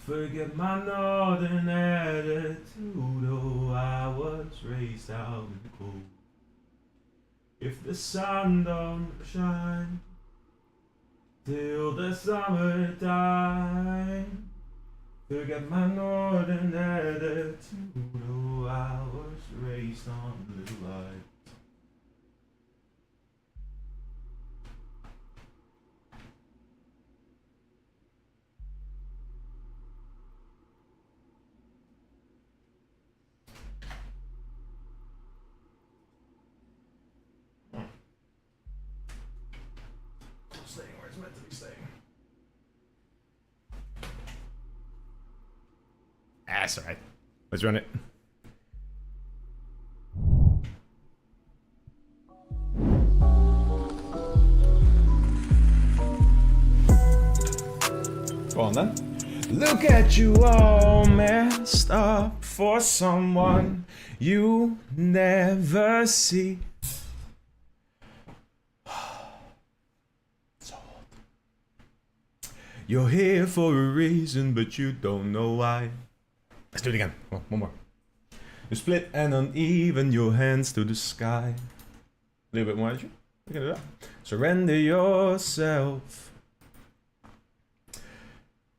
forget my northern attitude. Oh, I was raised out in the cold. If the sun don't shine till the summertime, forget my northern attitude. Oh, I was raised on little light. Staying where it's meant to be staying. That's alright. Let's run it. Go on then. Look at you all messed up for someone you never see. So hot. You're here for a reason, but you don't know why. Let's do it again. Oh, one more. You split and uneven, your hands to the sky. A little bit more energy. You can do that. Surrender yourself.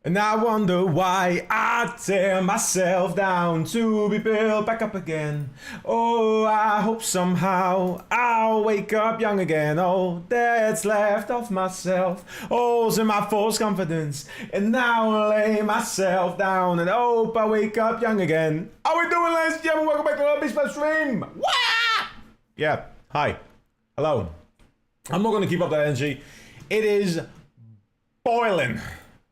And I wonder why I tear myself down to be built back up again. Oh, I hope somehow I'll wake up young again. Oh, that's left of myself. Holes in my false confidence. And now I'll lay myself down and hope I wake up young again. How we doing, ladies and gentlemen? Welcome back to the Beast stream. Wah! Yeah, hi. Hello. I'm not going to keep up that energy. It is boiling.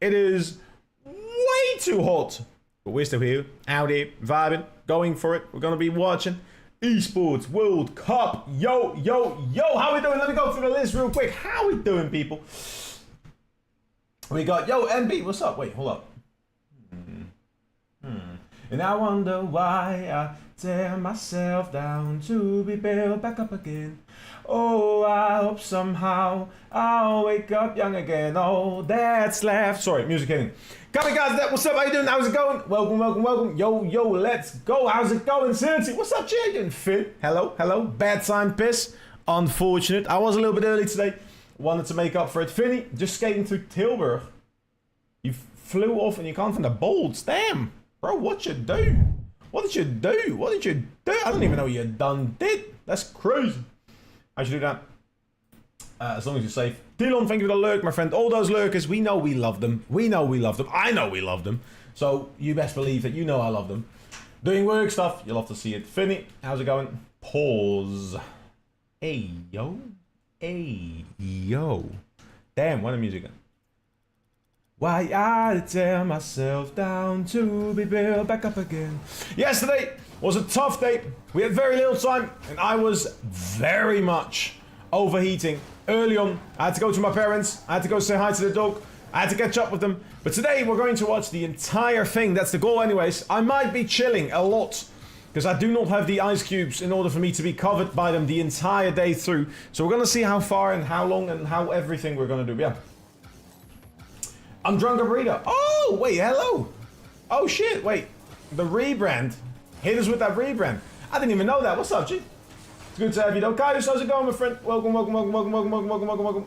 It is way too hot. But we're still here, out here, vibing, going for it. We're going to be watching Esports World Cup. Yo, yo, yo. How we doing? Let me go through the list real quick. How we doing, people? We got, yo, MB, what's up? Wait, hold up. And I wonder why I tear myself down to be built back up again. Oh, I hope somehow I'll wake up young again. Oh, that's left. Sorry, music hitting. Kamikaze, what's up? How you doing? How's it going? Welcome, welcome, welcome. Yo, yo, let's go. How's it going, Cincy? What's up, Jay? Doing Finn? Hello, hello. Bad time, piss. Unfortunate. I was a little bit early today. Wanted to make up for it. Finny, just skating through Tilburg. You flew off and you can't find the bolts. Damn. Bro, what you do? What did you do? What did you do? I don't even know what you done did. That's crazy. I should do that. As long as you're safe. Dylan, thank you for the lurk, my friend. All those lurkers, we know we love them. We know we love them. I know we love them. So you best believe that you know I love them. Doing work stuff, you'll have to see it. Finny, how's it going? Pause. Hey, yo. Hey, yo. Damn, what a music. Why I tear myself down to be built back up again. Yesterday was a tough day. We had very little time and I was very much overheating. Early on, I had to go to my parents. I had to go say hi to the dog. I had to catch up with them. But today we're going to watch the entire thing. That's the goal anyways. I might be chilling a lot because I do not have the ice cubes in order for me to be covered by them the entire day through. So we're going to see how far and how long and how everything we're going to do. Yeah. I'm drunk and burrito. Oh, wait, hello. Oh, shit, wait. The rebrand. Hit us with that rebrand. I didn't even know that. What's up, G? It's good to have you, though. Kaius, how's it going, my friend? Welcome, welcome, welcome, welcome, welcome, welcome, welcome, welcome,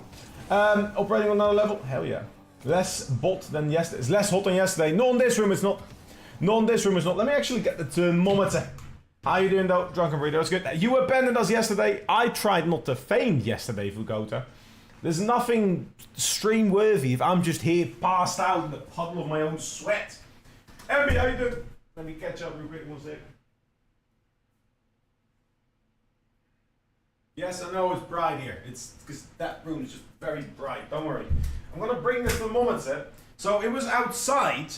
welcome. Operating on another level? Hell yeah. Less bot than yesterday. It's less hot than yesterday. Not in this room, it's not. Not in this room, it's not. Let me actually get the thermometer. How you doing, though? Drunk and burrito. It's good. You abandoned us yesterday. I tried not to feign yesterday, Fugota. There's nothing stream worthy if I'm just here passed out in the puddle of my own sweat. Emily, how you doing? Let me catch up real quick, one sec. Yes, I know it's bright here. It's because that room is just very bright. Don't worry. I'm gonna bring the thermometer. So it was outside,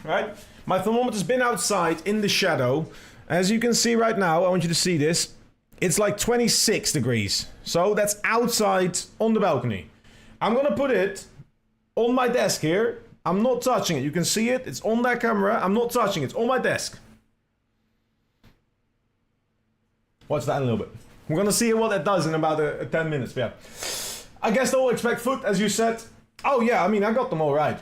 right? My thermometer's been outside in the shadow. As you can see right now, I want you to see this. It's like 26 degrees. So that's outside on the balcony. I'm gonna put it on my desk here. I'm not touching it. You can see it. It's on that camera. I'm not touching it. It's on my desk. Watch that in a little bit. We're gonna see what that does in about 10 minutes. Yeah. I guess they'll expect food, as you said. Oh yeah, I mean, I got them all right.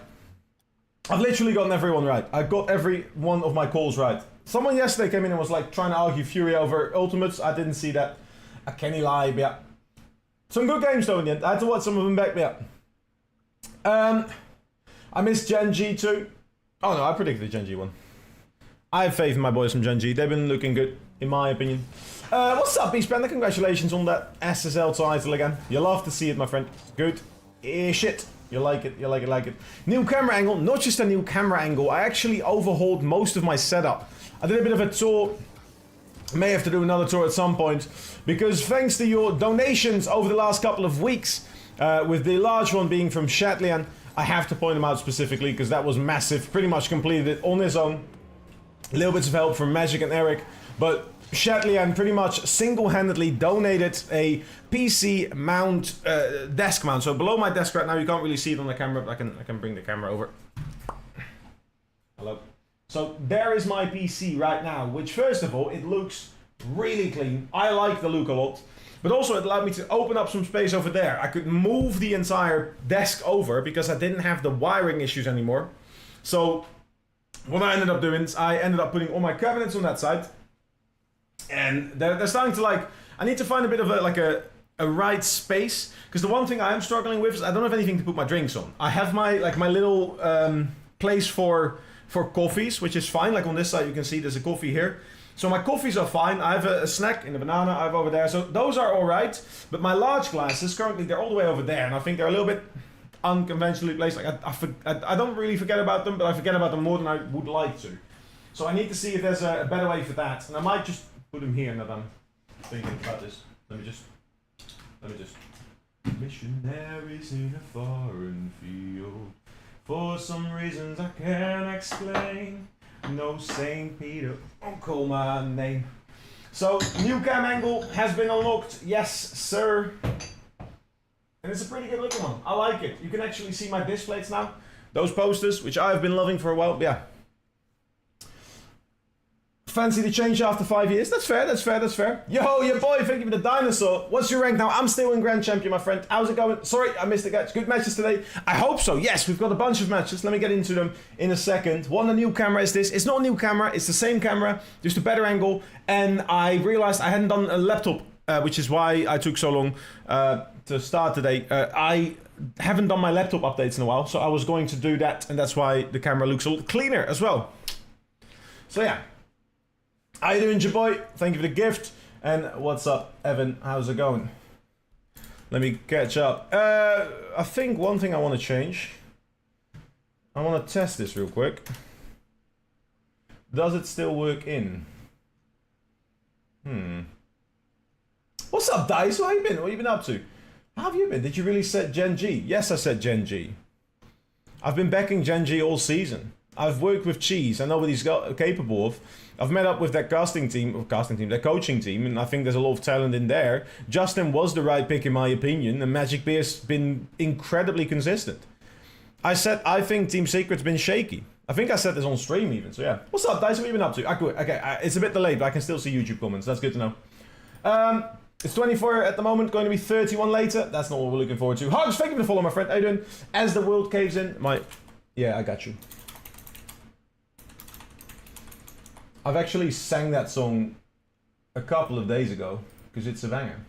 I've literally gotten everyone right. I got every one of my calls right. Someone yesterday came in and was like trying to argue Fury over Ultimates. I didn't see that. I can't lie, but yeah. Some good games though in the end. I had to watch some of them back, but yeah. I missed Gen G too. Oh no, I predicted the Gen G one. I have faith in my boys from Gen G. They've been looking good, in my opinion. What's up, Beast Panda? Congratulations on that SSL title again. You love to see it, my friend. Good. Shit. You like it, you like it, like it. New camera angle. Not just a new camera angle. I actually overhauled most of my setup. I did a bit of a tour. May have to do another tour at some point. Because thanks to your donations over the last couple of weeks, with the large one being from Shatlian, I have to point him out specifically because that was massive. Pretty much completed it on his own. A little bits of help from Magic and Eric, but Shatlian pretty much single-handedly donated a PC mount, desk mount. So below my desk right now, you can't really see it on the camera, but I can bring the camera over. Hello. So there is my PC right now, which first of all, it looks really clean. I like the look a lot. But also it allowed me to open up some space over there. I could move the entire desk over because I didn't have the wiring issues anymore. So what I ended up doing is I ended up putting all my cabinets on that side. And they're starting to like, I need to find a bit of a right space. Because the one thing I am struggling with is I don't have anything to put my drinks on. I have my little place for coffees, which is fine. Like on this side you can see there's a coffee here. So my coffees are fine. I have a snack in the banana I have over there. So those are all right. But my large glasses, currently they're all the way over there. And I think they're a little bit unconventionally placed. Like I don't really forget about them, but I forget about them more than I would like to. So I need to see if there's a better way for that. And I might just put them here now that I'm thinking about this. Let me just. Missionaries in a foreign field. For some reasons I can't explain. No Saint Peter, don't call my name. So, new cam angle has been unlocked. Yes, sir. And it's a pretty good looking one. I like it. You can actually see my displays now. Those posters, which I've been loving for a while. Yeah. Fancy the change after 5 years? That's fair, that's fair, that's fair. Yo, your boy, thank you for the dinosaur. What's your rank now? I'm still in Grand Champion, my friend. How's it going? Sorry, I missed the catch. Good matches today? I hope so. Yes, we've got a bunch of matches. Let me get into them in a second. One, a new camera is this. It's not a new camera. It's the same camera, just a better angle. And I realized I hadn't done a laptop, which is why I took so long to start today. I haven't done my laptop updates in a while, so I was going to do that. And that's why the camera looks a lot cleaner as well. So yeah. How you doing, your boy? Thank you for the gift. And what's up, Evan? How's it going? Let me catch up. I think one thing I want to change. I want to test this real quick. Does it still work in? What's up, Dice? How you been? What have you been up to? How have you been? Did you really set Gen G? Yes, I said Gen G. I've been backing Gen G all season. I've worked with Cheese. I know what he's capable of. I've met up with that their coaching team, and I think there's a lot of talent in there. Justin was the right pick in my opinion, and Magic Beer's been incredibly consistent. I think Team Secret's been shaky. I think I said this on stream even, so yeah. What's up, Dice? What have you been up to? Okay, it's a bit delayed, but I can still see YouTube comments. That's good to know. It's 24 at the moment, going to be 31 later. That's not what we're looking forward to. Hugs, thank you for the follow, my friend. How you doing? As the world caves in, yeah, I got you. I've actually sang that song a couple of days ago, because it's a banger.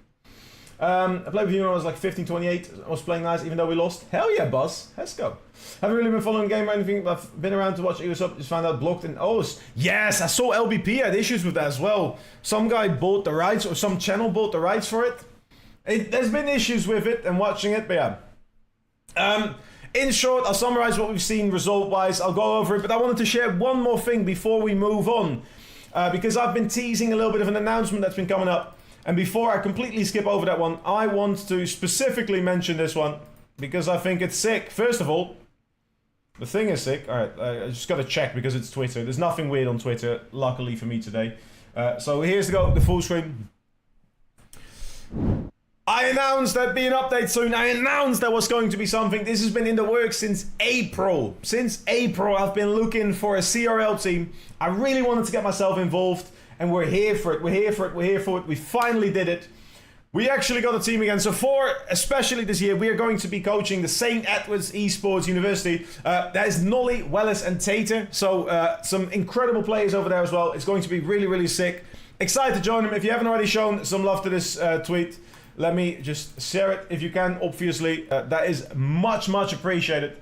I played with you when I was like 15, 28. I was playing nice, even though we lost. Hell yeah, Buzz. Let's go. Haven't really been following the game or anything, but I've been around to watch EWC. Just found out blocked in OS. Yes, I saw LBP had issues with that as well. Some guy bought the rights, or some channel bought the rights for it. There's been issues with it and watching it, but yeah. In short, I'll summarize what we've seen result-wise. I'll go over it, but I wanted to share one more thing before we move on. Because I've been teasing a little bit of an announcement that's been coming up. And before I completely skip over that one, I want to specifically mention this one. Because I think it's sick. First of all, the thing is sick. Alright, I just got to check because it's Twitter. There's nothing weird on Twitter, luckily for me today. So here's the full screen. I announced there'd be an update soon. I announced there was going to be something. This has been in the works since April. Since April, I've been looking for a CRL team. I really wanted to get myself involved, and we're here for it. We're here for it. We're here for it. We finally did it. We actually got a team again. So especially this year, we are going to be coaching the St. Edward's Esports University. That is Nolly, Wellis and Tater. So some incredible players over there as well. It's going to be really, really sick. Excited to join them. If you haven't already shown some love to this tweet, let me just share it if you can, obviously. That is much, much appreciated.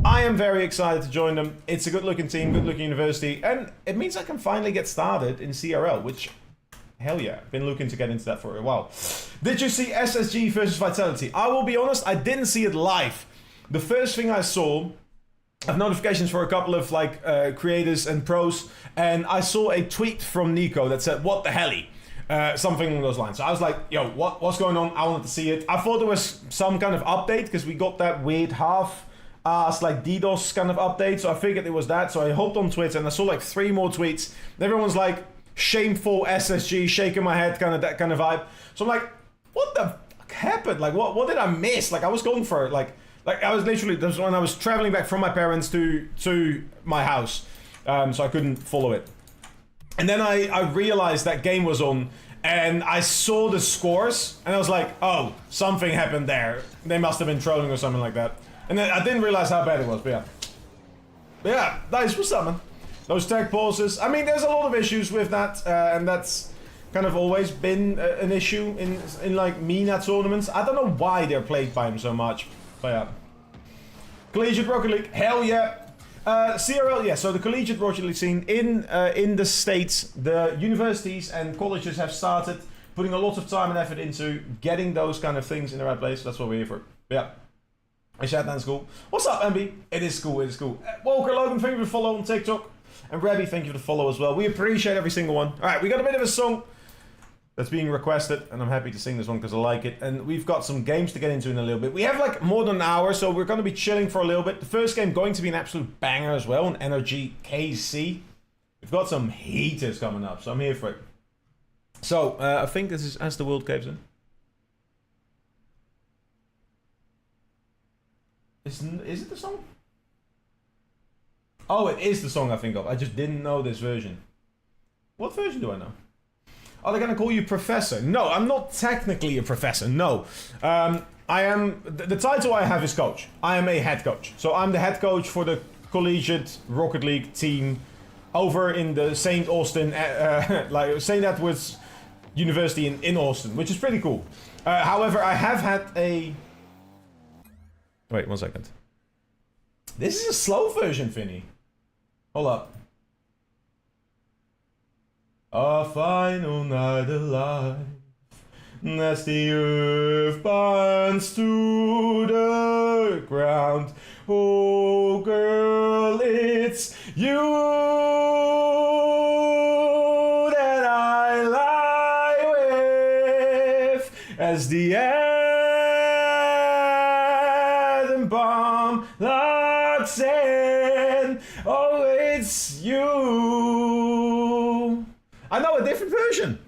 I am very excited to join them. It's a good-looking team, good-looking university. And it means I can finally get started in CRL, which... hell yeah, been looking to get into that for a while. Did you see SSG versus Vitality? I will be honest, I didn't see it live. The first thing I saw, I have notifications for a couple of like creators and pros, and I saw a tweet from Nico that said, what the helly? Something along those lines. So I was like, yo, what's going on? I wanted to see it. I thought there was some kind of update, because we got that weird half-ass like DDoS kind of update, so I figured it was that. So I hopped on Twitter, and I saw like 3 more tweets. And everyone's like, shameful SSG, shaking my head, kind of that kind of vibe. So I'm like, what the fuck happened? Like, what did I miss? Like, I was going for it. Like I was literally, that was when I was traveling back from my parents to my house, so I couldn't follow it. And then I realized that game was on, and I saw the scores, and I was like, oh, something happened there. They must have been trolling or something like that. And then I didn't realize how bad it was, but yeah. But yeah, nice, what's up, man? Those tag pauses. I mean, there's a lot of issues with that, and that's kind of always been an issue in like MENA tournaments. I don't know why they're plagued by them so much, but yeah. Collegiate Rocket League, hell yeah. CRL, yeah. So the Collegiate Rocket League scene in the States, the universities and colleges have started putting a lot of time and effort into getting those kind of things in the right place. That's what we're here for. Yeah. Is that cool? What's up, MB? It is cool. It is cool. Walker Logan, thank you for the follow on TikTok. And Rebby, thank you for the follow as well. We appreciate every single one. All right, we got a bit of a song that's being requested, and I'm happy to sing this one because I like it. And we've got some games to get into in a little bit. We have like more than an hour, so we're going to be chilling for a little bit. The first game going to be an absolute banger as well, an Energy KC. We've got some heaters coming up, so I'm here for it. So, I think this is As the World Caves In. Is it the song? Oh, it is the song I think of. I just didn't know this version. What version do I know? Are they going to call you Professor? No, I'm not technically a professor, no. I am... The title I have is Coach. I am a head coach. So I'm the head coach for the Collegiate Rocket League team over in the St. Edward's University in Austin, which is pretty cool. However, I have had a... Wait, 1 second. This is a slow version, Vinny. Hold up. A final night alive, as the earth burns to the ground. Oh, girl, it's you that I lie with, as the atom bomb locks in. Oh, it's you. I know a different version.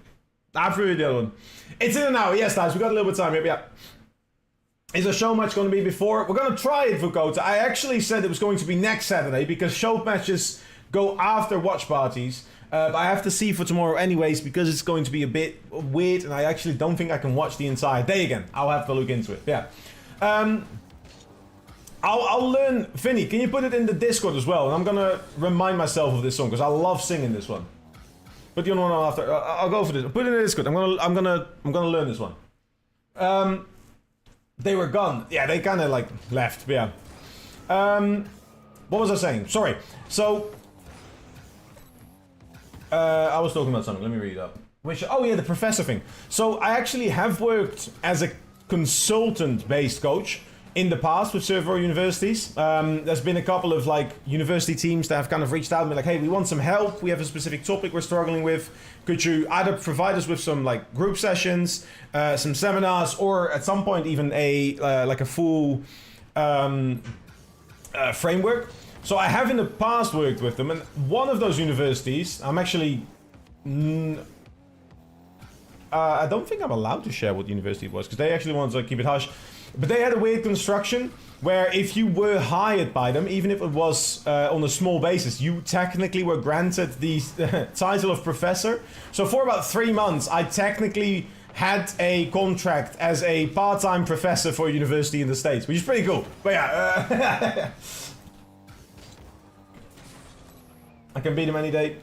I threw the other one. It's in an hour. Yes, guys, we got a little bit of time here. Yeah. Is a show match going to be before? We're going to try it for Kota. I actually said it was going to be next Saturday because show matches go after watch parties. But I have to see for tomorrow anyways because it's going to be a bit weird and I actually don't think I can watch the entire day again. I'll have to look into it. Yeah. I'll learn. Vinny, can you put it in the Discord as well? And I'm going to remind myself of this song because I love singing this one. But you know what? After I'll go for this. Put it in the Discord. I'm gonna learn this one. They were gone. Yeah, they kind of like left. But yeah. What was I saying? Sorry. So I was talking about something. Let me read it up. Oh yeah, the professor thing. So I actually have worked as a consultant-based coach in the past with several universities. There's been a couple of like university teams that have kind of reached out and been like, hey, we want some help. We have a specific topic we're struggling with. Could you either provide us with some like group sessions, some seminars, or at some point even a like a full framework? So I have in the past worked with them, and one of those universities, I'm actually... I don't think I'm allowed to share what university it was, because they actually wanted to keep it hush. But they had a weird construction where if you were hired by them, even if it was on a small basis, you technically were granted the title of professor. So for about 3 months, I technically had a contract as a part-time professor for a university in the States, which is pretty cool. But yeah, I can beat him any day.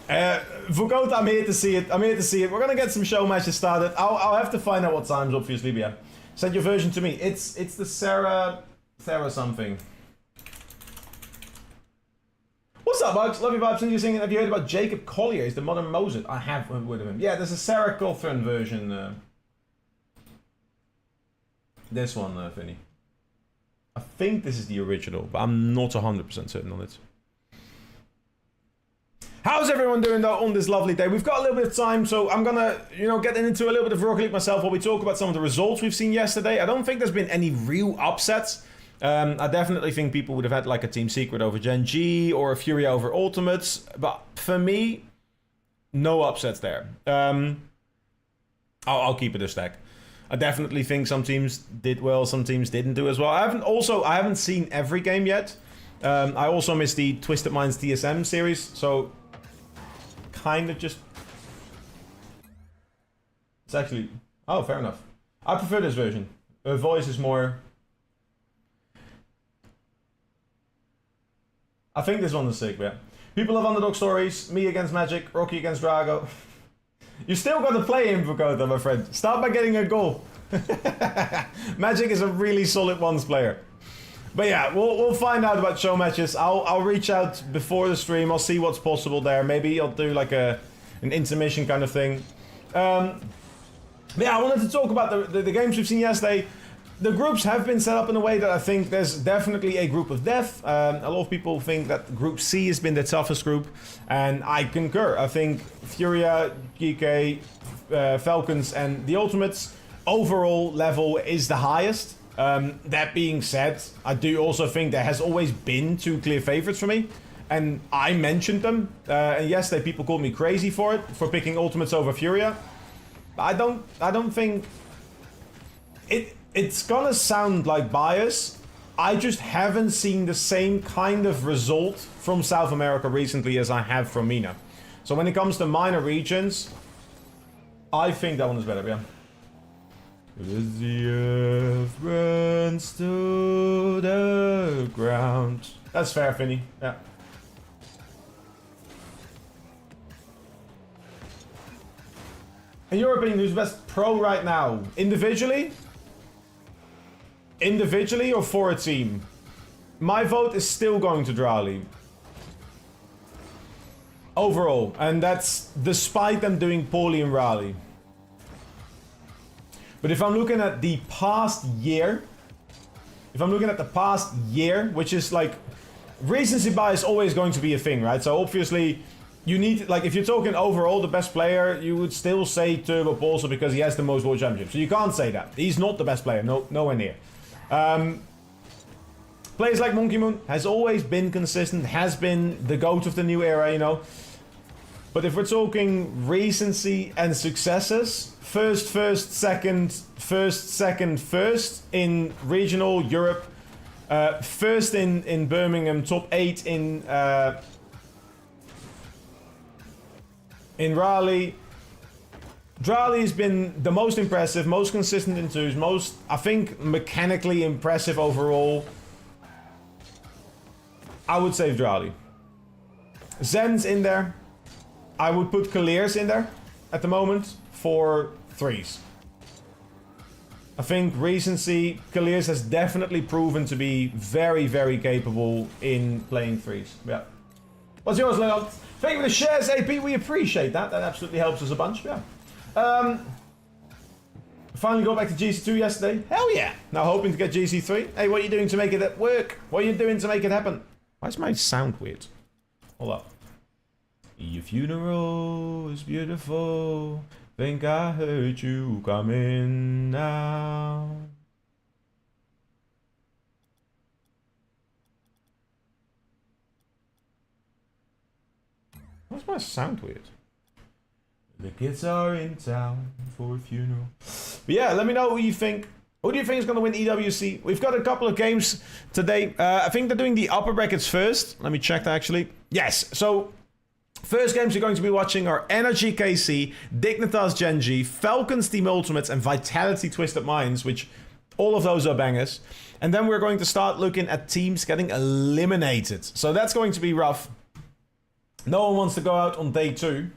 Vukota, I'm here to see it. I'm here to see it. We're gonna get some show matches started. I'll have to find out what times, obviously, but yeah. Send your version to me. It's the Sarah something. What's up, Bugs? Love your vibes and you're singing. Have you heard about Jacob Collier? He's the modern Mozart. I have heard of him. Yeah, there's a Sarah Cawthon version. This one, Vinny. I think this is the original, but I'm not 100% certain on it. How's everyone doing though on this lovely day? We've got a little bit of time, so I'm gonna, get into a little bit of Rocket League myself while we talk about some of the results we've seen yesterday. I don't think there's been any real upsets. I definitely think people would have had like a Team Secret over Gen G or a Fury over Ultimates, but for me, no upsets there. I'll keep it a stack. I definitely think some teams did well, some teams didn't do as well. I haven't seen every game yet. I also missed the Twisted Minds TSM series, so kind of just... It's actually... Oh, fair enough. I prefer this version. Her voice is more... I think this one is sick, yeah. People love underdog stories. Me against Magic, Rocky against Drago. You still got to play him, Vukota, my friend. Start by getting a goal. Magic is a really solid ones player. But yeah, we'll find out about show matches. I'll reach out before the stream. I'll see what's possible there. Maybe I'll do like an intermission kind of thing. Yeah, I wanted to talk about the games we've seen yesterday. The groups have been set up in a way that I think there's definitely a group of death. A lot of people think that Group C has been the toughest group, and I concur. I think Furia, GK, Falcons, and the Ultimates overall level is the highest. That being said, I do also think there has always been two clear favorites for me, and I mentioned them. And yesterday people called me crazy for it, for picking Ultimates over Furia. I don't think it's gonna sound like bias. I just haven't seen the same kind of result from South America recently as I have from MENA. So when it comes to minor regions, I think that one is better, yeah. As the earth runs to the ground. That's fair, Finny. Yeah. In your opinion, who's best pro right now? Individually? Individually or for a team? My vote is still going to Drali. Overall. And that's despite them doing poorly in Raleigh. But if I'm looking at the past year, which is like, recency bias is always going to be a thing, right? So obviously, you need, like, if you're talking overall the best player, you would still say Turbo Paulson because he has the most world championships. So you can't say that. He's not the best player, nowhere near. Players like Monkey Moon has always been consistent, has been the GOAT of the new era, But if we're talking recency and successes, first, second in regional Europe, first in Birmingham, top 8 in Raleigh. Drali has been the most impressive, most consistent in twos, most, I think, mechanically impressive overall. I would say Drali. Zen's in there. I would put Kaliers in there at the moment for threes. I think recency, Kaliers has definitely proven to be very, very capable in playing threes. Yeah. What's yours, Leon? Thank you for the shares, AP. We appreciate that. That absolutely helps us a bunch. Yeah. Finally got back to GC2 yesterday. Hell yeah. Now hoping to get GC3. Hey, what are you doing to make it work? What are you doing to make it happen? Why does my sound weird? Hold up. Your funeral is beautiful. Think I heard you coming now. Why's my sound weird? The kids are in town for a funeral. But yeah, let me know who you think. Who do you think is going to win EWC? We've got a couple of games today. I think they're doing the upper brackets first. Let me check that actually. Yes, so First games you're going to be watching are Energy KC, Dignitas Genji, Falcons Team Ultimates, and Vitality Twisted Minds, which all of those are bangers. And then we're going to start looking at teams getting eliminated. So that's going to be rough. No one wants to go out on day 2.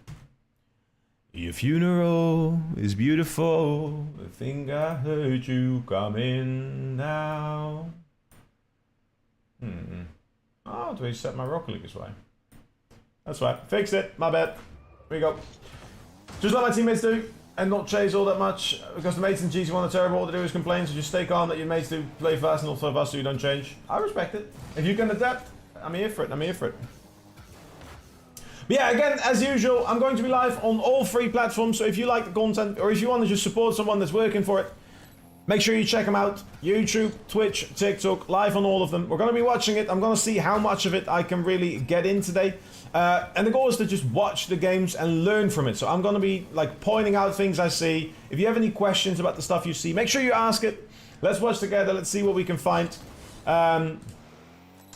Your funeral is beautiful. I think I heard you coming now. Oh, do I set my Rocket League this way? That's right. Fixed it. My bad. Here we go. Just let my teammates do, and not chase all that much, because the mates in GC1 are terrible. All they do is complain, so just stay calm that your mates do play fast and not so fast so you don't change. I respect it. If you can adapt, I'm here for it. I'm here for it. But yeah, again, as usual, I'm going to be live on all 3 platforms, so if you like the content, or if you want to just support someone that's working for it, make sure you check them out. YouTube, Twitch, TikTok, live on all of them. We're going to be watching it. I'm going to see how much of it I can really get in today. And the goal is to just watch the games and learn from it. So I'm going to be like pointing out things I see. If you have any questions about the stuff you see, make sure you ask it. Let's watch together. Let's see what we can find.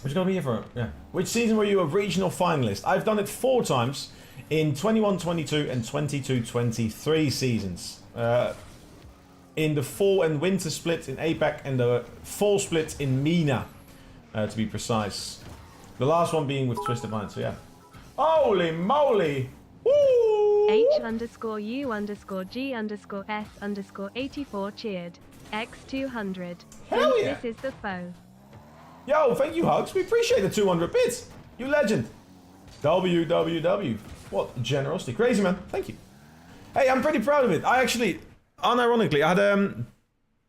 Which going to be here for? Yeah. Which season were you a regional finalist? I've done it 4 times in 21-22 and 22-23 seasons. In the fall and winter split in APAC and the fall split in MENA, to be precise. The last one being with Twisted Minds, so yeah. Holy moly! Woo! H_U_G_S_S_84 cheered. X200. Hell yeah! This is the foe. Yo, thank you, Hugs. We appreciate the 200 bits. You legend. WWW. What generosity. Crazy, man. Thank you. Hey, I'm pretty proud of it. I actually, unironically, I had,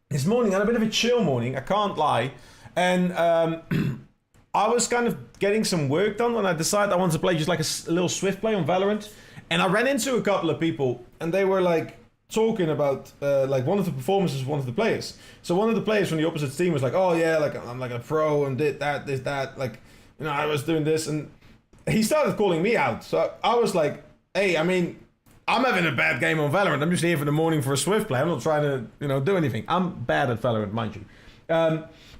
this morning, I had a bit of a chill morning. I can't lie. And, I was kind of getting some work done when I decided I wanted to play just like a little Swift play on Valorant. And I ran into a couple of people and they were like talking about like one of the performances of one of the players. So one of the players from the opposite team was like, oh yeah, like I'm like a pro and did that, this, that. Like, you know, I was doing this. And he started calling me out. So I was like, hey, I mean, I'm having a bad game on Valorant. I'm just here for the morning for a Swift play. I'm not trying to, you know, do anything. I'm bad at Valorant, mind you.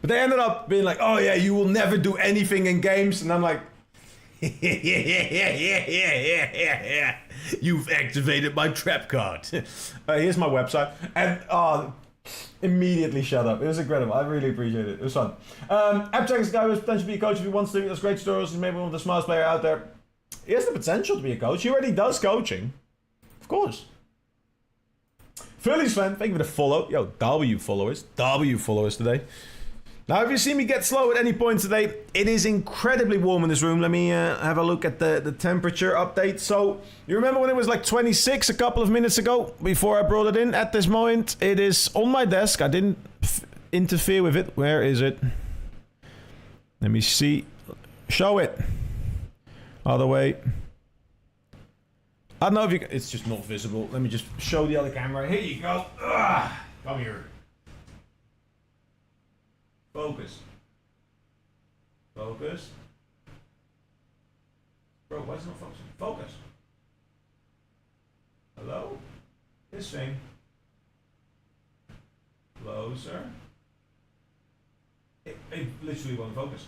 But they ended up being like, oh yeah, you will never do anything in games. And I'm like, yeah. You've activated my trap card. Here's my website. And immediately shut up. It was incredible. I really appreciate it. It was fun. Abjack is a guy who has potential to be a coach if he wants to. That's great tutorials. He's maybe one of the smartest player out there. He has the potential to be a coach. He already does coaching. Of course. Phillies fan, thank you for the follow. Yo, W followers today. Now, if you see me get slow at any point today, it is incredibly warm in this room. Let me have a look at the temperature update. So, you remember when it was like 26 a couple of minutes ago, before I brought it in? At this moment, it is on my desk. I didn't interfere with it. Where is it? Let me see. Show it. Other way. I don't know if you can, it's just not visible. Let me just show the other camera. Here you go. Ugh. Come here. Focus. Focus. Bro, why is it not focusing? Focus. Hello? This thing. Closer. It literally won't focus.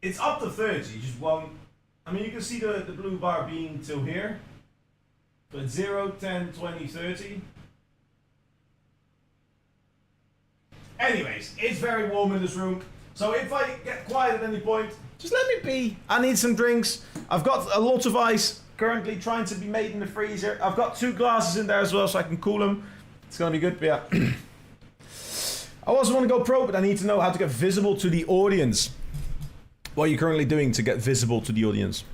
It's up to 30, just won't. I mean, you can see the blue bar being till here. So it's 0, 10, 20, 30. Anyways, it's very warm in this room. So if I get quiet at any point, just let me be. I need some drinks. I've got a lot of ice currently trying to be made in the freezer. I've got 2 glasses in there as well so I can cool them. It's going to be good, but yeah. I also want to go pro, but I need to know how to get visible to the audience. What are you currently doing to get visible to the audience?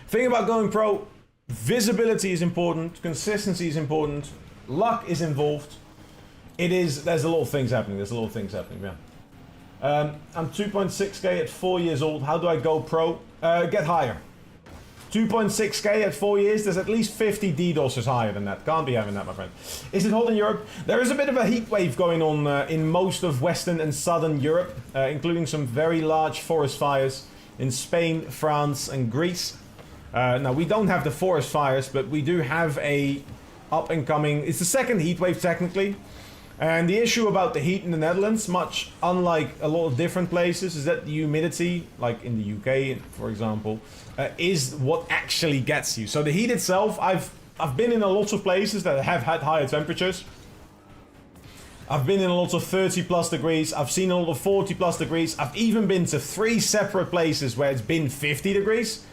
Thing about going pro, visibility is important, consistency is important, luck is involved. There's a lot of things happening, yeah. I'm 2.6k at 4 years old. How do I go pro? Get higher. 2.6k at 4 years, there's at least 50 DDoSers higher than that. Can't be having that, my friend. Is it hot in Europe? There is a bit of a heat wave going on in most of Western and Southern Europe, including some very large forest fires in Spain, France, and Greece. Now, we don't have the forest fires, but we do have a up-and-coming... It's the second heat wave, technically. And the issue about the heat in the Netherlands, much unlike a lot of different places, is that the humidity, like in the UK, for example, is what actually gets you. So the heat itself, I've been in a lot of places that have had higher temperatures. I've been in a lot of 30 plus degrees. I've seen a lot of 40 plus degrees. I've even been to 3 separate places where it's been 50 degrees.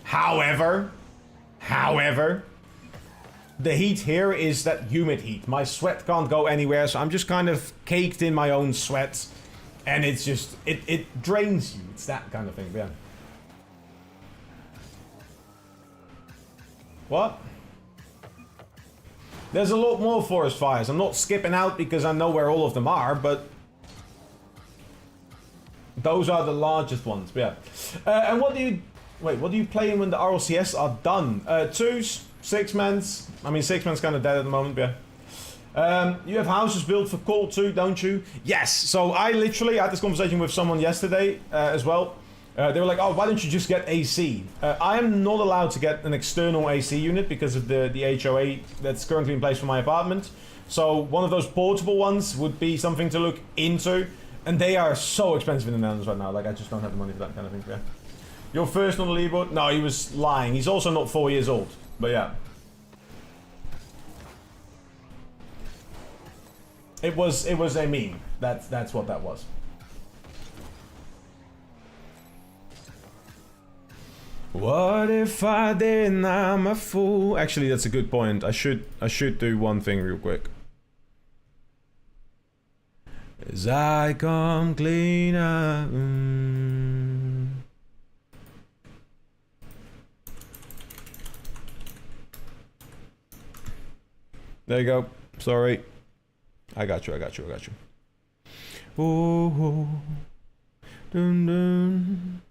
However, the heat here is that humid heat. My sweat can't go anywhere, so I'm just kind of caked in my own sweat. And it's just, it drains you. It's that kind of thing, yeah. What? There's a lot more forest fires. I'm not skipping out because I know where all of them are, but those are the largest ones, yeah. And what do you... Wait, what are you playing when the RLCS are done? 2s, 6-mans. I mean, 6-man's kind of dead at the moment, yeah. You have houses built for cold too, don't you? Yes. So I literally had this conversation with someone yesterday as well. They were like, oh, why don't you just get AC? I am not allowed to get an external AC unit because of the HOA that's currently in place for my apartment. So one of those portable ones would be something to look into. And they are so expensive in the Netherlands right now. Like, I just don't have the money for that kind of thing, yeah. You're first on the leaderboard? No, he was lying. He's also not 4 years old. But yeah. It was a meme. That's what that was. What if I didn't? I'm a fool. Actually, that's a good point. I should do one thing real quick. As I come cleaner. There you go. Sorry. I got you. Oh, dun dun.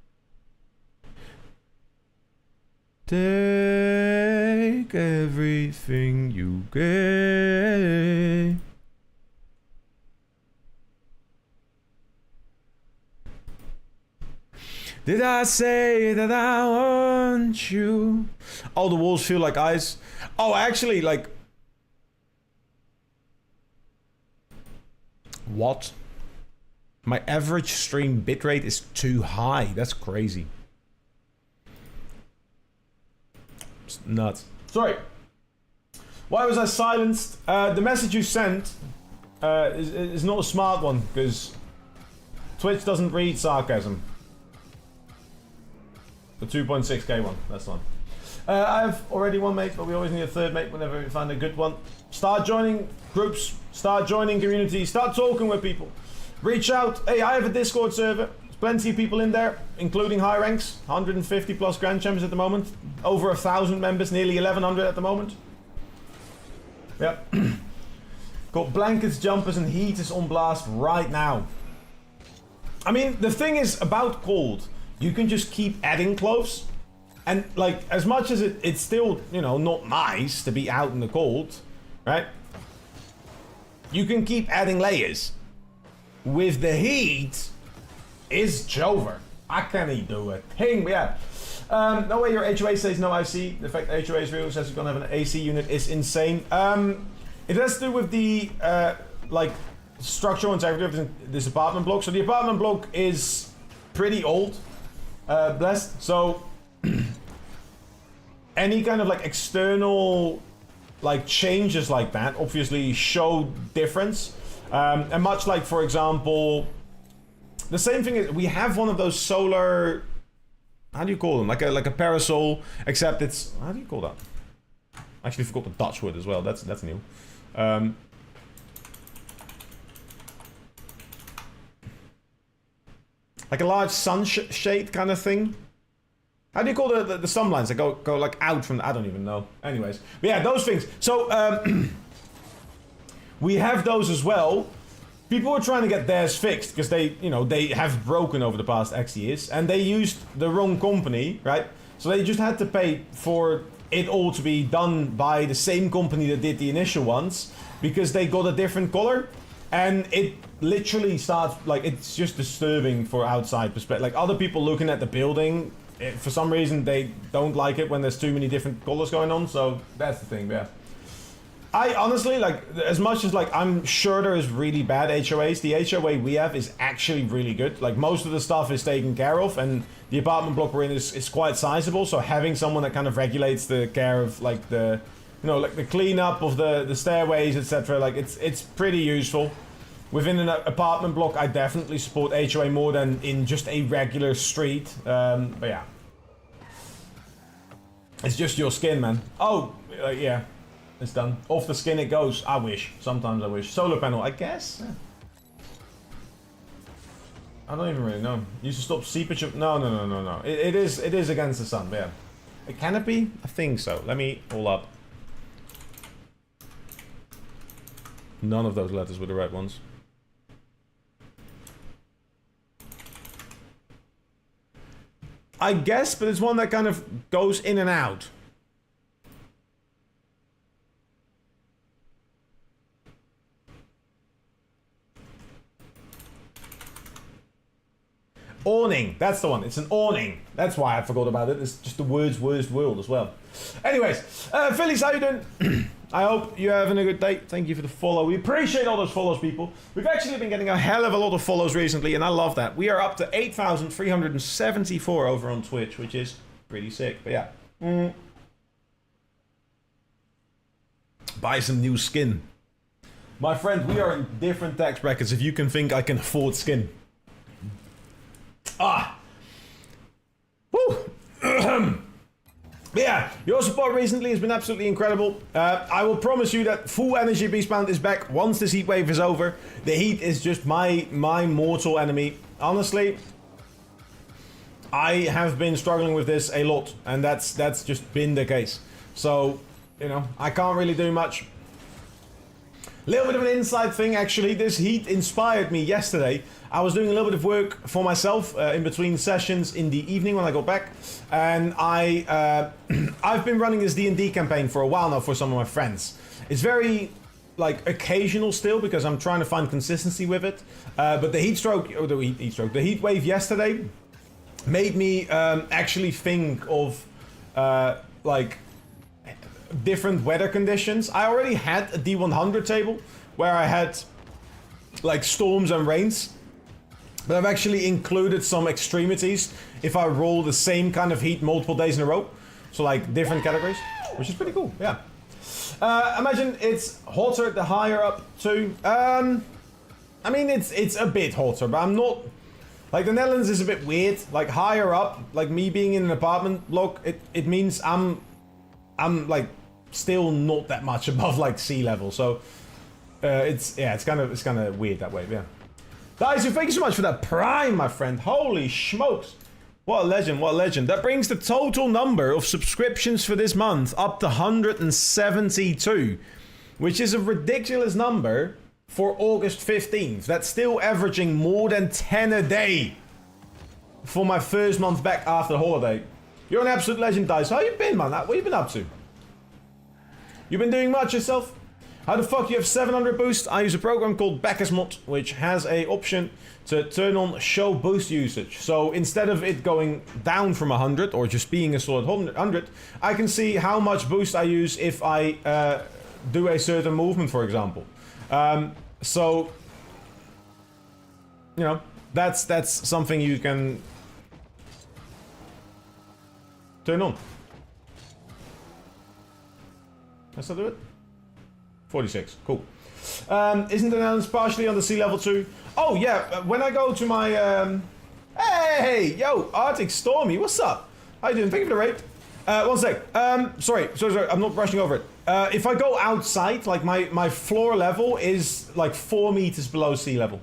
Take everything you get. Did I say that I want you? All the walls feel like ice. Oh, actually, like... What? My average stream bitrate is too high. That's crazy. It's nuts. Sorry. Why was I silenced? The message you sent is not a smart one, because Twitch doesn't read sarcasm. The 2.6k one, that's one. I have already one mate, but we always need a third mate whenever we find a good one. Start joining groups, start joining communities, start talking with people. Reach out. Hey, I have a Discord server. There's plenty of people in there, including high ranks. 150 plus Grand Champs at the moment. Over 1,000 members, nearly 1,100 at the moment. Yep. Got blankets, jumpers, and heaters on blast right now. I mean, the thing is about cold, you can just keep adding clothes. And like, as much as it's still, you know, not nice to be out in the cold, right? You can keep adding layers. With the heat, it's over. I can't do a thing, yeah. No way your HOA says no IC. The fact that HOA is real says you're gonna have an AC unit is insane. It has to do with the, like, structural integrity of this apartment block. So the apartment block is pretty old, blessed. So any kind of like external like changes like that obviously show difference. And much like, for example, the same thing is we have one of those solar, how do you call them? Like a parasol, except it's, how do you call that? I actually forgot the Dutch word as well. That's new. Like a large sunshade kind of thing. How do you call the sun blinds that go like out from the, I don't even know. Anyways, but yeah, those things. So we have those as well. People were trying to get theirs fixed because they, you know, they have broken over the past X years, and they used the wrong company, right? So they just had to pay for it all to be done by the same company that did the initial ones, because they got a different color, and it literally starts like, it's just disturbing for outside perspective. Like other people looking at the building, for some reason they don't like it when there's too many different colors going on. So that's the thing, yeah. I honestly, like, as much as, like, I'm sure there is really bad HOAs, the HOA we have is actually really good. Like, most of the stuff is taken care of, and the apartment block we're in is quite sizable, so having someone that kind of regulates the care of, like, the, you know, like, the cleanup of the stairways, etc., like, it's pretty useful. Within an apartment block, I definitely support HOA more than in just a regular street, but yeah. It's just your skin, man. Oh, yeah. It's done. Off the skin it goes. I wish. Sometimes I wish. Solar panel, I guess. Yeah. I don't even really know. Used to stop seepage of... No. It is against the sun, but yeah. A canopy? I think so. Let me pull up. None of those letters were the right ones. I guess, but it's one that kind of goes in and out. Awning, that's the one. It's an awning. That's why I forgot about it. It's just the world's worst world as well. Anyways, Phillies, how you doing? I hope you're having a good day. Thank you for the follow. We appreciate all those follows, people. We've actually been getting a hell of a lot of follows recently, and I love that. We are up to 8,374 over on Twitch, which is pretty sick. But yeah. Buy some new skin. My friend, we are in different tax brackets if you can think I can afford skin. Woo! Yeah, your support recently has been absolutely incredible. I will promise you that full energy Beastbound is back once this heat wave is over. The heat is just my mortal enemy. Honestly, I have been struggling with this a lot, and that's just been the case. So, you know, I can't really do much. Little bit of an inside thing, actually. This heat inspired me yesterday. I was doing a little bit of work for myself in between sessions in the evening when I got back, and I've been running this D&D campaign for a while now for some of my friends. It's very like occasional still because I'm trying to find consistency with it. But the the heat wave yesterday made me actually think of like different weather conditions. I already had a D100 table where I had like storms and rains. But I've actually included some extremities if I roll the same kind of heat multiple days in a row. So like different categories, which is pretty cool, yeah. Imagine it's hotter the higher up too. I mean, it's a bit hotter, but I'm not... Like the Netherlands is a bit weird. Like higher up, like me being in an apartment block, it means I'm like still not that much above like sea level. So it's kind of weird that way, yeah. Daisu, thank you so much for that Prime, my friend. Holy smokes. What a legend, what a legend. That brings the total number of subscriptions for this month up to 172, which is a ridiculous number for August 15th. That's still averaging more than 10 a day for my first month back after holiday. You're an absolute legend, Daisu. How you been, man? What you been up to? You been doing much yourself? How the fuck you have 700 boost? I use a program called Backasmod, which has a option to turn on show boost usage. So instead of it going down from 100 or just being a solid 100, I can see how much boost I use if I do a certain movement, for example. So, you know, that's something you can turn on. Let's not do it. 46, cool. Isn't the Netherlands partially on the sea level too? Oh yeah, when I go to my hey, yo, Arctic Stormy, what's up? How you doing? Thank you for the raid. One sec. Sorry, I'm not brushing over it. If I go outside, like my floor level is like 4 meters below sea level.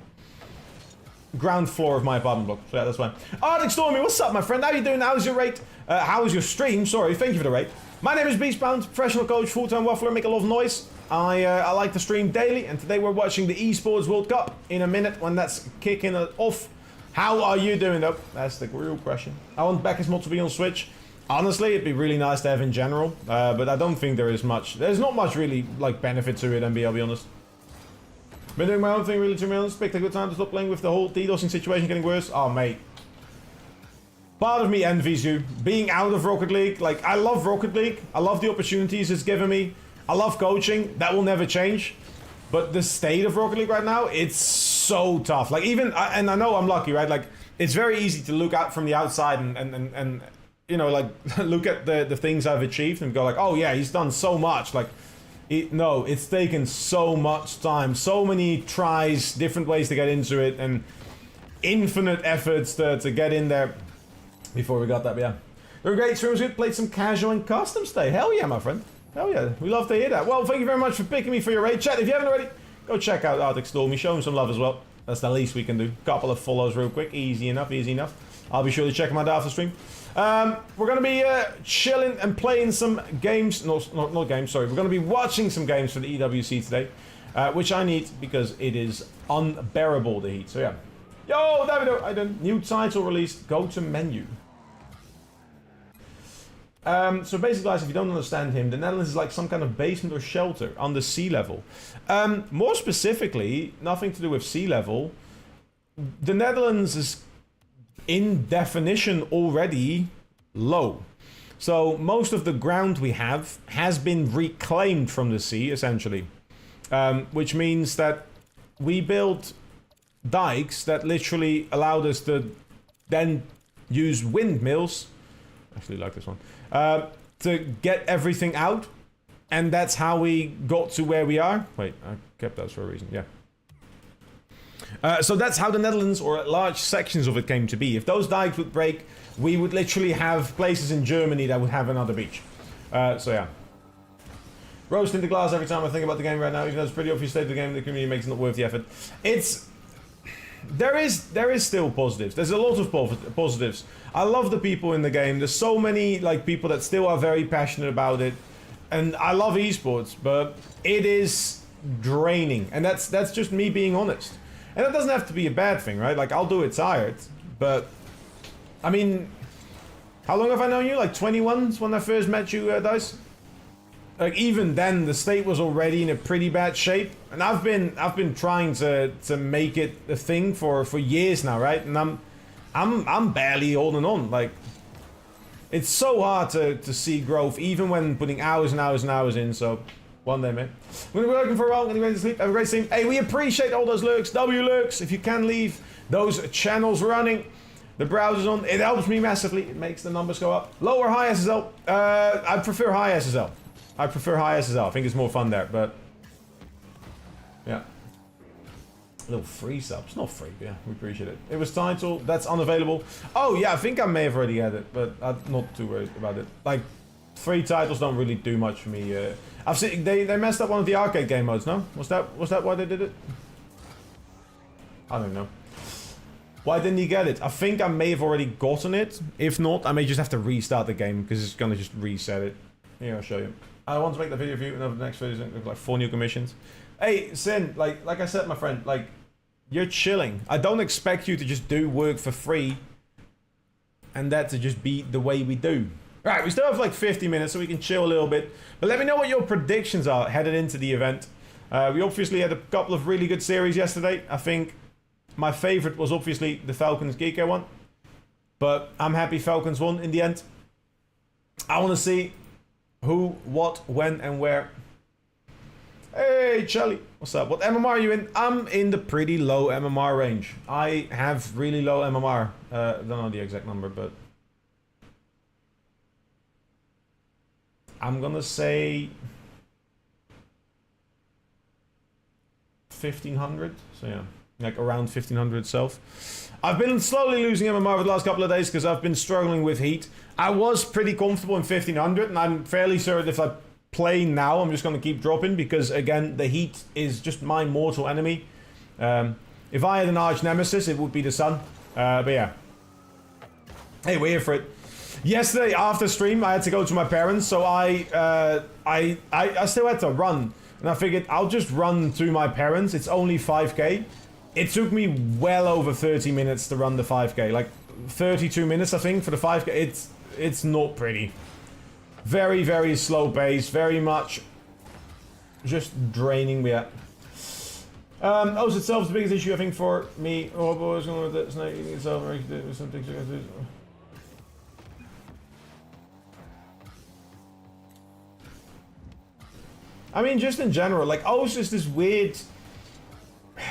Ground floor of my apartment block. So yeah, that's fine. Arctic Stormy, what's up, my friend? How you doing? How's your rate? How was your stream? Sorry, thank you for the raid. My name is Beastbound, professional coach, full-time waffler, make a lot of noise. I like to stream daily, and today we're watching the Esports World Cup in a minute when that's kicking off. How are you doing, though? That's the real question. I want Backasmod to be on Switch. Honestly, it'd be really nice to have in general, but I don't think there is much. There's not much really like benefit to it, MB, I'll be honest. Been doing my own thing, really, to be honest. Picked a good time to stop playing with the whole DDoSing situation getting worse. Oh, mate. Part of me envies you. Being out of Rocket League, like, I love Rocket League. I love the opportunities it's given me. I love coaching. That will never change. But the state of Rocket League right now, it's so tough. Like even, and I know I'm lucky, right? Like it's very easy to look out from the outside and you know, like look at the things I've achieved and go like, oh yeah, he's done so much. Like, no, it's taken so much time, so many tries, different ways to get into it, and infinite efforts to get in there before we got that. But yeah, they were great streams. We played some casual and custom stay. Hell yeah, my friend. Hell yeah, we love to hear that. Well, thank you very much for picking me for your raid. Chat, if you haven't already, go check out Arctic Stormy. Show him some love as well. That's the least we can do. Couple of follows real quick. Easy enough, easy enough. I'll be sure to check him out after stream. We're going to be chilling and playing some games. No, not games, sorry. We're going to be watching some games for the EWC today. Which I need because it is unbearable, the heat. So yeah. Yo, Davido, I done. New title released. Go to menu. So basically, guys, if you don't understand him, the Netherlands is like some kind of basement or shelter on the sea level. More specifically, nothing to do with sea level. The Netherlands is, in definition, already low. So most of the ground we have has been reclaimed from the sea, essentially. Which means that we built dikes that literally allowed us to then use windmills. Actually like this one. To get everything out. And that's how we got to where we are. Wait, I kept that for a reason, yeah. So that's how the Netherlands, or large sections of it, came to be. If those dikes would break, we would literally have places in Germany that would have another beach. So yeah. Roast in the glass every time I think about the game right now, even though it's pretty obvious state of the game, the community makes it not worth the effort. There is still positives. There's a lot of positives. I love the people in the game. There's so many like people that still are very passionate about it, and I love esports, but it is draining, and that's just me being honest. And that doesn't have to be a bad thing, right? Like I'll do it tired, but I mean, how long have I known you? Like 21 when I first met you, Dice. Like even then, the state was already in a pretty bad shape, and I've been trying to make it a thing for years now, right? And I'm barely holding on. Like it's so hard to see growth, even when putting hours and hours and hours in. So one day, man. We're gonna be working for a while. Gonna be ready to sleep. Have a great stream. Hey, we appreciate all those lurks. W lurks. If you can leave those channels running, the browser's on. It helps me massively. It makes the numbers go up. Low or high SSL? I prefer high SSL. I prefer high SSL. I think it's more fun there, but yeah. A little free subs. Not free, but yeah, we appreciate it. It was titled. That's unavailable. Oh yeah, I think I may have already had it, but I'm not too worried about it. Like, free titles don't really do much for me. I've seen they messed up one of the arcade game modes. No, was that why they did it? I don't know. Why didn't he get it? I think I may have already gotten it. If not, I may just have to restart the game because it's gonna just reset it. Here, I'll show you. I want to make the video for you, and over the next video, like 4 new commissions. Hey, Sin, like I said, my friend, like, you're chilling. I don't expect you to just do work for free, and that to just be the way we do. Right, we still have like 50 minutes, so we can chill a little bit. But let me know what your predictions are headed into the event. We obviously had a couple of really good series yesterday. I think my favorite was obviously the Falcons Geeko one, but I'm happy Falcons won in the end. I want to see who, what, when, and where. Hey, Charlie. What's up? What MMR are you in? I'm in the pretty low MMR range. I have really low MMR. I don't know the exact number, but I'm gonna say 1500. So yeah, like around 1500 itself. I've been slowly losing MMR for the last couple of days because I've been struggling with heat. I was pretty comfortable in 1500, and I'm fairly certain if I play now, I'm just going to keep dropping because, again, the heat is just my mortal enemy. If I had an arch nemesis, it would be the sun. But yeah. Hey, we're here for it. Yesterday, after stream, I had to go to my parents, so I still had to run. And I figured I'll just run to my parents. It's only 5k. It took me well over 30 minutes to run the 5k. Like 32 minutes, I think, for the 5k. It's not pretty. Very, very slow pace. Very much just draining me. OS itself is the biggest issue, I think, for me. Oh, boys, it's not eating itself. Something to do. I mean, just in general, like O's is this weird.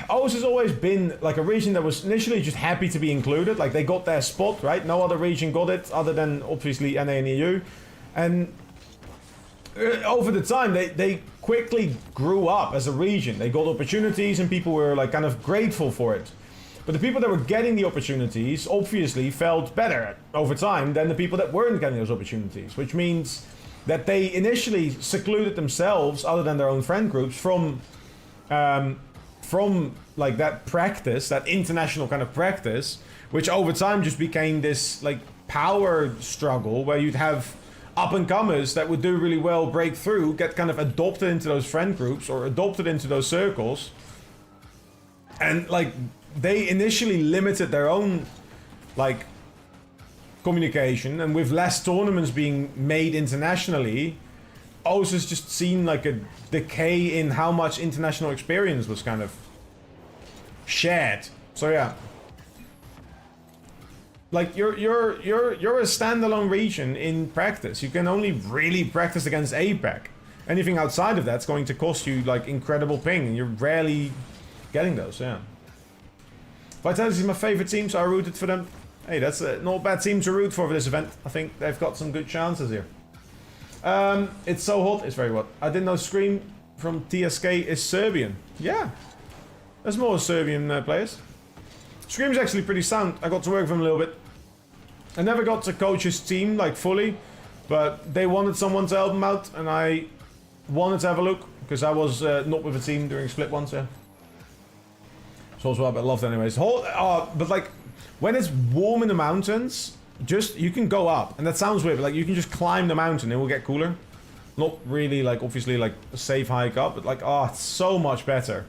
O's has always been like a region that was initially just happy to be included. Like they got their spot, right? No other region got it other than obviously NA and EU. And over the time, they quickly grew up as a region. They got opportunities and people were like kind of grateful for it. But the people that were getting the opportunities obviously felt better over time than the people that weren't getting those opportunities, which means that they initially secluded themselves, other than their own friend groups, from like that practice, that international kind of practice, which over time just became this like power struggle where you'd have up and comers that would do really well, break through, get kind of adopted into those friend groups or adopted into those circles, and like they initially limited their own like communication, and with less tournaments being made internationally, O's has just seen like a decay in how much international experience was kind of shared. So yeah, like you're a standalone region in practice. You can only really practice against APAC. Anything outside of that's going to cost you like incredible ping, and you're rarely getting those. Yeah. Vitality is my favorite team, so I rooted for them. Hey, that's not a bad team to root for this event. I think they've got some good chances here. It's so hot. It's very hot. I didn't know Scream from TSK is Serbian. Yeah. There's more Serbian players. Scream's actually pretty sound. I got to work with him a little bit. I never got to coach his team, like, fully. But they wanted someone to help them out, and I wanted to have a look. Because I was not with a team during split once, yeah. It's also a bit loved anyways. But, like, when it's warm in the mountains, you can go up. And that sounds weird, but, like, you can just climb the mountain. It will get cooler. Not really, like, obviously, like, a safe hike up. But, like, it's so much better.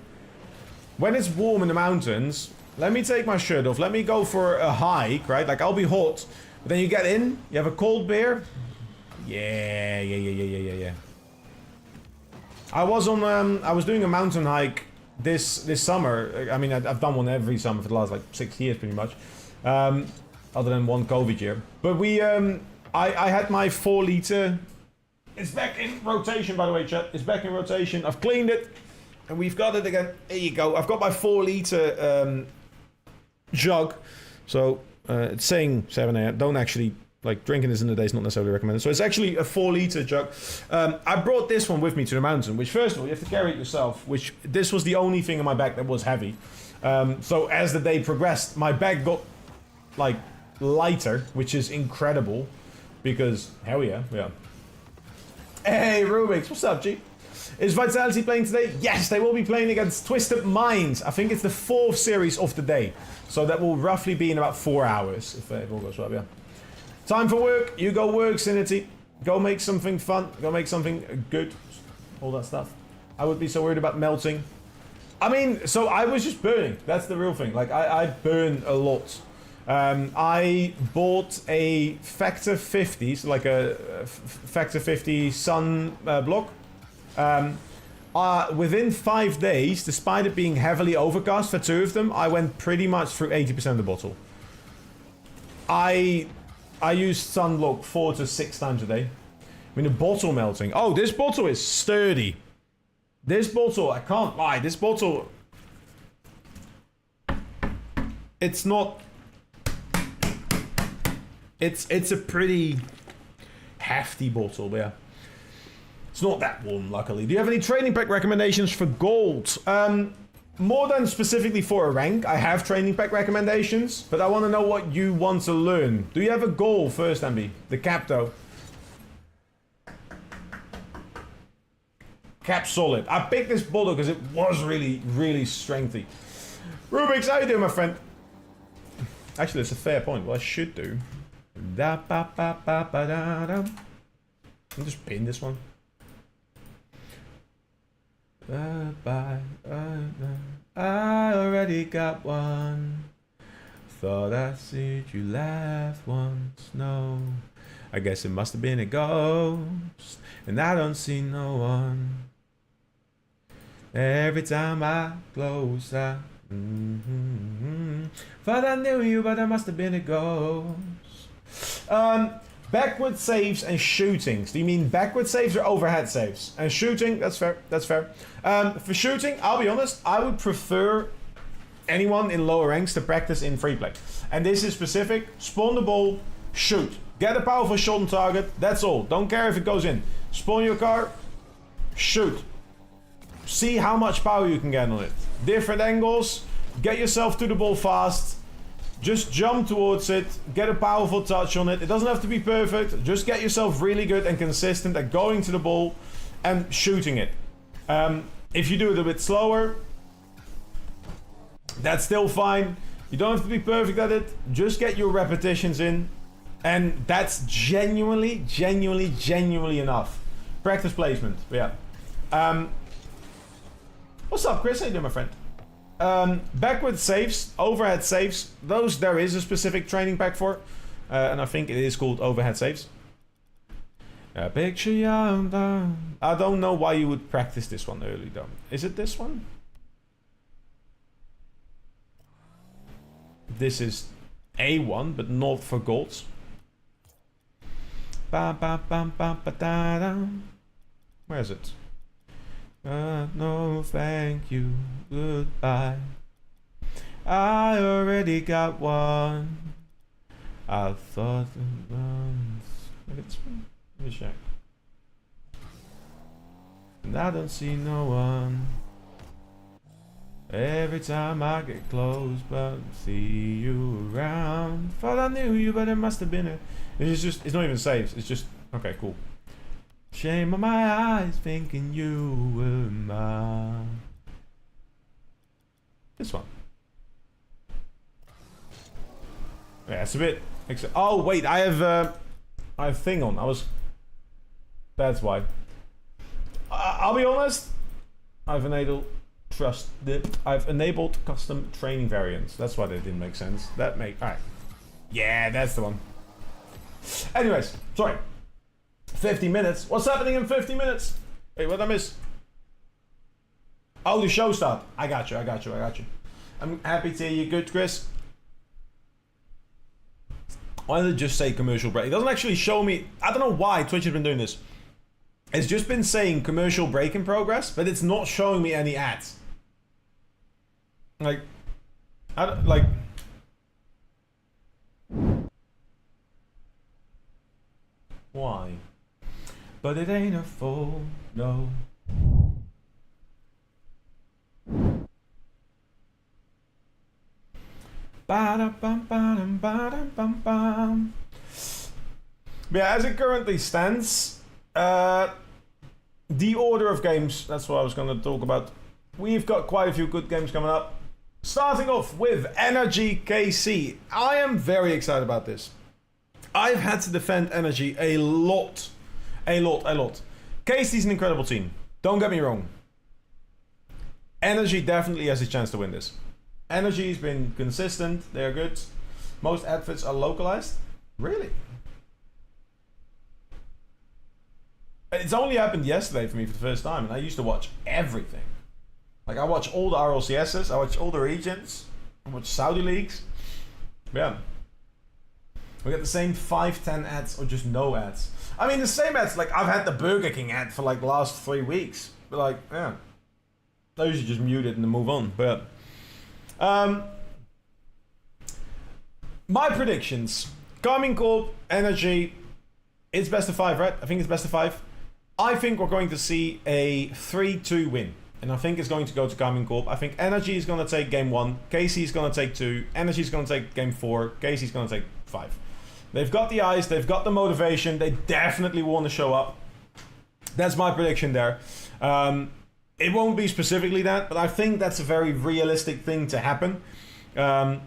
When it's warm in the mountains, let me take my shirt off. Let me go for a hike, right? Like, I'll be hot. But then you get in, you have a cold beer. Yeah. I was doing a mountain hike this summer. I mean, I've done one every summer for the last, like, 6 years, pretty much. Other than one COVID year. But I had my 4 liter. It's back in rotation, by the way, chat. It's back in rotation. I've cleaned it. And we've got it again. There you go. I've got my 4 liter jug. So it's saying 7 a.m. Don't actually, like, drinking this in the day is not necessarily recommended. So it's actually a 4 liter jug. I brought this one with me to the mountain, which first of all, you have to carry it yourself, which this was the only thing in my bag that was heavy. So as the day progressed, my bag got, like, lighter, which is incredible because, hell yeah. Hey, Rubik's, what's up, G? Is Vitality playing today? Yes, they will be playing against Twisted Minds. I think it's the 4th series of the day. So that will roughly be in about 4 hours, if it all goes well, yeah. Time for work. You go work, Synity. Go make something fun. Go make something good. All that stuff. I would be so worried about melting. I mean, so I was just burning. That's the real thing. Like, I burn a lot. I bought a Factor 50, so like a Factor 50 sun block. Within 5 days, despite it being heavily overcast for 2 of them, I went pretty much through 80% of the bottle. I used sunblock 4 to 6 times a day. I mean, the bottle melting. Oh, this bottle is sturdy. This bottle, I can't lie. This bottle, it's not. It's a pretty hefty bottle, but yeah. It's not that warm, luckily. Do you have any training pack recommendations for gold? More than specifically for a rank, I have training pack recommendations, but I want to know what you want to learn. Do you have a goal first, Ambi? The cap, though. Cap solid. I picked this bottle because it was really, really strengthy. Rubik's, how you doing, my friend? Actually, that's a fair point. What I should do. I'll just pin this one. I already got one. Thought I see you laugh once. No, I guess it must have been a ghost, and I don't see no one. Every time I close, thought I knew you, but I must have been a ghost. Backward saves and shootings. Do you mean backward saves or overhead saves? And shooting, that's fair, that's fair. For shooting, I'll be honest, I would prefer anyone in lower ranks to practice in free play. And this is specific, spawn the ball, shoot. Get a powerful shot on target, that's all. Don't care if it goes in. Spawn your car, shoot. See how much power you can get on it. Different angles, get yourself to the ball fast. Just jump towards it, get a powerful touch on it. It doesn't have to be perfect. Just get yourself really good and consistent at going to the ball and shooting it. If you do it a bit slower, that's still fine. You don't have to be perfect at it. Just get your repetitions in. And that's genuinely enough. Practice placement, yeah. What's up, Chris? How you doing, my friend? Backward saves, overhead saves, those there is a specific training pack for. And I think it is called overhead saves. Picture young. I don't know why you would practice this one early though. Is it this one? This is A1, but not for golds. Where is it? No, thank you, goodbye. I already got one. I thought it was. Let me check. And I don't see no one. Every time I get close, but see you around. Thought I knew you, but it must have been it's just, it's not even saves. It's just, okay, cool. Shame on my eyes, thinking you were mine. This one. Yeah, it's a bit. Oh wait, I have thing on. That's why. I'll be honest. I've enabled custom training variants. That's why they didn't make sense. Alright. Yeah, that's the one. Anyways, sorry. 50 minutes. What's happening in 50 minutes? Wait, what did I miss? Oh, the show start. I got you. I'm happy to hear you. Good, Chris. Why did it just say commercial break? It doesn't actually show me. I don't know why Twitch has been doing this. It's just been saying commercial break in progress, but it's not showing me any ads. Like, why? But it ain't a full, no. Ba-da-bum-ba-dum-ba-dum-bum-bum. Yeah, as it currently stands, the order of games, that's what I was going to talk about. We've got quite a few good games coming up. Starting off with Energy KC. I am very excited about this. I've had to defend Energy a lot. KC's an incredible team. Don't get me wrong. Energy definitely has a chance to win this. Energy's been consistent. They're good. Most outfits are localized. Really? It's only happened yesterday for me for the first time, and I used to watch everything. Like, I watch all the RLCSs, I watch all the regions, I watch Saudi leagues. Yeah. We get the same 5-10 ads or just no ads. I mean, the same ads, like, I've had the Burger King ad for, like, the last 3 weeks. But, like, yeah. Those you just mute it and move on. But, my predictions. Carmine Corp, Energy, it's best of 5, right? I think it's best of 5. I think we're going to see a 3-2 win. And I think it's going to go to Carmine Corp. I think Energy is going to take game 1. KC is going to take 2. Energy is going to take game 4. KC is going to take 5. They've got the eyes. They've got the motivation. They definitely want to show up. That's my prediction there. It won't be specifically that, but I think that's a very realistic thing to happen. Because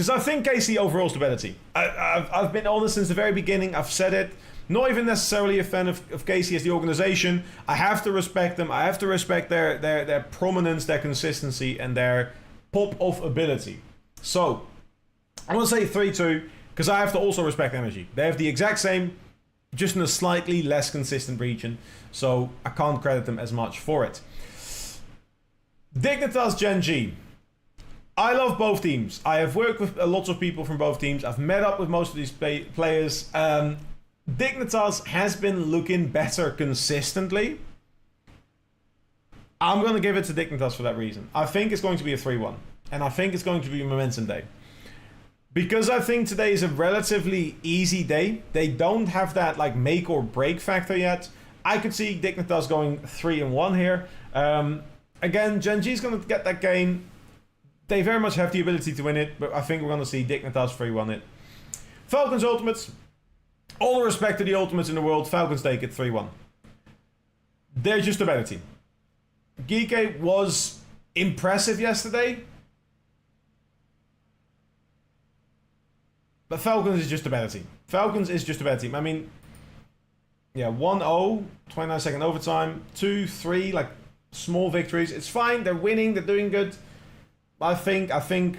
I think KC overall is the better team. I've been honest since the very beginning. I've said it. Not even necessarily a fan of KC as the organization. I have to respect them. I have to respect their prominence, their consistency, and their pop of ability. So, I want to say 3-2, because I have to also respect Energy. They have the exact same, just in a slightly less consistent region. So, I can't credit them as much for it. Dignitas Gen G. I love both teams. I have worked with lots of people from both teams. I've met up with most of these players. Dignitas has been looking better consistently. I'm going to give it to Dignitas for that reason. I think it's going to be a 3-1. And I think it's going to be a momentum day. Because I think today is a relatively easy day. They don't have that like make or break factor yet. I could see Dignitas going 3-1 here. Again, Gen G is going to get that game. They very much have the ability to win it, but I think we're going to see Dignitas 3-1 it. Falcons Ultimates. All the respect to the Ultimates in the world, Falcons take it 3-1. They're just a better team. Geeke was impressive yesterday. But Falcons is just a better team. Falcons is just a better team. I mean, yeah, 1-0, 29-second overtime, 2-3, like small victories. It's fine. They're winning. They're doing good. I think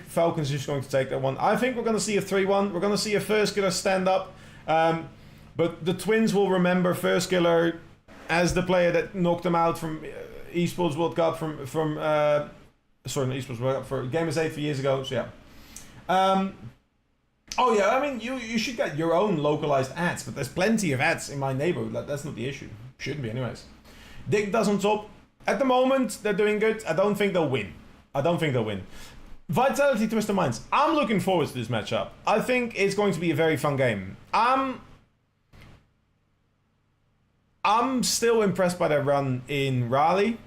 Falcons is just going to take that one. I think we're going to see a 3-1. We're going to see a First Killer stand up. But the Twins will remember First Killer as the player that knocked them out from Esports World Cup sorry, not Esports World Cup, for Gamers 8 for years ago. So yeah. Oh yeah, I mean you should get your own localized ads, but there's plenty of ads in my neighborhood. That's not the issue. Shouldn't be anyways. Dignitas on top. At the moment, they're doing good. I don't think they'll win. Vitality Twister Minds. I'm looking forward to this matchup. I think it's going to be a very fun game. I'm still impressed by their run in Raleigh,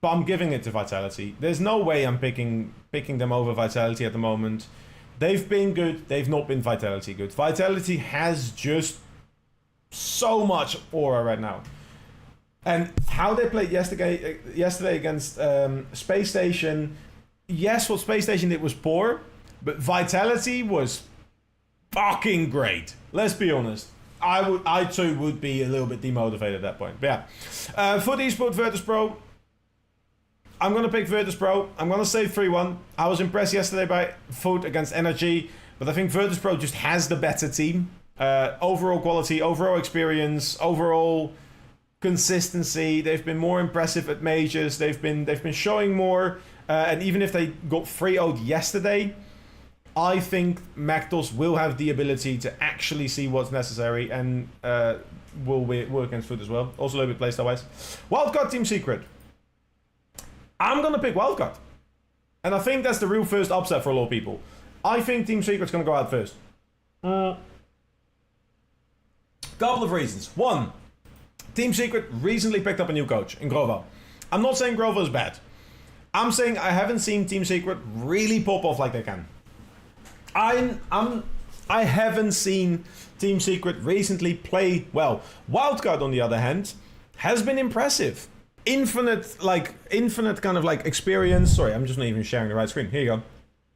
but I'm giving it to Vitality. There's no way I'm picking them over Vitality at the moment. They've been good. They've not been Vitality good. Vitality has just so much aura right now. And how they played yesterday against Space Station. Yes, what Space Station did was poor, but Vitality was fucking great. Let's be honest. I too would be a little bit demotivated at that point. But yeah. For the eSport Virtus Pro, I'm going to pick Virtus Pro. I'm going to say 3-1. I was impressed yesterday by Food against Energy, but I think Virtus Pro just has the better team. Overall quality, overall experience, overall consistency. They've been more impressive at majors. They've been showing more. And even if they got 3-0'd yesterday, I think Mactos will have the ability to actually see what's necessary and will work against Food as well. Also a little bit playstyle wise. Wildcard Team Secret. I'm going to pick Wildcard. And I think that's the real first upset for a lot of people. I think Team Secret's going to go out first. Couple of reasons. One, Team Secret recently picked up a new coach in Grovo. I'm not saying Grovo is bad. I'm saying I haven't seen Team Secret really pop off like they can. I haven't seen Team Secret recently play well. Wildcard, on the other hand, has been impressive. Infinite kind of like experience. Sorry, I'm just not even sharing the right screen. Here you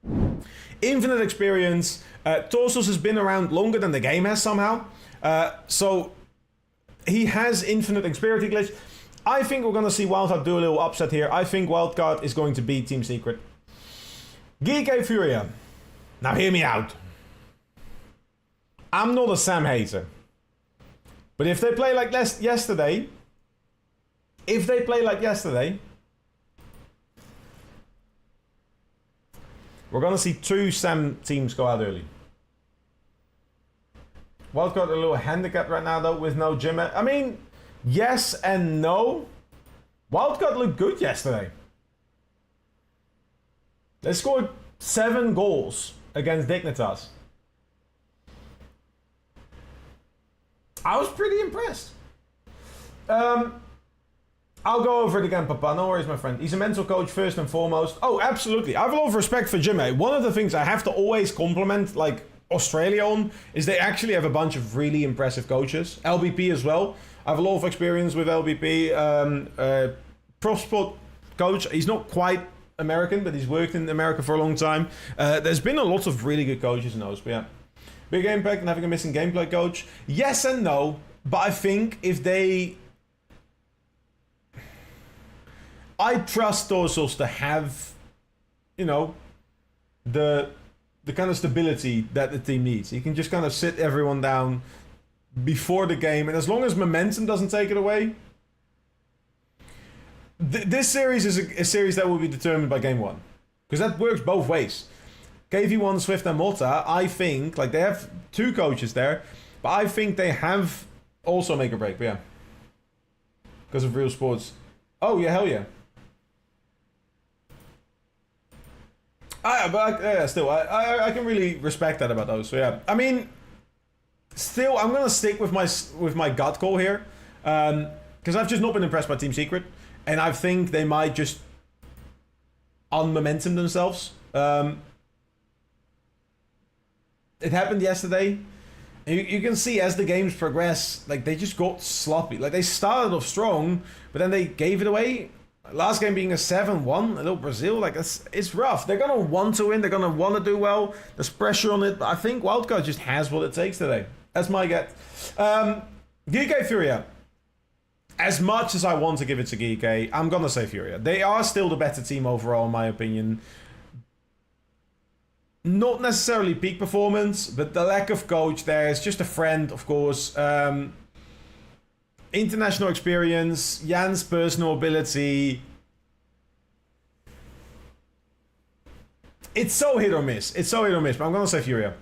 go. Infinite experience. Torsos has been around longer than the game has somehow. So he has infinite experience glitch. I think we're going to see Wildcard do a little upset here. I think Wildcard is going to beat Team Secret. Geeke Furia. Now hear me out. I'm not a Sam hater. But if they play like yesterday, we're going to see two Sam teams go out early. Wildcard a little handicap right now though with no gym. I mean, yes and no. Wildcard looked good yesterday. They scored 7 goals against Dignitas. I was pretty impressed. I'll go over it again, Papa. No worries, my friend. He's a mental coach first and foremost. Oh, absolutely. I have a lot of respect for Jimmy. One of the things I have to always compliment, like, Australia on, is they actually have a bunch of really impressive coaches. LBP as well. I have a lot of experience with LBP. Pro Sport coach. He's not quite American, but he's worked in America for a long time. There's been a lot of really good coaches in those, but yeah. Big impact on having a missing gameplay coach. Yes and no, but I think if they... I trust Torsos to have, you know, the kind of stability that the team needs. He can just kind of sit everyone down before the game, and as long as momentum doesn't take it away, this series is a series that will be determined by game 1. Because that works both ways. KV1, Swift, and Motta, I think, like, they have 2 coaches there, but I think they have also make or break, yeah. Because of real sports. Oh, yeah, hell yeah. Still, I can really respect that about those, so yeah. I mean, still, I'm going to stick with my gut call here, because I've just not been impressed by Team Secret, and I think they might just unmomentum themselves. It happened yesterday. You can see as the games progress, like, they just got sloppy. Like, they started off strong, but then they gave it away. Last game being a 7-1, a little Brazil, like, it's rough. They're going to want to win. They're going to want to do well. There's pressure on it. But I think Wildcard just has what it takes today. That's my get. GK Furia. As much as I want to give it to GK, I'm going to say Furia. They are still the better team overall, in my opinion. Not necessarily peak performance, but the lack of coach there is just a friend, of course. International experience, Jan's personal ability. It's so hit or miss. It's so hit or miss, but I'm going to say Furia.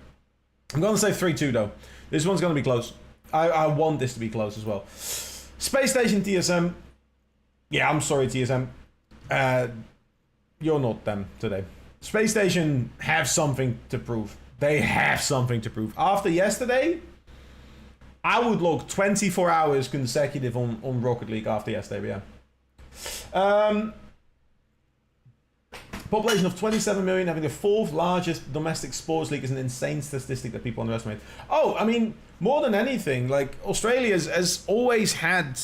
I'm going to say 3-2 though. This one's going to be close. I want this to be close as well. Space Station TSM. Yeah, I'm sorry TSM. You're not them today. Space Station have something to prove. They have something to prove. After yesterday, I would log 24 hours consecutive on Rocket League after yesterday, yeah. Population of 27 million, having the 4th largest domestic sports league is an insane statistic that people underestimate. Oh, I mean, more than anything, like, Australia has always had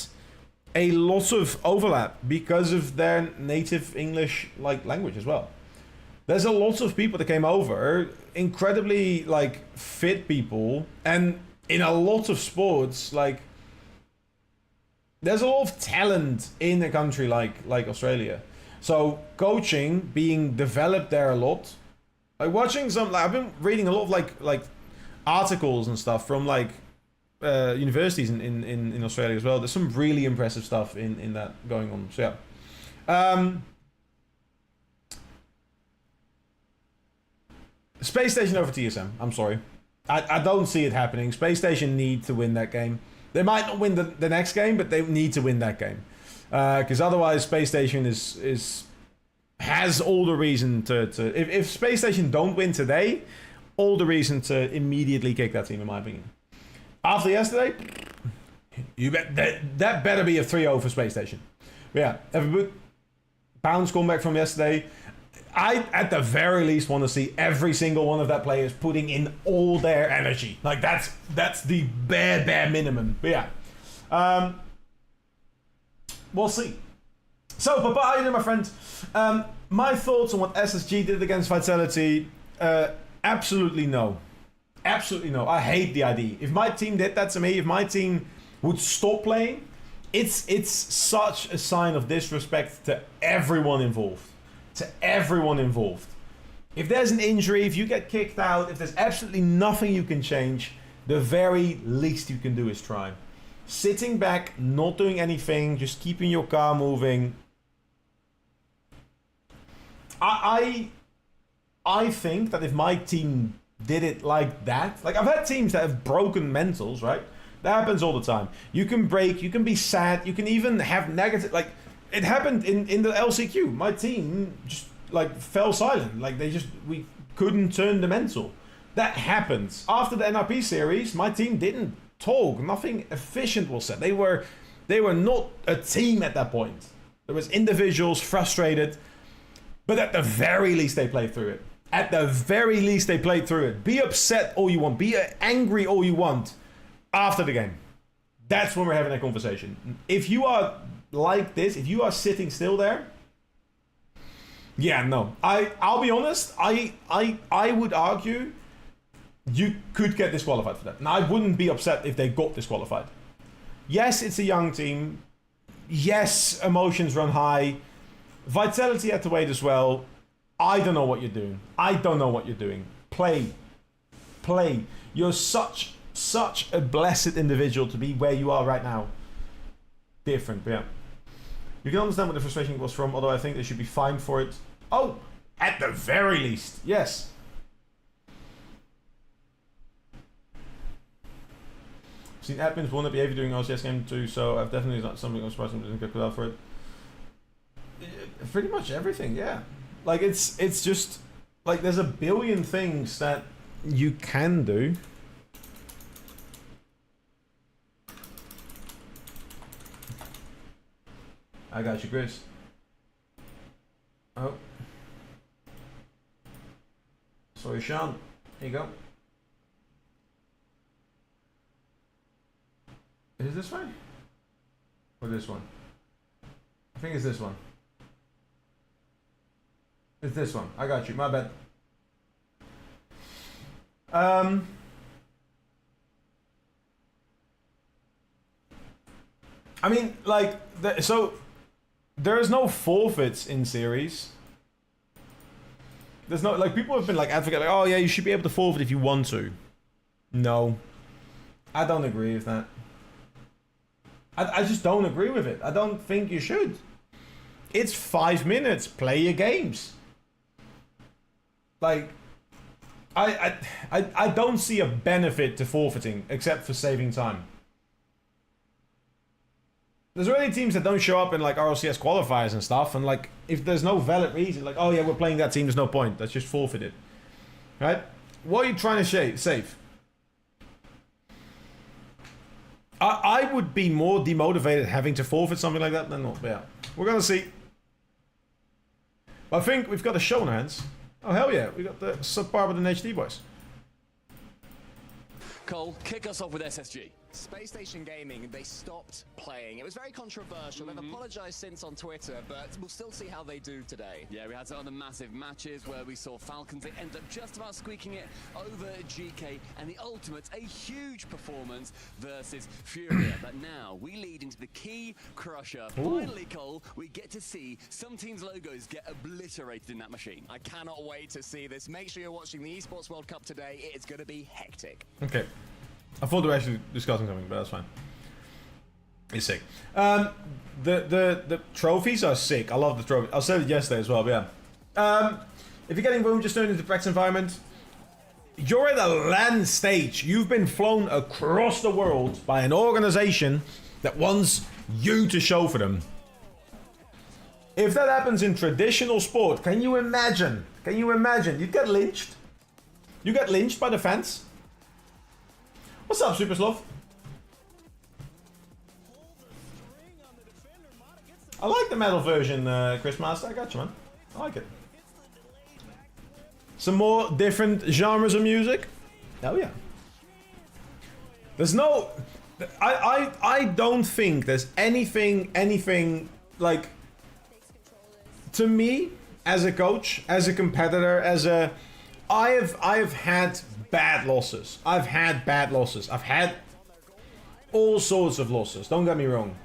a lot of overlap because of their native English, like, language as well. There's a lot of people that came over, incredibly, like, fit people, and in a lot of sports, like, there's a lot of talent in a country like Australia. So coaching being developed there a lot. Like, watching some, like, I've been reading a lot of like articles and stuff from like universities in Australia as well. There's some really impressive stuff in that going on. So yeah. Space Station over TSM. I'm sorry. I don't see it happening. Space Station need to win that game. They might not win the next game, but they need to win that game. Because otherwise Space Station has all the reason to if Space Station don't win today, all the reason to immediately kick that team, in my opinion. After yesterday, you bet that better be a 3-0 for Space Station. But yeah, have a good bounce comeback from yesterday. I, at the very least, want to see every single one of that players putting in all their energy. Like, that's the bare minimum. But yeah. We'll see. So, Papa, how you doing, my friend? My thoughts on what SSG did against Vitality, absolutely no. Absolutely no. I hate the idea. If my team did that to me, if my team would stop playing, it's such a sign of disrespect to everyone involved. To everyone involved. If there's an injury, if you get kicked out, if there's absolutely nothing you can change, the very least you can do is try. Sitting back, not doing anything, just keeping your car moving. I think that if my team did it like that, like, I've had teams that have broken mentals, right? That happens all the time. You can break, you can be sad, you can even have negative, like, it happened in the LCQ. My team just, like, fell silent. Like, we couldn't turn the mental. That happens. After the NRP series, my team didn't talk. Nothing efficient was said. They were not a team at that point. There was individuals frustrated. But at the very least, they played through it. At the very least, they played through it. Be upset all you want. Be angry all you want after the game. That's when we're having that conversation. If you are like this, if you are sitting still there, yeah, no. I'll be honest, I would argue you could get disqualified for that. And I wouldn't be upset if they got disqualified. Yes, it's a young team. Yes, emotions run high. Vitality had to wait as well. I don't know what you're doing. I don't know what you're doing. Play. You're such a blessed individual to be where you are right now. Different, but yeah. You can understand what the frustration was from, although I think they should be fined for it. Oh, At the very least, yes. I've seen admins want to behavior doing OCS game too, so I've definitely not something I'm surprised didn't get put out for it. Pretty much everything, yeah. Like it's just like there's a billion things that you can do. I got you, Chris. Oh. Sorry, Sean. Here you go. Is it this way? Or this one? I think it's this one. It's this one. I got you. My bad. I mean, like, so there is no forfeits in series. There's no, like, people have been like advocating, like, oh yeah, you should be able to forfeit if you want to. No, I don't agree with that. I just don't agree with it. I don't think you should. It's 5 minutes. Play your games. Like, I don't see a benefit to forfeiting except for saving time. There's already teams that don't show up in like RLCS qualifiers and stuff, and like if there's no valid reason, like, oh yeah, we're playing that team, there's no point. That's just forfeited, right? What are you trying to save? I would be more demotivated having to forfeit something like that than not. Yeah, we're gonna see. I think we've got a show in our hands. Oh hell yeah, we got the subpar with an HD voice. Cole, kick us off with SSG. Space Station Gaming, they stopped playing. It was very controversial. They've apologized since on Twitter, but we'll still see how they do today. Yeah, we had some other massive matches where we saw Falcons. They ended up just about squeaking it over GK, and the Ultimates, a huge performance versus Furia. But now we lead into the key crusher. Finally, Cole, we get to see some teams' logos get obliterated in that machine. I cannot wait to see this. Make sure you're watching the Esports World Cup today. It's going to be hectic. Okay. I thought we were actually discussing something, but that's fine. It's sick. The trophies are sick. I love the trophies. I said it yesterday as well, but yeah. If you're getting room, just turn into the practice environment. You're at a LAN stage. You've been flown across the world by an organization that wants you to show for them. If that happens in traditional sport, can you imagine? Can you imagine? You'd get lynched. You get lynched by the fans. What's up, Super Sloth? I like the metal version, Chris Master. I got you, man. I like it. Some more different genres of music. Oh yeah. There's no... I don't think there's anything like... To me, as a coach, as a competitor, as a... I have had bad losses. I've had bad losses. I've had all sorts of losses. Don't get me wrong.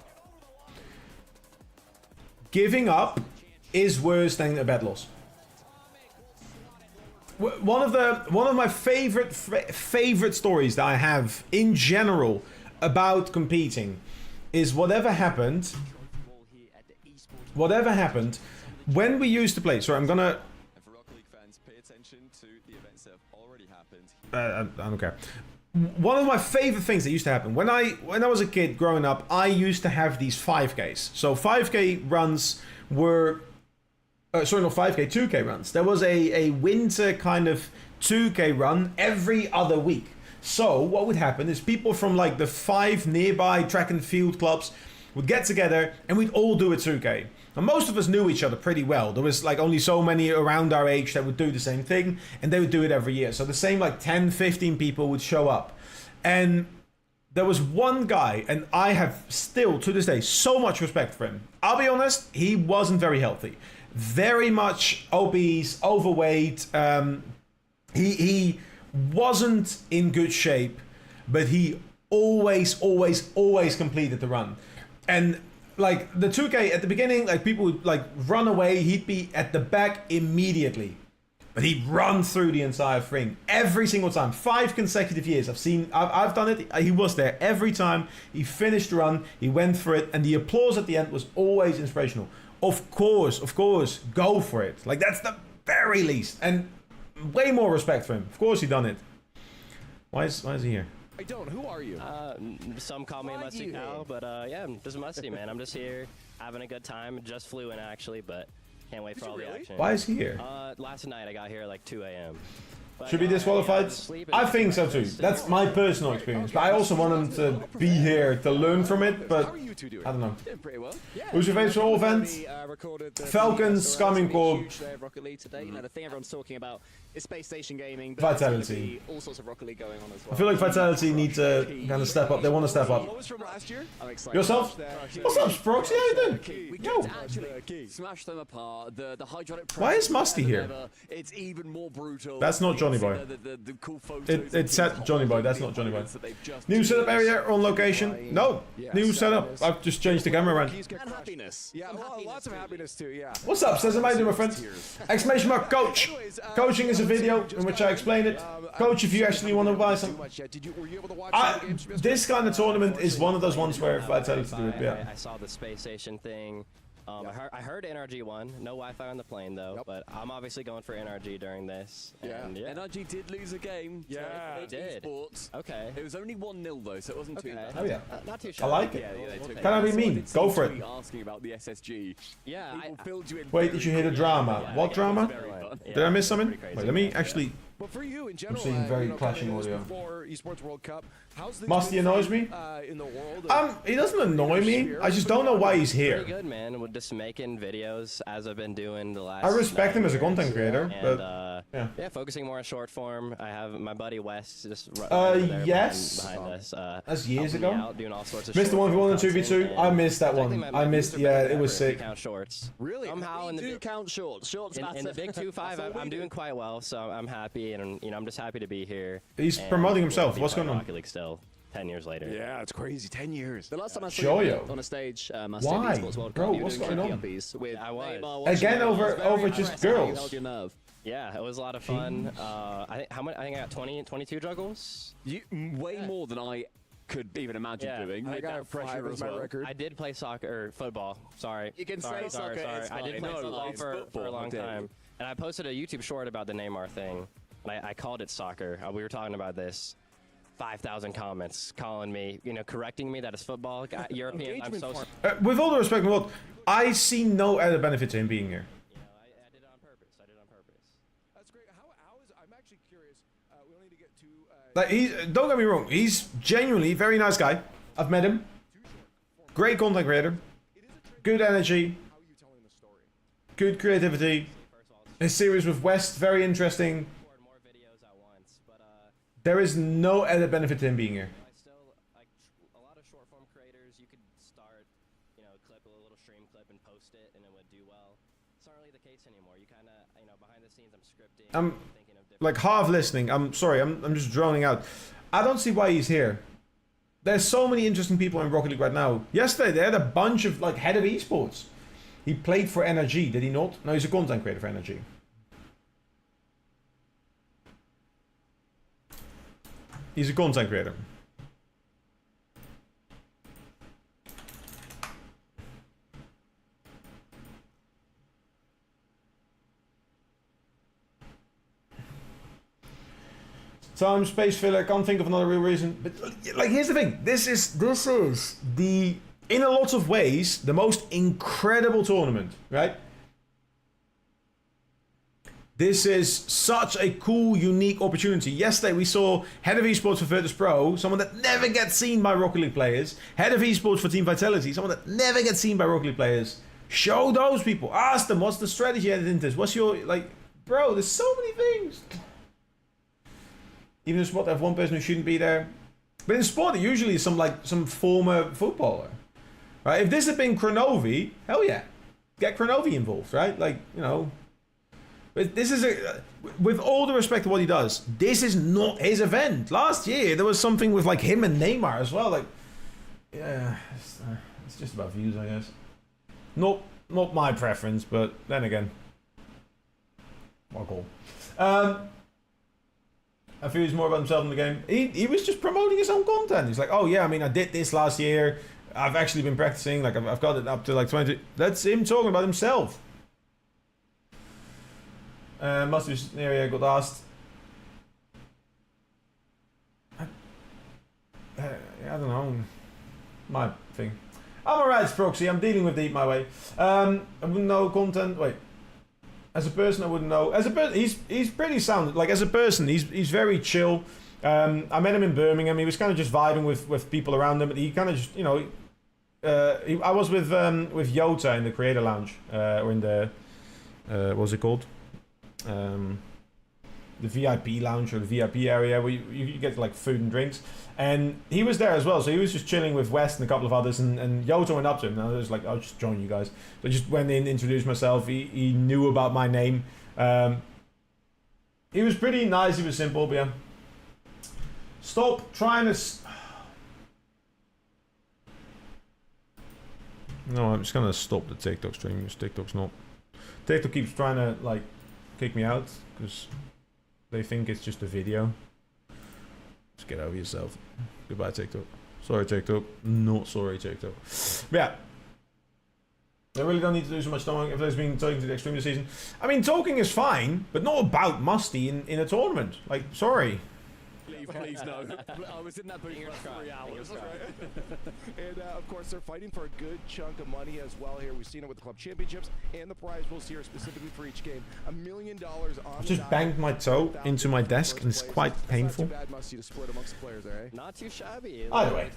Giving up is worse than a bad loss. One of my favorite stories that I have in general about competing is whatever happened when we used to play. Sorry, I'm gonna. I don't care. One of my favorite things that used to happen when I was a kid growing up, I used to have these 5Ks. So 5K runs were, sorry, not 5K, 2K runs. There was a winter kind of 2K run every other week. So what would happen is people from like the 5 nearby track and field clubs would get together and we'd all do a 2K. And most of us knew each other pretty well. There was like only so many around our age that would do the same thing, and they would do it every year. So the same like 10, 15 people would show up. And there was one guy, and I have still to this day so much respect for him. I'll be honest, he wasn't very healthy. Very much obese, overweight. He wasn't in good shape, but he always completed the run. And like the 2K at the beginning, like people would like run away. He'd be at the back immediately, but he'd run through the entire thing every single time. 5 consecutive years. I've done it. He was there every time. He finished the run. He went for it, and the applause at the end was always inspirational. Of course, go for it. Like that's very least. And way more respect for him. Of course he done it. Why is he here? I don't. Who are you? Some call me a Musty Cow, but yeah, I'm just Musty, man. I'm just here having a good time. Just flew in actually, but can't wait for all the action. Why is he here? Last night I got here at like 2 a.m. Should be disqualified? I think so too. That's my personal experience. But I also want him to be here to learn from it, but I don't know. Pretty well. Who's your favorite all event? Falcons, Scumming Corp. Rocket League today. You know, the thing everyone's talking about is Space Station Gaming. Vitality. All sorts of Rocket League going on as well. I feel like Vitality need to kind of step up. They want to step up. What was from last year? I'm excited. Yourself? What's up, Sprox? How you doing? We Yo. get to actually smash them apart. The hydraulic Why is press Musty better here? than ever. It's even more brutal. That's not Johnny Boy. The cool photos It said Johnny Boy. That's not Johnny Boy. that they've just New setup used. area on location? No. New setup. I've just changed the camera around. And happiness. Yeah, well, lots of happiness too. Yeah. What's up, Cesar? How you doing, my friend? Exclamation mark, coach. Coaching is a video in which I explain it. Coach, if you actually want to buy some. Were you able to watch some of the games from yesterday? This kind of tournament is one of those ones where if I tell you to do it, yeah. I saw the space station thing. I heard NRG won. No Wi-Fi on the plane though, but I'm obviously going for NRG during this. And, yeah. NRG did lose a game. Yeah, they did. Sports. Okay. It was only 1-0 though, so it wasn't too bad. Oh yeah. Not too I sure. like it. Yeah, they took Can I be mean? Go for it. tweet asking about the SSG. Yeah. People filled you in. Wait, did you hear the drama? What drama? Very fun. Did I miss something? Wait, let me actually. But for you in general, seeing very you know, clashing kind of audio. Before Esports World Cup, how's the Musty annoys me. in the world? He doesn't annoy me. I just don't know why he's Pretty here. good, man. With just making videos as I've been doing the last. I respect 9 him as a years. content creator, And, but yeah, focusing more on short form. I have my buddy Wes just yes. behind us. That's years helping me ago. out, doing all sorts of Missed the short 1v1 and form 2v2. content, I missed that and one. think my I missed. views are Yeah, better it was if you sick. count shorts. Really? Somehow in the do count shorts. Shorts in the big 2-5, That's all we I'm do. doing quite well, so I'm happy, and I'm just happy to be here. He's and promoting we'll himself. be What's playing going on? Rocket League still, 10 years later. Yeah, it's crazy. 10 years. The last time I saw Joyo. you on a stage, Why? Esports World Bro, Cup, you were what's doing going on? KPIs with I was. Neymar watching Again, you. It was over- very over just impressive how you girls. held your nerve. Yeah, it was a lot of fun. I think I got 22 juggles. Way more than I could even imagine Yeah. doing. I Make got that pressure 5 as as my well. record. I did play soccer or football. Sorry. You can sorry, say sorry, soccer, sorry. it's I did fine. play No, football it's for a football, long I dare you. time, and I posted a YouTube short about the Neymar thing. And I called it soccer. We were talking about this. 5,000 comments calling me, correcting me that it's football. European. I'm so. With all the respect in the world, I see no added benefit to him being here. I did it on purpose. That's great. How is? I'm actually curious. We don't need to get too. Like don't get me wrong, he's genuinely a very nice guy. I've met him. Great content creator. Good energy. How are you telling the story? Good creativity. His series with West, very interesting. Record more videos at once, but There is no added benefit to him being here. I still like a lot of short form creators. You could start, clip a little stream clip and post it, and it would do well. It's not really the case anymore. You kind of, behind the scenes, I'm scripting. I'm thinking of different. like half listening. I'm sorry, I'm just droning out. I don't see why he's here. There's so many interesting people in Rocket League right now. Yesterday they had a bunch of head of esports. He played for NRG, did he not? No, he's a content creator for NRG. He's a content creator. Time, space filler, can't think of another real reason. But here's the thing. This is the, in a lot of ways, the most incredible tournament, right? This is such a cool, unique opportunity. Yesterday we saw Head of Esports for Virtus Pro, someone that never gets seen by Rocket League players. Head of Esports for Team Vitality, someone that never gets seen by Rocket League players. Show those people. Ask them, what's the strategy added into this? What's your, bro, there's so many things. Even in sport, they have one person who shouldn't be there. But in sport, it usually is some former footballer. Right? If this had been Kronovi, hell yeah. Get Kronovi involved, right? But this is with all the respect to what he does, this is not his event. Last year there was something with him and Neymar as well. Yeah, it's just about views, I guess. Not my preference, but then again, what call. I feel he's more about himself in the game. He was just promoting his own content. He's like, oh yeah, I did this last year. I've actually been practicing. I've got it up to 20. That's him talking about himself. Must be an area got asked. I don't know. My thing. I'm alright, Proxy. I'm dealing with the Eat My Way. I wouldn't know content. Wait. As a person, I wouldn't know. As a person, he's pretty sound. Like as a person, he's very chill. I met him in Birmingham. He was kind of just vibing with people around him. But he kind of just, you know, I was with Yota in the Creator Lounge, or in the what was it called? The VIP lounge or the VIP area where you get like food and drinks, and he was there as well. So he was just chilling with West and a couple of others, and Yota went up to him and I was like, I'll just join you guys. So I just went in, introduced myself. He knew about my name. He was pretty nice. He was simple, but yeah. Stop trying to. No, I'm just gonna stop the TikTok stream because TikTok's not. TikTok keeps trying to like kick me out because they think it's just a video. Just get over yourself. Goodbye, TikTok. Sorry, TikTok. Not sorry, TikTok. But yeah. I really don't need to do so much talking if there's been talking to the extreme this season. I mean, talking is fine, but not about Musty in a tournament. Like, sorry. Please no. I was in that booth for 3 hours. And of course, they're fighting for a good chunk of money as well here. We've seen it with the club championships and the prize pools here specifically for each game. $1 million on. I've just banged my toe into my desk and it's quite painful. Not too bad, Musty, to split amongst the players there, eh? Not too shabby. Either way.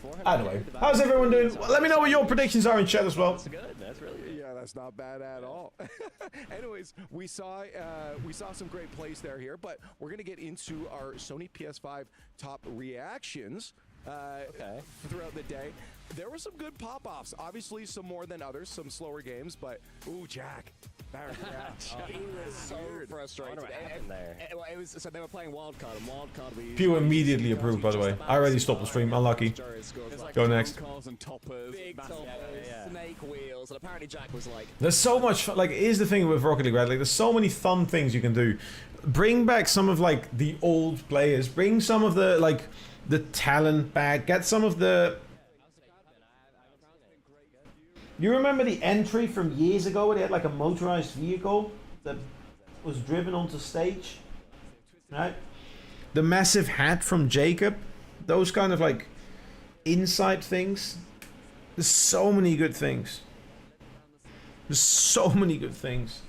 How's everyone doing? Well, let me know what your predictions are in chat as well. That's good. That's really good. Yeah, that's not bad at all. Anyways, we saw some great plays there here, but we're gonna get into our Sony PS5 top reactions throughout the day. There were some good pop-offs. Obviously, some more than others, some slower games, but ooh, Jack. He was so frustrated. What happened there? It was, so they were playing wildcard, and wildcard we Pew immediately approved, by the way. I already stopped the stream. Unlucky. Go next. and toppers, big toppers, snake wheels, and apparently Jack was like, There's so much fun. Like, here's the thing with Rocket League, right? Like, there's so many fun things you can do. Bring back some of, like, the old players. Bring some of the, like, the talent back. Get some of the... You remember the entry from years ago where they had, like, a motorized vehicle that was driven onto stage? Right? The massive hat from Jacob. Those kind of, like, inside things. There's so many good things. There's so many good things.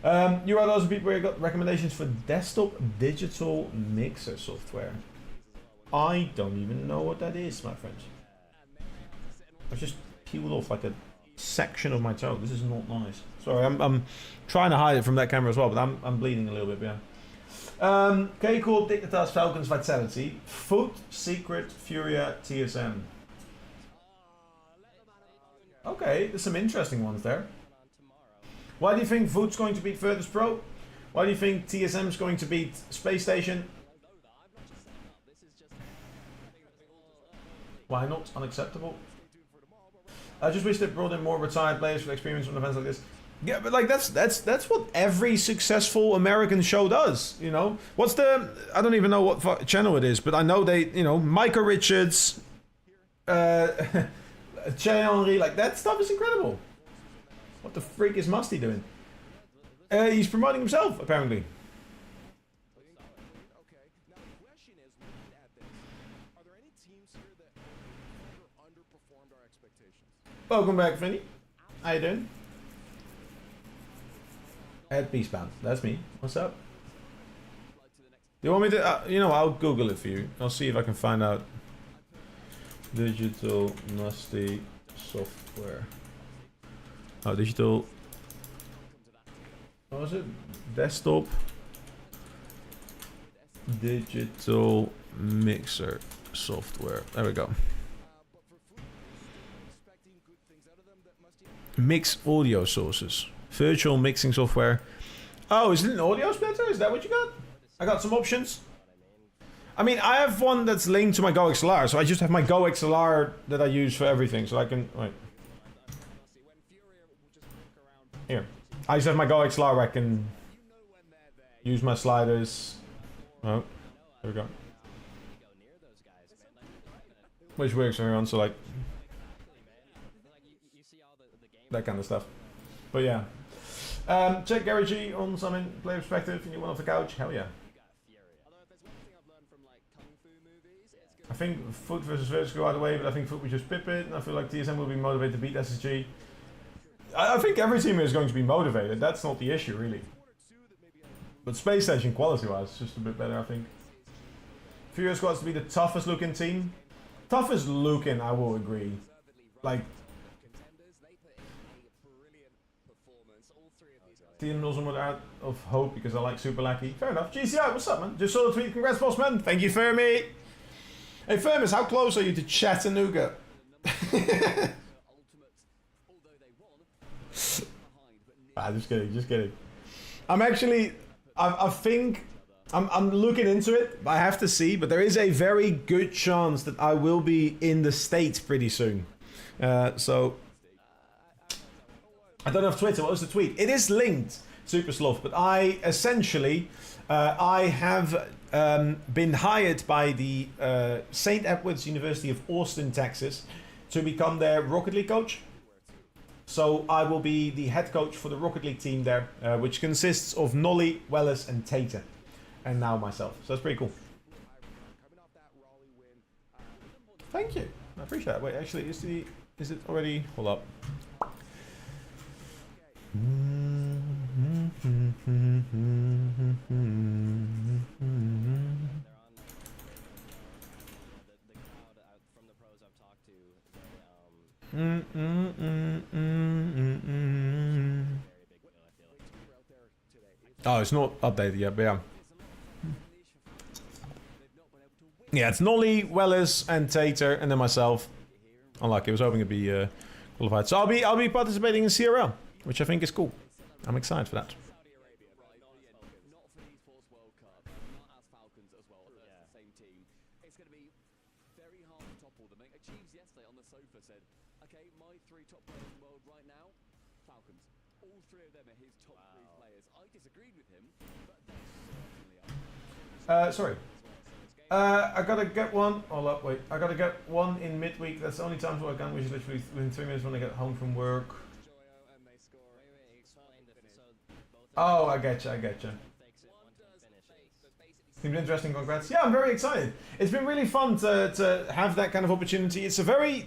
You are those people where you got recommendations for desktop digital mixer software. I don't even know what that is, my friends. I just peeled off like a section of my toe. This is not nice. Sorry, I'm trying to hide it from that camera as well, but I'm bleeding a little bit, yeah. K-Corp, Dictatas, Falcons, Vitality, Foot, Secret, Furia, TSM. Okay, there's some interesting ones there. Why do you think Foot's going to beat Virtus Pro? Why do you think TSM's going to beat Space Station? Why not? Unacceptable. I just wish they brought in more retired players with experience from events like this. Yeah, but like that's what every successful American show does, you know. What's the? I don't even know what channel it is, but I know they, you know, Micah Richards, Thierry Henry, like that stuff is incredible. What the freak is Musty doing? He's promoting himself, apparently. Okay. Now the question is, looking at this, are there any teams here that underperformed our expectations? Welcome back, Vinny. How you doing? Ed Beastbound. That's me. What's up? Do you want me to? You know, I'll Google it for you. I'll see if I can find out. Digital Musty software. Oh, digital. What was it? Desktop. Digital mixer software. There we go. Mix audio sources. Virtual mixing software. Oh, is it an audio splitter? Is that what you got? I got some options. I mean, I have one that's linked to my Go XLR, so I just have my Go XLR that I use for everything, so I can... Wait. Here. I just have my Go XLR where I can use my sliders. Oh, there we go. Which works for everyone, so like... that kind of stuff. But yeah. Check Gary G on something, player perspective, and you want off the couch? Hell yeah. I think Foot versus Versus go either way, but I think Foot will just pip it, and I feel like TSM will be motivated to beat SSG. I think every team is going to be motivated, that's not the issue, really. But Space Station, quality-wise, is just a bit better, I think. Furio Squad's to be the toughest looking team. Toughest looking, I will agree. Like, Team Nozum were out of hope because I like Super Lackey. Fair enough. GCI, what's up, man? Just saw the tweet. Congrats, boss man. Thank you, Fermi. Hey, Fermis, how close are you to Chattanooga? Just kidding. I'm actually, I think, I'm looking into it, but I have to see. But there is a very good chance that I will be in the States pretty soon. So, I don't have Twitter. What was the tweet? It is linked, Super Sloth. But I essentially, I have been hired by the St. Edward's University of Austin, Texas, to become their Rocket League coach. So I will be the head coach for the Rocket League team there, which consists of Nolly, Wellis, and Tater, and now myself. So that's pretty cool. Thank you. I appreciate that. Wait, actually, is it already? Hold up. Oh, it's not updated yet, but yeah. Yeah, it's Nolly, Wellis, and Tater, and then myself. Unlucky, I was hoping it'd be qualified. So I'll be participating in CRL, which I think is cool. I'm excited for that. Sorry. I gotta get one. Hold up, wait. I gotta get one in midweek. That's the only time I can, which is literally within 3 minutes when I get home from work. Oh, I getcha. Seems interesting, congrats. Yeah, I'm very excited. It's been really fun to have that kind of opportunity. It's a very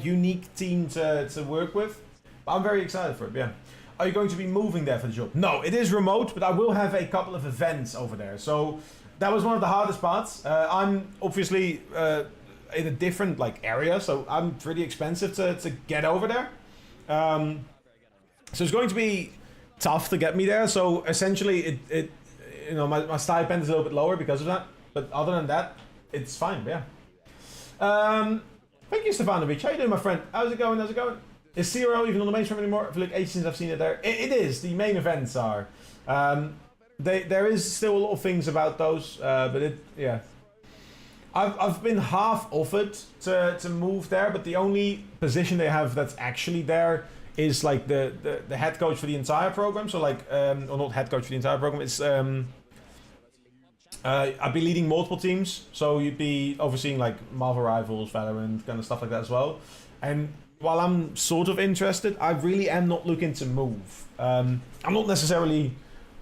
unique team to work with. But I'm very excited for it, yeah. Are you going to be moving there for the job? No, it is remote, but I will have a couple of events over there. So that was one of the hardest parts. I'm obviously in a different area, so I'm pretty expensive to get over there. So it's going to be tough to get me there. So essentially, it my stipend is a little bit lower because of that. But other than that, it's fine. Yeah. Thank you, Stefanovic. How you doing, my friend? How's it going? Is CRL even on the mainstream anymore? I feel like 8 since I've seen it there. It is. The main events are. There is still a lot of things about those, but yeah. I've been half offered to move there, but the only position they have that's actually there is the head coach for the entire program. So or not head coach for the entire program. It's I'd be leading multiple teams, so you'd be overseeing Marvel Rivals, Valorant, kind of stuff like that as well. And while I'm sort of interested, I really am not looking to move. I'm not necessarily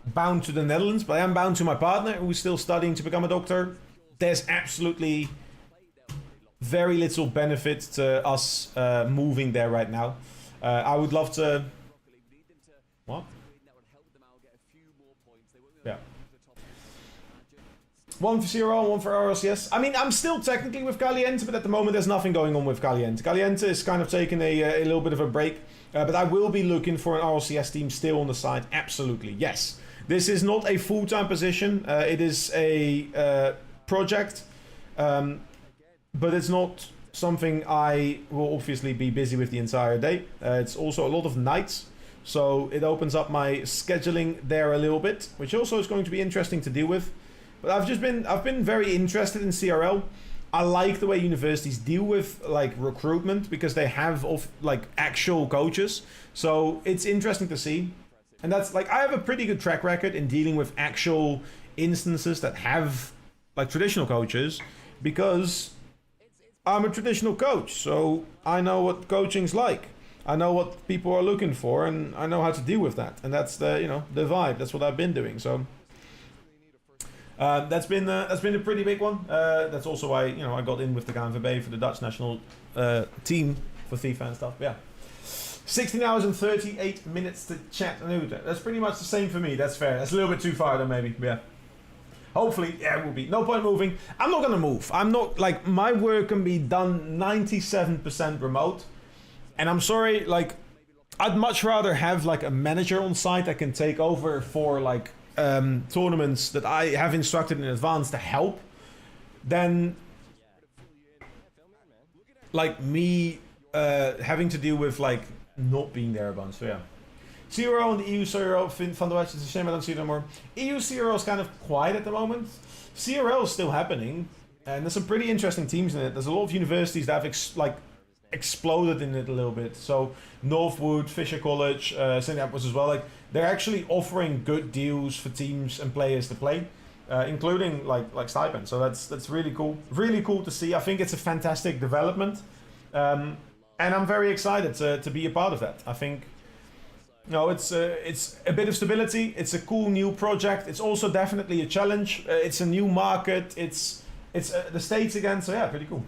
bound to the Netherlands, but I am bound to my partner who's still studying to become a doctor. There's absolutely very little benefit to us moving there right now. I would love to... What? Yeah. One for CRL, one for RLCS. I mean, I'm still technically with Caliente, but at the moment there's nothing going on with Caliente. Caliente is kind of taking a little bit of a break, but I will be looking for an RLCS team still on the side. Absolutely, yes. This is not a full-time position. It is a project, but it's not something I will obviously be busy with the entire day. It's also a lot of nights, so it opens up my scheduling there a little bit, which also is going to be interesting to deal with. But I've been very interested in CRL. I like the way universities deal with recruitment because they have actual coaches. So it's interesting to see. And that's I have a pretty good track record in dealing with actual instances that have traditional coaches because I'm a traditional coach. So I know what coaching's like. I know what people are looking for, and I know how to deal with that. And that's the, you know, the vibe. That's what I've been doing. So that's been a pretty big one. That's also why, you know, I got in with the KNVB for the Dutch national team for FIFA and stuff. But yeah. 16 hours and 38 minutes to chat. That's pretty much the same for me. That's fair. That's a little bit too far though, maybe. But yeah. Hopefully, yeah, it will be. No point moving. I'm not gonna move. I'm not, like, my work can be done 97% remote. And I'm sorry, like, I'd much rather have like a manager on site that can take over for like tournaments that I have instructed in advance to help than like me having to deal with like not being there a bunch. So yeah. CRO and the EU CRO, Van der Wijs, it's a shame I don't see them more. EU CRO is kind of quiet at the moment. CRL is still happening, and there's some pretty interesting teams in it. There's a lot of universities that have exploded in it a little bit. So Northwood, Fisher College, St. Edwards as well. Like, they're actually offering good deals for teams and players to play, including like stipends. So that's really cool. Really cool to see. I think it's a fantastic development, and I'm very excited to be a part of that. I think. No, it's a bit of stability. It's a cool new project. It's also definitely a challenge. It's a new market. It's the States again. So yeah, pretty cool.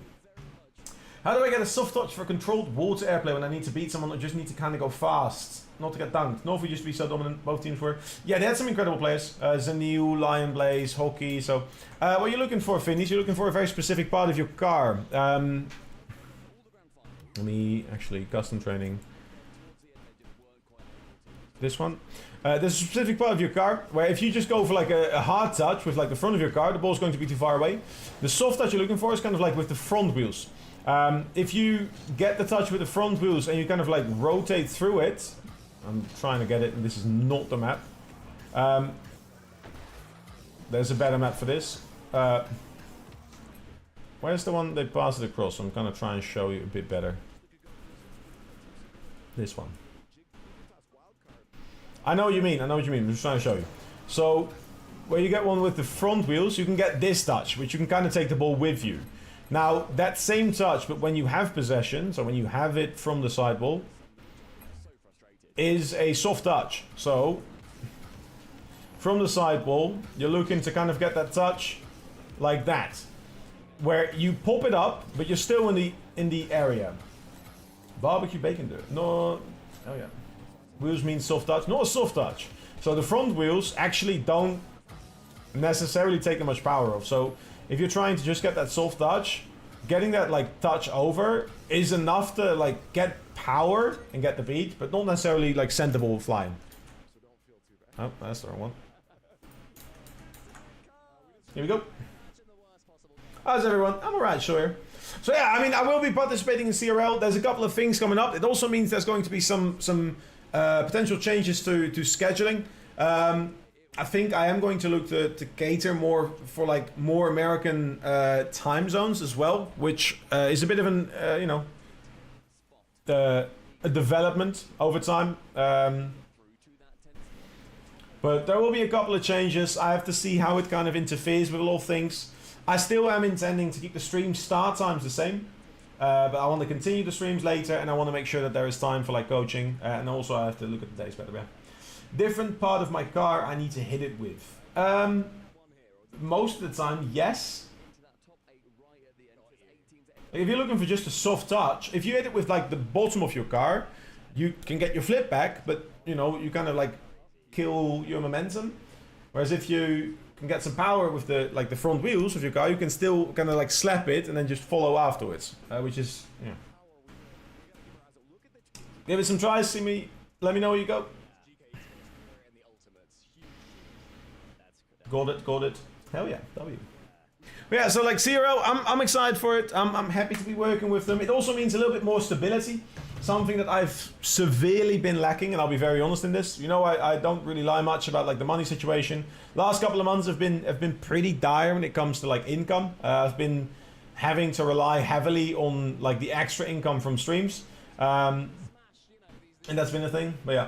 How do I get a soft touch for controlled water airplay when I need to beat someone or just need to kind of go fast? Not to get dunked. Norfolk used to be so dominant. Both teams were. Yeah, they had some incredible players. Zaniu, Lion Blaze, Hockey. So what you're looking for, Finn, is you're looking for a very specific part of your car. Let me actually custom training. This one. There's a specific part of your car where if you just go for like a hard touch with like the front of your car, the ball's going to be too far away. The soft touch you're looking for is kind of like with the front wheels. If you get the touch with the front wheels and you kind of like rotate through it, I'm trying to get it, and this is not the map. There's a better map for this. Where's the one they pass it across? I'm gonna try and show you a bit better. This one. I know what you mean. I'm just trying to show you. So, where you get one with the front wheels, you can get this touch, which you can kind of take the ball with you. Now, that same touch, but when you have possession, so when you have it from the sideball, is a soft touch. So, from the sideball, you're looking to kind of get that touch like that, where you pop it up, but you're still in the area. Barbecue bacon do it. No, oh yeah. Wheels means soft touch, not a soft touch. So the front wheels actually don't necessarily take that much power off. So if you're trying to just get that soft touch, getting that like touch over is enough to like get power and get the beat, but not necessarily like send the ball flying. Oh, that's the wrong one. Here we go. How's everyone? I'm alright, sure. So yeah, I mean, I will be participating in CRL. There's a couple of things coming up. It also means there's going to be some potential changes to scheduling. I think I am going to look to cater more for like more American time zones as well, which is a bit of an a development over time. But there will be a couple of changes. I have to see how it kind of interferes with a lot of things. I still am intending to keep the stream start times the same. But I want to continue the streams later, and I want to make sure that there is time for like coaching, and also I have to look at the days better. Yeah. Different part of my car I need to hit it with. Most of the time, yes. If you're looking for just a soft touch, if you hit it with like the bottom of your car, you can get your flip back, but you know, you kind of like kill your momentum. Whereas if you can get some power with the like the front wheels of your car, you can still kind of like slap it and then just follow afterwards, which is, yeah. Give it some tries, see me, let me know where you go. Got it. Hell yeah, W. But yeah, so like CRL, I'm excited for it. I'm happy to be working with them. It also means a little bit more stability. Something that I've severely been lacking, and I'll be very honest in this. You know, I don't really lie much about like the money situation. Last couple of months have been pretty dire when it comes to like income. I've been having to rely heavily on like the extra income from streams, and that's been a thing. But yeah.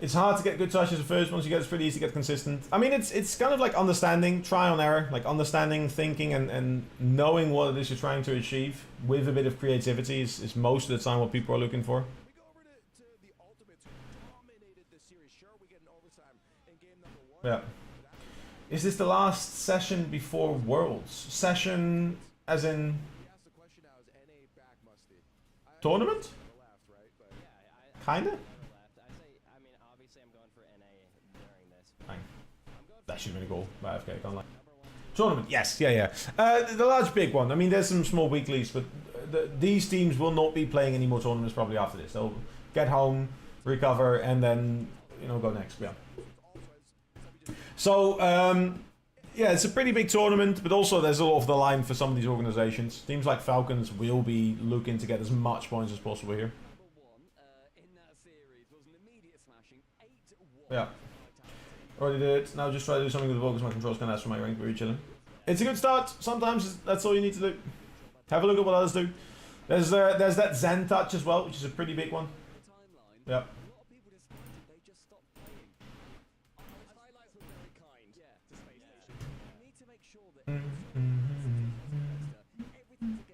It's hard to get good touches at first. Once you get it's pretty easy to get consistent. I mean, it's kind of like understanding, trial and error, like understanding, thinking, and knowing what it is you're trying to achieve with a bit of creativity is most of the time what people are looking for. We go over to the Ultimates, who dominated this series. Sure, we get an overtime in game number 1. Yeah. Is this the last session before Worlds? Session as in He asked the question now, is NA back, Musty? tournament? Left, right? But Kinda? I mean, obviously I'm going for NA during this. Fine. That should have been a goal by FK, can't lie. Tournament, yes, yeah. The large big one. I mean, there's some small weeklies, but these teams will not be playing any more tournaments probably after this. They'll get home, recover, and then, you know, go next. Yeah. So, yeah, it's a pretty big tournament, but also there's a lot of the line for some of these organizations. Teams like Falcons will be looking to get as much points as possible here. In that series was an immediate smashing 8-1. Yeah. Already did it. Now just try to do something with the ball because my controls can ask for my rank. Very chilling. It's a good start. Sometimes that's all you need to do. Have a look at what others do. There's that Zen touch as well, which is a pretty big one. Timeline. Yeah. A lot of people decided they just stopped playing. Highlights were very kind to Space Station. You need to make sure that everything's against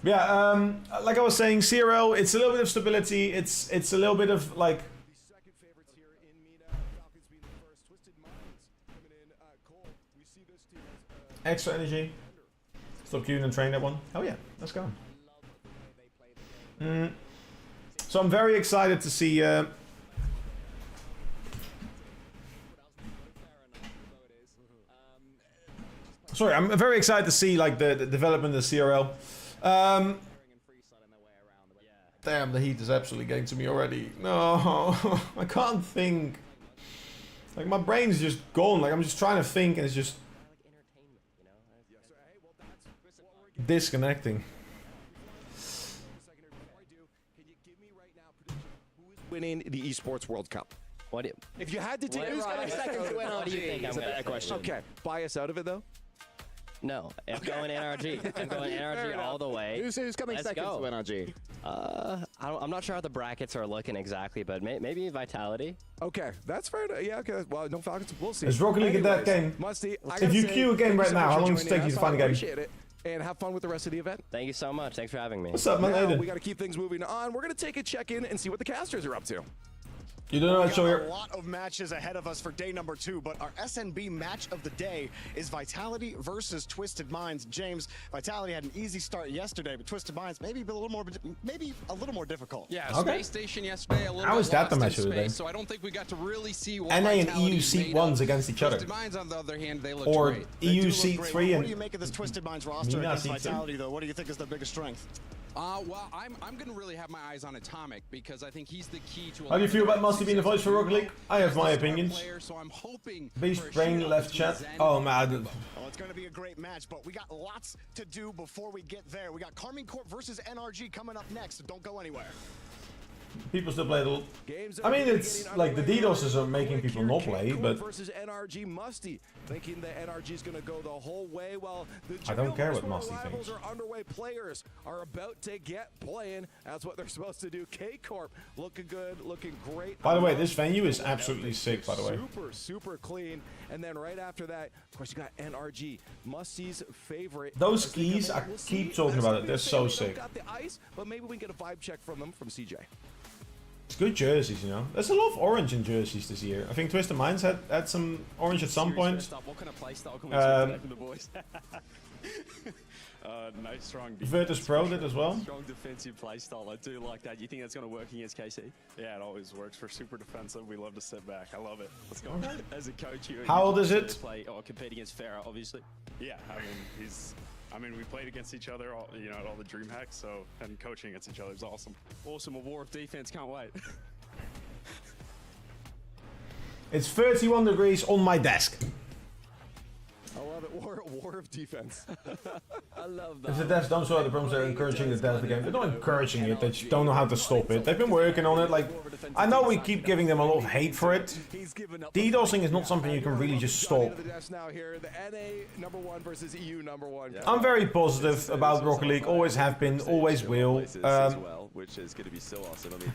Yeah, like I was saying, CRL, it's a little bit of stability. It's a little bit of like the second favorites here in MENA. Falcons being the first. Twisted Minds coming in. Cole, we see this team as extra energy. Stop queuing and train that one. Oh yeah, let's go. So I'm very excited to see. Sorry, I'm very excited to see like the development of the CRL. Damn, the heat is absolutely getting to me already. No, I can't think. Like my brain's just gone. Like I'm just trying to think, and it's just disconnecting. winning the Esports World Cup. What do you, If you had to take, What- who's coming second to What do you NRG? think I'm Is a gonna bad say? question. Okay, buy us out of it though. no, I'm going NRG. I'm going NRG all the way. Who's coming Let's second go. to NRG? I'm not sure how the brackets are looking exactly, but maybe Vitality. Okay, that's fair. Yeah, okay. Well, no Falcons. We'll see. Is Rocket League at that Anyways, game? Musty, I If gotta you say, queue a game thank you right so now, much how for long does it joining take you to us. find a I game? appreciate it. And have fun with the rest of the event. Thank you so much. Thanks for having me. What's up, man? How you Now, doing? we got to keep things moving on. We're going to take a check-in and see what the casters are up to. You don't know We what show got here. a lot of matches ahead of us for day number 2, but our SNB match of the day is Vitality versus Twisted Minds. James, Vitality had an easy start yesterday, but Twisted Minds maybe a little more difficult. Yeah, Okay. Space Station yesterday a little How bit is that the lost in match of the day? space, so I don't think we got to really see what NA and Vitality EU is seat made ones of. against each other. Twisted Minds, on the other hand, they look Or great. They do EU look seat great. 3 What and do you make of this Twisted Minds roster Mina against seat 2? Vitality, though? What do you think is their biggest strength? Well, I'm going to really have my eyes on Atomic because I think he's the key to. How do you feel about Musty being the voice for Rocket League? I have my opinions. Player, so I'm hoping Beast for a brain shootout left between chat. Zen Oh and man. Well, it's going to be a great match, but we got lots to do before we get there. We got Carmine Corp versus NRG coming up next, so don't go anywhere. People still play the. Games I mean, are it's getting like the underway DDoSes right are making quick people here. not play, K-Corp but versus NRG Musty, thinking that NRG is going to go the whole way. While the I don't care what Jail Musty rivals thinks. are underway. Players are about to get playing. That's what they're supposed to do. K-Corp looking good, looking great. by the way, this venue is absolutely sick. By the way, Super clean. And then right after that, of course, you got NRG, Musty's favorite. Those As they come keys, in, I we'll keep see. talking That's about gonna it. be They're a so shame we sick. don't got the ice, but maybe we can get a vibe check from them from CJ. it's good jerseys, you know. There's a lot of orange in jerseys this year. I think Twisted Minds had some orange at some point. What kind of play style can we Um, expect from the boys? Nice, strong defense. Virtus Pro did as well. Strong defensive play style. I do like that. You think that's going to work against KC? Yeah, it always works for super defensive. We love to sit back. I love it. Let's go. As a coach, you How old is you it? Play or compete against Farah, obviously. Yeah, I mean, we played against each other, at all the Dream Hacks. So, and coaching against each other is awesome. Awesome. A war of defense. Can't wait. It's 31 degrees on my desk. I love it. War of defense. I love If the that. devs don't sort out the problems, they're encouraging the dev again. They're not encouraging it, they just don't know how to stop it. They've been working on it, like, I know we keep giving them a lot of hate for it. DDoSing is not something you can really just stop. The desk now here, the NA #1 versus EU #1. I'm very positive about Rocket League, always have been, always will. Which is going to be so awesome. I mean,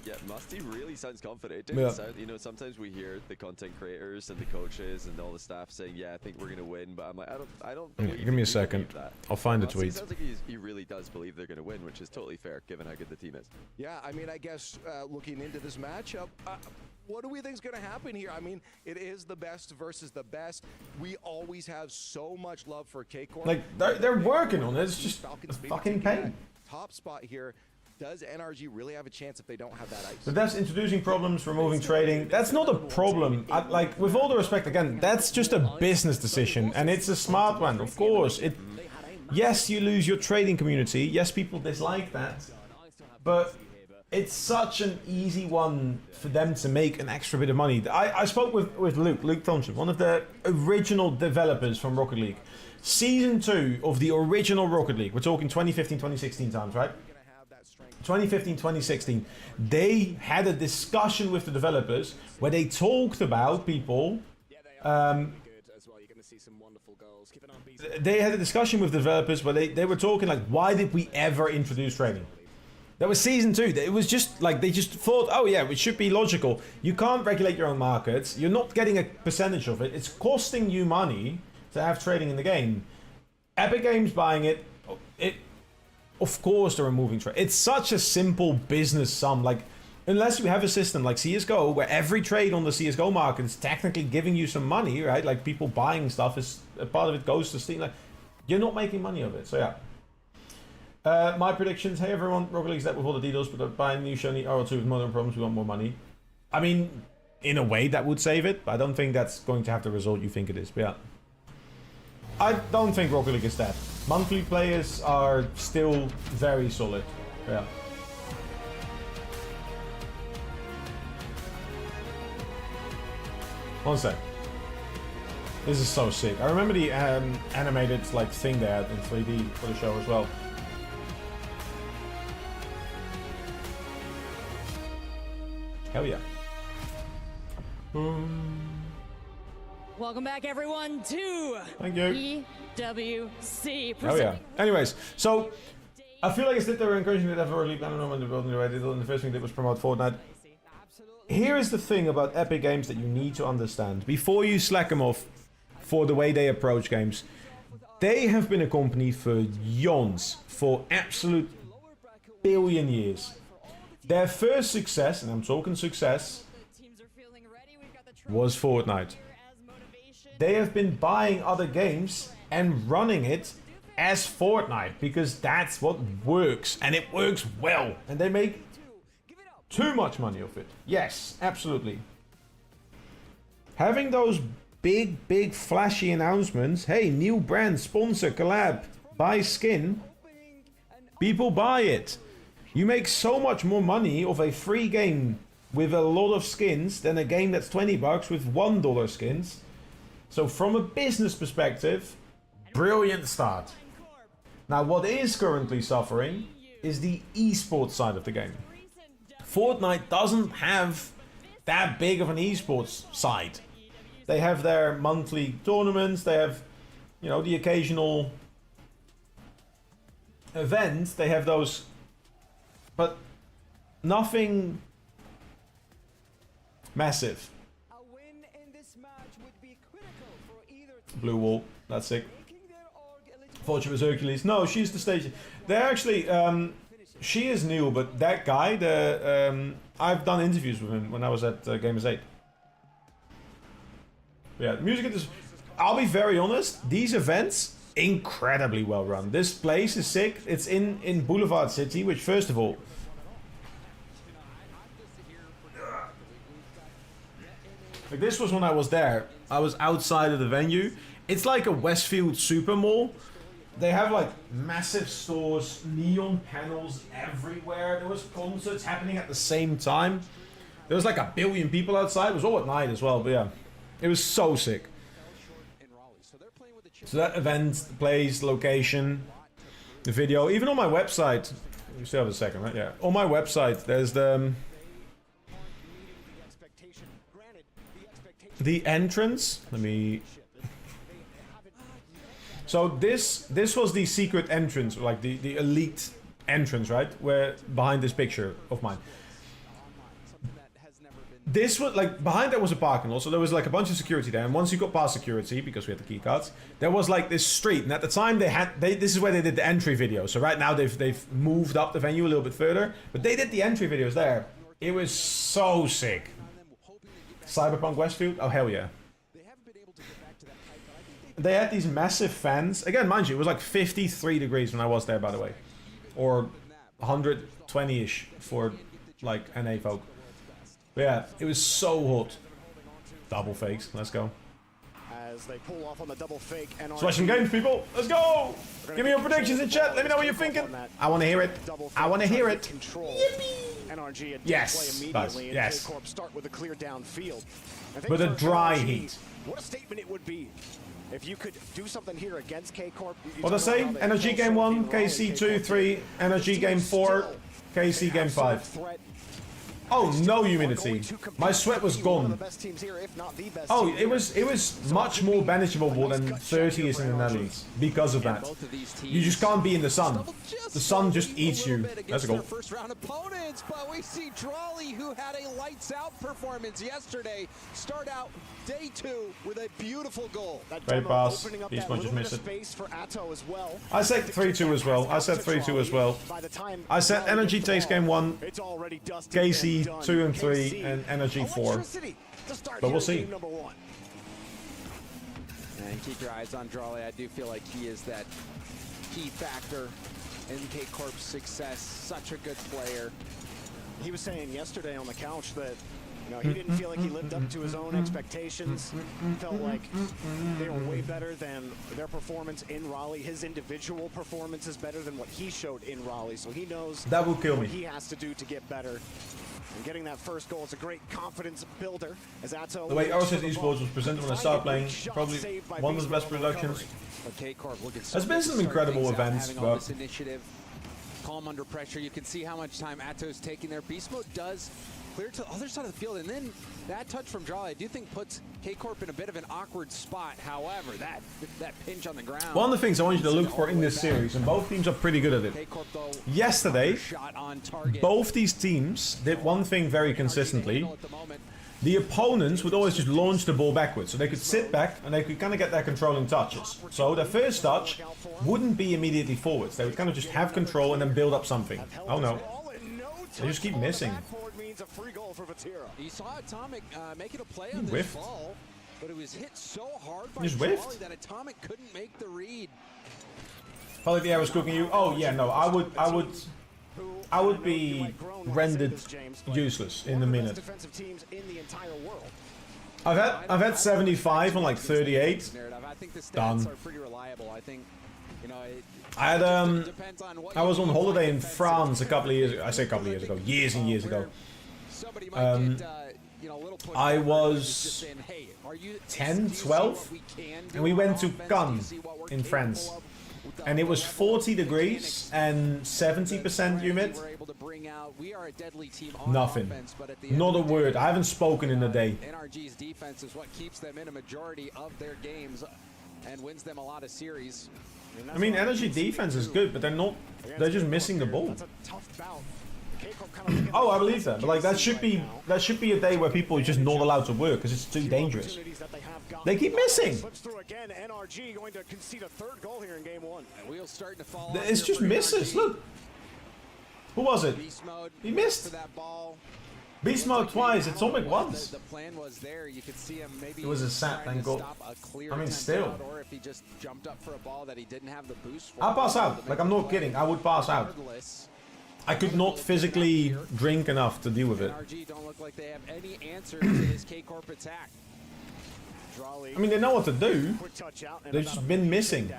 Yeah, Musty really sounds confident. It didn't sound, you know, sometimes we hear the content creators and the coaches and all the staff saying, yeah, I think we're going to win, but I'm like, I don't believe Give me a you second. believe that. I'll find the Musty tweet. sounds like he really does believe they're going to win, which is totally fair given how good the team is. Yeah, I mean, I guess looking into this matchup, what do we think is going to happen here? I mean, it is the best versus the best. We always have so much love for K-Corp. Like, they're working on it. It's just a fucking pain. Top spot here. Does NRG really have a chance if they don't have that ice? But that's introducing problems, removing trading. That's not a problem. Like, with all the respect, again, that's just a business decision, and it's a smart one, of course. Yes, you lose your trading community. Yes, people dislike that. But it's such an easy one for them to make an extra bit of money. I spoke with Luke Thompson, one of the original developers from Rocket League. Season 2 of the original Rocket League. We're talking 2015-2016 times, right? 2015-2016, they had a discussion with the developers where they talked about people. They had a discussion with developers where they were talking like, why did we ever introduce trading? That was season 2. It was just like they just thought, oh yeah, it should be logical. You can't regulate your own markets. You're not getting a percentage of it. It's costing you money to have trading in the game. Epic Games buying it. Of course they're removing trade. It's such a simple business sum. Like, unless you have a system like CSGO, where every trade on the CSGO market is technically giving you some money, right? Like, people buying stuff, is a part of it goes to Steam. Like, you're not making money of it. So yeah. My predictions. Hey everyone, Rocket League's that with all the details, but buying new shiny RL2 with modern problems, we want more money. I mean, in a way that would save it, but I don't think that's going to have the result you think it is. But yeah. I don't think Rocket League is dead. Monthly players are still very solid. Yeah. One sec. This is so sick. I remember the animated like thing they had in 3D for the show as well. Hell yeah. Welcome back, everyone, to Thank you. EWC. Oh yeah. Anyways, so I feel like it's that they were encouraging that every league. I don't know when they're building the way they did. And the first thing they did was promote Fortnite. Here is the thing about Epic Games that you need to understand before you slack them off for the way they approach games. They have been a company for yons, for absolute billion years. Their first success, and I'm talking success, was Fortnite. They have been buying other games and running it as Fortnite because that's what works, and it works well, and they make too much money of it. Yes, absolutely. Having those big flashy announcements, hey, new brand, sponsor, collab, buy skin, people buy it. You make so much more money of a free game with a lot of skins than a game that's $20 with $1 skins. So from a business perspective, brilliant start. Now what is currently suffering is the esports side of the game. Fortnite doesn't have that big of an esports side. They have their monthly tournaments, they have, you know, the occasional event, they have those, but nothing massive. Blue wall, that's sick. Fortune was Hercules. No, she's the stage. They're actually, she is new, but that guy, I've done interviews with him when I was at Gamers 8. Yeah, music is. I'll be very honest. These events incredibly well run. This place is sick. It's in Boulevard City, which first of all. Like this was when I was there. I was outside of the venue. It's like a Westfield super mall. They have like massive stores, neon panels everywhere. There was concerts happening at the same time. There was like 1 billion people outside. It was all at night as well, but yeah. It was so sick. So that event, the place, location, the video, even on my website. You still have a second, right? Yeah. On my website, there's the entrance. Let me. So this was the secret entrance, like the elite entrance, right? Where behind this picture of mine. this was like behind there was a parking lot, so there was like a bunch of security there. And once you got past security, because we had the key cards, there was like this street. And at the time this is where they did the entry video. So right now they've moved up the venue a little bit further, but they did the entry videos there. It was so sick. Cyberpunk Westfield, oh hell yeah. They had these massive fans. Again, mind you, it was like 53 degrees when I was there, by the way, or 120-ish for like NA folk. But yeah, it was so hot. Double fakes. Let's go. As they pull off on the double fake. Let's watch some games, people. Let's go. Give me your predictions in chat. Let me know what you're thinking. I want to hear it. I want to hear it. NRG Yes. Yes. K-Corp start with a clear downfield. With a dry heat. What a statement it would be if you could do something here against K-Corp. What I say? NRG game 1, KC 2, 3, NRG game 4, KC game 5. Oh, no humidity. My sweat was gone. Oh, it was much more manageable than 30 is in the Netherlands because of that. You just can't be in the sun. The sun just eats you. Let's go. First round opponents, but we see Drawley, who had a lights out performance yesterday, start out day 2 with a beautiful goal. Great pass. Beast Mode just missed it. I said 3-2 as well. I said 3-2 as well. I said NRG takes game 1. KC 2 and 3 and NRG 4. But we'll see. And keep your eyes on Drawley. I do feel like he is that key factor in K-Corp's success. Such a good player. He was saying yesterday on the couch that he didn't feel like he lived up to his own expectations. Felt like they were way better than their performance in Raleigh. His individual performance is better than what he showed in Raleigh. So he knows that will kill me. What he has to do to get better. And getting that first goal is a great confidence builder. As Atto, the way RSS Esports was presented when I started playing, probably one of the best productions. There's been some incredible events, but calm under pressure. You can see how much time Atto's taking there. Beast Mode does clear to the other side of the field, and then that touch from Drawley I do think puts K-Corp in a bit of an awkward spot. However, that pinch on the ground. One of the things I want you to look for in this series, and both teams are pretty good at it. Yesterday, both these teams did one thing very consistently. The opponents would always just launch the ball backwards, so they could sit back and they could kind of get their controlling touches. So their first touch wouldn't be immediately forwards. They would kind of just have control and then build up something. Oh no. They just keep missing. You saw Atomic making a play on this ball, but it was hit so hard by Drawley that Atomic couldn't make the read. Probably the air was cooking you. Oh yeah, no, I would be rendered useless in a minute. I've had 75 on like 38. Done. I had I was on holiday in France a couple of years ago. I say a couple of years ago, years and years ago. I was 10, 12, and we went to Cannes in France. And it was 40 degrees and 70% humid. Nothing. Not a word. I haven't spoken in a day. NRG's defense is what keeps them in a majority of their games and wins them a lot of series. I mean, NRG defense is good, but they're just missing the ball. Oh, I believe that. But like that should be a day where people are just not allowed to work because it's too dangerous. They keep missing. It's just misses. Look. Who was it? He missed. Beast Mode twice, Atomic once. It was a sap, thank God. I mean, still. I'll pass out. Like, I'm not kidding. I would pass out. I could not physically drink enough to deal with it. I mean, they know what to do. They've just been missing.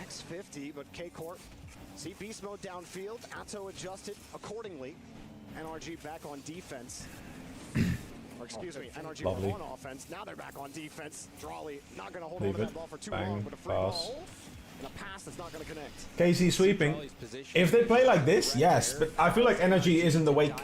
X50, but K-Corp. See Beast Mode downfield. Atto adjusted accordingly. NRG back on defense. Or excuse me, NRG were on offense. Now they're back on defense. Drawley not going to hold on to that ball for too long, but a free ball. And a pass that's not going to connect. KC sweeping. If they play like this, yes, but I feel like NRG isn't the way.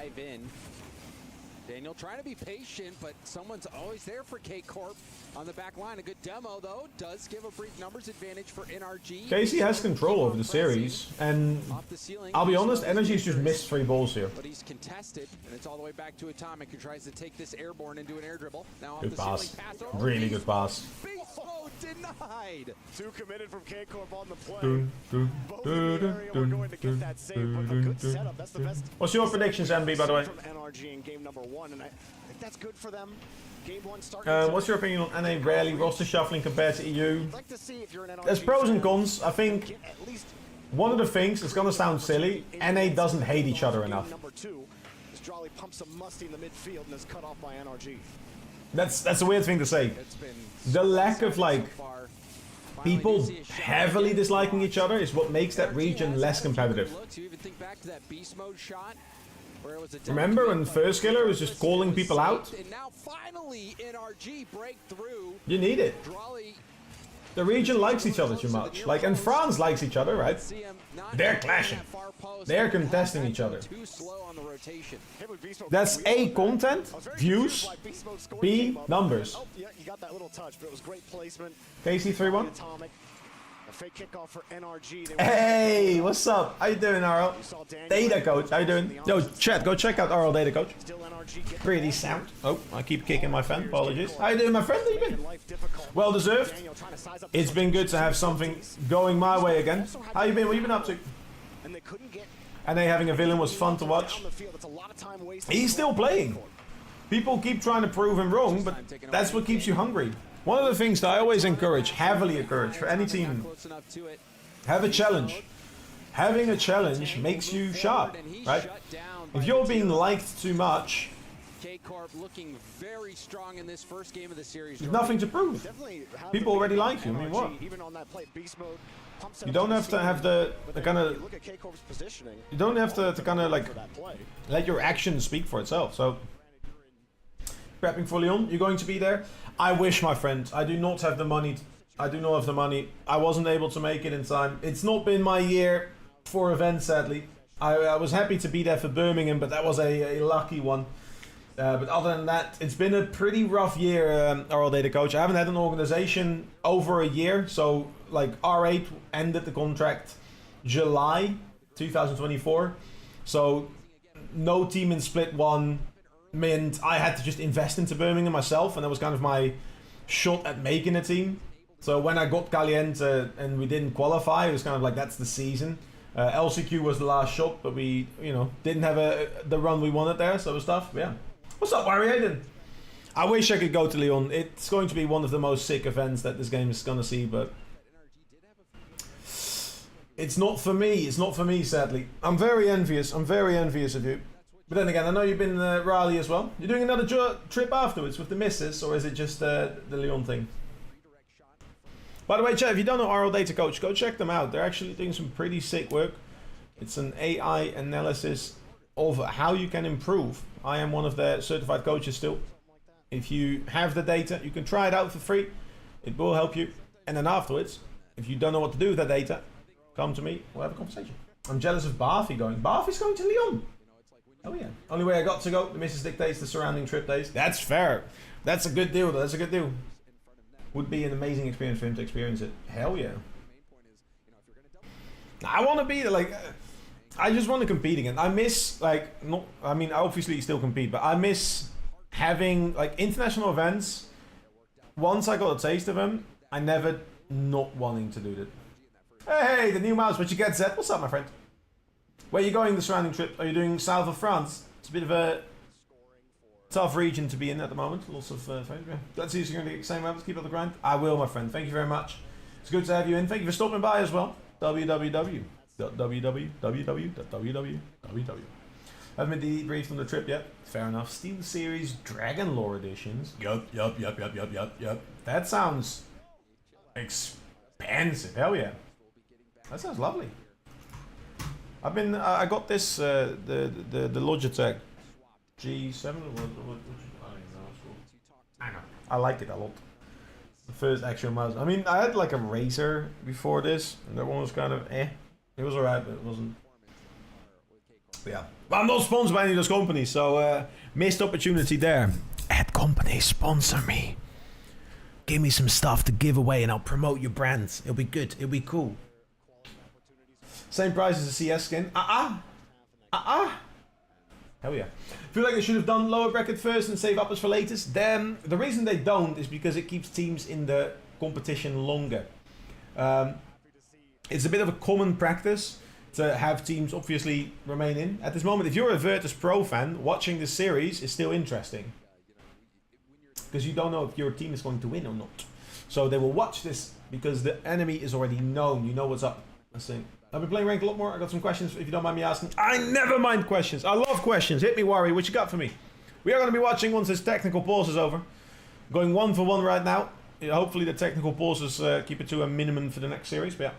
Daniel trying to be patient, but someone's always there for K-Corp on the back line. A good demo, though, does give a brief numbers advantage for NRG. Casey has control over the series, and I'll be honest, NRG's just missed 3 balls here. But he's contested, and it's all the way back to Atomic, who tries to take this airborne and do an air dribble. Now Good off the pass. ceiling, pass over. Really good pass. Beast mode denied. 2 committed from K-Corp on the play. Dun, dun, Both in the area were going to get that save, but a good setup. That's the best. What's your predictions, MB, by the way? From NRG in game number 1, and I think that's good for them. Game 1 starting. What's your opinion on NA rarely roster shuffling compared to EU? I'd like to see if you're an NRG There's pros and fan, cons. I think get at least one of the things, it's going to sound silly, NA doesn't hate each other enough. Number 2, as Drawley pumps a musty in the midfield and is cut off by NRG. That's a weird thing to say. The lack of, like, people heavily disliking each other is what makes that region less competitive. Remember when First Killer was just calling people out? You need it. The region likes each other too much. Like, and France likes each other, right? They're clashing. They're contesting each other. That's A, content, views, B, numbers. Oh, yeah, you got that little touch, but it was great placement. KC 3-1. Atomic. A fake kickoff for NRG. Hey, what's up? How you doing, RL? Data Coach, how you doing? Yo, chat, go check out RL Data Coach. Pretty sound. Oh, I keep kicking my fan. Apologies. How you doing, my friend? How you been? Well deserved. It's been good to have something going my way again. How you been? What you been up to? And they having a villain was fun to watch. He's still playing. People keep trying to prove him wrong, but that's what keeps you hungry. One of the things that I always encourage, heavily encourage, for any team, have a challenge. Having a challenge makes you sharp, right? If you're being liked too much, K-Corp looking very strong in this first game of the series. there's nothing to prove. People already like you. I mean, what? You don't have to have the kind of. You don't have to kind of like let your actions speak for itself. So, prepping for Lyon, you're going to be there. I wish, my friend. I do not have the money. I do not have the money. I wasn't able to make it in time. It's not been my year for events, sadly. I was happy to be there for Birmingham, but that was a lucky one. But other than that, it's been a pretty rough year, RL Data Coach. I haven't had an organization over a year. So, like, R8 ended the contract July 2024. So, no team in Split 1 meant I had to just invest into Birmingham myself. And that was kind of my shot at making a team. So, when I got Caliente and we didn't qualify, it was kind of like, that's the season. LCQ was the last shot, but we, didn't have the run we wanted there. So, it was tough, yeah. What's up, Warrior Aiden? I wish I could go to Lyon. It's going to be one of the most sick events that this game is going to see, but it's not for me. It's not for me, sadly. I'm very envious. I'm very envious of you. But then again, I know you've been in Raleigh as well. You're doing another trip afterwards with the missus, or is it just the Lyon thing? By the way, chat, if you don't know RL Data Coach, go check them out. They're actually doing some pretty sick work. It's an AI analysis of how you can improve. I am one of their certified coaches still. If you have the data, you can try it out for free. It will help you. And then afterwards, if you don't know what to do with that data, come to me, we'll have a conversation. I'm jealous of Barfi going. Barfi's going to Lyon. Oh yeah. Only way I got to go, the missus dictates the surrounding trip days. That's fair. That's a good deal though. That's a good deal. Would be an amazing experience for him to experience it. Hell yeah. I want to be like... I just want to compete again. I miss, I obviously still compete, but I miss having, international events. Once I got a taste of them, I never not wanting to do that. Hey, the new mouse, but you get Zed. What's up, my friend? Where are you going the surrounding trip? Are you doing south of France? It's a bit of a tough region to be in at the moment. Lots of fans. Let's see if you're going to get the same levels. Keep up the grind. I will, my friend. Thank you very much. It's good to have you in. Thank you for stopping by as well. www. Haven't been debriefed on the trip yet. Fair enough. Steel Series Dragon Lore editions. Yup. That sounds expensive. Hell yeah. That sounds lovely. I got this the Logitech G7. I know. I like it a lot. The first actual mouse. I mean, I had like a Razer before this, and that one was kind of eh. It was alright, but it wasn't Yeah. But I'm not sponsored by any of those companies, so missed opportunity there. Ad company, sponsor me. Give me some stuff to give away and I'll promote your brands. It'll be good. It'll be cool. Same price as a CS skin. Hell yeah. Feel like they should have done lower bracket first and save uppers for latest. Then the reason they don't is because it keeps teams in the competition longer. It's a bit of a common practice to have teams obviously remain in. At this moment, if you're a Virtus Pro fan, watching this series is still interesting. Because you don't know if your team is going to win or not. So they will watch this because the enemy is already known. You know what's up. I've been playing ranked a lot more. I got some questions if you don't mind me asking. I never mind questions. I love questions. Hit me, Worry. What you got for me? We are going to be watching once this technical pause is over. Going 1 for 1 right now. Hopefully the technical pauses keep it to a minimum for the next series. But yeah.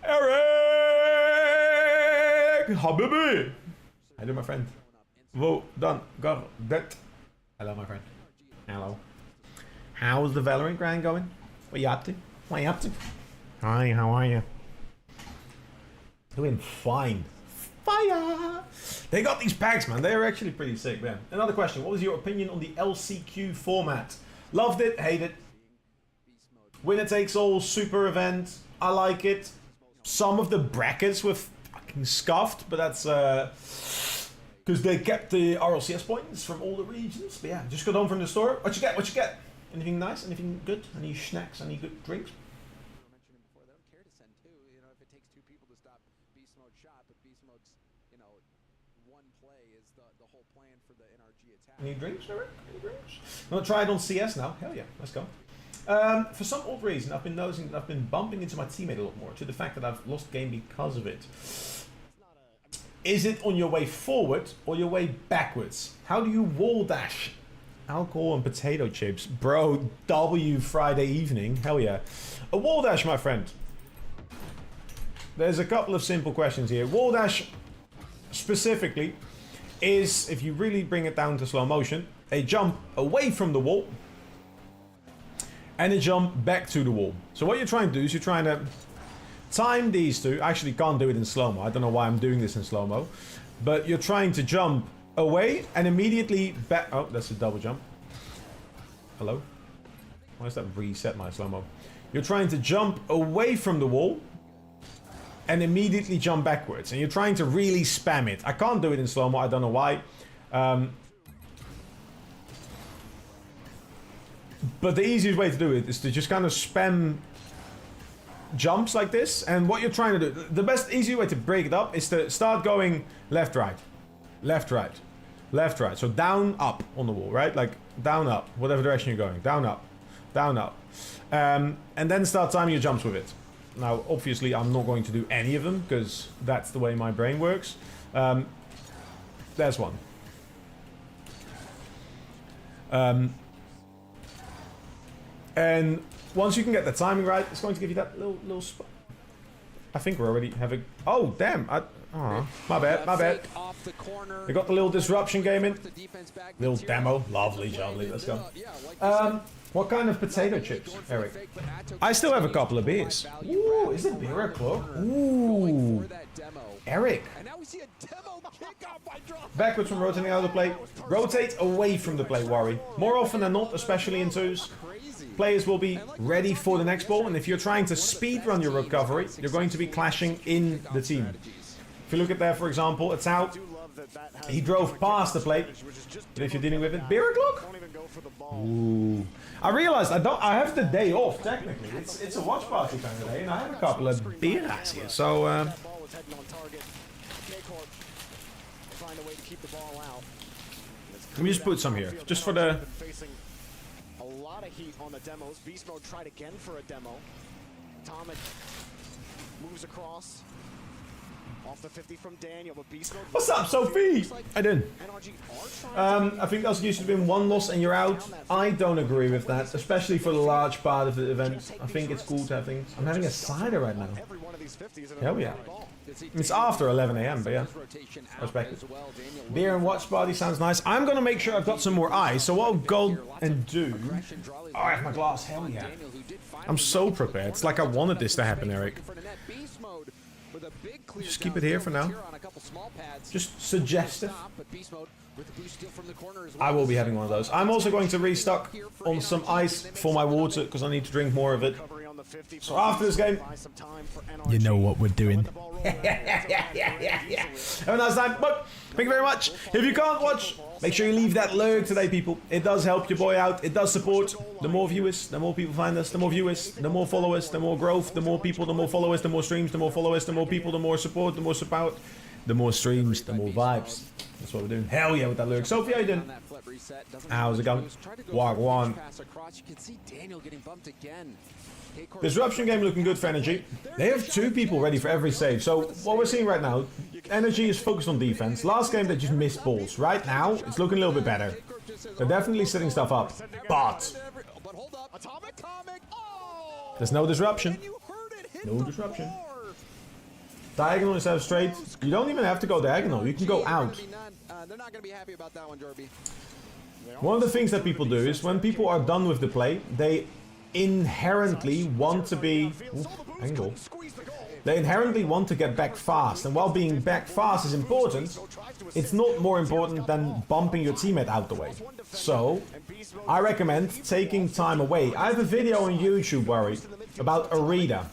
Eric! Habibi! How do my friend? Whoa, done. Got that. Hello, my friend. Hello. How's the Valorant grind going? What you up to? What you up to? Hi, how are you? Doing fine. Fire! They got these packs, man. They are actually pretty sick, man. Another question. What was your opinion on the LCQ format? Loved it, hate it. Winner takes all, super event. I like it. Some of the brackets were fucking scuffed, but that's because they kept the RLCS points from all the regions. But yeah, just got home from the store. What you get? What you get? Anything nice? Anything good? Any snacks? Any good drinks? Any drinks, Eric? Any drinks? I'm gonna try it on CS now. Hell yeah, let's go. For some odd reason, I've been noticing that I've been bumping into my teammate a lot more, to the fact that I've lost game because of it. Is it on your way forward or your way backwards? How do you wall dash? Alcohol and potato chips. Bro, W Friday evening. Hell yeah. A wall dash, my friend. There's a couple of simple questions here. Wall dash, specifically, is, if you really bring it down to slow motion, a jump away from the wall and a jump back to the wall. So what you're trying to do is you're trying to time these two. I actually can't do it in slow-mo. I don't know why I'm doing this in slow-mo. But you're trying to jump away and immediately back. Oh, that's a double jump. Hello? Why does that reset my slow-mo? You're trying to jump away from the wall and immediately jump backwards. And you're trying to really spam it. I can't do it in slow-mo. I don't know why. But the easiest way to do it is to just kind of spam jumps like this. And what you're trying to do, the best, easy way to break it up is to start going left, right, left, right, left, right. So down, up on the wall, right? Like down, up, whatever direction you're going. Down, up, down, up. And then start timing your jumps with it. Now, obviously, I'm not going to do any of them because that's the way my brain works. There's one. And once you can get the timing right, it's going to give you that little spot. I think we're already having... Oh, damn. My bad, my bad. They got the little disruption game in. Little demo. Lovely, lovely. Let's go. What kind of potato chips, Eric? I still have a couple of beers. Ooh, is it beer o'clock? Ooh. Eric. Backwards from rotating out of the play. Rotate away from the play, Worry. More often than not, especially in twos, players will be ready for the next ball, and if you're trying to speed run your recovery, you're going to be clashing in the team. If you look at there, for example, it's out. He drove past the plate. But if you're dealing with it, beer o'clock? Ooh. I realized I have the day off, technically. It's a watch party kind of day, and I have a couple of beers here, so let me just put some here, just for the... A lot of heat on the demos. Beast Mode tried again for a demo. Tomic moves across. Off the 50 from Daniel, but Beast Mode... What's up, Sophie? I didn't. I think that's used to have been one loss and you're out. I don't agree with that, especially for the large part of the event. I think it's cool to have things. I'm having a cider right now. Hell yeah. It's after 11 AM, but yeah. Respect it. Beer and watch party sounds nice. I'm gonna make sure I've got some more ice, so what I'll go and do... Oh, I have my glass, hell yeah. I'm so prepared. It's like I wanted this to happen, Eric. just keep it here for now. Just suggestive. I will be having one of those. I'm also going to restock on some ice for my water because I need to drink more of it. So after this game, you know what we're doing. Have a nice time. But thank you very much. If you can't watch, make sure you leave that lurk today, people. It does help your boy out. It does support. The more viewers, the more people find us. The more viewers, the more followers, the more growth. The more people, the more followers, the more streams, the more followers, the more people, the more support, the more support. The more streams, the more vibes. That's what we're doing. Hell yeah with that lyric. Sophie, how you doing? How's it going? Wagwan. Disruption game looking good for Energy. They have 2 people ready for every save. So what we're seeing right now, Energy is focused on defense. Last game they just missed balls. Right now, it's looking a little bit better. They're definitely setting stuff up. But there's no disruption. No disruption. Diagonal instead of straight. You don't even have to go diagonal. You can go out. They're not going to be happy about that one, Jorby. One of the things that people do is when people are done with the play, they inherently want to be... angle. They inherently want to get back fast. And while being back fast is important, it's not more important than bumping your teammate out the way. So, I recommend taking time away. I have a video on YouTube, Worry, about Arena.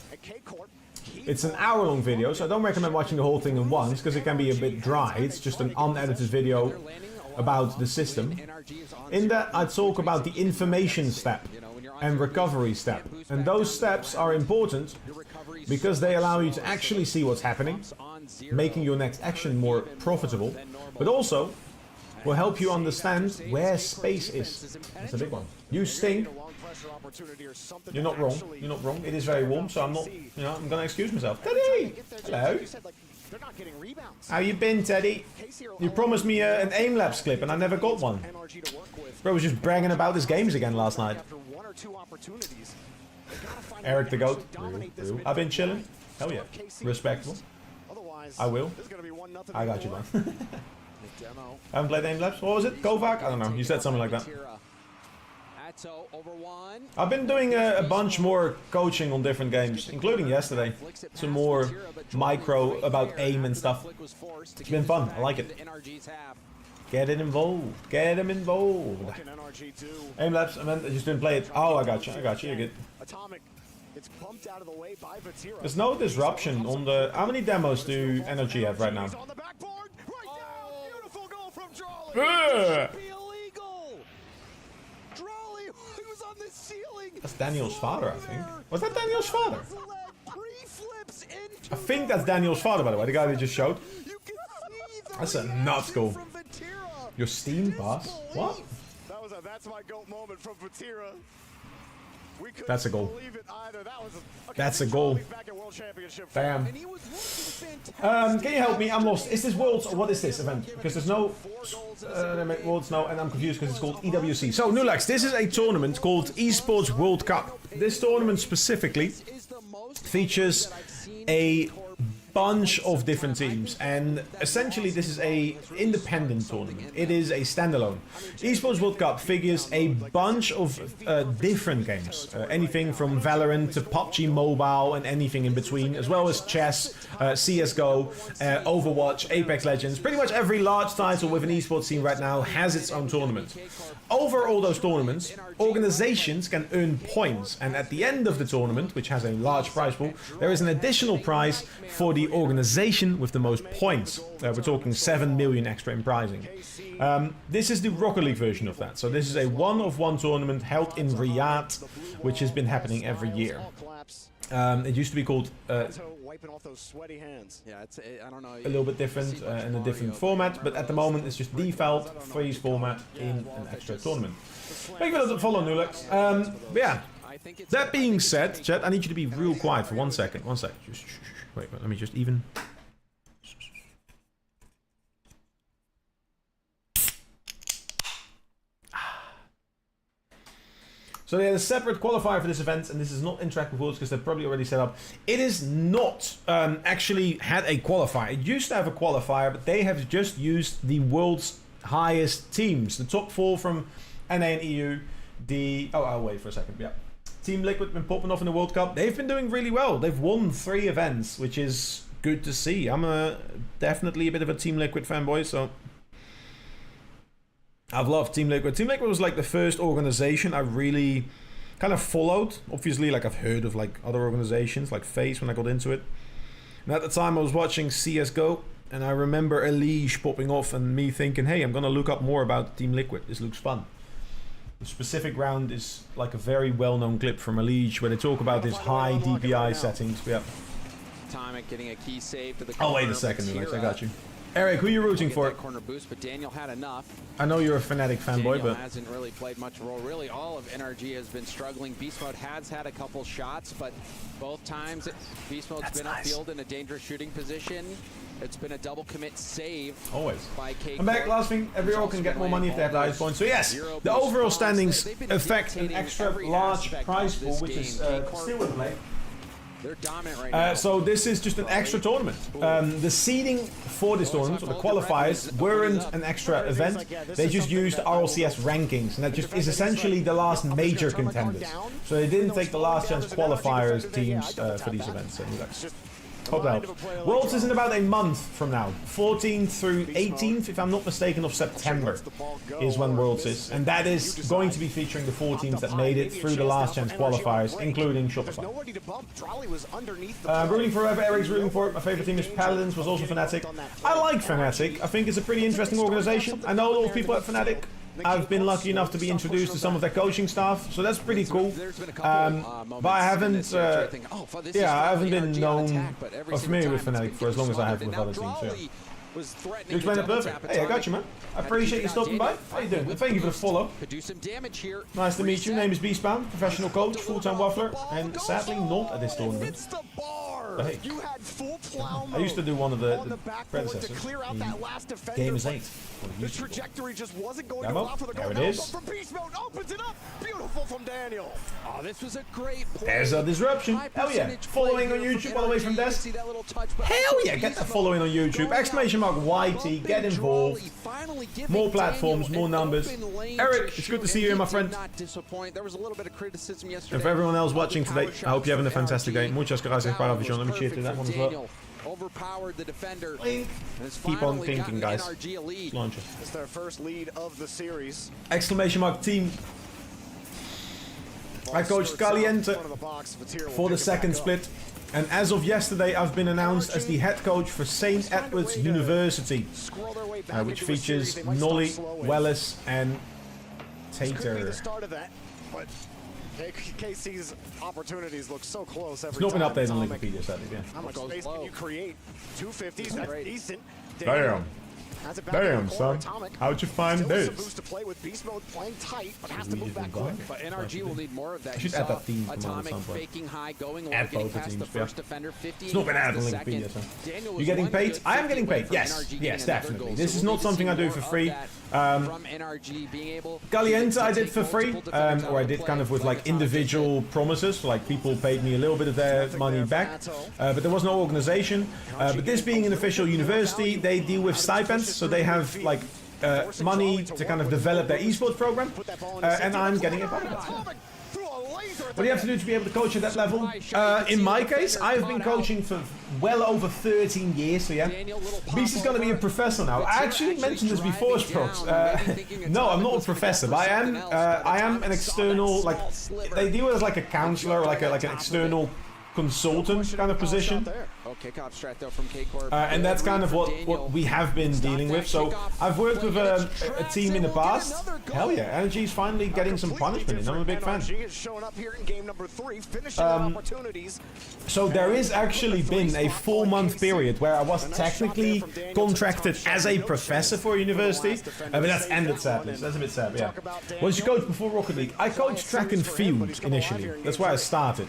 It's an hour-long video, so I don't recommend watching the whole thing at once, because it can be a bit dry. It's just an unedited video about the system. In that, I talk about the information step and recovery step. And those steps are important because they allow you to actually see what's happening, making your next action more profitable, but also will help you understand where space is. That's a big one. You stink. You're not wrong. You're not wrong. It is very warm, so I'm not, you know, I'm gonna excuse myself. Teddy! Hello. How you been, Teddy? You promised me an aim-lapse clip, and I never got one. Bro was just bragging about his games again last night. Eric the Goat. Real. I've been chilling. Hell yeah. Respectable. I will. I got you, man. I haven't played aim-lapse. What was it? Kovac? I don't know. You said something like that. I've been doing a bunch more coaching on different games, including yesterday. Some more micro about aim and stuff. It's been fun. I like it. Get it involved. Get them involved. Aim labs. I meant I just didn't play it. Oh, I got you. I got you. You're good. There's no disruption on the... How many demos do Energy have right now? That's Daniel's father, I think. Was that Daniel's father? I think that's Daniel's father, by the way, the guy they just showed. That's a nuts goal. Your Steam pass? What? That's my goal moment from Vatira. That's a goal. That's a goal. Bam. Can you help me? I'm lost. Is this Worlds or what is this event? Because there's no Worlds, no, and I'm confused because it's called EWC. So, Nulax, this is a tournament called Esports World Cup. This tournament specifically features a bunch of different teams, and essentially this is a independent tournament. It is a standalone. Esports World Cup figures a bunch of different games, anything from Valorant to PUBG Mobile and anything in between, as well as chess, CSGO, Overwatch, Apex Legends. Pretty much every large title with an esports team right now has its own tournament. Over all those tournaments, organizations can earn points, and at the end of the tournament, which has a large prize pool, there is an additional prize for the organization with the most points. We're talking 7 million extra in prizing. This is the Rocket League version of that. So this is a one-of-one tournament held in Riyadh, which has been happening every year. It used to be called a little bit different in a different format, but at the moment it's just default freeze format in an extra tournament. Thank you for the follow, Nulix. But yeah, that being said, chat, I need you to be real quiet for 1 second. 1 second. Just, wait, let me just even... So they had a separate qualifier for this event, and this is not interactive rules because they're probably already set up. It is not actually had a qualifier. It used to have a qualifier, but they have just used the world's highest teams. The top 4 from NA and EU. Oh, I'll wait for a second. Yeah. Team Liquid been popping off in the World Cup. They've been doing really well. They've won 3 events, which is good to see. I'm definitely a bit of a Team Liquid fanboy, so I've loved Team Liquid. Team Liquid was like the first organization I really kind of followed. Obviously, like I've heard of like other organizations like FaZe when I got into it. And at the time I was watching CSGO, and I remember Elige popping off and me thinking, hey, I'm gonna look up more about Team Liquid. This looks fun. The specific round is like a very well-known clip from Elige where they talk about this high DPI settings. Yeah. Atomic getting a key save to the Oh, wait a second, Alex, I got you. Eric, who are you rooting for? Corner boost, but Daniel had enough. I know you're a Fnatic fanboy, Daniel but hasn't really played much role. Really, all of NRG has been struggling. Beast Mode has had a couple shots, but both times Beast Mode's been upfield in a dangerous shooting position. It's been a double commit save. Always. By K. I'm back. Last thing, everyone can get more money if they have the highest points. So yes, the overall standings affect an extra large prize pool, which is still in play. They're dominant right now. So this is just an extra tournament. The seeding for this tournament, or the qualifiers, weren't an extra event. They just used RLCS rankings, and that just is essentially the last major contenders. So they didn't take the last chance qualifiers teams for these events. Anyway. Hope that helps. Worlds is in about a month from now. 14th through 18th, if I'm not mistaken, of September is when Worlds is. And that is going to be featuring the 4 teams that made it through the last chance qualifiers, including Shopify. Rooting for whoever Eric's rooting for. My favorite team is Paladins, was also Fnatic. I like Fnatic. I think it's a pretty interesting organization. I know a lot of people at Fnatic. I've been lucky enough to be introduced to some of their coaching staff, so that's pretty cool. But I haven't, I haven't been known or familiar with Fnatic for as long as I have with other teams. Yeah. You explained it perfect. Hey, I got you, man. I appreciate you stopping by. How you doing? And thank you for the follow. Nice to meet you. Name is Beastbound, professional coach, full-time waffler, and sadly not at this tournament. But hey, I used to do one of the predecessors. Game is 8. The trajectory just wasn't going to Demo. allow for the There goal it now, is. but from Beast Mode opens it up. Beautiful from Daniel. Oh, this was a great play. There's a disruption. Hell yeah. Following on YouTube all the way from Desk. Hell yeah. Get the following on YouTube. Exclamation mark YT. Get involved. More platforms, more numbers. Eric, it's good to see you, my friend. There was a little bit of criticism yesterday. And for everyone else watching today, I hope you're having a fantastic day. Muchas gracias para visión. Let me cheer to that one as well. Overpowered the defender. Keep on thinking, guys. Launcher. It's their first lead of the series. Exclamation mark team. I coached Caliente for the second split. And as of yesterday, I've been announced as the head coach for St. Edward's University, which features Nolly, Wellis, and Tater. KC's opportunities look so close every It's not time. been updated on Wikipedia, sadly, yeah. How much space can you create? 250s, that's decent. Damn. Damn, son. How'd you find this? Boost to play with Beast Mode playing tight, but has to move back quick. But NRG will need more of that. I should add that theme from Atomic some point. faking high, going low, Add getting both the past teams, the first defender, 50. It's not been added on Wikipedia, so. You getting paid? I am getting paid, yes. Yes, definitely. This is not something I do for free. Caliente I did for free, or I did kind of with like individual promises, like people paid me a little bit of their money back, but there was no organization. But this being an official university, they deal with stipends, so they have like money to kind of develop their esports program, and I'm getting a part of that. What do you have to do to be able to coach at that level? In my case, I've been coaching for well over 13 years, so yeah. Beast is going to be a professor now. I actually mentioned this before, Sprox. No, I'm not a professor, but I am an external, like, they deal as like a counselor, or like an external consultant kind of position. And that's kind of what we have been dealing with. So I've worked with a team in the past. Hell yeah, Energy is finally getting some punishment in. I'm a big fan. So there is actually been a 4-month period where I was technically contracted as a professor for a university, but that's ended sadly. So that's a bit sad, yeah. What did you coach before Rocket League? I coached track and field initially. That's where I started.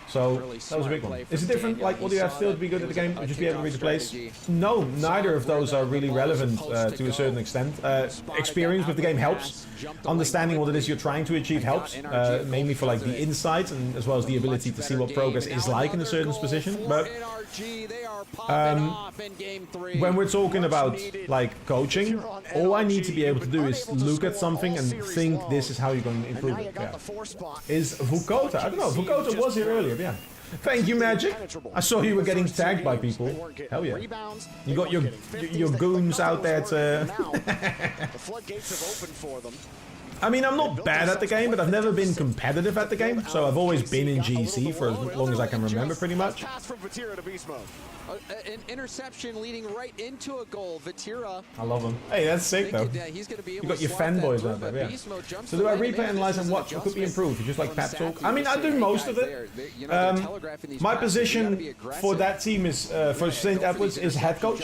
So that was a big one. Is it different? Like, what do you have still to be good at the game, or just be able to read the plays? No, neither of those are really relevant to a certain extent. Experience with the game helps. Understanding what it is you're trying to achieve helps, mainly for like the insight and as well as the ability to see what progress is like in a certain position. But when we're talking about like coaching, all I need to be able to do is look at something and think this is how you're going to improve it. Yeah. Is Vukota? I don't know. Vukota was here earlier, yeah. Thank you, Magic. I saw you were getting tagged by people. Hell yeah. You got your goons out there to... The floodgates have opened for them. I mean, I'm not bad at the game, but I've never been competitive at the game, so I've always been in GC for as long as I can remember, pretty much. An interception leading right into a goal. Vatira. I love him. Hey, that's sick, though. He's gonna be You able got to your slot that fanboys through, out there, but yeah. Beast Mode So do I replay, analyze, and watch what could be improved? You just like pep talk? I mean, I do most of it. My position for that team is, for St. Edwards, is head coach.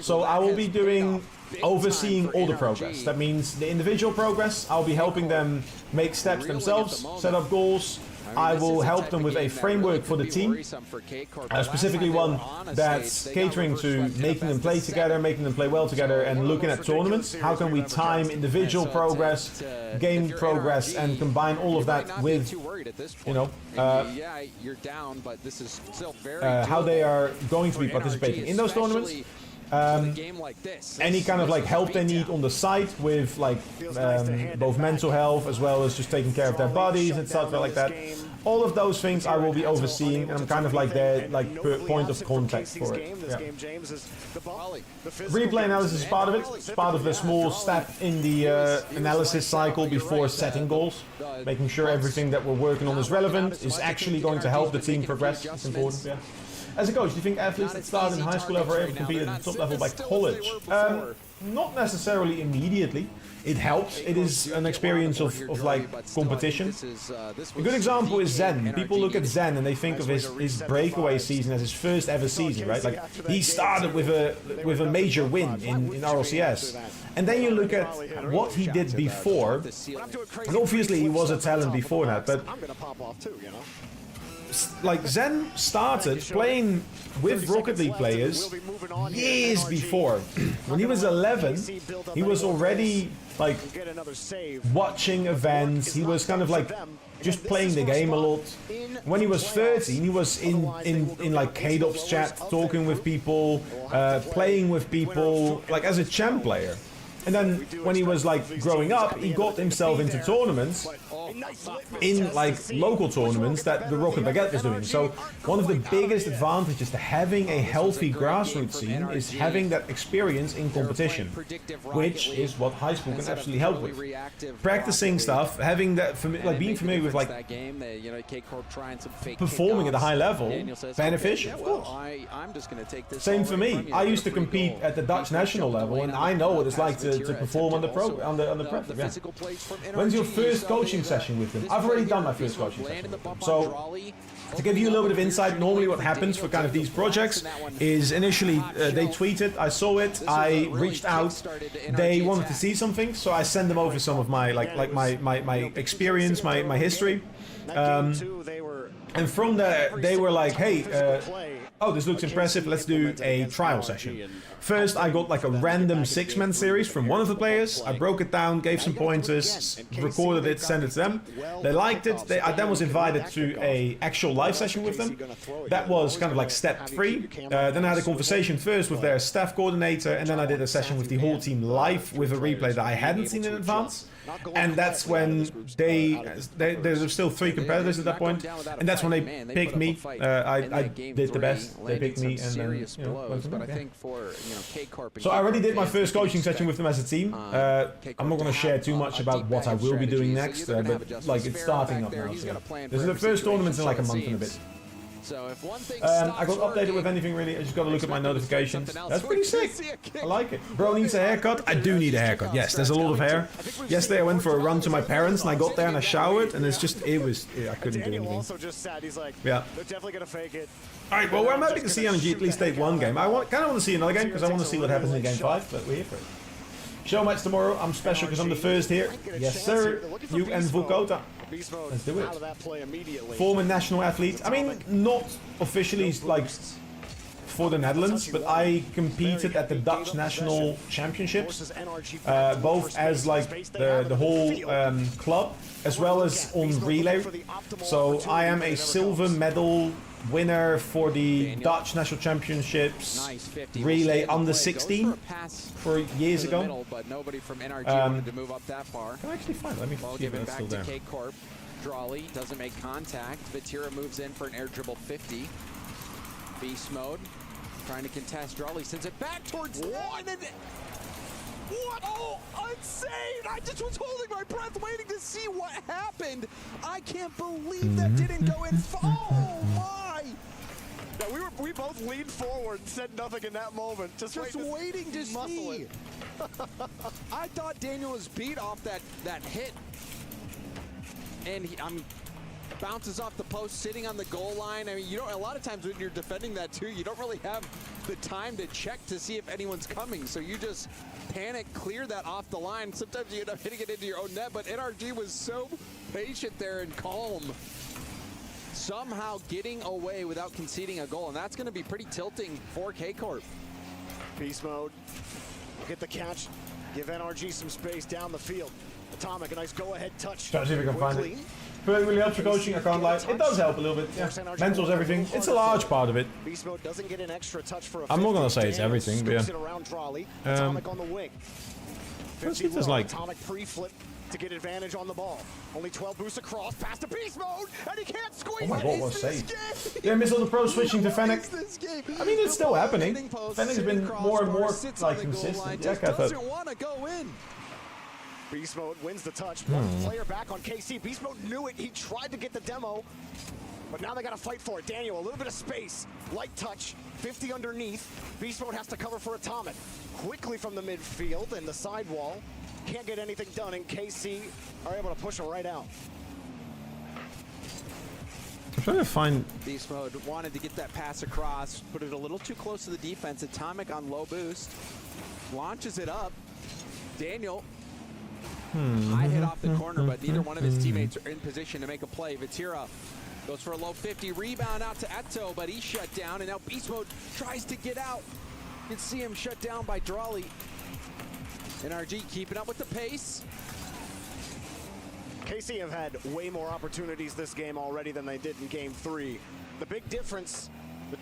So I will be doing, overseeing all the progress. That means the individual progress, I'll be helping them make steps themselves, set up goals. I will help them with a framework for the team, specifically one that's catering to making them play together, making them play well together, and looking at tournaments. How can we time individual progress, game progress, and combine all of that with, you know, how they are going to be participating in those tournaments. Any kind of like help they need on the side with like both mental health as well as just taking care of their bodies and stuff like that. All of those things I will be overseeing, and I'm kind of like their point of contact for it. Yeah. Replay analysis is part of it. It's part of the small step in the analysis cycle before setting goals. Making sure everything that we're working on is relevant, is actually going to help the team progress. It's important, yeah. As a coach, do you think athletes that start in high school level are able to compete at the top level by college? Not necessarily immediately. It helps. It is an experience of like competition. A good example is Zen. People look at Zen and they think of his breakaway season as his first ever season, right? Like he started with a major win in RLCS. And then you look at what he did before. And obviously he was a talent before that, but like Zen started playing with Rocket League players years before. When he was 11, he was already like watching events. He was kind of like just playing the game a lot. When he was 13, he was in like KDOP's chat, talking with people, playing with people, like as a champ player. And then when he was like growing up, he got himself into tournaments, in like local tournaments that the Rocket Baguette was doing. So one of the biggest advantages to having a healthy grassroots scene is having that experience in competition, which is what high school can absolutely help with. Practicing stuff, having that, like being familiar with like performing at a high level, beneficial, of course. Same for me. I used to compete at the Dutch national level, and I know what it's like to perform on the prep. Yeah. When's your first coaching session with them? I've already done my first coaching session with them. So to give you a little bit of insight, normally what happens for kind of these projects is initially they tweeted, I saw it, I reached out, they wanted to see something, so I send them over some of my my experience, my history. And from there, they were like, hey, oh, this looks impressive, let's do a trial session. First, I got like a random 6-man series from one of the players. I broke it down, gave some pointers, recorded it, sent it to them. They liked it. I then was invited to a actual live session with them. That was kind of like step 3. Then I had a conversation first with their staff coordinator, and then I did a session with the whole team live with a replay that I hadn't seen in advance. And that's when there's still 3 competitors at that point, and that's when they picked me. I did the best. They picked me, and then went from there, yeah. So I already did my first coaching session with them as a team. I'm not going to share too much about what I will be doing next, but like it's starting up now. So this is the first tournament in like a month and a bit. I got updated with anything really. I just got to look at my notifications. That's pretty sick. I like it. Bro needs a haircut. I do need a haircut. Yes, there's a lot of hair. Yesterday I went for a run to my parents and I got there and I showered and it's just I couldn't do anything. Yeah. Alright, well we're happy to see NRG at least take one game. I kind of want to see another game because I want to see what happens in game 5, but we're here for it. Show match tomorrow. I'm special because I'm the first here. Yes, sir. You and Vukota. Let's do it. Former national athlete. I mean, not officially like for the Netherlands, but I competed at the Dutch national championships, both as like the whole club as well as on relay. So I am a silver medal winner for the Dutch national championships relay under 16 for years ago. Can I actually find it? Let me see if it's still there. Drawley doesn't make contact. Vatira moves in for an air dribble 50. Beast mode, trying to contest. Drawley sends it back towards one. And what? Oh, insane! I just was holding my breath waiting to see what happened. I can't believe that didn't go in. Oh my! Yeah, we both leaned forward and said nothing in that moment. Just waiting to see. I thought Daniel was beat off that hit. And he bounces off the post, sitting on the goal line. I mean, you don't. A lot of times when you're defending that too, you don't really have the time to check to see if anyone's coming. So you just panic, clear that off the line. Sometimes you end up hitting it into your own net. But NRG was so patient there and calm, somehow getting away without conceding a goal, and that's going to be pretty tilting for K-Corp. Beast mode. Get the catch. Give NRG some space down the field. Atomic, a nice go-ahead touch. Try to see if we can find it. But it really helps for coaching, I can't lie. It does help a little bit, yeah. Mental's everything. It's a large part of it. Beast mode doesn't get an extra touch for a I'm not gonna say it's everything, but yeah. Atomic on the wing. Let's see if there's like... Atomic pre-flip to get advantage on the ball. Only 12 boosts across, past the beast mode, and he can't squeeze. Oh my god, what a save. Yeah, Missile the Pro switching to Fennec. I mean, it's still happening. Fennec's been more and more like consistent. Yeah, I thought. Doesn't want to go in. Beast mode wins the touch. One player back on KC. Beast mode knew it. He tried to get the demo, but now they got to fight for it. Daniel, a little bit of space. Light touch. 50 underneath. Beast mode has to cover for Atomic. Quickly from the midfield and the sidewall. Can't get anything done, and KC are able to push him right out. I'm trying to find... Beast mode wanted to get that pass across, put it a little too close to the defense. Atomic on low boost. Launches it up. Daniel... High hit off the corner, but neither one of his teammates are in position to make a play. Vatira goes for a low 50, rebound out to Eto, but he's shut down, and now Beast mode tries to get out. You can see him shut down by Drawley. NRG keeping up with the pace. KC have had way more opportunities this game already than they did in Game 3. The big difference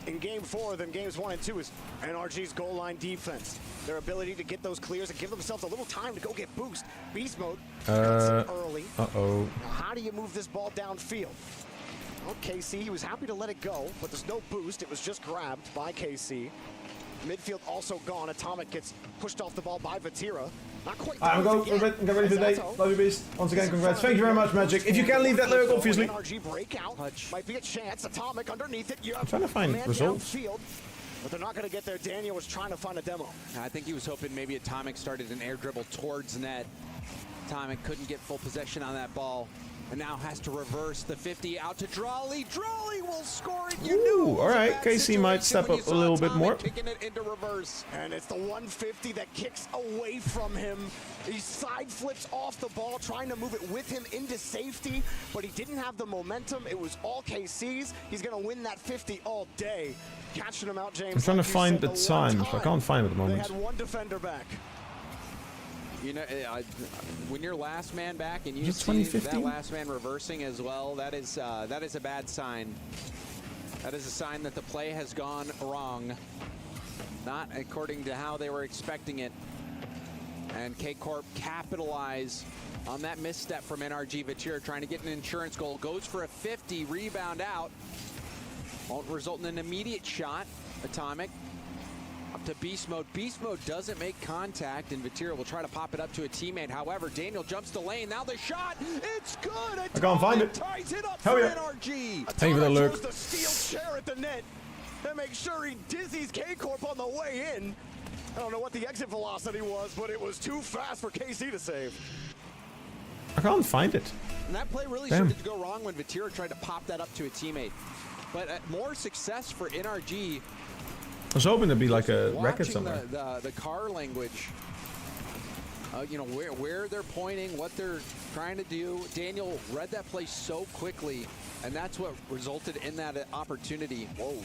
in Game 4 than Games 1 and 2 is NRG's goal line defense. Their ability to get those clears and give themselves a little time to go get boost. Beast mode early. Uh-oh. Now, how do you move this ball downfield? Well, KC, he was happy to let it go, but there's no boost. It was just grabbed by KC. Midfield also gone. Atomic gets pushed off the ball by Vatira. Not quite. I'm going to get ready for the day. Love you, Beast. Once again, congrats. Thank you very much, Magic. If you can leave that lyric, obviously. NRG breakout. Might be a chance. Atomic underneath it. I'm trying to find results. Field, but they're not going to get there. Daniel was trying to find a demo. I think he was hoping maybe Atomic started an air dribble towards net. Atomic couldn't get full possession on that ball. And now has to reverse the 50 out to Drawley. Drawley will score it. You knew. All right, KC might step up a little bit more. Kicking it into reverse, and it's the 150 that kicks away from him. He side flips off the ball, trying to move it with him into safety, but he didn't have the momentum. It was all KC's. He's going to win that 50 all day. Catching him out, James. I'm trying to find the time. I can't find it at the moment. They had one defender back. You know, when you're last man back and you see that last man reversing as well, that is a bad sign. That is a sign that the play has gone wrong, not according to how they were expecting it. And K-Corp capitalize on that misstep from NRG. Vatira trying to get an insurance goal, goes for a 50, rebound out. Won't result in an immediate shot. Atomic up to Beast mode. Beast mode doesn't make contact, and Vatira will try to pop it up to a teammate. However, Daniel jumps the lane. Now the shot. It's good. I can't find it. Ties it up Hell for yeah. NRG. Thank you for the lurk. The steel chair at the net and make sure he dizzies K-Corp on the way in. I don't know what the exit velocity was, but it was too fast for KC to save. I can't find it. And that play really started to go wrong when Vatira tried to pop that up to a teammate. But more success for NRG. I was hoping to be like a record somewhere. The car language, you know, where they're pointing, what they're trying to do. Daniel read that play so quickly, and that's what resulted in that opportunity. Whoa.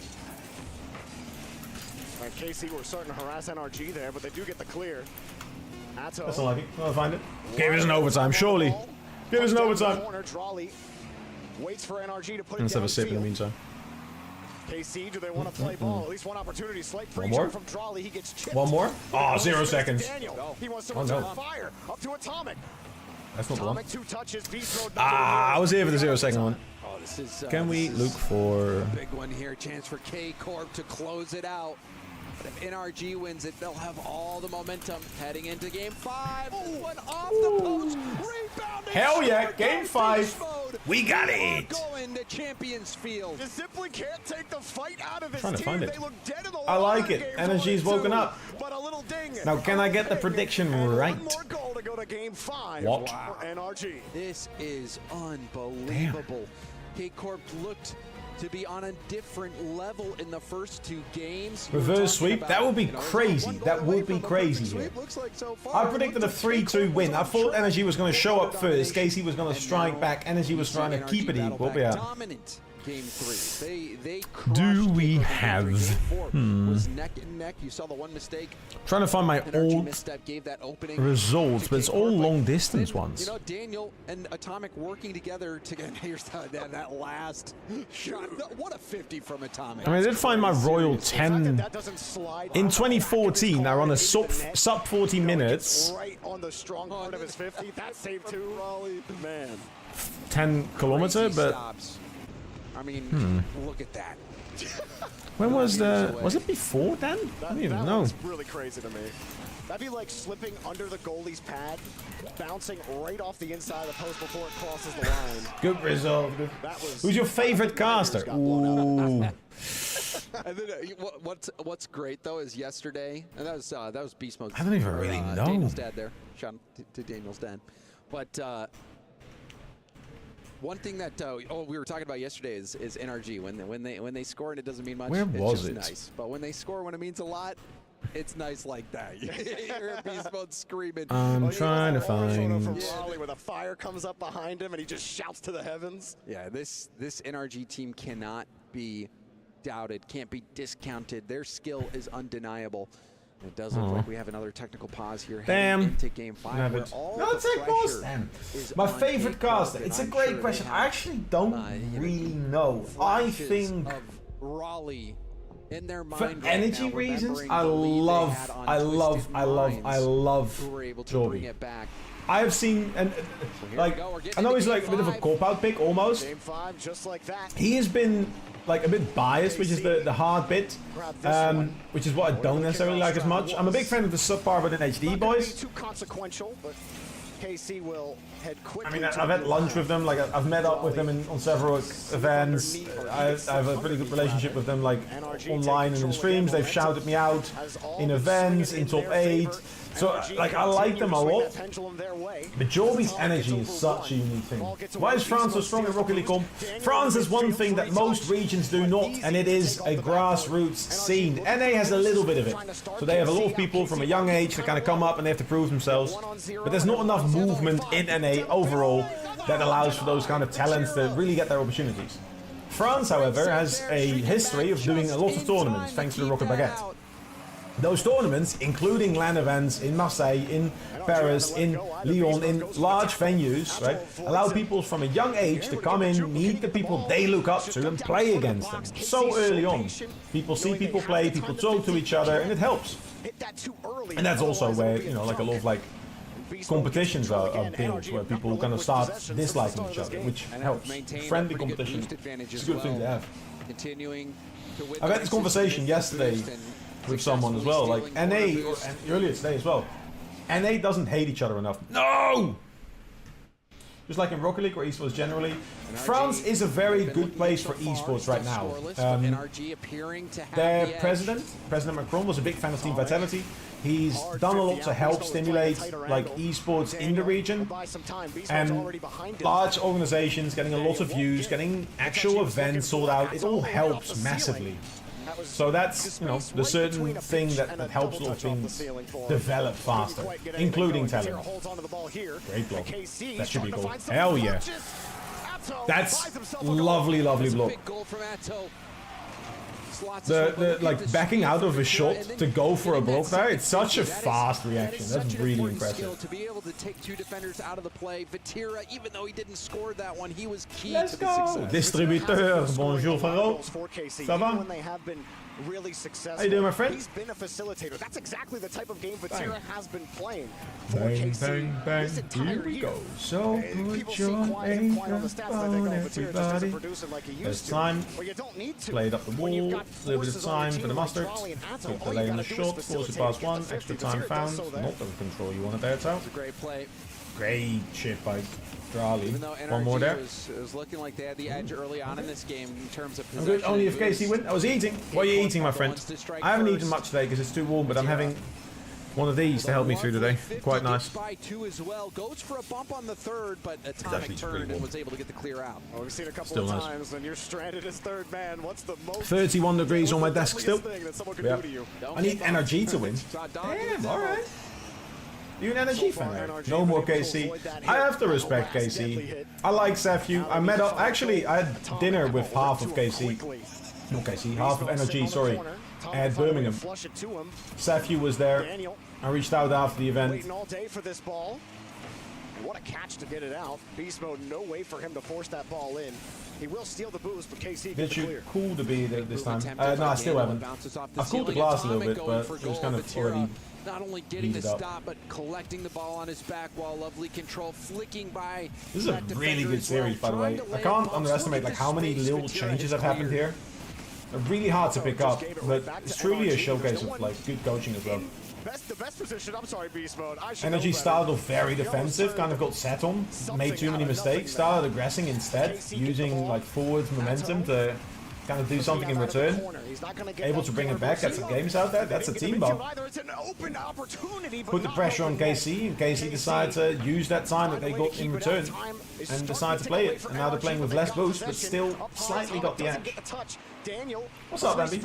And KC were starting to harass NRG there, but they do get the clear. That's unlucky. I'll find it. Give us an overtime, surely. Give us an overtime. Drawley waits for NRG to put Let's have a sip in the meantime. KC, do they want to play ball? At least one opportunity. Slight free more? from Drawley. He gets chipped. One more? Oh, 0 seconds. Daniel. He wants to return fire. Up to Atomic. That's not the one. Atomic 2 touches, beast mode. Ah, I was here for the 0-second one. Oh, this is, Can we look for... big one here, chance for K-Corp to close it out. But if NRG wins it, they'll have all the momentum heading into Game 5. This one off the post, rebounded. Hell yeah, Game 5. We got it. Going to Champions Field. You simply can't take the fight out of his Trying to team. find it. They look dead in the I like water. it. Game Energy's 4 and woken 2, up. But a little ding. Now, can I get the prediction right? One more goal to go to Game 5 What? for NRG. This is unbelievable. K-Corp looked to be on a different level in the first 2 games. Reverse sweep? That would be crazy. That would be crazy here. I predicted a 3-2 win. I thought Energy was going to show up first. Casey was going to strike back. Energy was trying to keep it equal. Yeah. Dominant Game 3. They Do we have... was neck and neck. You saw the one mistake. Trying to find my old misstep gave that opening results, but it's all long distance ones. You know, Daniel and Atomic working together to get here's that last shot. What a 50 from Atomic. I mean, I did find my Royal 10 in 2014. I run a sub 40 minutes. Right on the strong part of his 50. That saved too, Raleigh. Man. 10 kilometer, but I mean, look at that. when was it before then? I don't even know. That's really crazy to me. That'd be like slipping under the goalie's pad, bouncing right off the inside of the post before it crosses the line. Good result. Who's your favorite caster? Ooh. And then what's great though is yesterday, and that was Beast Mode. I don't even really know. Daniel's dad there. Shout out to Daniel's dad. But one thing that we were talking about yesterday is NRG. When they score and it doesn't mean much, Where was it's it? just nice. But when they score when it means a lot, it's nice like that. You're Beast Mode screaming. I'm trying to find. From Raleigh where the fire comes up behind him and he just shouts to the heavens. Yeah, this NRG team cannot be doubted, can't be discounted. Their skill is undeniable. It does look like we have another technical pause here. Damn. Into Game 5. Where all No, the take pause. pressure Damn. is My on favorite K-Corp, caster. and It's a I'm great sure question. they I have, actually don't really know. I flashes think of Raleigh in their mind for right energy now, reasons, remembering I the lead they had on Twisted Minds, love who were able to bring Jordy. it back. I have seen, and like, I know he's like a bit of a cop-out pick almost. Game 5, just like that. He has been like a bit biased, which is the hard bit, which is what I don't necessarily like as much. I'm a big fan of the subpar but in HD boys. Too consequential, but KC will head quickly. I mean, I've had lunch with them, like I've met up with them on several events. I have a pretty good relationship with them, like online and in streams. They've shouted me out in events, in top 8. So, like, I like them a lot. But Jorby's energy is such a unique thing. Why is France so strong in Rocket League Comp? France has one thing that most regions do not, and it is a grassroots scene. NA has a little bit of it. So they have a lot of people from a young age that kind of come up and they have to prove themselves. But there's not enough movement in NA overall that allows for those kind of talents to really get their opportunities. France, however, has a history of doing a lot of tournaments thanks to the Rocket Baguette. Those tournaments, including LAN events in Marseille, in Paris, in Lyon, in large venues, right, allow people from a young age to come in, meet the people they look up to, and play against them. So early on, people see people play, people talk to each other, and it helps. And that's also where, you know, like a lot of like competitions are built, where people kind of start disliking each other, which helps. Friendly competition is a good thing to have. I've had this conversation yesterday with someone as well, like NA, and earlier today as well. NA doesn't hate each other enough. No! Just like in Rocket League or esports generally, France is a very good place for esports right now. Their president Macron, was a big fan of Team Vitality. He's done a lot to help stimulate like esports in the region, and large organizations getting a lot of views, getting actual events sold out. It all helps massively. So that's, you know, the certain thing that helps a lot of things develop faster, including talent. Great block. That should be a goal. Hell yeah. That's lovely, lovely block. The like backing out of a shot to go for a block there, it's such a fast reaction. That's really impressive. To be able to take 2 defenders out of the play, Vatira, even though he didn't score that one, he was key Let's to the go. success. Distributeur, bonjour Faro. Ça va? really successful. How you doing, my friend? He's been a facilitator. That's exactly the type of game Vatira has been playing for Bang, KC bang, bang. this entire Here we year. go. So put your anchor on, everybody. There's time. Played up the wall. A little bit of time for the mustard. Keep delaying the shot. Force it past one. Extra time found. Not the control you wanted there, Tal. It's a great play. Great chip by Drali. Even though One more there. was looking like they had the edge early on in this game in terms of I'm possession. good. Only if KC win. I was eating. What are you eating, my friend? I haven't eaten much today because it's too warm, but I'm having one of these to help me through today. Quite nice. By 2 as well. Goes for a bump on the third, but Atomic turned and was able to get the clear out. Oh, we've seen a couple Still of nice. times when you're stranded as third man. What's the most 31 degrees on my desk still. thing that someone could Yeah. do to you? I need energy to win. Damn, alright. You an energy fan, Eric? No more KC. I have to respect KC. I like Sefyu. I met up. Actually, I had dinner with half of KC. Not KC, half of energy, sorry. At Birmingham. Sefyu was there. I reached out after the event. Waiting all day for this ball. What a catch to get it out. Beast mode, no way for him to force that ball in. He will steal the boost, but KC Did gets the you clear. cool to be there this time? No, I still haven't. I've cooled the glass a little bit, but it was kind of already not only getting the heated up. stop, but collecting the ball on his back while lovely control flicking by. This is a really good series, by the way. I can't underestimate like how many little changes have happened here. They're really hard to pick up, but it's truly a showcase of like good coaching as well. The best position, I'm sorry, Beast mode. I should Energy know better. started off very defensive, kind of got set on, made too many mistakes, started aggressing instead, using like forward momentum to kind of do something in return. Able to bring it back, get some games out there, that's a team ball. Put the pressure on KC, and KC decided to use that time that they got in return and decided to play it. And now they're playing with less boost, but still slightly got the edge. What's up, Bambi?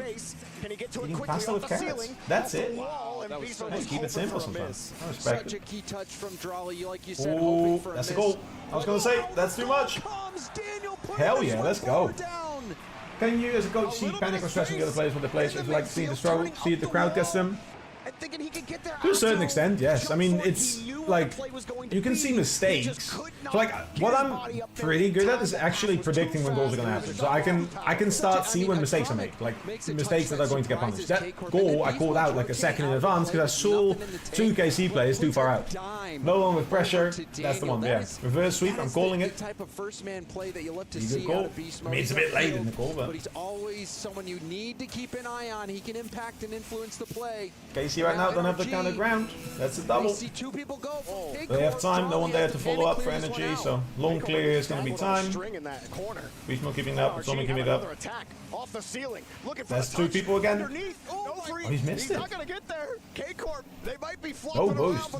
Eating pasta with carrots? That's it? Hey, keep it simple sometimes. I respect Such a it. key touch from Drawley, like you said, Oh, hoping for that's a a goal. I was going to say, that's too much. Hell yeah, let's go. Can you, as a coach, see panic or stress in the other players when they play? So if you like to see the struggle, see if the crowd gets them? To a certain extent, yes. I mean, it's like, you can see mistakes. So like, what I'm pretty good at is actually predicting when goals are going to happen. So I can start see when mistakes are made, like mistakes that are going to get punished. That goal I called out like a second in advance because I saw 2 KC players too far out. No one with pressure, that's the one, yeah. Reverse sweep, I'm calling it. Type of first man play that you love to He's a see goal. out of Beast I Mode. mean, it's a bit late in the goal, but he's always someone you need to keep an eye on. He can impact and influence the play. KC right now don't have the kind of ground. That's a double. We see 2 people go. They have time, no one there to follow up for energy, so long clear is going to be time. Beast Mode keeping it up, Atomic keeping it up. That's 2 people again. Oh, he's missed it. No boost,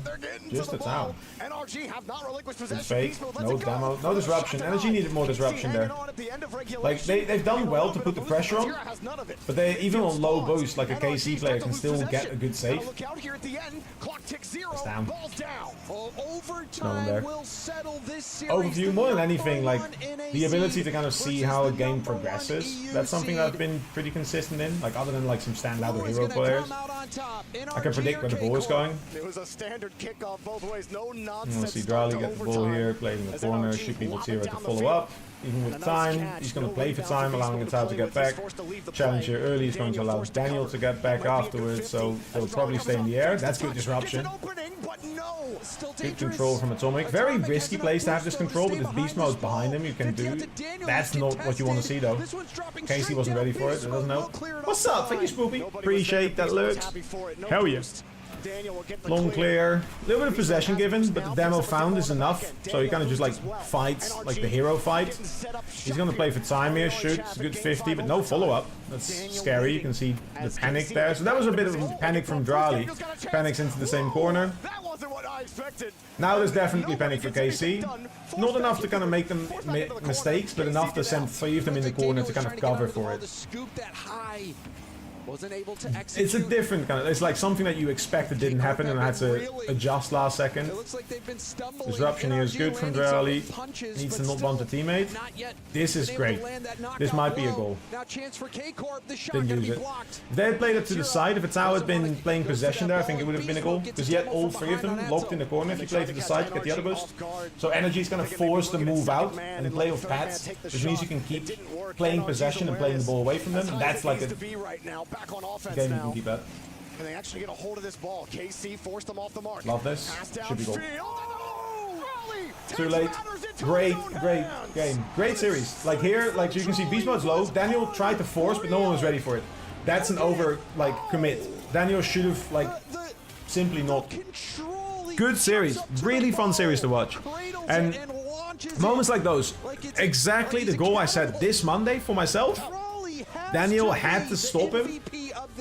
just a towel. It's fake, no demo, no disruption. Energy needed more disruption there. Like, they've done well to put the pressure on, but they even on low boost, like a KC player can still get a good save. It's down. No one there. Overview, more than anything, like, the ability to kind of see how a game progresses, that's something that I've been pretty consistent in, like, other than like some standout or hero players. I can predict where the ball is going. It was a standard kickoff both ways, no nonsense. We'll see Drali get the ball here, played in the corner, should be Vatira to follow up. Even with time, he's going to play for time, allowing Gatau to get back. Challenge here early is going to allow Daniel to get back afterwards, so they'll probably stay in the air. That's good disruption. Good control from Atomic. Very risky place to have this control, but if Beast Mode's behind him, you can do. That's not what you want to see, though. Casey wasn't ready for it, it doesn't help. What's up? Thank you, Spoopy. Appreciate that lurks. Hell yeah. Long clear, a little bit of possession given, but the demo found is enough, so he kind of just like fights like the hero fight. He's going to play for time here, shoot, it's a good 50, but no follow-up. That's scary, you can see the panic there. So that was a bit of a panic from Drali. Panics into the same corner. Now there's definitely panic for KC. Not enough to kind of make them mistakes, but enough to send 3 of them in the corner to kind of cover for it. Wasn't able to execute. It's a different kind of, it's like something that you expected didn't happen and I had to adjust last second. Disruption here is good from Drali. Needs to not bump the teammate. This is great. This might be a goal. Didn't use it. If they had played it to the side, if Atao had been playing possession there, I think it would have been a goal. Because he had all 3 of them locked in the corner if he played to the side to get the other boost. So energy is going to force the move out and play with pads, which means you can keep playing possession and playing the ball away from them. And that's like a back on offense Game, you now. can keep that. And they actually get a hold of this ball. KC forced them off the mark. Love this. Pass Should be goal. downfield. Oh, Raleigh Too takes late. matters into Great, his own great hands. game. Great series. Like here, like so you can see beast mode's low. Daniel tried to force, but no one was ready for it. That's an over like commit. Daniel should have like simply not. Good series. Really fun series to watch. And moments like those. Exactly the goal I set this Monday for myself. Daniel had to stop him,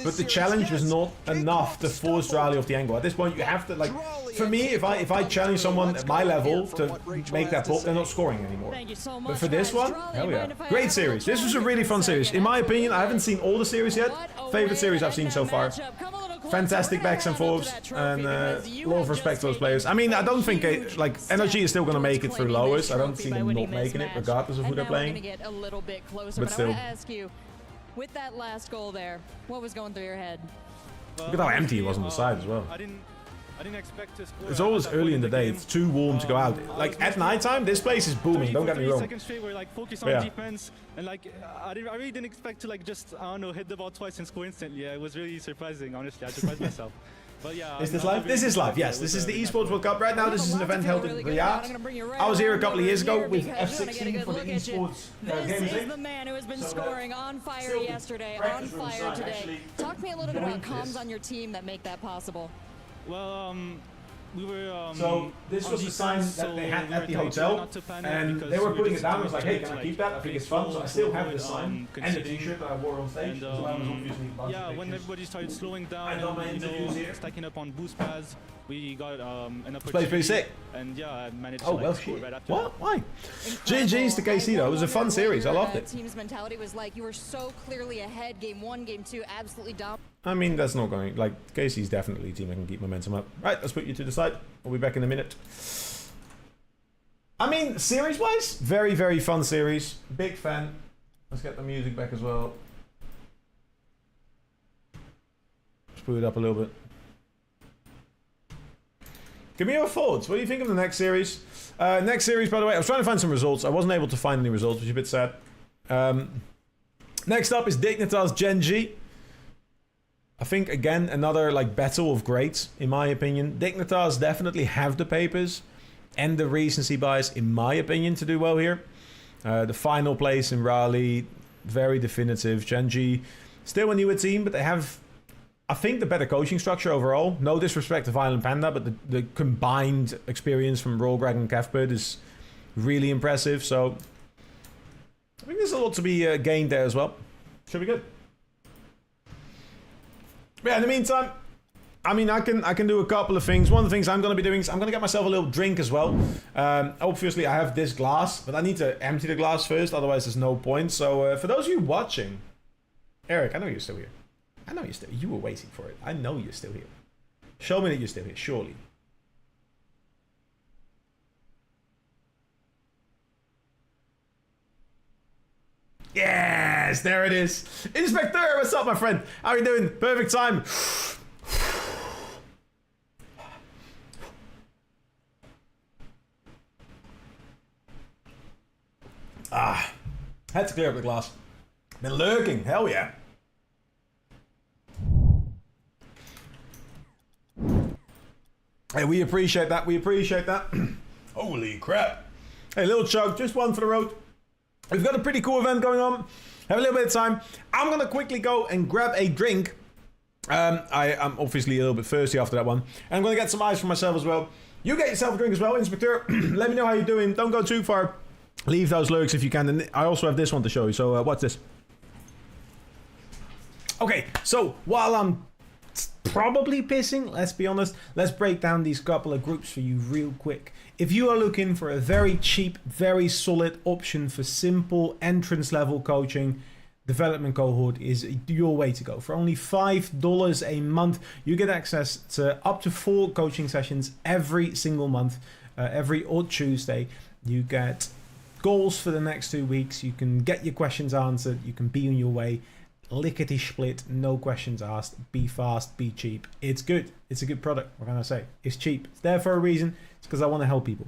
but the challenge was not enough to force Raleigh off the angle. At this point, you have to like. For me, if I challenge someone at my level to make that pop, they're not scoring anymore. But for this one, hell yeah, great series. This was a really fun series. In my opinion, I haven't seen all the series yet. Favorite series I've seen so far. Fantastic backs and forths, and a lot of respect to those players. I mean, I don't think like NRG is still going to make it through lowers. I don't see them not making it, regardless of who they're playing. But still. With that last goal there, what was going through your head? Look at how empty it was on the side as well. I didn't expect to score. It's always early in the day. It's too warm to go out. Like at nighttime, this place is booming. Don't get me wrong. Seconds straight, we're like focused on defense, and like I really didn't expect to like just I don't know hit the ball twice and score instantly. Yeah, it was really surprising. Honestly, I surprised myself. But yeah, is this live? This is live, yes. This is the Esports World Cup. Right now, this is an event held in Riyadh. I was here a couple of years ago with F16 for the Esports This is the man who has been scoring on fire yesterday, on fire today. Talk to me a little bit about comms on your team that make that possible. Well, we were. So this was the sign that they had at the hotel, and they were putting it down. I was like, "Hey, can I keep that? I think it's fun." So I still have the sign and the T-shirt that I wore on stage. So I was obviously a bunch of pictures. When everybody started slowing down and stacking up on boost pads, we got an opportunity. Plays pretty sick. And yeah, I managed to like, score right after. What? Why? GG's to KC though. It was a fun series. I loved it. Team's mentality was like you were so clearly ahead. Game 1, game 2, absolutely dominant. I mean, that's not going... Like, KC's definitely a team that can keep momentum up. Right, let's put you to the side. We'll be back in a minute. I mean, series-wise, very, very fun series. Big fan. Let's get the music back as well. Screw it up a little bit. Give me your thoughts. What do you think of the next series? Next series, by the way, I was trying to find some results. I wasn't able to find any results, which is a bit sad. Next up is Dignitas Gen G. I think, again, another like battle of greats, in my opinion. Dignitas definitely have the papers and the recency bias, in my opinion, to do well here. The final place in Raleigh, very definitive. Gen G, still a newer team, but they have, I think, the better coaching structure overall. No disrespect to Violent Panda, but the combined experience from Royal Greg and Kevbird is really impressive. So I think there's a lot to be gained there as well. Should be good. Yeah, in the meantime, I mean, I can do a couple of things. One of the things I'm going to be doing is I'm going to get myself a little drink as well. Obviously, I have this glass, but I need to empty the glass first, otherwise there's no point. So for those of you watching, Eric, I know you're still here. I know you're still here. You were waiting for it. I know you're still here. Show me that you're still here, surely. Yes, there it is. Inspector, what's up, my friend? How are you doing? Perfect time. Had to clear up the glass. Been lurking, hell yeah. Hey, we appreciate that, we appreciate that. Holy crap. Hey, little chug, just one for the road. We've got a pretty cool event going on. Have a little bit of time. I'm going to quickly go and grab a drink. I am obviously a little bit thirsty after that one. And I'm going to get some ice for myself as well. You get yourself a drink as well, Inspector. Let me know how you're doing. Don't go too far. Leave those lurks if you can. And I also have this one to show you. So watch this. Okay, so while I'm probably pissing, let's be honest, let's break down these couple of groups for you real quick. If you are looking for a very cheap, very solid option for simple entrance level coaching, Development Cohort is your way to go. For only $5 a month, you get access to up to 4 coaching sessions every single month. Every odd Tuesday, you get goals for the next 2 weeks. You can get your questions answered. You can be on your way. Lickety split, no questions asked. Be fast, be cheap. It's good. It's a good product. What can I say? It's cheap. It's there for a reason. It's because I want to help people.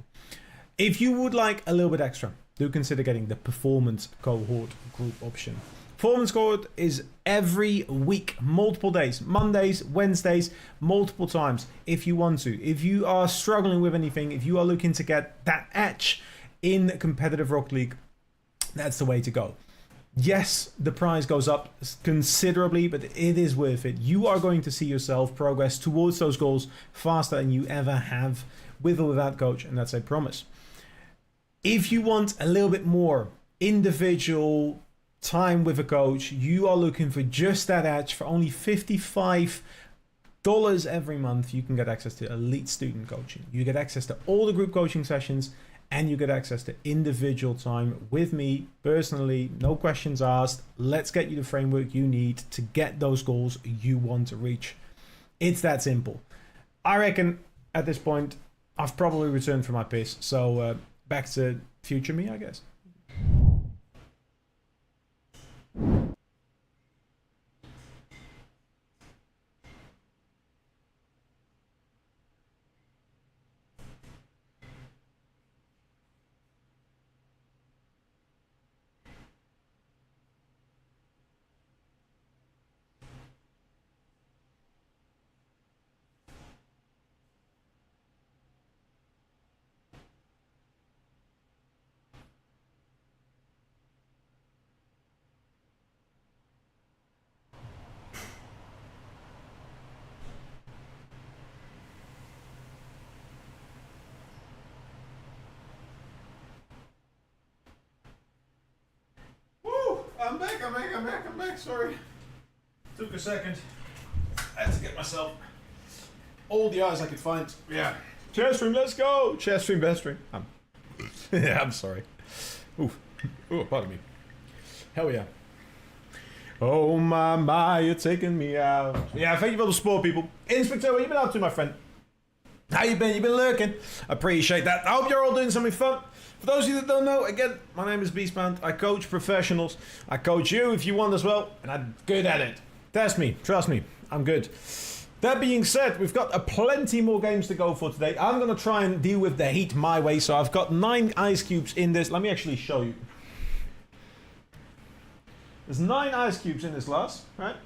If you would like a little bit extra, do consider getting the Performance Cohort group option. Performance Squad is every week, multiple days, Mondays, Wednesdays, multiple times if you want to. If you are struggling with anything, if you are looking to get that edge in competitive Rocket League, that's the way to go. Yes, the price goes up considerably, but it is worth it. You are going to see yourself progress towards those goals faster than you ever have with or without coach, and that's a promise. If you want a little bit more individual time with a coach, you are looking for just that edge. For only $55 every month, you can get access to elite student coaching. You get access to all the group coaching sessions, and you get access to individual time with me personally, no questions asked. Let's get you the framework you need to get those goals you want to reach. It's that simple. I reckon at this point, I've probably returned from my piss. So back to future me, I guess. I'm back, sorry. Took a second. I had to get myself all the eyes I could find. Yeah. Chest stream, let's go! Chest stream, best stream. Yeah, I'm sorry. Oof. Oh, pardon me. Hell yeah. Oh my, you're taking me out. Yeah, thank you for the support, people. Inspector, what you been up to, my friend? How you been? You been lurking? Appreciate that. I hope you're all doing something fun. For those of you that don't know, again, my name is Beastbound. I coach professionals. I coach you if you want as well, and I'm good at it. Test me. Trust me. I'm good. That being said, we've got plenty more games to go for today. I'm going to try and deal with the heat my way, so I've got 9 ice cubes in this. Let me actually show you. There's 9 ice cubes in this glass, right?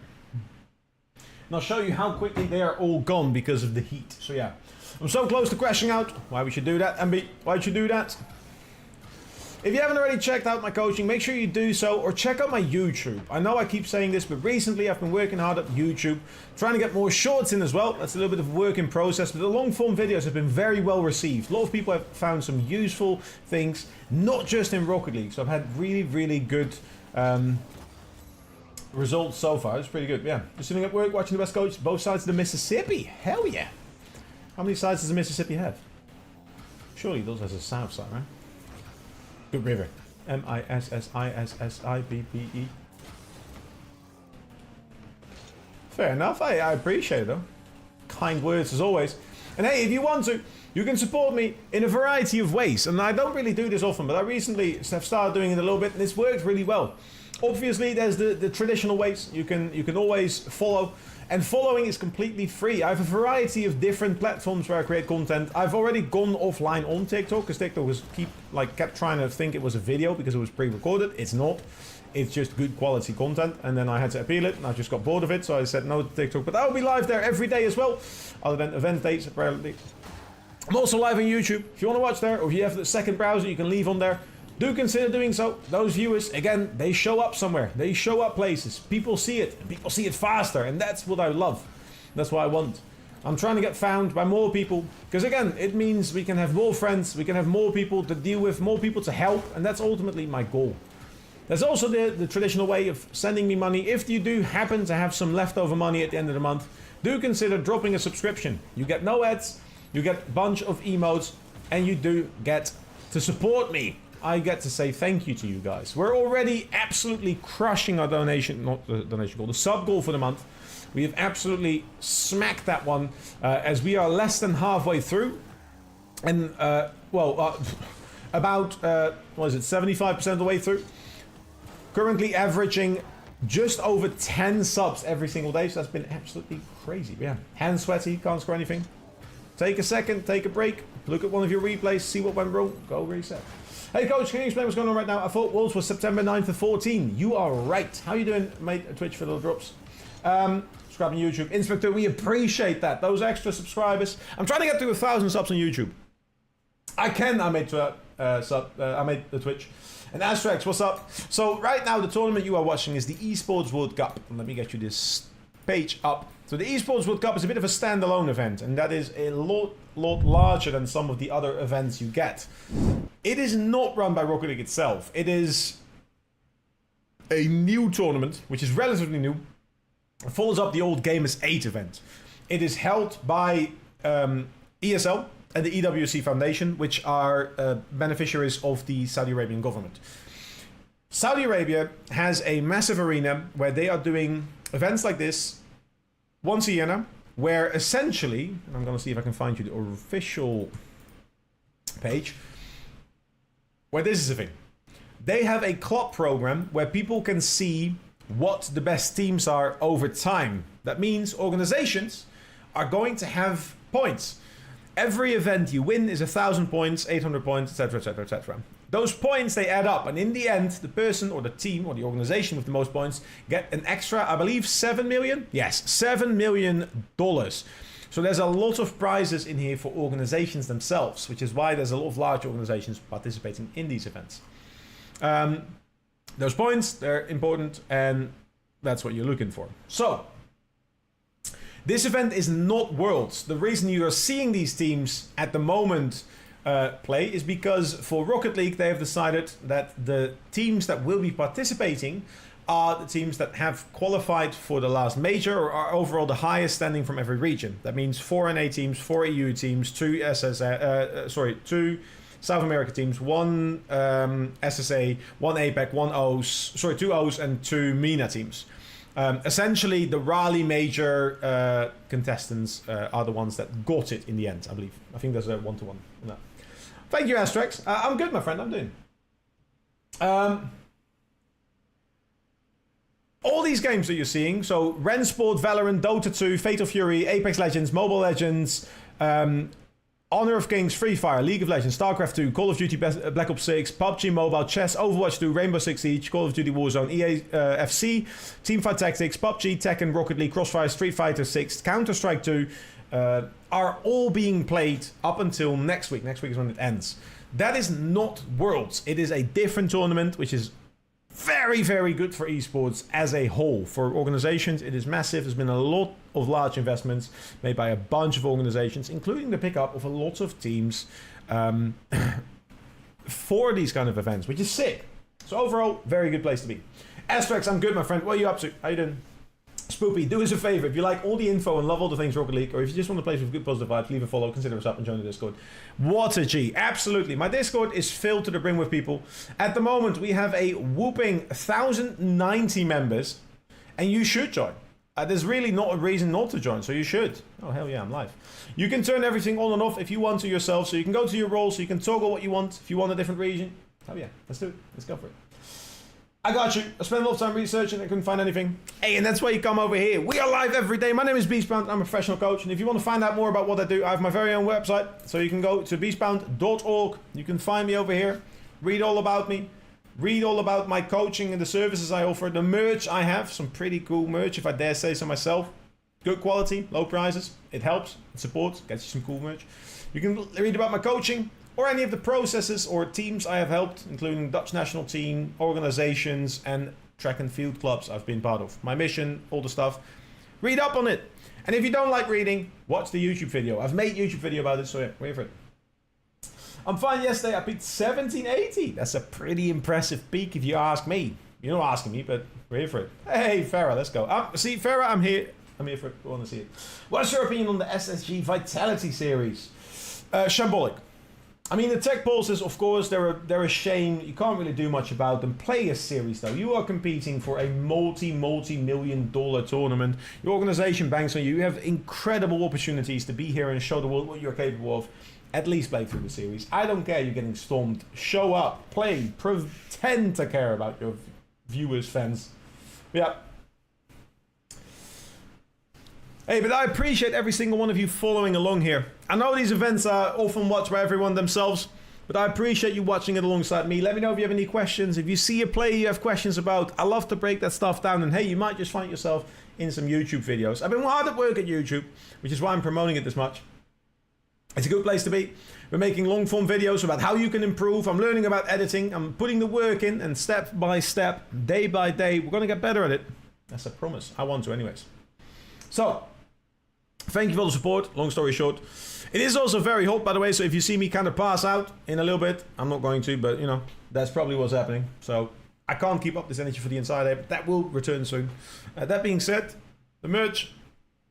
And I'll show you how quickly they are all gone because of the heat. So yeah, I'm so close to crashing out. Why we should do that, MB? Why should you do that? If you haven't already checked out my coaching, make sure you do so, or check out my YouTube. I know I keep saying this, but recently I've been working hard at YouTube, trying to get more shorts in as well. That's a little bit of work in process, but the long form videos have been very well received. A lot of people have found some useful things, not just in Rocket League. So I've had really, really good results so far. It's pretty good, yeah. Just sitting at work, watching the best coach, both sides of the Mississippi. Hell yeah. How many sides does the Mississippi have? Surely those has a south side, right? Good river. Mississibbe. Fair enough. I appreciate it though. Kind words as always. And hey, if you want to, you can support me in a variety of ways. And I don't really do this often, but I recently have started doing it a little bit, and it's worked really well. Obviously, there's the traditional ways. You can always follow. And following is completely free. I have a variety of different platforms where I create content. I've already gone offline on TikTok because TikTok kept trying to think it was a video because it was pre-recorded. It's not. It's just good quality content. And then I had to appeal it, and I just got bored of it, so I said no to TikTok. But I'll be live there every day as well, other than event dates apparently. I'm also live on YouTube. If you want to watch there, or if you have the second browser, you can leave on there. Do consider doing so. Those viewers, again, they show up somewhere. They show up places. People see it. And people see it faster. And that's what I love. That's what I want. I'm trying to get found by more people. Because again, it means we can have more friends. We can have more people to deal with. More people to help. And that's ultimately my goal. There's also the traditional way of sending me money. If you do happen to have some leftover money at the end of the month, do consider dropping a subscription. You get no ads. You get a bunch of emotes. And you do get to support me. I get to say thank you to you guys. We're already absolutely crushing our donation, not the donation goal, the sub goal for the month. We have absolutely smacked that one as we are less than halfway through. And, about, 75% of the way through. Currently averaging just over 10 subs every single day. So that's been absolutely crazy. Yeah, hands sweaty, can't score anything. Take a second, take a break. Look at one of your replays, see what went wrong, go reset. Hey, Coach, can you explain what's going on right now? I thought Worlds was September 9th to 14. You are right. How you doing, mate? Twitch for little drops. Subscribe on YouTube. Inspector, we appreciate that. Those extra subscribers. I'm trying to get to 1,000 subs on YouTube. I made the Twitch. And Astrax, what's up? So right now the tournament you are watching is the Esports World Cup. Let me get you this page up. So the Esports World Cup is a bit of a standalone event, and that is a lot larger than some of the other events you get. It is not run by Rocket League itself. It is a new tournament, which is relatively new. It follows up the old Gamers 8 event. It is held by ESL and the EWC Foundation, which are beneficiaries of the Saudi Arabian government. Saudi Arabia has a massive arena where they are doing events like this once a year now, where essentially, and I'm going to see if I can find you the official page, where this is a thing. They have a club program where people can see what the best teams are over time. That means organizations are going to have points. Every event you win is 1,000 points, 800 points, etc., etc., etc. Those points, they add up, and in the end, the person or the team or the organization with the most points get an extra, I believe, 7 million? Yes, $7 million. So there's a lot of prizes in here for organizations themselves, which is why there's a lot of large organizations participating in these events. Those points, they're important, and that's what you're looking for. So, this event is not Worlds. The reason you are seeing these teams at the moment play is because for Rocket League they have decided that the teams that will be participating are the teams that have qualified for the last major or are overall the highest standing from every region. That means 4 NA teams, 4 EU teams, 2 South America teams, 1 SSA, 1 APAC, 2 O's and 2 MENA teams. Essentially, the Raleigh major contestants are the ones that got it in the end, I believe. I think there's a 1-to-1 on that. Thank you, Astrax. I'm good, my friend. I'm doing. All these games that you're seeing, so Rensport, Valorant, Dota 2, Fatal Fury, Apex Legends, Mobile Legends, Honor of Kings, Free Fire, League of Legends, StarCraft 2, Call of Duty Black Ops 6, PUBG Mobile, Chess, Overwatch 2, Rainbow Six Siege, Call of Duty Warzone, EA FC, Teamfight Tactics, PUBG, Tekken, Rocket League, Crossfire, Street Fighter 6, Counter-Strike 2 are all being played up until next week. Next week is when it ends. That is not Worlds. It is a different tournament, which is very, very good for esports as a whole. For organizations, it is massive. There's been a lot of large investments made by a bunch of organizations, including the pickup of a lot of teams for these kind of events, which is sick. So overall, very good place to be. Astrax, I'm good, my friend. What are you up to? How you doing? Spoopy, do us a favor. If you like all the info and love all the things Rocket League, or if you just want to play with good positive vibes, leave a follow, consider us up and join the Discord. What a G. Absolutely. My Discord is filled to the brim with people. At the moment, we have a whooping 1,090 members, and you should join. There's really not a reason not to join, so you should. Oh, hell yeah, I'm live. You can turn everything on and off if you want to yourself, so you can go to your role, so you can toggle what you want. If you want a different region, oh yeah, let's do it. Let's go for it. I got you. I spent a lot of time researching. I couldn't find anything. Hey, and that's why you come over here. We are live every day. My name is Beastbound. I'm a professional coach. And if you want to find out more about what I do, I have my very own website. So you can go to beastbound.org. You can find me over here. Read all about me. Read all about my coaching and the services I offer. The merch I have. Some pretty cool merch, if I dare say so myself. Good quality, low prices. It helps. It supports. Gets you some cool merch. You can read about my coaching, or any of the processes or teams I have helped, including Dutch national team, organizations, and track and field clubs I've been part of. My mission, all the stuff. Read up on it. And if you don't like reading, watch the YouTube video. I've made a YouTube video about it, so yeah, wait for it. I'm fine. Yesterday I peaked 1780. That's a pretty impressive peak if you ask me. You're not asking me, but we're here for it. Hey, Farah, let's go. See, Farah, I'm here. I'm here for it. I want to see it. What's your opinion on the SSG Vitality series? Shambolic. I mean, the tech pulses, of course, they're a shame. You can't really do much about them. Play a series, though. You are competing for a multi-million-dollar tournament. Your organization banks on you. You have incredible opportunities to be here and show the world what you're capable of. At least play through the series. I don't care you're getting stormed. Show up, play, pretend to care about your viewers, fans. Yeah. Hey, but I appreciate every single one of you following along here. I know these events are often watched by everyone themselves, But I appreciate you watching it alongside me. Let me know if you have any questions. If you see a player you have questions about, I love to break that stuff down. And hey, you might just find yourself in some YouTube videos. I've been hard at work at YouTube, which is why I'm promoting it this much. It's a good place to be. We're making long form videos about how you can improve. I'm learning about editing. I'm putting the work in, and step by step, day by day, we're going to get better at it. That's a promise. I want to anyways. So, thank you for the support. Long story short. It is also very hot, by the way, so if you see me kind of pass out in a little bit, I'm not going to, but you know, that's probably what's happening. So, I can't keep up this energy for the entire day, but that will return soon. That being said, the merch,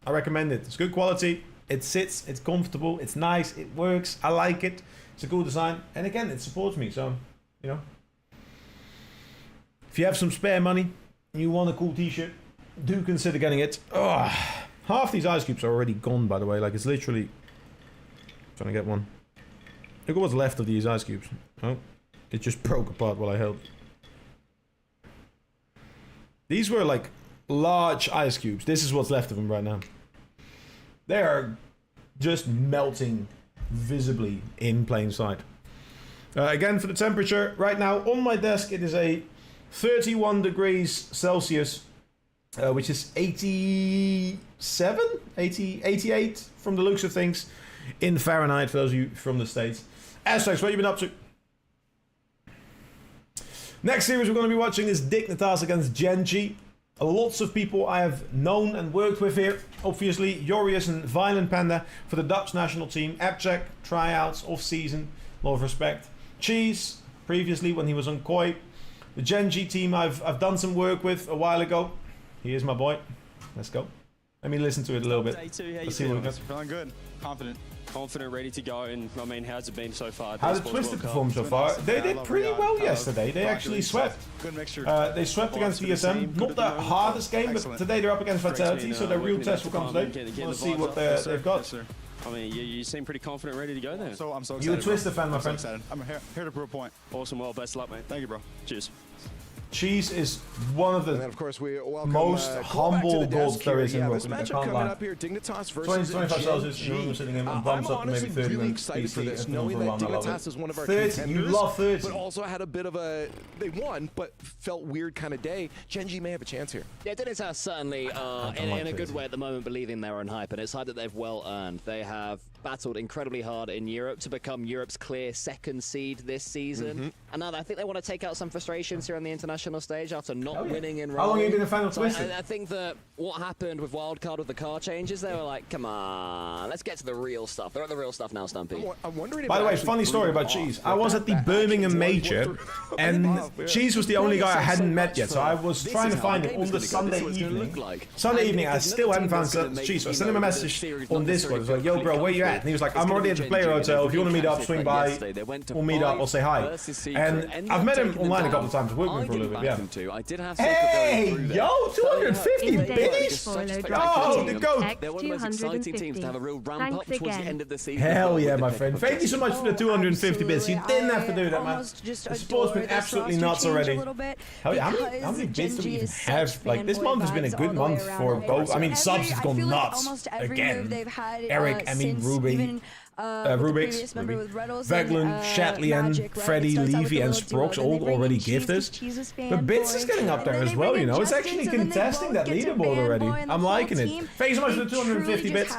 I recommend it. It's good quality. It sits, it's comfortable, it's nice, it works, I like it. It's a cool design, and again, it supports me, so, you know. If you have some spare money, and you want a cool t-shirt, do consider getting it. Oh, half these ice cubes are already gone, by the way, like it's literally... Trying to get one. Look at what's left of these ice cubes. Oh, it just broke apart while I held. These were like large ice cubes. This is what's left of them right now. They are just melting visibly in plain sight. Again, for the temperature, right now on my desk it is a 31 degrees Celsius, which is 87, 88 from the looks of things in Fahrenheit for those of you from the States. Aztecs, what have you been up to? Next series we're going to be watching is Dignitas against Genji. Lots of people I have known and worked with here. Obviously, Jorius and Violent Panda for the Dutch national team. Abject, tryouts, off-season, a lot of respect. Cheese, previously when he was on Koi. The Genji team I've done some work with a while ago. Here's my boy. Let's go. Let me listen to it a little bit. Let's see what we got. Feeling good. Confident, ready to go, and I mean, how's it been so far? How did Twisted perform so far? They did pretty well yesterday. They actually swept. They swept against VSM. Not the hardest game, but today they're up against Vitality, so their real test will come today. We'll see what they've got. I mean, you seem pretty confident, ready to go there. I'm so excited. You're a Twister fan, my friend. I'm here to prove a point. Awesome. Well, best of luck, mate. Thank you, bro. Cheers. Cheese is one of the of course, we most humble goals there is in This Rocket. matchup coming up here, Dignitas versus 20-25 Celsius, you're sitting in and bumps up to maybe 30 really minutes. excited for this, knowing that Dignitas is one of our 30, contenders. you love 30. But also had a bit of a, they won, but felt weird kind of day. Genji may have a chance here. Yeah, Dignitas certainly are in a good way at the moment, believing their own hype, and it's hype that they've well earned. They have battled incredibly hard in Europe to become Europe's clear second seed this season. And now I think they want to take out some frustrations here on the international stage after not winning in How long have you been a fan of Twisted? I think that what happened with Wildcard with the car changes, they were like, come on, let's get to the real stuff. They're at the real stuff now, Stumpy. I'm wondering if By the way, funny story about Cheese. I was at the Birmingham Major, and Cheese was the only guy I hadn't met yet, so I was trying to find him on the Sunday evening. Sunday evening, I still hadn't found Cheese, so I sent him a message on Discord. I was like, yo, bro, where you at? And he was like, I'm already at the player hotel. If you want to meet up, swing by. We'll meet up, I'll say hi. And I've met him online a couple of times, worked with him for a little bit, yeah. Hey, yo, 250 bits! Oh, the GOAT! They're one of the most exciting teams to have a real ramp up towards the end of the season. Hell yeah, my friend. Thank you so much for the 250 bits. You didn't have to do that, man. The sport's been absolutely nuts already. Hell yeah, how many bits do we even have? Like, this month has been a good month for both. I mean, subs has gone nuts again. Eric, Emmy, Ruby. Rubik's, Veglin, Shatlian, Freddy, Levy, and Sprox all already gifters. But Bits is getting up there as well, you know. It's actually contesting that leaderboard already. I'm liking it. Thanks so much for the 250 bits.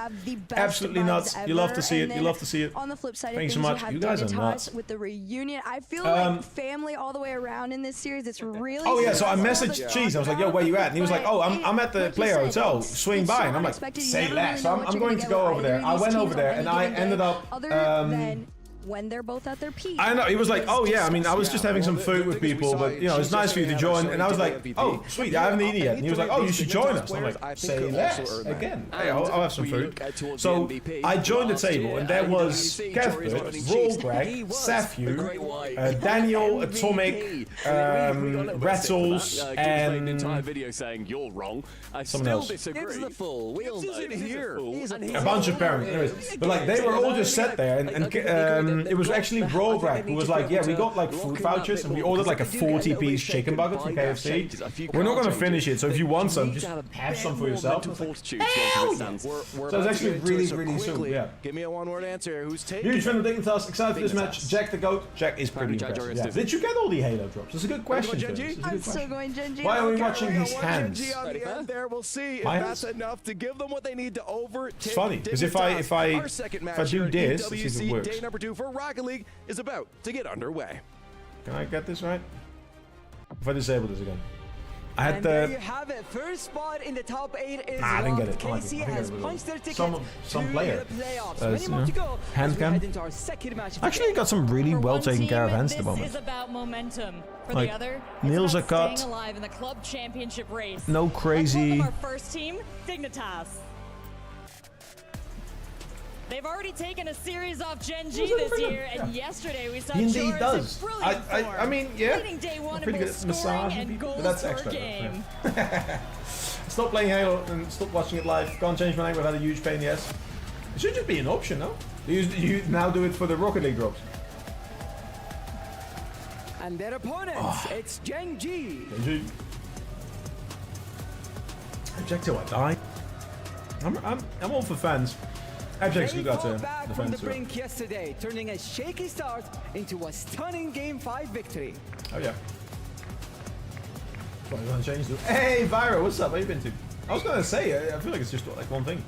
Absolutely nuts. You love to see it. You love to see it. On the flip side, thanks so much. You guys are nuts. With the reunion, I feel like family all the way around in this series. It's really. Oh yeah, so I messaged Cheese. I was like, yo, where you at? And he was like, oh, I'm at the player hotel. Swing by. And I'm like, say less. So I'm going to go over there. I went over there and I ended up. Other than when they're both at their peak. I know, he was like, oh yeah, I mean, I was just having some food with people, but you know, it's nice for you to join. And I was like, oh, sweet, I haven't eaten yet. And he was like, oh, you should join us. And I'm like, say less. Again, hey, I'll have some food. So I joined the table, and there was Cuthbert, Rolgreg, Safew, Daniel, Atomic, Rattles, and someone else. A bunch of parents. Anyways, but like, they were all just sat there, and it was actually Robrak who was like, yeah, we got like food vouchers and we ordered like a 40-piece chicken bucket from KFC. We're not gonna finish it, so if you want some, just have some for yourself. Hell yeah. So it's actually really soon. Yeah. Give me a one-word answer. Who's taking? Huge fan of Dignitas. Excited for this match. Jack the GOAT. Jack is pretty impressive. Yeah. Did you get all the Halo drops? That's a good question. I'm still going Genji. Why are we watching his hands? Genji on the end there. We'll see if that's enough to give them what they need to overtake. It's funny because if I do this, let's see if it works. Day number 2 for Rocket League is about to get underway. Can I get this right? If I disable this again. I had there you have it. First spot in the top 8 is I didn't get it. KC has punched their ticket some to player. the playoffs. Many more to go. Hand cam. Actually got some really well taken care of hands at the moment. This is about momentum. For like, the other, nails are it's cut. staying alive in the club championship race. No crazy. Let's welcome our first team, Dignitas. They've already taken a series off Genji this year, and yesterday we saw Indeed does. brilliant I mean, yeah. leading day one pretty good at massage and people, but that's extra. Yeah. Stop playing Halo and stop watching it live. Can't change my name. I've had a huge pain. Yes. It should just be an option, no? You now do it for the Rocket League drops. And their opponents, it's Genji. Genji. Abject till I die. I'm all for fans. Abject's good at back from the brink yesterday, turning a shaky start into a stunning Game 5 victory. Oh yeah. What, you want to change the... Hey, Vyro, what's up? Where you been to? I was gonna say, I feel like it's just like one thing.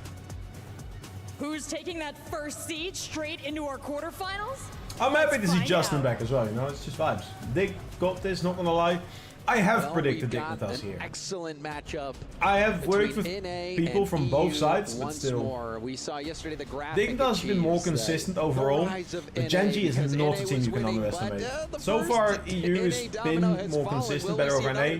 Who's taking that first seed straight into our quarterfinals? I'm happy to see Justin back as well, you know, it's just vibes. Dig got this, not gonna lie. I have predicted Dignitas here. Excellent matchup. I have worked with people from both sides, but still. We saw yesterday the Dignitas has been more consistent overall, but Genji is not a team you can underestimate. So far, EU has been more consistent, better over NA.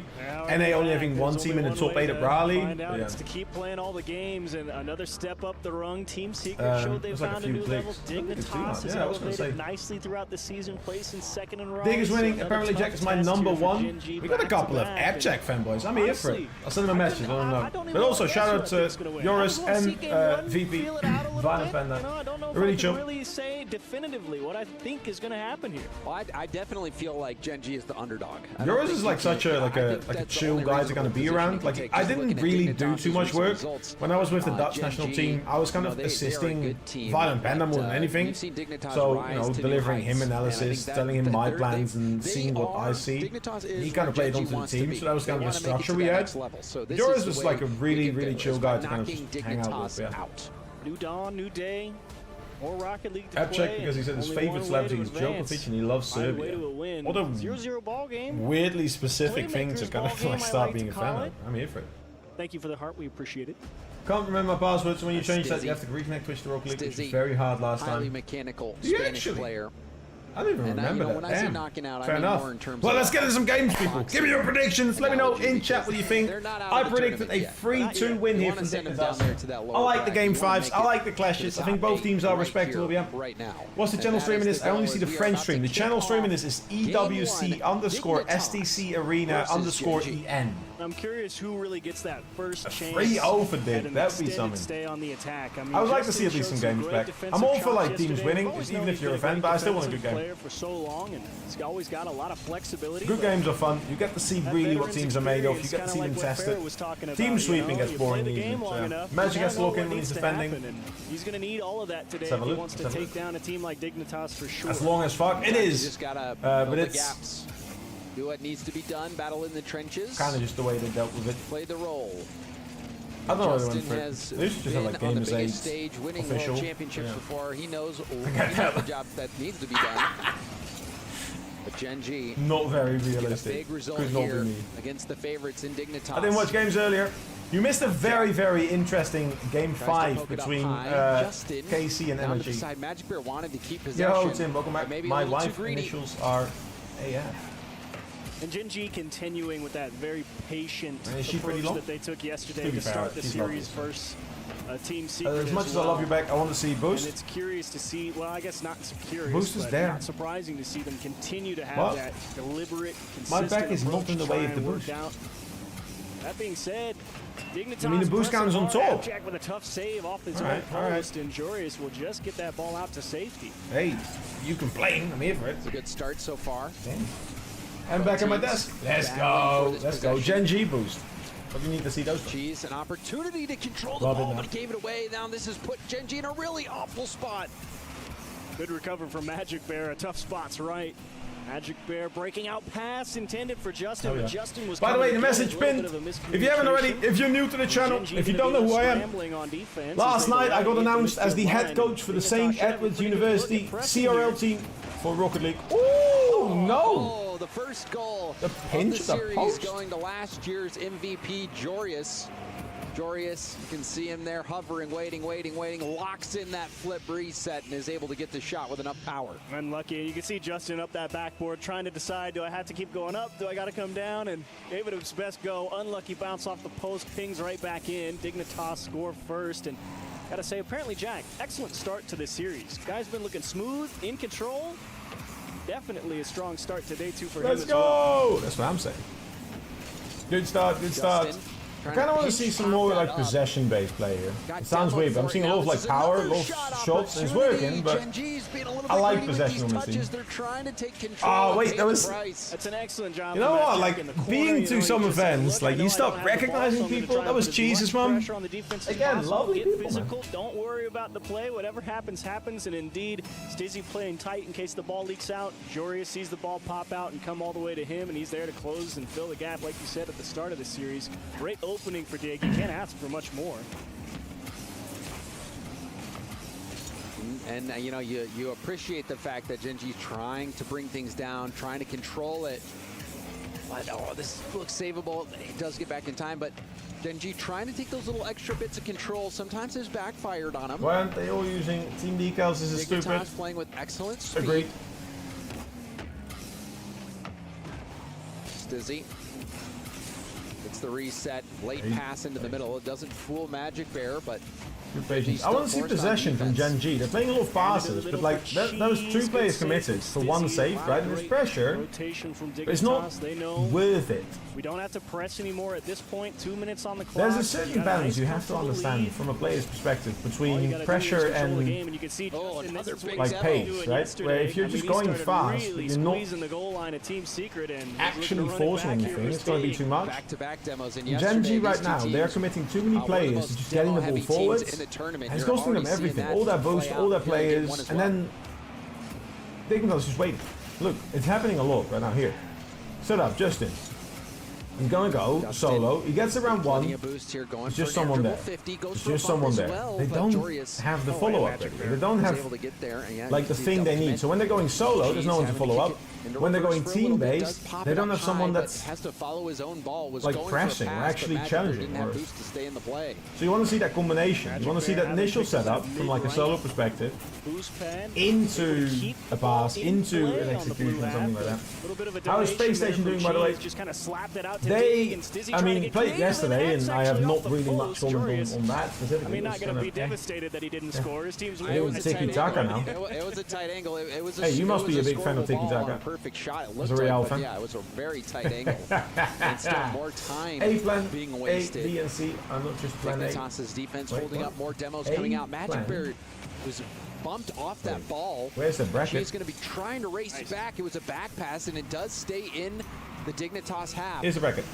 NA only having one team in the top 8 at Raleigh. Yeah. It's to keep playing all the games and another step up the rung. Team Secret showed they found a new level. Dignitas has elevated nicely throughout the season, placing second in Raleigh. Dig is winning. Apparently, Jack is my #1. We got a couple of Abject fanboys. I'm here for it. I'll send them a message. I don't know. But also, shout out to Joris and VP, Violent Panda. Really chill. Really say definitively what I think is going to happen here. Well, I definitely feel like Genji is the underdog. Joris is like such a chill guy to kind of be around. Like I didn't really do too much work when I was with the Dutch national team. I was kind of assisting Violent Panda more than anything. So you know, delivering him analysis, telling him my plans, and seeing what I see. He kind of played onto the team, so that was kind of the structure we had. Joris was like a really chill guy to kind of just hang out with. Yeah. New dawn, new day. More Rocket League to Abject because he said his favorite celebrity is Djokovic and he loves Serbia. What a 0-0 ball game. Weirdly specific thing to kind of like start being a fan of. I'm here for it. Thank you for the heart, we appreciate it. Can't remember my password, so when you change that, you have to reconnect Twitch to Rocket League, which was very hard last time. Highly mechanical Spanish player. I don't even remember that. When I say knocking out, fair enough. Well, let's get into some games, people. Give me your predictions. Let me know in chat what you think. I predicted a 3-2 win here from Dignitas. I like the Game 5s. I like the clashes. I think both teams are respectable. Yeah. What's the channel streaming this? I only see the French stream. The channel streaming this is EWC_STC Arena _EN. I'm curious who really gets that first chance. 3-0 for Dig. That would be something. Stay on the attack. I would like to see at least some games back. I'm all for like teams winning, even if you're a fan, but I still want a good game. For so long, and he's always got a lot of flexibility. Good games are fun. You get to see really what teams are made of. You get to see them tested. Team sweeping gets boring easy. So Magic has to look in when he's defending. He's going to need all of that today if he wants to take down a team like Dignitas for sure. As long as fuck, it is. But it's gaps. Do what needs to be done. Battle in the trenches. Kind of just the way they dealt with it. Play the role. I don't know what they went for. They should just have like Game as Aids stage, winning official. World Championships before. He knows the job that needs to be done. But Genji, not very realistic. Big result Could not here be me. against the favorites in Dignitas. I didn't watch games earlier. You missed a very interesting Game 5 between KC and Energy. Magic Bear wanted to keep possession. Yo, Tim, welcome back. My wife initials are AF. And Genji continuing with that very patient approach that they took yesterday to start the series first. Team Secret as much as I love you back, I want to see Boost. And it's curious to see, well, I guess not curious, Boost is but there. not surprising to see them continue to have that deliberate, consistent my back is not in the way of the Boost. That being said, Dignitas I mean, the boost count is on top. Jack with a tough save off his own post, and Jorius will just get that ball out to safety. Hey, you complain. I'm here for it. It's a good start so far. Okay. I'm back at my desk. Let's go. Let's go. Gen G boost. What do you need to see those? Jeez, an opportunity to control the ball, but he gave it away. Now this has put Gen G in a really awful spot. Good recover from Magic Bear. A tough spot's right. Magic Bear breaking out pass intended for Justin, but Justin was. By the way, the message pinned. If you haven't already, if you're new to the channel, if you don't know who I am, last night I got announced as the head coach for the St. Edward's University CRL team for Rocket League. Ooh, no! The first goal the pinch of the series post. going to last year's MVP, Jorius. Jorius, you can see him there hovering, waiting, locks in that flip reset and is able to get the shot with enough power. Unlucky. You can see Justin up that backboard trying to decide, do I have to keep going up? Do I got to come down? And gave it his best go. Unlucky bounce off the post, pings right back in. Dignitas score first. And gotta say, apparently, Jack, excellent start to this series. Guy's been looking smooth, in control. Definitely a strong start to day 2 for him as well. Let's go! That's what I'm saying. Good start, good start. I kind of want to see some more like possession-based play here. It sounds weird, but I'm seeing a lot of like power, a lot of shots, and it's working, but I like possession on this team. Oh wait, that was... That's an excellent job. You know what, like being to some events, like you start recognizing people, that was Cheese's mum. Again, lovely people, physical. Don't worry about the play, whatever happens, happens, and indeed, Stizzy playing tight in case the ball leaks out. Jorius sees the ball pop out and come all the way to him, and he's there to close and fill the gap, like you said at the start of the series. Great opening for Dig. You can't ask for much more. And you know, you appreciate the fact that Genji's trying to bring things down, trying to control it. But oh, this looks savable. He does get back in time, but Genji trying to take those little extra bits of control. Sometimes it's backfired on him. Why aren't they all using team decals? This is stupid. Playing with excellent speed. Agreed. Stizzy. It's the reset, late pass into the middle. It doesn't fool Magic Bear, but I want to see possession from Gen G. They're playing a lot of passes, but like those 2 players committed for 1 save, right? And there's pressure, but it's not worth it. We don't have to press anymore at this point. 2 minutes on the clock. There's a certain balance you have to understand from a player's perspective between pressure and like pace, right? Where if you're just going fast, but you're not actually forcing anything, it's going to be too much. Gen G right now, they're committing too many players to just getting the ball forwards. And it's costing them everything, all their boost, all their players, and then Dignitas just wait. Look, it's happening a lot right now here. Set up, Justin. He's gonna go solo. He gets around 1. There's just someone there. There's just someone there. They don't have the follow-up. They don't have like the thing they need. So when they're going solo, there's no one to follow up. When they're going team-based, they don't have someone that's like pressing or actually challenging. So you want to see that combination. You want to see that initial setup from like a solo perspective into a pass, into an execution, something like that. How is Space Station doing, by the way? They, I mean, played yesterday, and I have not really much on that specifically. I mean, not going to be devastated that he didn't score. His team's it was tiki-taka now. It was a tight angle. It was hey, you must be a big fan of tiki-taka. Perfect shot. It looked a Real like, fan. Yeah, it was a very tight angle. And still more time being wasted. A, B, and C. I'm not just plan A. Dignitas' defense holding up, more demos coming out. Magic Bear was bumped off that ball. Where's the bracket? She's going to be trying to race back. It was a back pass, and it does stay in the Dignitas half. Here's the bracket.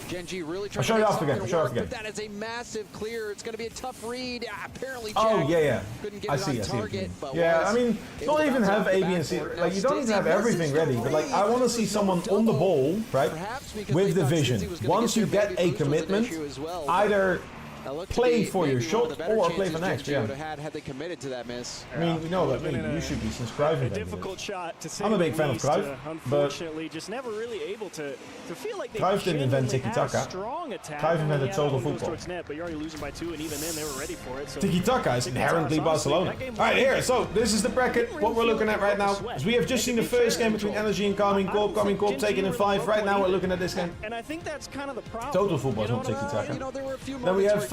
Gen G really trying to make again. but that is a massive clear. It's going to be a tough read. Apparently, Jack couldn't get it on target. But yeah, I mean, don't even have A, B, and C. Like, you don't even have everything ready. But, like, I want to see someone on the ball, right, with the vision. Once you get a commitment, either play for your shot or play for next. Yeah. Had they committed to that miss. I mean, you know that you should be subscribing. Difficult shot to say. I'm a big fan of Cruyff, unfortunately, just never really able to feel like they Cruyff didn't invent tiki-taka. Cruyff invented total football. Net, but you're already losing by 2, and even then they were ready for it. So tiki-taka is inherently Barcelona. All right, here. So this is the bracket. What we're looking at right now is we have just seen the first game between Energy and Carmine Corp. Carmine Corp taking in 5. Right now we're looking at this game. And I think that's kind of the problem. Total football is not tiki-taka. Then we have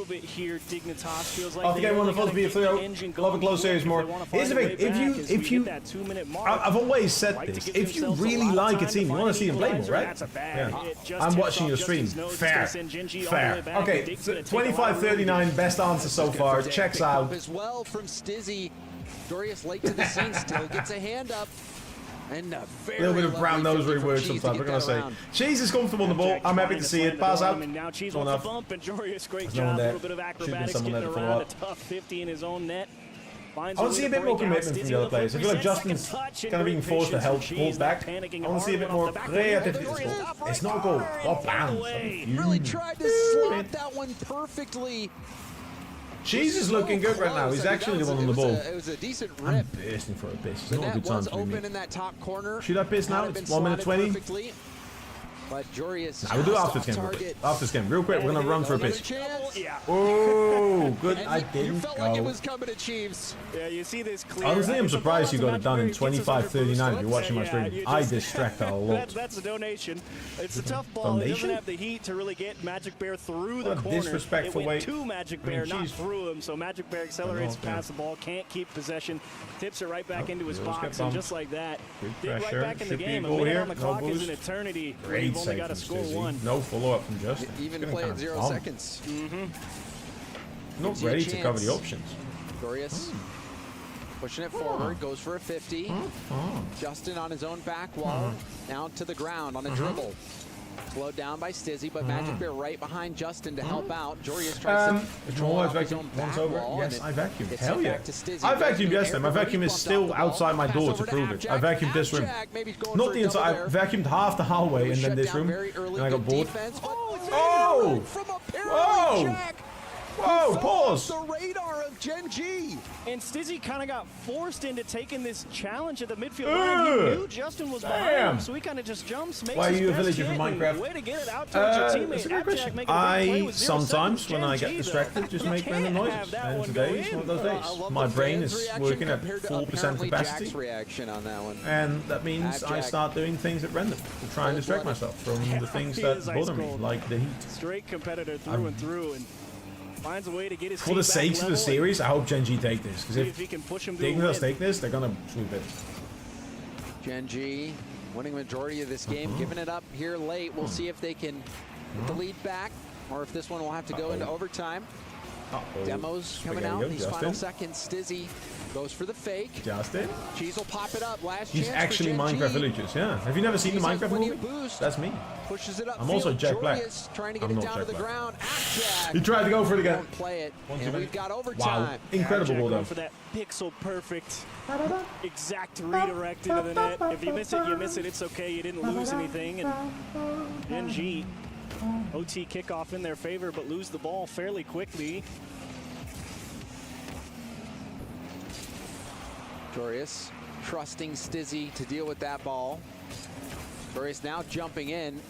little bit here. Dignitas feels like After game one, the first be a 3-0. Love a close series more. Here's the thing: if you, I've always said this. If you really like a team, you want to see them play more, right? Yeah. I'm watching your stream. Fair. Okay. 25-39, best answer so far. Checks out. As well from Stizzy. Jorius late to the scene, still gets a hand up. And a little bit of brown nose rework sometimes, we're going to say. Cheese is comfortable on the ball. I'm happy to see it. Pass out. And now Cheese wants to bump, and Jorius, great There's no one job. A there. little bit of Should've been acrobatics someone getting there to follow around a up. tough 50 in his own net. I want to see a bit more commitment from the other players. I feel like Justin's kind of being forced to help pull back. I want to see a bit more creativity. It's not a goal. Not bounds. Really tried to slot that one perfectly. Cheese is looking good right now. He's actually the one on the ball. It was a decent rip. I'm bursting for a piss. It's not a good time to open be in that top corner. Shoot that piss now. It's 1 minute 20. Perfectly. But Jorius. Nah, we'll do it after this game. After this game, real quick. We're gonna run for a piss. Oh, good. I didn't You felt like it was coming to Chiefs. Yeah, you see this clear. Honestly, I'm surprised you got it done in 25:39 if you're watching my stream. I distract a lot. That's a donation. It's a tough ball. It doesn't have the heat to really get Magic Bear through the corner. Disrespectful it way. went to Magic Bear, not through him. So Magic Bear accelerates past the ball, can't keep possession, tips it right back into his box, and just like that, dig right back in the game. A minute on the clock is an eternity. You've only got to score one. No follow-up from Justin. Even play at 0 seconds. Not ready to cover the options. Jorius pushing it forward, goes for a 50. Justin on his own back wall, down to the ground on a dribble. Slowed down by Stizzy, but Magic Bear right behind Justin to help out. Jorius tries to draw off his own back wall. Yes, I vacuumed. Hell yeah. I vacuumed yesterday. My vacuum is still outside my door to prove it. I vacuumed this room. Not the inside. I vacuumed half the hallway and then this room. And I got bored. Oh! Whoa! Whoa, pause! The radar of Gen G. And Stizzy kind of got forced into taking this challenge at the midfield line. He knew Justin was behind him, so he kind of just jumps, makes Why are his you a best villager hit, from Minecraft? Way to get it out towards your teammate. That's a good question. Abjack making a big play I with 0 sometimes, seconds. when I Gen get G, distracted, though, just you make random can't noises. have that And one today go is in. one of those days. My brain is working at full percent capacity. Jack's reaction on that one. And that means I start doing things at random to try and distract myself from the things that bother me, like the heat. Straight competitor through and through, and finds a way to get his For the sakes of the series, I hope Gen G take this, because if he can push him to Dignitas take this, they're gonna sweep it. Gen G winning majority of this game, giving it up here late. We'll see if they can get the lead back, or if this one will have to go into overtime. Demos coming out in these final seconds. Stizzy goes for the fake. Justin? Cheese will pop it up. Last He's chance actually for Gen Minecraft G. Villagers, yeah. Have you never seen the Minecraft movie? That's me. Pushes it up. I'm also Jack Black. Trying to get I'm it not down to Jack the Black. ground. Abjack. He tried to go for it again. Won't play it. Once And again. we've got Wow. overtime. Incredible ball though. For that pixel perfect exact redirect into the net. If you miss it, you miss it. It's okay. You didn't lose anything. And Gen G, OT kickoff in their favor, but lose the ball fairly quickly. Jorius trusting Stizzy to deal with that ball. Jorius now jumping in.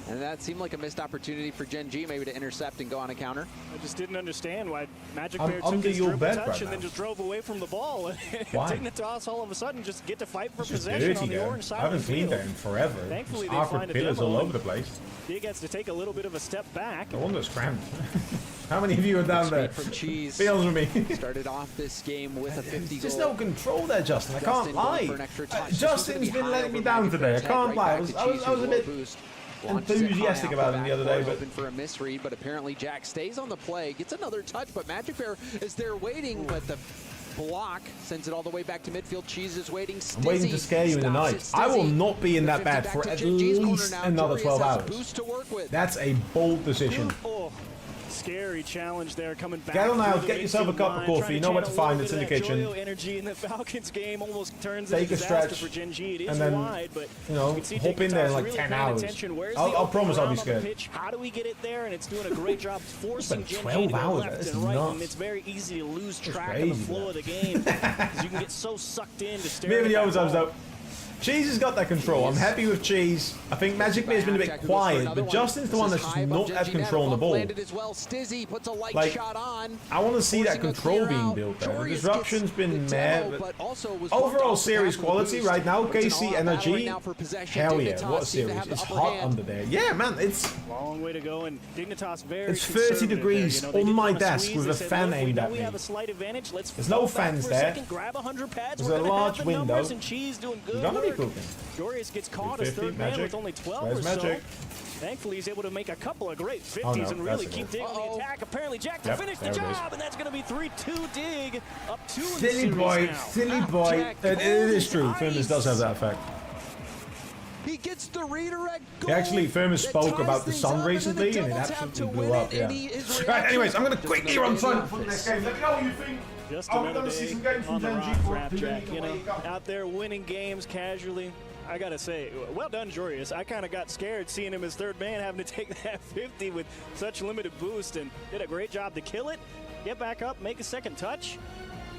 And that seemed like a missed opportunity for Gen G maybe to intercept and go on a counter. I just didn't understand why Magic I'm Bear took under his your dribble bed touch right and then now. just drove away from the ball. Why? Dignitas all of a sudden just get to fight for It's just possession dirty on the there. orange side I haven't of the cleaned field. there in forever. Thankfully, Just they awkward find a pillars demo, all over and the place. Dig gets to take a little bit of a step back. No wonder it's cramped. How many of you are down there? From Cheese. Feels with me. Started off this game with a 50 There's goal. no control there, Justin. I can't Justin going lie. for an extra touch. This Justin's was gonna been be letting high me down over today. I Magic can't Bear's lie. head, I right was back to Cheese, a who bit will boost. Launches it enthusiastic high about off him the the other back day, wall, but open for a misread, but apparently Jack stays on the play, gets another touch, but Magic Bear is there waiting, but the block sends it all the way back to midfield. Cheese is waiting. Stizzy I'm waiting to scare you in the night. I will not be in that bad for at least another 12 hours. That's a bold decision. Oh, scary challenge there coming back. Get on through out, the get yourself a midfield cup of line, coffee. trying You know where to channel a find little it. It's in bit the of that kitchen. Joyo energy in the Falcons game almost turns Take into a disaster stretch, for Gen G. It is and then, wide, but you know, can see hop in there in Dignitas like really 10 paying hours. attention. Where's I'll the open promise I'll be ground on the scared. pitch? How do we get it there? And it's doing a great job forcing Gen G 12 to go hours, left that's and right. nuts. And it's very easy to lose That's track of the crazy, flow of the game because you can get so sucked in to stare Me at and the that overtimes ball. though. Cheese has got that control. I'm happy with Cheese. I think Magic Bear's been a bit quiet, but Justin's the one that's just not had control on the ball. Stizzy puts a light Like, shot on. I want to see that Forcing a control clear being out. built there. The Jorius disruption's gets been the mad, demo, but also was bumped overall off the series path with a quality boost. right now, It's an KC all-out battle Energy, right now for possession. hell yeah, Dignitas what a seem to series. have the It's upper hot hand. under there. Yeah, man, it's Long way to go, and Dignitas very It's 30 conservative degrees there. You know, they on didn't my wanna desk squeeze. with They a said, fan "Look, we aimed know at we me." have a slight advantage. Let's There's no fall back fans for a there. second, grab 100 pads. There's We're a gonna large have the numbers, window. and Cheese doing You're good gonna be work. cooking. Jorius gets caught as 250, third man Magic. with only 12 Where's or so. Magic? Thankfully, he's able to make a couple of great 50s and really keep Dig on the attack. Apparently, Jack to finish the job, and that's going to be 3-2 Dig, up 2 in the series now. Silly boy. It is true. Firmus does have that effect. He gets the redirect goal. He actually, Firmus spoke about the sun recently, and it absolutely blew up. Yeah. Right, anyways, I'm going to quickly run sun for the next game. Let me know what you think. Just another day on the rock for Appjack, you know, out there winning games casually. I gotta say, well done, Jorius. I kind of got scared seeing him as third man, having to take that 50 with such limited boost, and did a great job to kill it, get back up, make a second touch.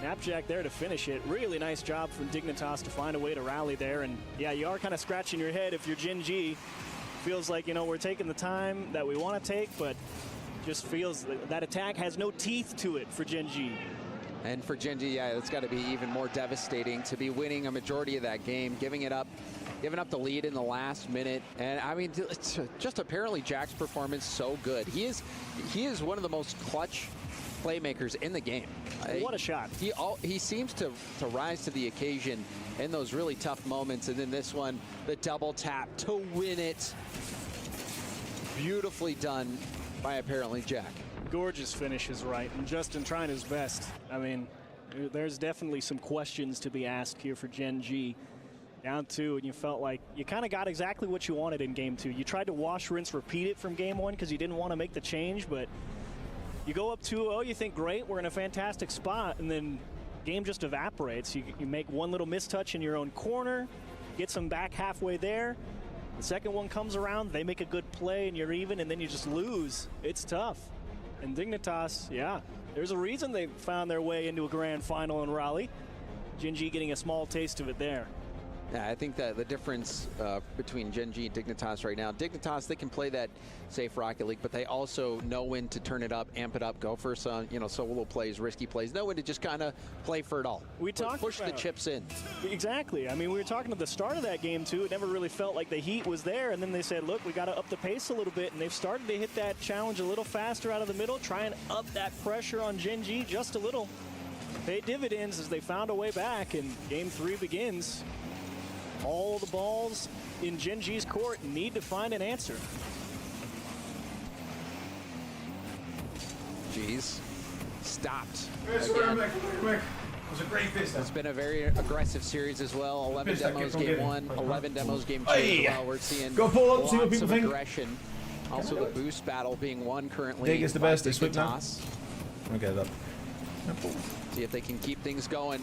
Appjack there to finish it. Really nice job from Dignitas to find a way to rally there, and yeah, you are kind of scratching your head if you're Gen G. Feels like, you know, we're taking the time that we want to take, but just feels that attack has no teeth to it for Gen G. And for Gen G, yeah, it's got to be even more devastating to be winning a majority of that game, giving up the lead in the last minute. And I mean, just apparently Jack's performance so good. He is one of the most clutch playmakers in the game. What a shot. He seems to rise to the occasion in those really tough moments. And then this one, the double tap to win it. Beautifully done by apparently Jack. Gorgeous finishes, right, and Justin trying his best. I mean, there's definitely some questions to be asked here for Gen G. Down 2, and you felt like you kind of got exactly what you wanted in game 2. You tried to wash, rinse, repeat it from game 1 because you didn't want to make the change, but you go up 2-0, you think, great, we're in a fantastic spot, and then game just evaporates. You make one little mistouch in your own corner, get some back halfway there. The second one comes around, they make a good play, and you're even, and then you just lose. It's tough. And Dignitas, yeah, there's a reason they found their way into a grand final in Raleigh. Gen G getting a small taste of it there. Yeah, I think that the difference between Gen G and Dignitas right now, Dignitas, they can play that safe Rocket League, but they also know when to turn it up, amp it up, go for some, solo plays, risky plays, know when to just kind of play for it all. Push the chips in. Exactly. I mean, we were talking at the start of that game, too. It never really felt like the heat was there, and then they said, look, we got to up the pace a little bit, and they've started to hit that challenge a little faster out of the middle, try and up that pressure on Gen G just a little. Paid dividends as they found a way back, and game 3 begins. All the balls in Gen G's court need to find an answer. G's stopped. It was a great business. It's been a very aggressive series as well. 11 demos game 1, 11 demos game 2 as well. We're seeing lots of aggression. Also the boost battle being won currently. Dig is the best. They switch now. Okay, that. See if they can keep things going.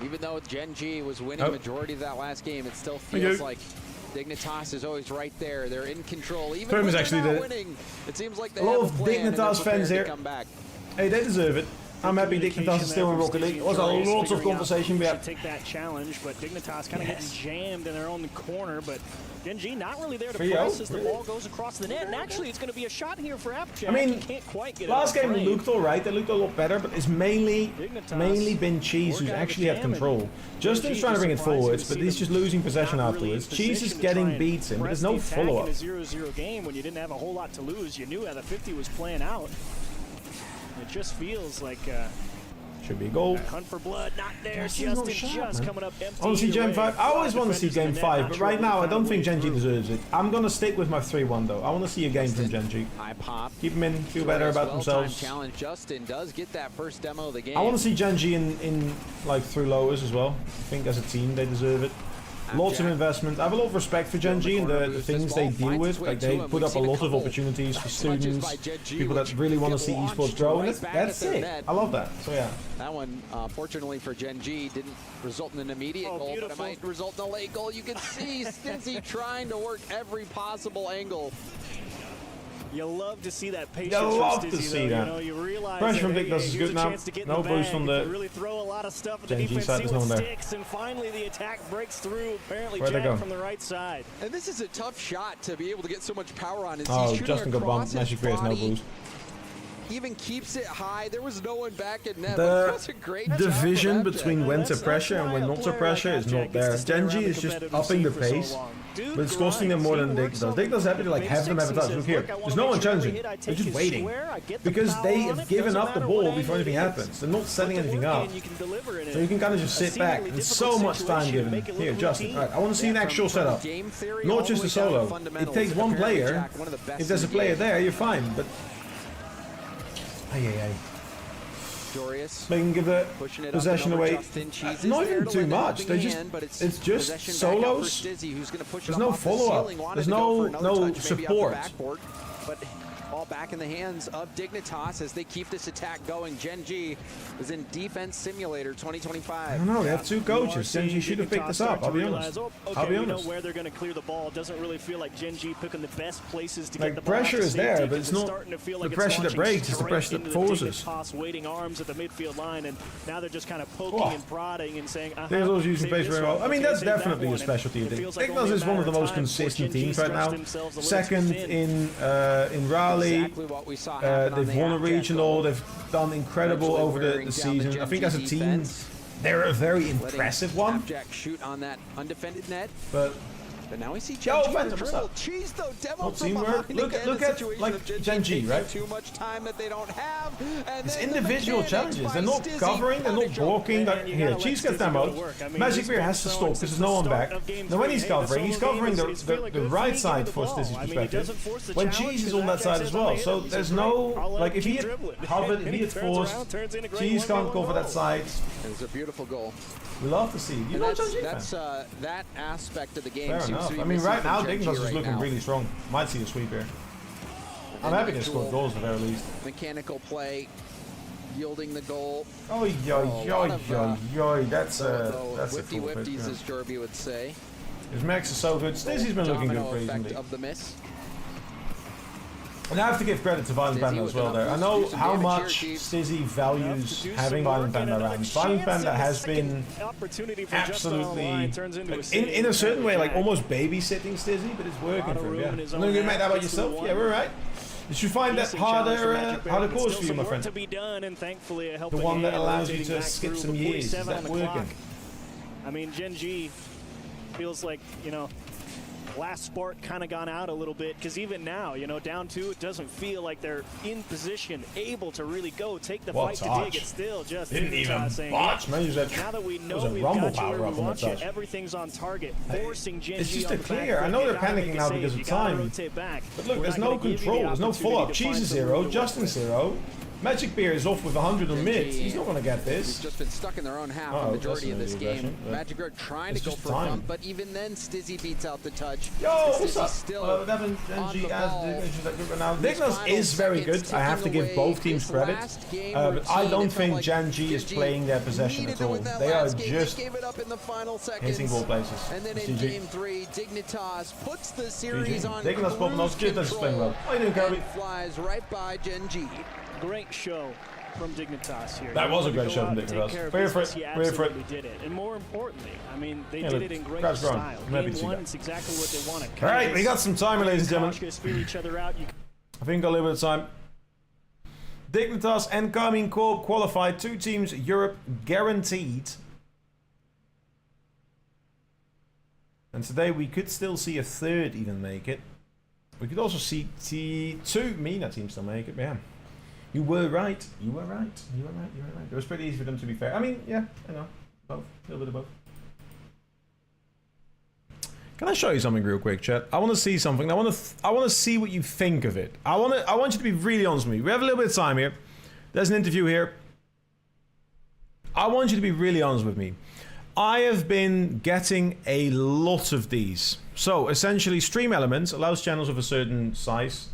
Even though Gen G was winning majority of that last game, it still feels like Dignitas is always right there. They're in control. Even when they're not winning, it seems like they have a plan and they're prepared to come back. Hey, they deserve it. I'm happy Dignitas is still in Rocket League. It was a lot of conversation we had. Take that challenge, but Dignitas kind of getting jammed in their own corner, but Gen G not really there to press as the ball goes across the net, and actually it's going to be a shot here for Appjack. I mean, can't quite get last game looked alright, they looked a lot better, but it's mainly been Cheese who's actually had control. Justin's trying to bring it forwards, but he's just losing possession afterwards. Cheese is getting beats in, but there's no follow-up. In a 0-0 game when you didn't have a whole lot to lose, you knew how the 50 was playing out. It just feels like should be a goal. Hunt for blood, not there. Just coming up empty. I want to see Gen 5. I always want to see Game 5, but right now I don't think Gen G deserves it. I'm going to stick with my 3-1 though. I want to see a game from Gen G. Keep them in, feel better about themselves. Challenge. Justin does get that first demo of the game. I want to see Gen G in like through lowers as well. I think as a team they deserve it. Lots of investment. I have a lot of respect for Gen G and the things they deal with. Like they put up a lot of opportunities for students, people that really want to see esports grow, and that's sick. I love that. So yeah. That one, fortunately for Gen G, didn't result in an immediate goal, but it might result in a late goal. You can see Stinzy trying to work every possible angle. You love to see that patience. You love to see that. You know, you realize pressure from Victus is good now. No boost on the really throw a lot of stuff at the defense, see what sticks, and finally the attack breaks through. Apparently Jack from the right side. And this is a tough shot to be able to get so much power on. Oh, Justin got bumped. Now she creates no boost. even keeps it high. There was no one back in net. The That's a great division job between when to pressure and when not to pressure is not there. Gen.G is just upping the pace, but it's costing them more than Dick does. Dick does happy to like have them have a touch. Look here, there's no one challenging. They're just waiting because they have given up the ball before anything happens. They're not setting anything up, so you can kind of just sit back. There's so much time given. Here, Justin. All right, I want to see an actual setup, not just a solo. It takes one player. If there's a player there, you're fine. But Dorius they can give the possession away. Not even too much. They just it's just solos. There's no follow-up. There's no support. But all back in the hands of Dignitas as they keep this attack going. Gen.G is in Defense Simulator 2025. I don't know. They have two coaches. Gen.G should have picked this up. I'll be honest. I'll be honest. We know where they're going to clear the ball. It doesn't really feel like Gen.G picking the best places to like get the ball. Pressure is there, but it's not the pressure that breaks. It's the pressure that forces. Waiting arms at the midfield line, and now they're just kind of poking and prodding and saying. They're also using pace very well. I mean, that's definitely a specialty. Dignitas is one of the most consistent teams right now. Second in Raleigh. They've won a regional. They've done incredible over the season. I think as a team, they're a very impressive one. Shoot on that undefended net. But now we see Gen.G dribble. Cheese though, demo not from teamwork. behind. Look at like Gen.G, right? Too much time that they don't have. And it's individual challenges. They're not covering. They're not blocking. Here, Cheese gets demoed. Magic Bear has to stop because there's no one back. Now when he's covering the right side for Stizzy's perspective. When Cheese is on that side as well. So there's no like if he had hovered, if he had forced, Cheese can't cover that side. It was a beautiful goal. We love to see. You know that's that aspect of the game. Fair enough. I mean, right now, Dignitas is looking really strong. Might see a sweep here. I'm happy to score goals at the very least. Mechanical play, yielding the goal. Oh, yo. That's a cool whipties, as Jorby would say. His max is so good. Stizzy's been looking good recently. Of the miss. And I have to give credit to Violent Panda as well there. I know how much Stizzy values having Violent Panda around. Violent Panda has been absolutely, like, in a certain way, like almost babysitting Stizzy, but it's working for him, yeah. I'm gonna make that about yourself? Yeah, we're right. You should find that harder course for you, my friend. The one that allows you to skip some years. Is that working? I mean, Gen.G feels like, you know, last spark kind of gone out a little bit, because even now, you know, down 2, it doesn't feel like they're in position, able to really go take the fight to dig. It's still just didn't even botch, man. Now that we know we've got you where we want you, everything's on target, forcing Gen.G. It's just a clear. I know they're panicking now because of time, but look, there's no control, there's no follow-up. Cheese is 0, Justin's 0. Magic Bear is off with 100 on mid. He's not going to get this. He's just been stuck in their own half the majority of this game. Magic Bear trying to go for a bump, but even then, Stizzy beats out the touch. Yo, what's up? Devin, Gen.G now. Dignitas is very good. I have to give both teams credit. But I don't think Gen.G is playing their possession at all. They are just hitting ball places. And then in game 3, Dignitas puts the series on Dignitas popping off. Dignitas is playing well. How you doing, Kirby? Flies right by Gen.G. Great show from Dignitas here. That was a great show from Dignitas. Wait for it. Wait for it. Did it. And more importantly, I mean, they did it in great style. Game 1, it's exactly what they wanted. All right, we got some time, ladies and gentlemen. I think got a little bit of time. Dignitas and Carmine Corp qualified. 2 teams, Europe guaranteed. And today we could still see a 3rd even make it. We could also see 2 MENA teams still make it, yeah. You were right. You were right. You were right. You were right. It was pretty easy for them, to be fair. I mean, yeah, I know. Both. A little bit of both. Can I show you something real quick, chat? I want to see something. I want to see what you think of it. I want you to be really honest with me. We have a little bit of time here. There's an interview here. I want you to be really honest with me. I have been getting a lot of these. So, essentially, Stream Elements allows channels of a certain size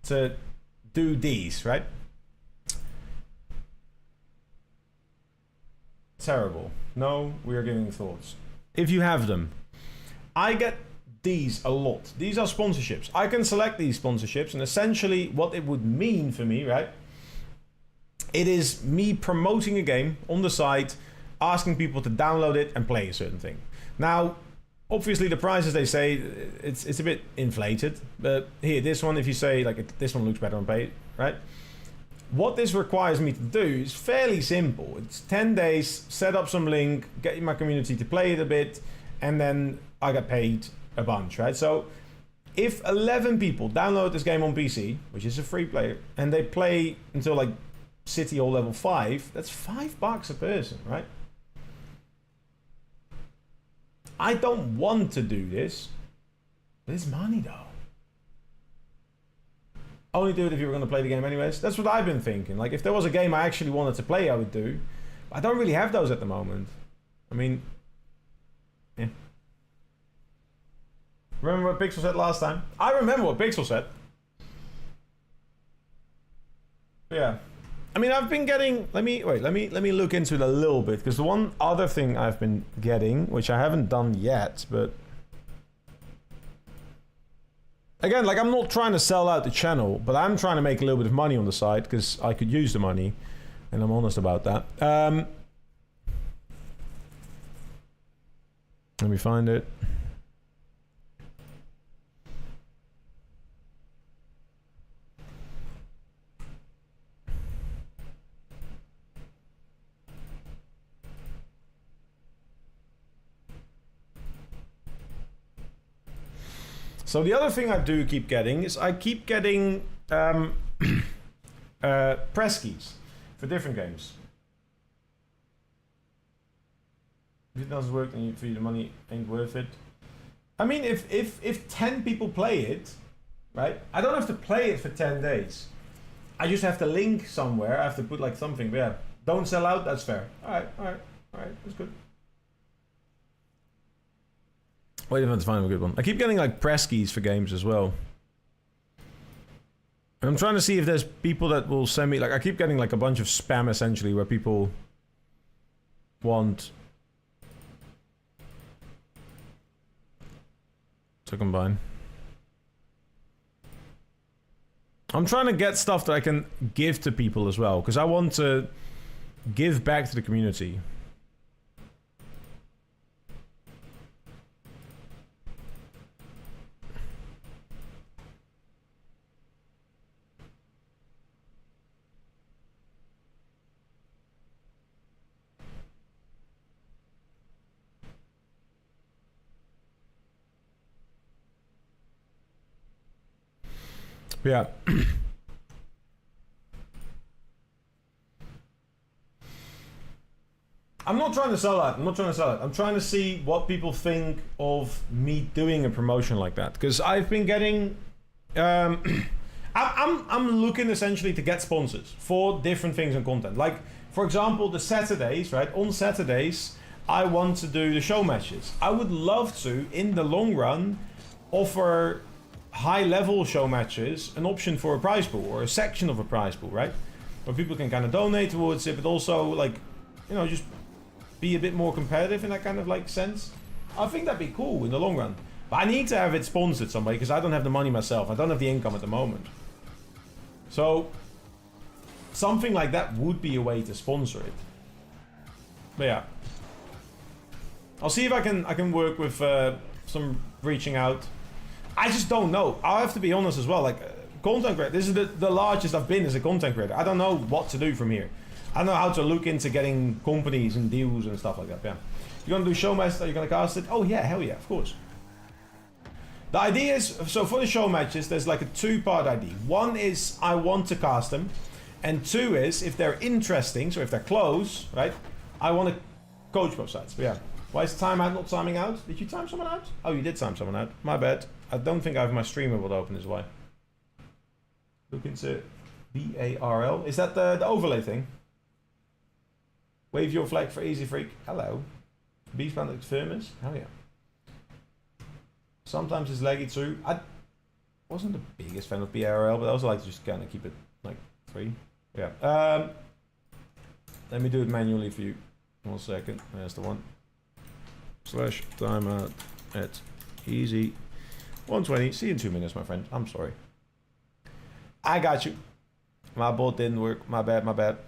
to do these, right? Terrible. No, we are giving thoughts. If you have them. I get these a lot. These are sponsorships. I can select these sponsorships, and essentially what it would mean for me, right? It is me promoting a game on the site, asking people to download it and play a certain thing. Now, obviously the prices, they say, it's a bit inflated. But here, this one, if you say, like, this one looks better on paid, right? what this requires me to do is fairly simple. It's 10 days, set up some link, get my community to play it a bit, and then I get paid a bunch, right? So if 11 people download this game on PC, which is a free player, and they play until like City Hall level 5, that's $5 a person, right? I don't want to do this. There's money though. Only do it if you were going to play the game anyways. That's what I've been thinking. Like if there was a game I actually wanted to play, I would do. But I don't really have those at the moment. I mean, yeah. Remember what Pixel said last time? I remember what Pixel said. Yeah. I mean, I've been getting, let me look into it a little bit, because the one other thing I've been getting, which I haven't done yet, but again, like I'm not trying to sell out the channel, but I'm trying to make a little bit of money on the side because I could use the money, and I'm honest about that. Let me find it. So the other thing I do keep getting is I keep getting press keys for different games. If it doesn't work, then for you the money ain't worth it. I mean, if 10 people play it, right? I don't have to play it for 10 days. I just have to link somewhere. I have to put like something. But yeah, don't sell out. That's fair. All right, that's good. Wait a minute to find a good one. I keep getting like press keys for games as well. And I'm trying to see if there's people that will send me, like I keep getting like a bunch of spam essentially where people want to combine. I'm trying to get stuff that I can give to people as well, because I want to give back to the community. Yeah. I'm not trying to sell that. I'm trying to see what people think of me doing a promotion like that. Because I've been getting... I'm looking essentially to get sponsors for different things and content. Like, for example, the Saturdays, right? On Saturdays, I want to do the show matches. I would love to, in the long run, offer high-level show matches an option for a prize pool or a section of a prize pool, right? Where people can kind of donate towards it, but also like, you know, just be a bit more competitive in that kind of like sense. I think that'd be cool in the long run. But I need to have it sponsored somebody because I don't have the money myself. I don't have the income at the moment. So something like that would be a way to sponsor it. But yeah, I'll see if I can work with some reaching out. I just don't know. I'll have to be honest as well. Like, content creator, this is the largest I've been as a content creator. I don't know what to do from here. I don't know how to look into getting companies and deals and stuff like that. Yeah. You're gonna do showmaster? You're gonna cast it? Oh yeah, hell yeah, of course. The idea is, so for the show matches, there's like a two-part idea. One is I want to cast them, and two is if they're interesting, so if they're close, right? I want to coach both sides. But yeah. Why is timeout not timing out? Did you time someone out? Oh, you did time someone out. My bad. I don't think I have my streamer will open is why. Look into BARL. Is that the overlay thing? Wave your flag for Easy Freak. Hello. Beastman looks famous. Hell yeah. Sometimes it's laggy too. I wasn't the biggest fan of BARL, but I also like to just kind of keep it like free. Yeah. Let me do it manually for you. 1 second. There's the one. Slash timeout at easy 120. See you in 2 minutes, my friend. I'm sorry. I got you. My bot didn't work. My bad, my bad.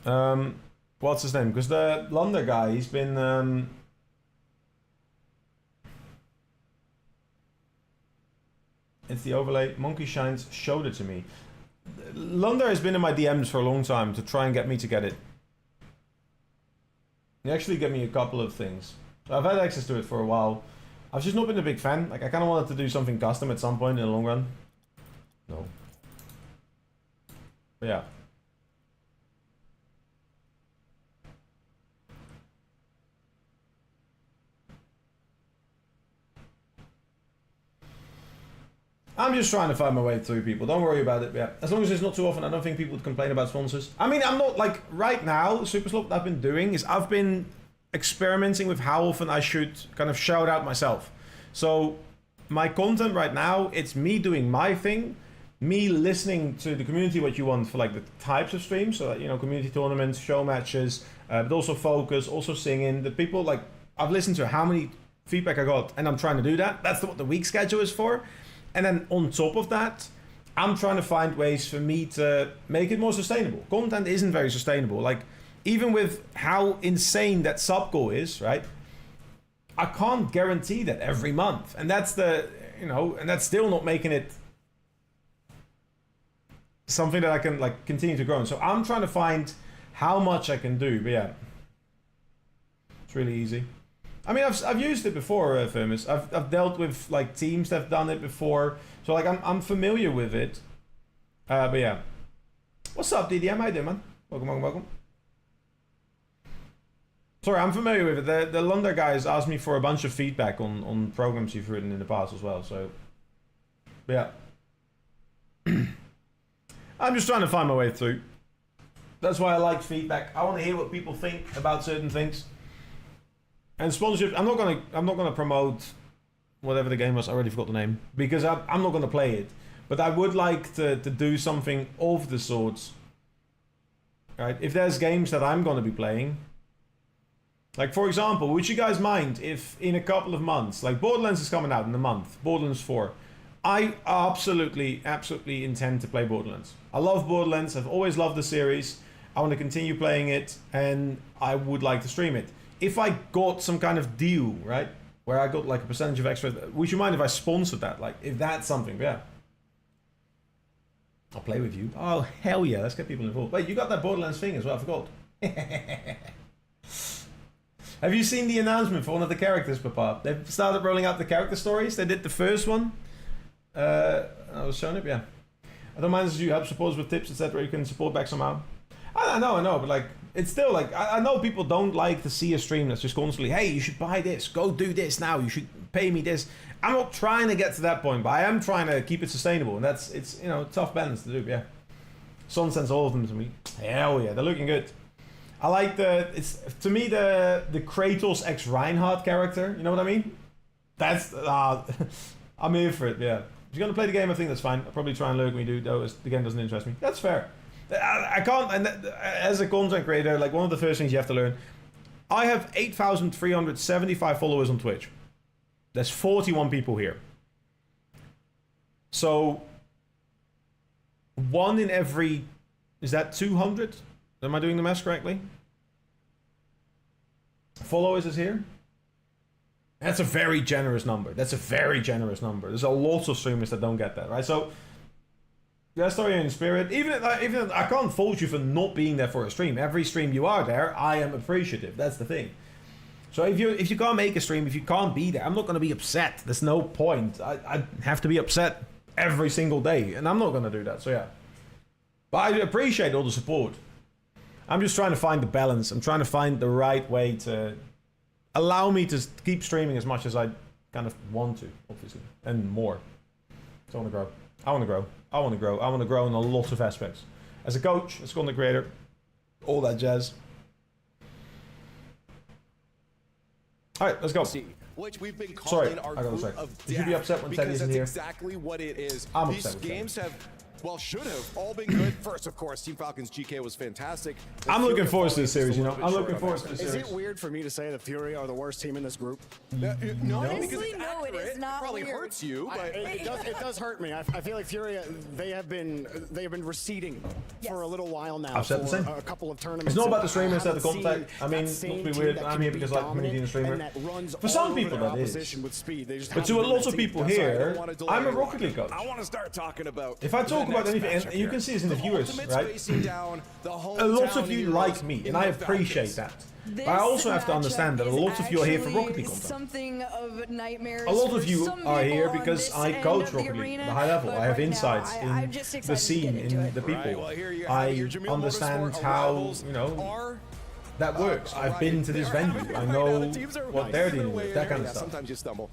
What's his name? Because the London guy, he's been... It's the overlay. Monkey Shines showed it to me. London has been in my DMs for a long time to try and get me to get it. He actually gave me a couple of things. So I've had access to it for a while. I've just not been a big fan. Like, I kind of wanted to do something custom at some point in the long run. No. But yeah. I'm just trying to find my way through, people. Don't worry about it. Yeah, as long as it's not too often, I don't think people would complain about sponsors. I mean, I'm not like right now. Super Slop, what I've been doing is I've been experimenting with how often I should kind of shout out myself. So my content right now, it's me doing my thing, me listening to the community what you want for like the types of streams. So you know, community tournaments, show matches, but also focus, also singing. The people like I've listened to how many feedback I got, and I'm trying to do that. That's what the week schedule is for. And then on top of that, I'm trying to find ways for me to make it more sustainable. Content isn't very sustainable. Like, even with how insane that sub goal is, right? I can't guarantee that every month. And that's the, you know, and that's still not making it something that I can like continue to grow on. So I'm trying to find how much I can do. But yeah, it's really easy. I mean, I've used it before, Famous. I've dealt with like teams that have done it before, so like I'm familiar with it. But yeah, what's up, DDM? How you doing, man? Welcome. Sorry, I'm familiar with it. The London guys asked me for a bunch of feedback on programs you've written in the past as well. So, but yeah, I'm just trying to find my way through. That's why I like feedback. I want to hear what people think about certain things. And sponsorship, I'm not gonna promote whatever the game was. I already forgot the name because I'm not gonna play it. But I would like to do something of the sorts. Right? If there's games that I'm gonna be playing, like for example, would you guys mind if in a couple of months, like Borderlands is coming out in a month, Borderlands 4, I absolutely intend to play Borderlands. I love Borderlands. I've always loved the series. I want to continue playing it, and I would like to stream it. If I got some kind of deal, right, where I got like a percentage of extra, would you mind if I sponsored that? Like, if that's something, yeah. I'll play with you. Oh, hell yeah, let's get people involved. Wait, you got that Borderlands thing as well, I forgot. Have you seen the announcement for one of the characters, Papa? They've started rolling out the character stories. They did the first one. I was showing it, yeah. I don't mind as you help supporters with tips, etc. You can support back somehow. I know, but like, it's still like, I know people don't like to see a stream that's just constantly, hey, you should buy this, go do this now, you should pay me this. I'm not trying to get to that point, but I am trying to keep it sustainable, and it's you know, tough balance to do, yeah. Sun sends all of them to me. Hell yeah, they're looking good. I like to me the Kratos x Reinhardt character, you know what I mean? That's, I'm here for it, yeah. If you're gonna play the game, I think that's fine. I'll probably try and lurk when you do, though, the game doesn't interest me. That's fair. I can't, and as a content creator, like one of the first things you have to learn, I have 8,375 followers on Twitch. There's 41 people here. So, 1 in every, is that 200? Am I doing the math correctly? Followers is here? That's a very generous number. There's a lot of streamers that don't get that, right? So, that story in spirit. Even if I can't fault you for not being there for a stream. Every stream you are there, I am appreciative. That's the thing. So if you can't make a stream, if you can't be there, I'm not going to be upset. There's no point. I have to be upset every single day, and I'm not going to do that. So yeah. But I appreciate all the support. I'm just trying to find the balance. I'm trying to find the right way to allow me to keep streaming as much as I kind of want to, obviously, and more. So I want to grow. I want to grow in a lot of aspects. As a coach, as a content creator, all that jazz. All right, let's go. Which we've been calling our group of you should be upset when Teddy isn't here. That's exactly what it is. I'm These upset with games have well, should have all been good. First, of course, Team Falcons GK was fantastic. I'm looking forward to this series, you know. I'm looking forward to this Is series. it weird for me to say that Fury are the worst team in this group? No, Honestly, no, it is not It probably weird. hurts you, but It does hurt me. I feel like Fury, they have been receding for a little while now. I've said the same. A couple of tournaments. It's not about the streamer, it's I about the haven't contact. seen I mean, that not same to be team weird, that I'm can here be because I like community and streamer. and that runs For some all over people, their that is. opposition with speed. They just But to a haven't lot been of that people team. here, I'm a Rocket League coach. I want to start talking about. If I talk about anything, and you can see this in the viewers, right? A lot of you like me, and I appreciate that. But I also have to understand that a lot of you are here for Rocket League content. Something of nightmares. A lot of for you some are people here on because this I end coach of the Rocket League, arena, the high level. but I have right now, insights I'm in just the excited to scene, get into in it. the people. Right, well, here you have I your Jamil understand Motorsport how, rivals you know, are that works. I've been to this venue. I know what they're dealing with, that kind of stuff. Sometimes you stumble.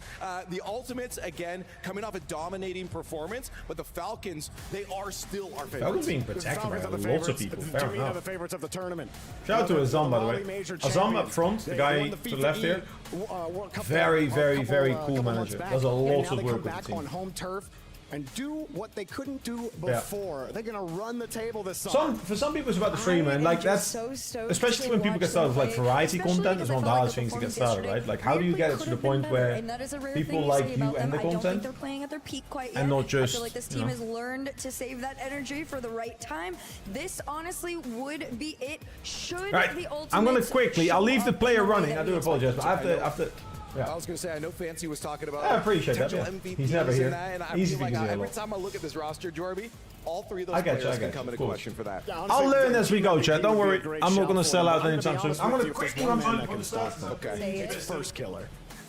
The Ultimates, again, coming off a dominating performance, but the Falcons, they are still our favorites. Falcons being protected by lots of people. Fair To me, they're the enough. favorites of the tournament. Shout out to Azam, by the way. Major Azam champion. up front, the They guy won the to the FIFA left here. World Cup Very, a very, couple, very couple cool months manager. back, Does a and lot now of they work come with the back team. on home turf and do what they couldn't do Yeah. before. They're gonna run the table this summer. For some people it's about the streamer, and like that's especially when people get started with like variety content is one of the hardest things to get started, right? Like how do you get it to the point where And that is a rare people thing to like say you about and them. the I don't think content they're playing at their peak quite yet. and not I just, feel like this you team know. has learned to save that energy for the right time. This honestly would be it. Should Right, the Ultimates I'm gonna quickly, I'll leave the show player up in the way running, that I we do apologize, but expect I have to I was going to say, I know Fancy was talking about I appreciate that, potential yeah. MVPs He's never here. and that, and I Easy feel like because he's every yellow. time I look at this roster, Jorby, all three of those I get you, players I can get come you, into of course. question for that. I'll learn as we go, chat. Don't worry. I'm not gonna sell out anytime soon. I'm gonna quickly run through the stuff. Okay, it's first killer.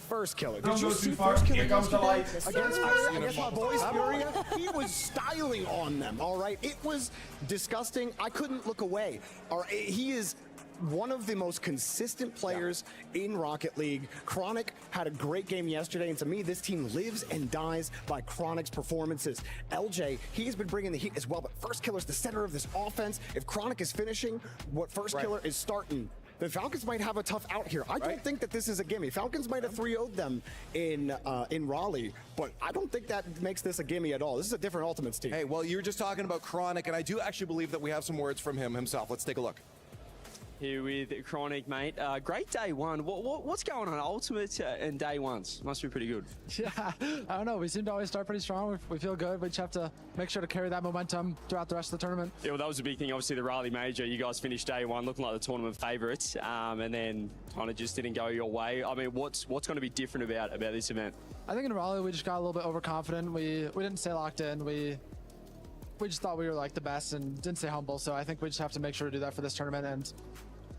First killer. Don't Did you go see too far. first killer Here comes the yesterday light. against my boys Furia? He was styling on them. All right, it was disgusting. I couldn't look away. All right, he is one of the most consistent players in Rocket League. Chronic had a great game yesterday, and to me, this team lives and dies by Chronic's performances. LJ, he's been bringing the heat as well, but First Killer's the center of this offense. If Chronic is finishing what First Killer is starting, the Falcons might have a tough out here. I don't think that this is a gimme. Falcons might have 3-0'd them in Raleigh, but I don't think that makes this a gimme at all. This is a different Ultimates team. Hey, well, you were just talking about Chronic, and I do actually believe that we have some words from him himself. Let's take a look. Here with Chronic, mate. Great day one. What's going on? Ultimate and day ones must be pretty good. Yeah, I don't know. We seem to always start pretty strong. We feel good. We just have to make sure to carry that momentum throughout the rest of the tournament. Yeah, well, that was a big thing. Obviously, the Raleigh Major, you guys finished day one looking like the tournament favourites, and then kind of just didn't go your way. I mean, what's going to be different about this event? I think in Raleigh we just got a little bit overconfident. We didn't stay locked in. We just thought we were like the best and didn't stay humble. So I think we just have to make sure to do that for this tournament and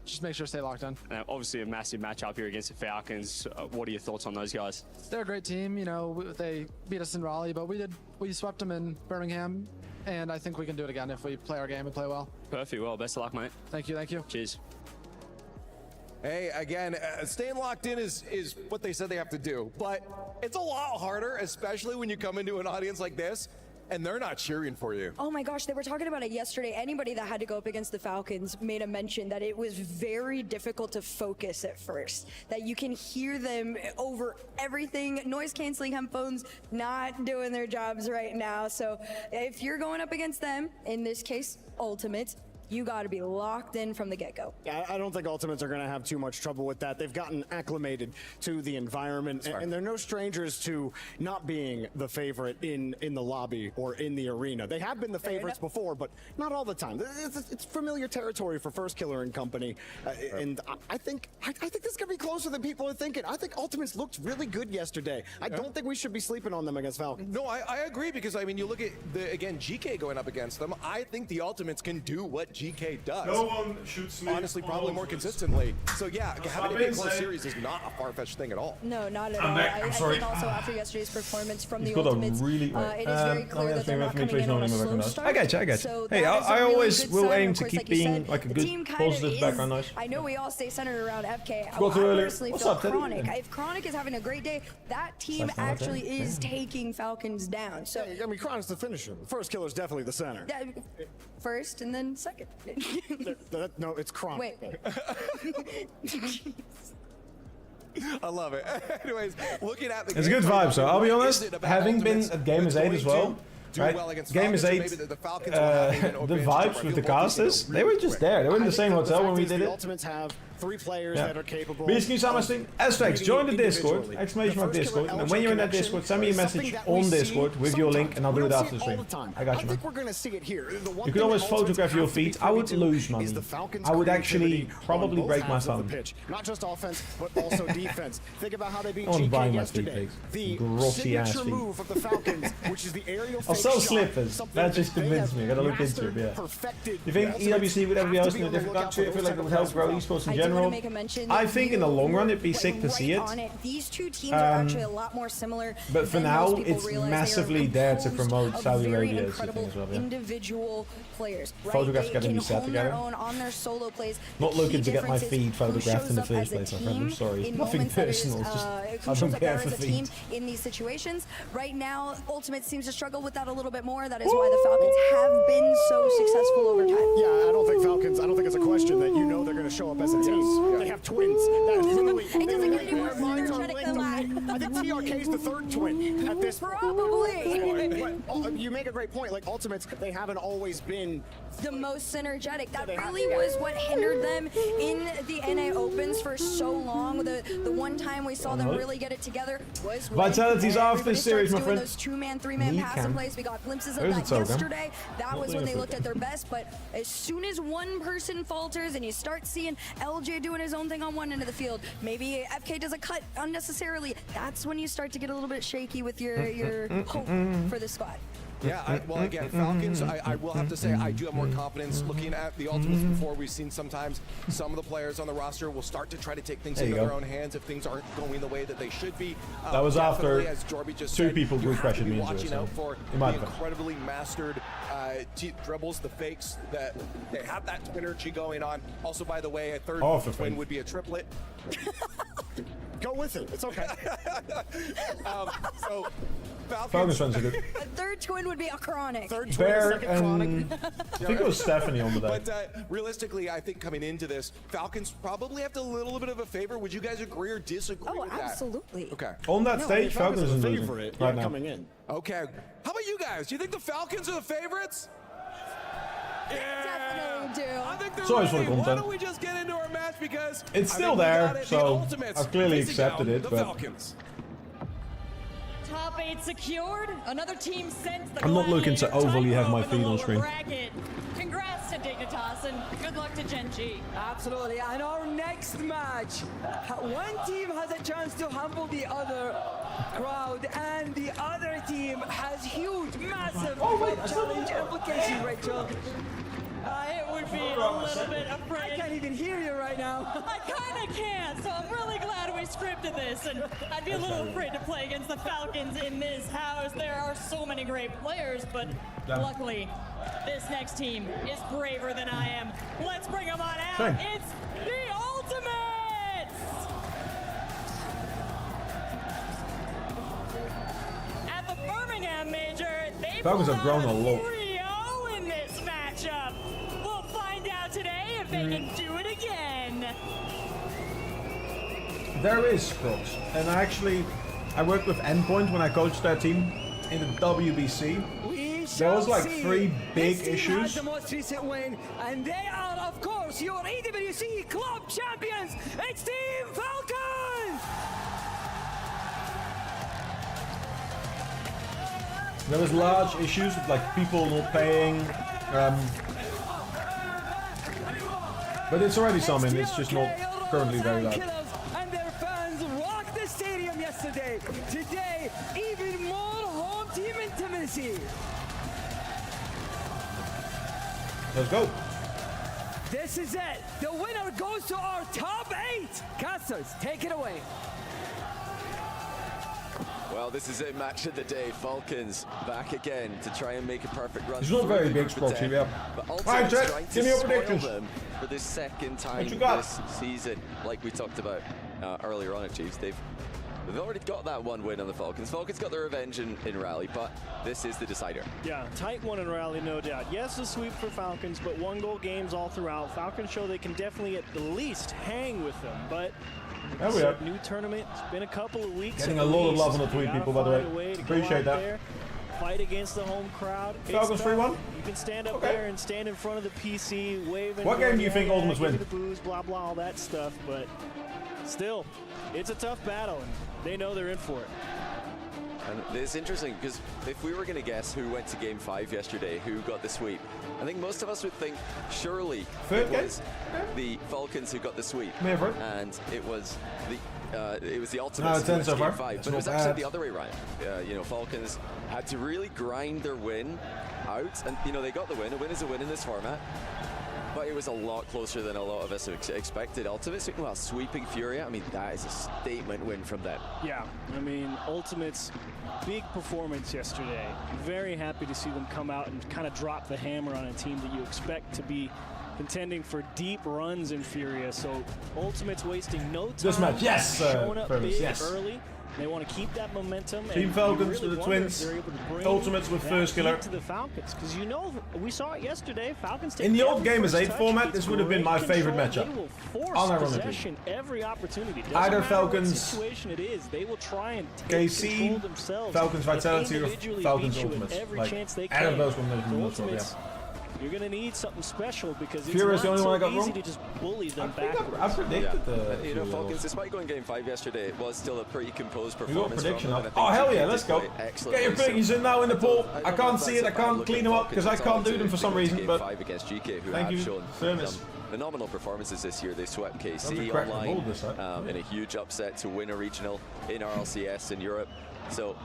just make sure to stay locked in. Obviously, a massive matchup here against the Falcons. What are your thoughts on those guys? They're a great team. You know, they beat us in Raleigh, but we swept them in Birmingham, and I think we can do it again if we play our game and play well. Perfect. Well, best of luck, mate. Thank you. Thank you. Cheers. Hey, again, staying locked in is what they said they have to do, but it's a lot harder, especially when you come into an audience like this and they're not cheering for you. Oh my gosh, they were talking about it yesterday. Anybody that had to go up against the Falcons made a mention that it was very difficult to focus at first, that you can hear them over everything. Noise canceling headphones not doing their jobs right now. So if you're going up against them, in this case, Ultimates, you got to be locked in from the get-go. Yeah, I don't think Ultimates are going to have too much trouble with that. They've gotten acclimated to the environment, and they're no strangers to not being the favorite in the lobby or in the arena. They have been the favorites before, but not all the time. It's familiar territory for First Killer and company, and I think this is going to be closer than people are thinking. I think Ultimates looked really good yesterday. I don't think we should be sleeping on them against Falcons. No, I agree, because I mean, you look at GK going up against them. I think the Ultimates can do what GK does. No one should sleep. Honestly, probably more consistently. So yeah, having it be a close series is not a far-fetched thing at all. No, not at I'm all. back. I'm sorry. I think also after yesterday's performance from He's the got a Ultimates, really it is very clear that they're not coming in on a slow start. I get you. So Hey, that is a I really always good will sign. aim Of to course, keep like you being said, like a the good team kind of positive is- background noise. I know we all stay centered around FK. Go too I early. personally What's feel up, Teddy? Chronic. If Chronic is having a great day, that team That's not actually okay. is taking Falcons down. So I mean, Chronic's the finisher. First Killer's definitely the center. that- first and then second. No, it's Chronic. Wait. I love it. Anyways, looking at the It's a good vibe, so I'll be honest, having been at Gamers 8 as well, doing right? well against Game is Falcons, 8. so maybe the Falcons will have an The advantage vibes over with the Field Ball casters, really they were just quick. there. They were in the I same think hotel the when we fact is did the it. Ultimates have 3 players Yeah. that are capable. Beast, can you say my thing? SFX, join the Discord, exclamation mark Discord, and when you're in that Discord, send me a message on Discord with your link, and I'll do it after the stream. I got you, man. We're gonna see it here. You could always photograph your feet. I would lose money. I would actually probably break my phone. Not just offense, but also defense. Think about how they beat I want to buy GK my feet, yesterday. please. The Grotty ass signature feet. move of the Falcons, which is the aerial I'll fake sell shot, slippers. something That just they convinced have me. I gotta look into mastered, it, yeah. perfected. You think The Ultimates EWC would ever be have to hosting a on the different lookout country? I for feel those like it would type help of grow plays. esports in I do want to general. make a mention I that think in the long run it'd be sick to see it. on it. These two teams are actually a lot more similar. But for than now, most people it's realize. massively They are there to composed promote of Saudi very Arabia's thing incredible as well, yeah. individual players. Right? Photographs They gotta can be set hone their together. own on their solo plays. Not The looking key to get my difference is feed who photographed in the shows up first as a place, my friend. I'm team sorry. in Nothing moments that personal. is, It's just who I shows don't up care better for as a team feet. in these situations. Right now, Ultimate seems to struggle with that a little bit more. That is why the Falcons have been so successful over time. Yeah, I don't think it's a question that you know they're going to show up as a team. They have twins. That literally, It doesn't get any more their minds are energetic linked than that. I think TRK is the 3rd twin at this point. Probably. But, you make a great point. Like Ultimates, they haven't always been the most synergetic. That really was what hindered them in the NA Opens for so long. The one time we saw them really get it together was when Vitality's off this series, my doing friend. those 2-man, 3-man Knee passing cam. plays. We got glimpses of There's a that token. yesterday. That Not was doing when a they free looked at their best. But as soon as one person falters and you start seeing LJ doing his own thing on one end of the field, maybe FK does a cut unnecessarily, that's when you start to get a little bit shaky with your hope for the squad. Yeah, well, again, Falcons, I will have to say, I do have more confidence looking at the Ultimates before. We've seen sometimes some of the players on the roster will start to try to take things There you into go. their own hands if things aren't going the way that they should be. That was after Definitely, as Jorby just 2 said, people you group have to pressured be me into it, watching so out for it the might have been. incredibly mastered dribbles, the fakes, that they have that twinnergy going on. Also, by the way, a third Oh, for twin fake. would be a triplet. Go with it. It's okay. So, Falcons fans are good. A third twin would be a chronic. Third Bear and I think it was Stephanie on the day. But realistically, I think coming into this, Falcons probably have a little bit of a favor. Would you guys agree or disagree with that? Absolutely. Okay. On that stage, Falcons isn't losing favorite right now. coming in. Okay. How about you guys? Do you think the Falcons are the favorites? Definitely do. I think they're It's always for the ready. Why content. don't we just get into our match because It's I still think we there, got it. The so Ultimates I've clearly facing accepted down it, the but- Falcons. Top 8 secured. Another team sends the I'm not looking to Gladiator overly have my tightrope in feet the on lower screen. bracket. Congrats to Dignitas and good luck to Gen G. Absolutely. And our next match, one team has a chance to humble the other crowd, and the other team has huge, massive challenge implications, Rachel. It would be a little bit afraid. I can't even hear you right now. I kind of can, so I'm really glad we scripted this. And I'd be a little afraid to play against the Falcons in this house. There are so many great players, but luckily, this next team is braver than I am. Let's bring them on out. Same. It's the Ultimates! At the Birmingham Major, they Falcons pulled have grown out a lot. 3-0 in this matchup. We'll find out today if they can do it again. There is Crooks, and I worked with Endpoint when I coached their team in the WBC. There was like 3 big This team has issues. the most recent win, and they are, of course, your EWC Club champions. It's Team Falcons! There was large issues with like people not paying. But it's already something. It's just not currently very loud. Killers and their fans rocked the stadium yesterday. Today, even more home team intimacy. Let's go. This is it. The winner goes to our top 8. Casters, take it away. Well, this is it, match of the day. Falcons back again to try and make a perfect run. It's not through very the big, group of Sproxy, 10, yeah. But Alright, ultimately Jet, trying to give me your spoil predictions. them for the second time you got? this season, like we talked about earlier on at Chiefs. They've already got that one win on the Falcons. Falcons got their revenge in Rally, but this is the decider. Yeah, tight one in Rally, no doubt. Yes, a sweep for Falcons, but 1-goal games all throughout. Falcons show they can definitely at the least hang with them, but There we are. new tournament. It's been a couple of weeks. Getting at a lot of least. love on the tweet, Gotta people, by the find way. a to go Appreciate out that. there fight against the home crowd. Falcons 3-1. You can stand up there and stand in front of the PC, waving. What game do you think Ultimates win? The booze, blah blah, all that stuff. But still, it's a tough battle, and they know they're in for it. And it's interesting because if we were going to guess who went to Game 5 yesterday, who got the sweep, I think most of us would think surely it was the Falcons who got the sweep, and it was the Ultimates who went to Game 5. But it was actually the other way around. You know, Falcons had to really grind their win out, and you know they got the win. A win is a win in this format. But it was a lot closer than a lot of us expected. Ultimates, well, sweeping Furia, I mean, that is a statement win from them. Yeah, I mean, Ultimates, big performance yesterday. Very happy to see them come out and kind of drop the hammer on a team that you expect to be contending for deep runs in Furia. So Ultimates wasting no time. This match, yes, showing up Premise, big yes. early. They want to keep that momentum. Team and Falcons really with the wonder Twins. if they're able to bring Ultimates with that first killer. heat to the Falcons, because you know we saw it yesterday. Falcons In the old every Game as first 8 touch, format, gets this would have been great my favorite control. matchup. They will force Unironically. possession every opportunity. Doesn't Either matter Falcons, what situation it is, they will try and take KC, control themselves. Falcons and Vitality, or individually Falcons beat you at Ultimates. every Like, chance they out of can. those one, The Ultimates, you're going to need something special because it's Furia's not the only so one I got easy wrong? to just bully them backwards. I predicted the. You know, Falcons, despite going Game 5 yesterday, it was still a pretty composed We got performance. prediction from them, up. and I Oh, think hell yeah, GK let's did go. play Get excellently. your predictions in now in the poll. I don't know can't if see that's it, I a bad can't look clean at them up because I Falcons can't at all do them to for some go to reason, Game but 5 against GK, who thank have you. shown Fairness. some phenomenal performances this year. They swept Don't KC crack the online mold this time. in a huge upset to win a regional in RLCS in Europe. So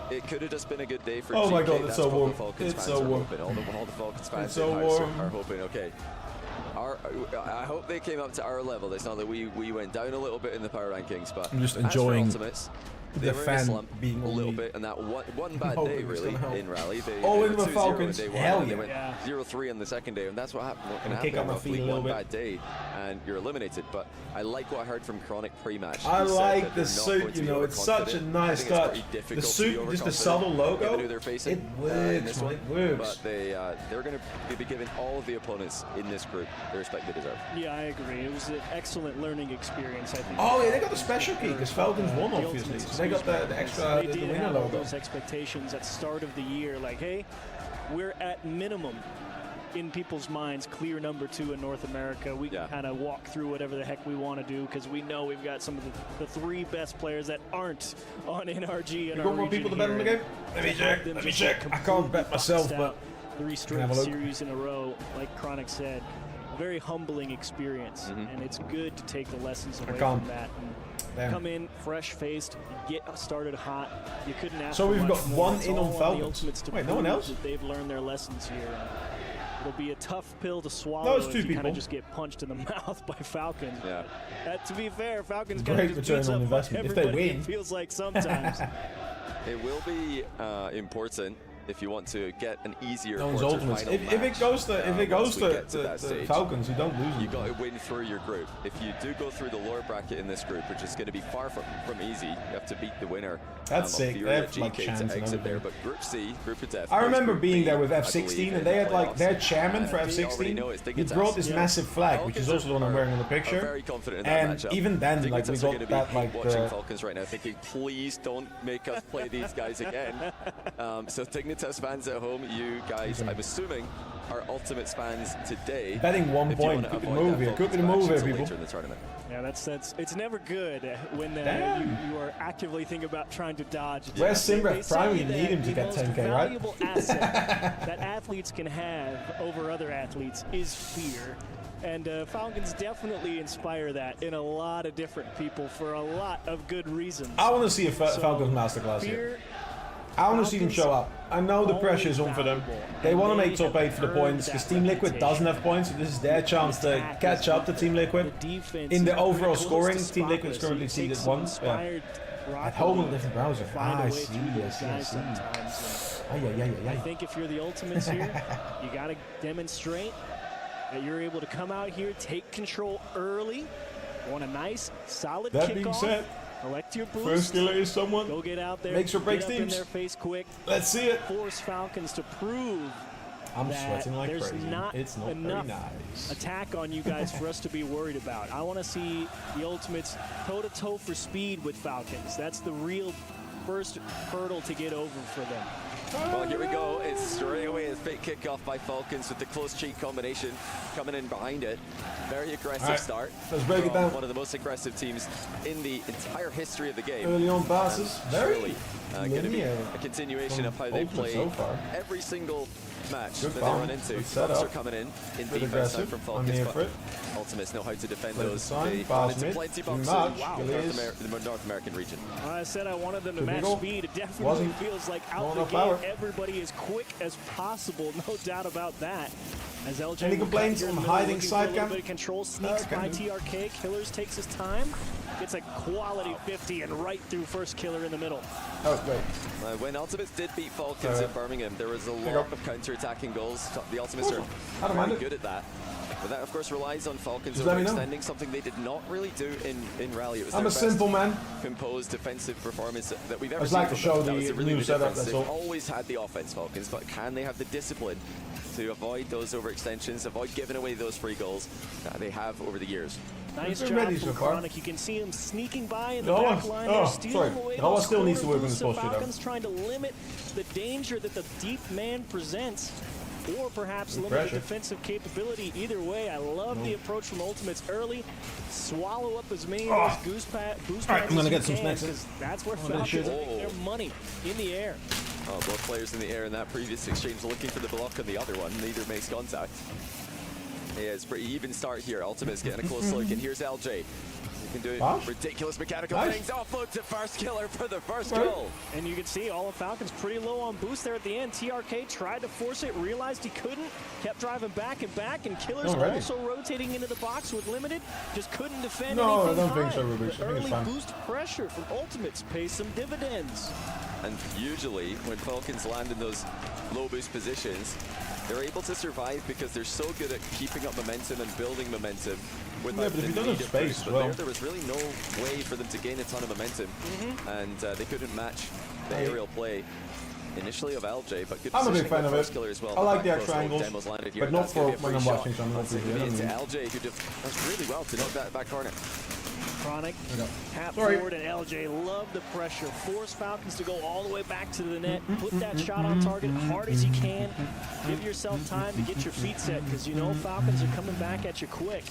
it could have just been a good day for Oh GK. my God, it's That's so what warm. the Falcons It's fans so are warm. hoping. All the Falcons fans It's so in house warm. are hoping, okay, I hope they came up to our level. It's not that we went down a little bit in the power rankings, but I'm just as for enjoying Ultimates, they the were in a fan slump being a little only- bit, and that one bad hoping day it's really gonna help. in Rally. They Oh, were in the 2-0 Falcons, on day one, hell and they yeah. went 0-3 on the second day, and that's what happened. What can Gonna kick happen? up my feet a little one bit. bad day, and you're eliminated. But I like what I heard from Chronic pre-match. I He said like that the they're not suit, going to you be know, it's such a overconfident. nice I think it's touch. pretty The difficult to suit, be just the overconfident subtle logo, given who they're facing, it works, in this man, one. it works. But they're going to be giving all of the opponents in this group the respect they deserve. Yeah, I agree. It was an excellent learning experience, I think. Oh yeah, they got the special key because Falcons won The obviously. Ultimates, So they got the extra They the did winner have all logo. those expectations at the start of the year, like, hey, we're at minimum in people's minds clear number 2 in North America. We can kind of walk through whatever the heck we want to do because we know we've got some of the 3 best players that aren't on NRG. You got more people to bet on the game? Let me check. Let me check. I can't bet myself, but 3 have straight a look. series in a row, like Chronic said. A very humbling experience, and it's good to take the lessons away can't. from that. And Damn. come in fresh-faced, get started hot. You couldn't ask So for we've much got more. one It's in all on the Falcons. Ultimates to Wait, no one prove else? that they've learned their lessons here. It'll be a tough pill to swallow No, it's if 2 you kind people. of just get punched in the mouth by Falcons. Yeah. To be fair, Falcons Great kind of just return beats on up investment. If they everybody, win. it feels like sometimes. It will be important if you want to get an easier No one's quarterfinal Ultimates. If it match, goes to once we get the that stage. Falcons, you don't lose. You got to win through your group. If you do go through the lower bracket in this group, which is going to be far from easy, you have to beat the winner. That's of sick. Furia They have, like, GK chance to and exit there. everything. But Group C, Group of Death. I is remember Group being B, there with I F16 believe, and they in had the like their playoffs. chairman for And they already F16. know it's He Dignitas. brought this massive flag, which is also the one I'm wearing in the Are picture. very confident in that And matchup. even then, like we Dignitas are got gonna that be like watching the Falcons right now, thinking, please don't make us play these guys again. So Dignitas fans at home, you guys, I'm assuming, are Ultimates fans today. betting 1 if you point. wanna Could be the avoid move that here. Could be the Falcons move here, match until people. later in the tournament. Yeah, that's it's never good when you are actively thinking about trying to dodge. Where's Simbrath They say Prime? We that need him to the get most 10K, right? valuable asset that athletes can have over other athletes is fear. And Falcons definitely inspire that in a lot of different people for a lot of good reasons. I want to see a So, Falcons masterclass fear, here. I want to see them show up. I know the pressure's on for them. They want to make top 8 for the points because Team Liquid doesn't have points, so this is their chance to catch up to Team Liquid. In the overall scoring, Team Liquid is currently seeded 1. Yeah. At home on a different browser. I see, I see. I think if you're the Ultimates here, you got to demonstrate that you're able to come out here, take control early, want a nice, solid That kickoff. being said, Collect your boost. first killer is someone. Go get out there. Makes or breaks get up teams. in their face quick. Let's see it. Force Falcons to prove I'm that sweating like there's crazy. not It's not enough very nice. attack on you guys for us to be worried about. I want to see the Ultimates toe-to-toe for speed with Falcons. That's the real first hurdle to get over for them. Well, here we go. It's straight away a fake kickoff by Falcons with the close cheek combination coming in behind it. Very aggressive start. Let's break it down. One of the most aggressive teams in the entire history of the game. Early on passes. Very going to be a continuation of how they play so far. every single match Good that bomb. they run into. Good setup. Bucks are coming in defense aggressive. from I'm Falcons, here but for it. Ultimates know how to defend Play the those. sign, They pass run into mid, plenty too bucks much. in Gilles. the North American region. I said I wanted them to Too match big. speed. It definitely Wasn't feels like not out the enough gate, power. everybody as quick as possible. No doubt about that. As LJ Any will complaints cut here in on the middle, hiding looking side for a little cam? bit of control, sneaks by TRK. Killers takes his time. Gets a quality 50 and right through first killer in the middle. Oh, great. When Ultimates did beat Falcons in Birmingham, there was a lot of counter-attacking goals. The Ultimates are very good at that. But that, of course, relies on Falcons overextending, something they did not really do in Rally. It was I'm their a simple man. composed defensive performance that we've ever I'd seen. like to from show them. That the was really new the setup, difference. that's They've all. always had the offense, Falcons, but can they have the discipline to avoid those overextensions, avoid giving away those free goals that they have over the years? Nice They're job ready from so far. Chronic. You can see him sneaking by in the Noah- back line. oh, They're stealing sorry. away Noah those still needs to corner work on his boosts of posture, though. Falcons, trying to limit the danger that the deep man presents, or perhaps Good limit the pressure. defensive capability. Either way, I love the approach from Ultimates early. Swallow up as many Oh. of those boost pads All right, I'm gonna as get you some can, snacks. because that's where Oh, that Falcons shit. make their money, in the air. Oh, both players in the air in that previous exchange looking for the block on the other one. Neither makes contact. Yeah, it's a pretty even start here. Ultimate's getting a close look, and here's LJ. He can do ridiculous mechanical things. Offload to first killer for the first goal. And you can see all of Falcons pretty low on boost there at the end. TRK tried to force it, realized he couldn't, kept driving back, and Killers Already. also rotating into the box with limited, just couldn't defend No, anything I don't think high. so, Rubik. I The think it's early fine. boost pressure from Ultimates pays some dividends. And usually, when Falcons land in those low boost positions, they're able to survive because they're so good at keeping up momentum and building momentum. Yeah, but if you don't have space as well. There was really no way for them to gain a ton of momentum, and they couldn't match the Hey. aerial play initially of LJ, but good I'm a big positioning fan with of first it. killer as well. I like the back extra post, angles, Demos landed here. but not That's gonna for be a when free I'm shot. watching something That's like gonna be this. into LJ, who does really well to knock that back corner. Chronic, tap Sorry. forward, and LJ love the pressure. Force Falcons to go all the way back to the net. Put that shot on target hard as you can. Give yourself time to get your feet set, because you know Falcons are coming back at you quick.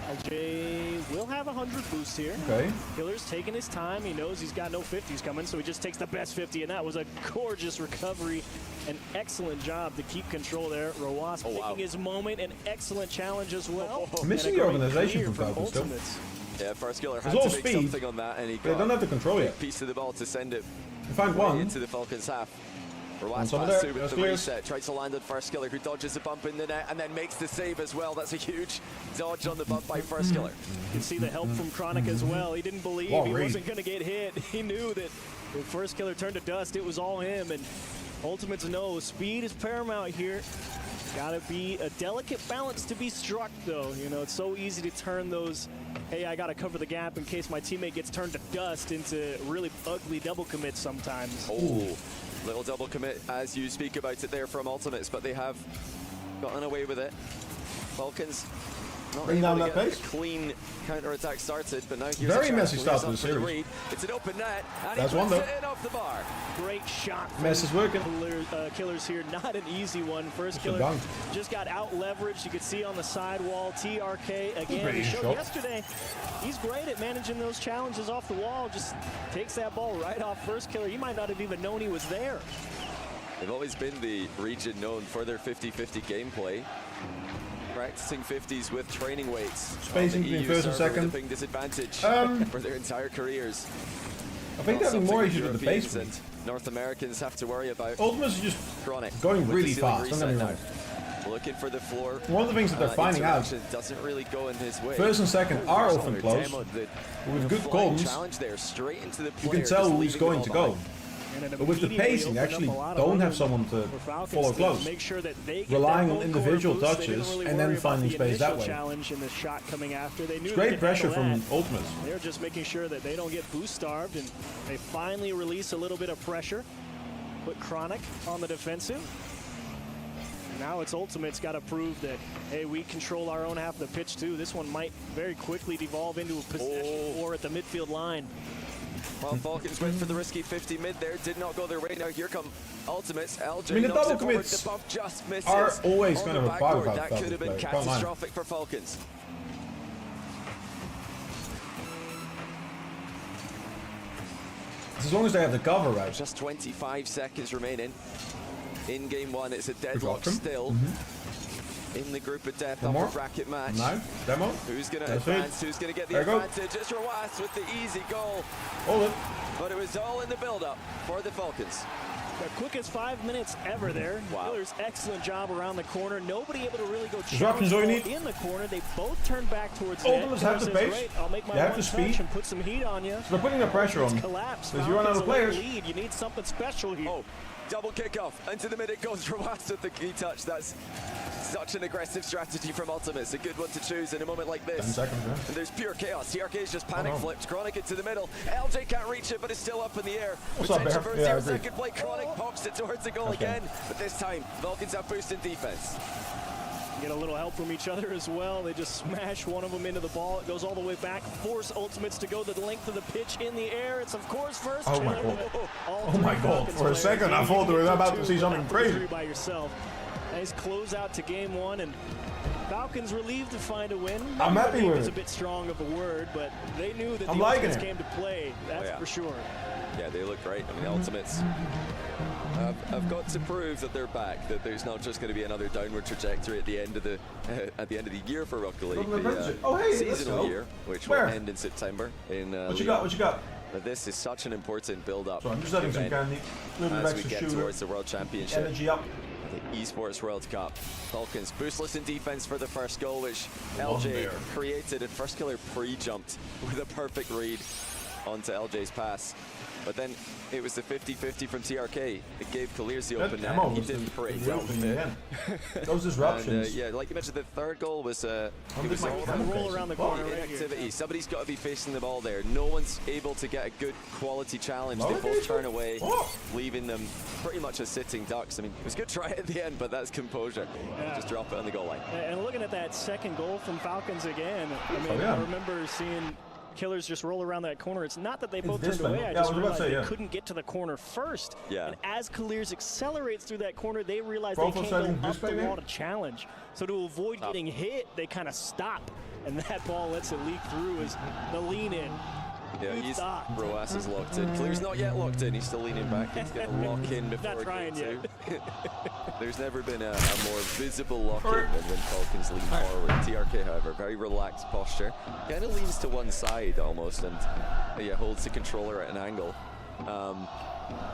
LJ will have 100 boosts here. Okay. Killer's taking his time. He knows he's got no 50s coming, so he just takes the best 50, and that was a gorgeous recovery. An excellent job to keep control there. Roas picking his moment, an excellent challenge as well. Missing And a the great organization clear from Falcons still. Ultimates. Yeah, first killer It's had all to make speed, something on that, and he They got don't have the control a yet. piece of the ball to send it You find one. into the Falcons' half. Roas some pass there. through with That's the clear. reset, tries to land on first killer, who dodges the bump in the net and then makes the save as well. That's a huge dodge on the bump by first killer. You can see the help from Chronic as well. He didn't believe Wow, he Reed. wasn't going to get hit. He knew that when first killer turned to dust, it was all him. And Ultimates know speed is paramount here. Got to be a delicate balance to be struck, though. You know, it's so easy to turn those, hey, I got to cover the gap in case my teammate gets turned to dust, into really ugly double commits sometimes. Oh, little double commit as you speak about it there from Ultimates, but they have gotten away with it. Falcons not Bring able down to that get pace. a clean counter-attack started, but now here's Very a messy chance. start to Here's the up for series. Reed. It's an open net, and That's he one, puts though. it in off the bar. Great shot from Mess is working. Killers here. Not an easy one. First Good killer dunk. just got out leveraged. You could see on the sidewall. TRK again. Pretty He showed shot. yesterday. He's great at managing those challenges off the wall. Just takes that ball right off first killer. He might not have even known he was there. They've always been the region known for their 50-50 gameplay. Practicing 50s with training weights. Spacing On the between EU first and server with second. a big disadvantage for their entire careers. I think Not they're having more something issues with the Europeans pace. and North Americans have to worry about. Ultimates is just Chronic going with really the ceiling fast, don't get me reset wrong. now. Looking for the floor. One of the things that they're finding out, interaction doesn't really go in his way. first and second are First often killer close. demoed the With good flying comms, challenge there, straight into the you player, can tell just who's leaving the going ball to go. behind. But with the pacing, they actually don't have someone to follow close. Make sure that they get Relying that on whole individual corner boost. They didn't touches really and worry then about finding the space that initial way. challenge and the shot coming after. They knew It's they great could pressure handle from that. Ultimates. They're just making sure that they don't get boost starved, and they finally release a little bit of pressure. Put Chronic on the defensive. Now it's Ultimates got to prove that, hey, we control our own half of the pitch too. This one might very quickly devolve into a possession or at the midfield line. Well, Falcons went for the risky 50 mid there, did not go their way. Now here come Ultimates. LJ I mean, the knocks double it forward, commits the bump just misses. are always on kind the of a backboard. bug That about could have been double play. Come on. catastrophic for Falcons. As long as they have the cover right. Just 25 seconds remaining in game one. It's a deadlock still. In the group of death One of more. a bracket match. No. Demo. Who's going to That's advance? it. Who's going to get the There you go. advantage? It's Rawas with the easy goal. Hold it. But it was all in the build-up for the Falcons. The quickest 5 minutes ever there. Wow. Miller's excellent job around the corner. Nobody able to really go Disruptions all you need. in the corner. They both turned back towards net. Ultimates have the Says, pace. "Great, I'll make my They have one the touch speed. and put some heat on you." So they're putting the pressure on. Collapse. Because you run out of players. Lead. You need something special here. Oh, double kickoff. Into the mid it goes. Rawas with the key touch. That's such an aggressive strategy from Ultimates. A good one to choose in a moment like this. 10 seconds, yeah. And there's pure chaos. TRK's just panic no. flipped. Chronic into the middle. LJ can't reach it, but it's still up in the air. What's up, Potential Bear? for a Yeah, I 0-second play. Chronic pops it towards the goal Okay. again. But this time, Falcons have boost in defense. Get a little help from each other as well. They just smash one of them into the ball. It goes all the way back. Force Ultimates to go the length of the pitch in the air. It's, of course, first. Oh my Chandler, God. but all Oh three my God. Falcons For a players. second, I You thought can we were get about two, to see something but crazy. three by yourself. Nice closeout to game one, and Falcons relieved to find a win. I'm happy Relieved with is it. a bit strong of a word, but they knew that I'm the liking Ultimates it. came to play. That's yeah. for sure. Yeah, they look great. I mean, the Ultimates have got to prove that they're back. That there's not just going to be another downward trajectory at the end of the year for Rocket League, Oh, hey, let's seasonal go. year, which Where? will end in September. In What you Lyon. got? What you got? But this is such an important build-up. So I'm just having some event candy. A little bit as of we extra get sugar. towards the World Championship. Energy up. The Esports World Cup. Falcons boostless in defense for the first goal, which One LJ there. created, and First Killer pre-jumped with a perfect read onto LJ's pass. But then it was the 50-50 from TRK. It gave Kalirs the open net. Demo He was did the pretty real well thing with it. again. Those disruptions. And, yeah, like you mentioned, the third goal was it was my all camera about roll around the corner right here. inactivity. Somebody's got to be facing the ball there. No one's able to get a good quality challenge. They Oh, both turn away, oh. leaving them pretty much as sitting ducks. I mean, it was a good try at the end, but that's composure. Yeah. Just drop it on the goal line. And looking at that second goal from Falcons again, I mean, Oh, yeah. I remember seeing Killers just roll around that corner. It's not that they both this turned one. away. I Yeah, I just was about to realized say, they yeah. couldn't get to the corner first. Yeah. And as Killers accelerates through that corner, they realize Profile they can't setting go up display the there? wall to challenge. So to avoid getting hit, they kind of stop. And that ball lets it leak through as the lean in. Yeah, Good stop. Roas is locked in. Clear's not yet locked in. He's still leaning back. He's going to lock in before Not trying game yet. two. There's never been a more visible lock-in than when Falcons lean forward. TRK, however, very relaxed posture. Kind of leans to one side almost, and yeah, holds the controller at an angle.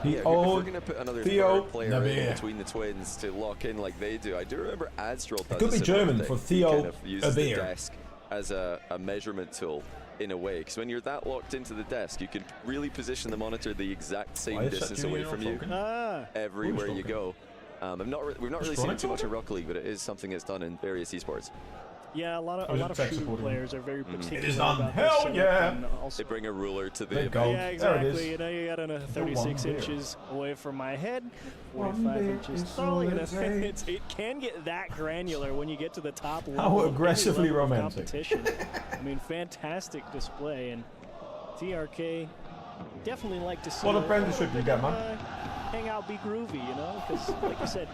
Yeah, if we're going to put another third player in between the twins to lock in like they do, I do remember Adstrol does could be a similar German thing. for He Theo kind of uses the Abeer. desk as a measurement tool in a way, because when you're that locked into the desk, you can really position the monitor the exact same Why is that distance doing away it from on you Falcon? everywhere you go. We've not really seen it too much in Falcon? Rocket League, but it is something that's done in various esports. Yeah, a lot is of it tech shooting supporting? players are very particular. It is done. about Hell their yeah. setup, and also They bring a ruler to the There you event. go. Yeah, There it exactly. is. You know, you got another The 36 one there. inches away from my head, One 45 there inches is tall. all You know, it takes. it can get that granular when you get to the top level. How of any aggressively level of romantic. Competition. I mean, fantastic display, and TRK definitely like to see. What apprenticeship you got, man? Hang out, be groovy, you know, because like you said,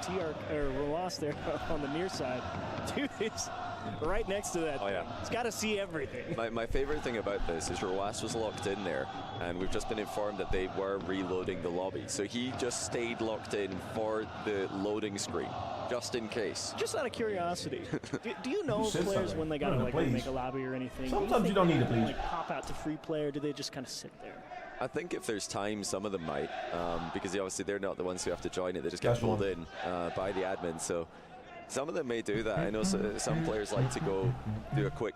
Roas there on the near side, dude is right next to that. Oh, yeah. He's got to see everything. My favorite thing about this is Roas was locked in there, and we've just been informed that they were reloading the lobby. So he just stayed locked in for the loading screen, just in case. Just out of curiosity, do you know Who if said players something? when they got No, to no, like please. make a lobby or anything? Sometimes you don't need to please. Like pop out to free play, or do they just kind of sit there? I think if there's time, some of them might, because obviously they're not the ones who have to join it. They just get That's pulled one. in by the admin. So some of them may do that. I know some players like to go do a quick,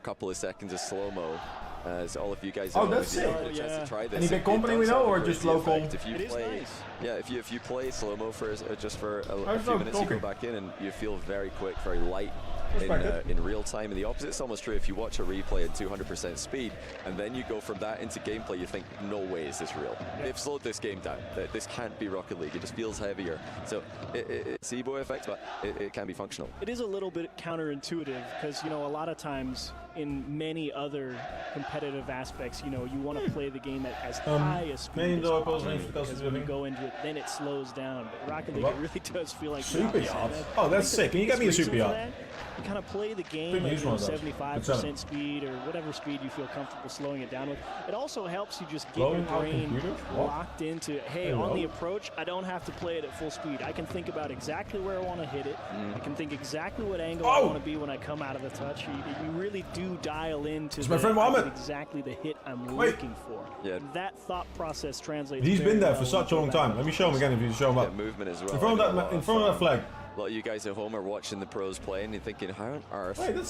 couple of seconds of slow-mo. As all of you guys Oh, have that's obviously it. had a chance to try this. Any big It company does we know, have a or crazy just local? effect. If you It is play, nice. yeah, if you play slow-mo for just for a How's few that minutes, you go talking? back in and you feel very quick, very light. in real time. And the opposite's almost true if you watch a replay at 200% speed, and then you go from that into gameplay, you think, no way is this real. They've slowed this game down. This can't be Rocket League. It just feels heavier. So it's Evo effect, but it can be functional. It is a little bit counterintuitive because, you know, a lot of times in many other competitive aspects, you know, you want to play the game at as high a speed as possible, because when you go into it, then it slows down. But Rocket League, it really does feel like super yard. Oh, that's sick. Can you get me a super yard? You kind of play the game at 75% speed or whatever speed you feel comfortable slowing it down with. It also helps you just get your brain locked into, hey, on the approach, I don't have to play it at full speed. I can think about exactly where I want to hit it. I can think exactly what angle I want to be when I come out of the touch. You really do dial into exactly the hit I'm looking for. Yeah. That thought process translates. He's been there for such a long time. Let me show him again if you show him up. Movement as well. In front of that flag. A lot of you guys at home are watching the pros play and you're thinking, how on earth are they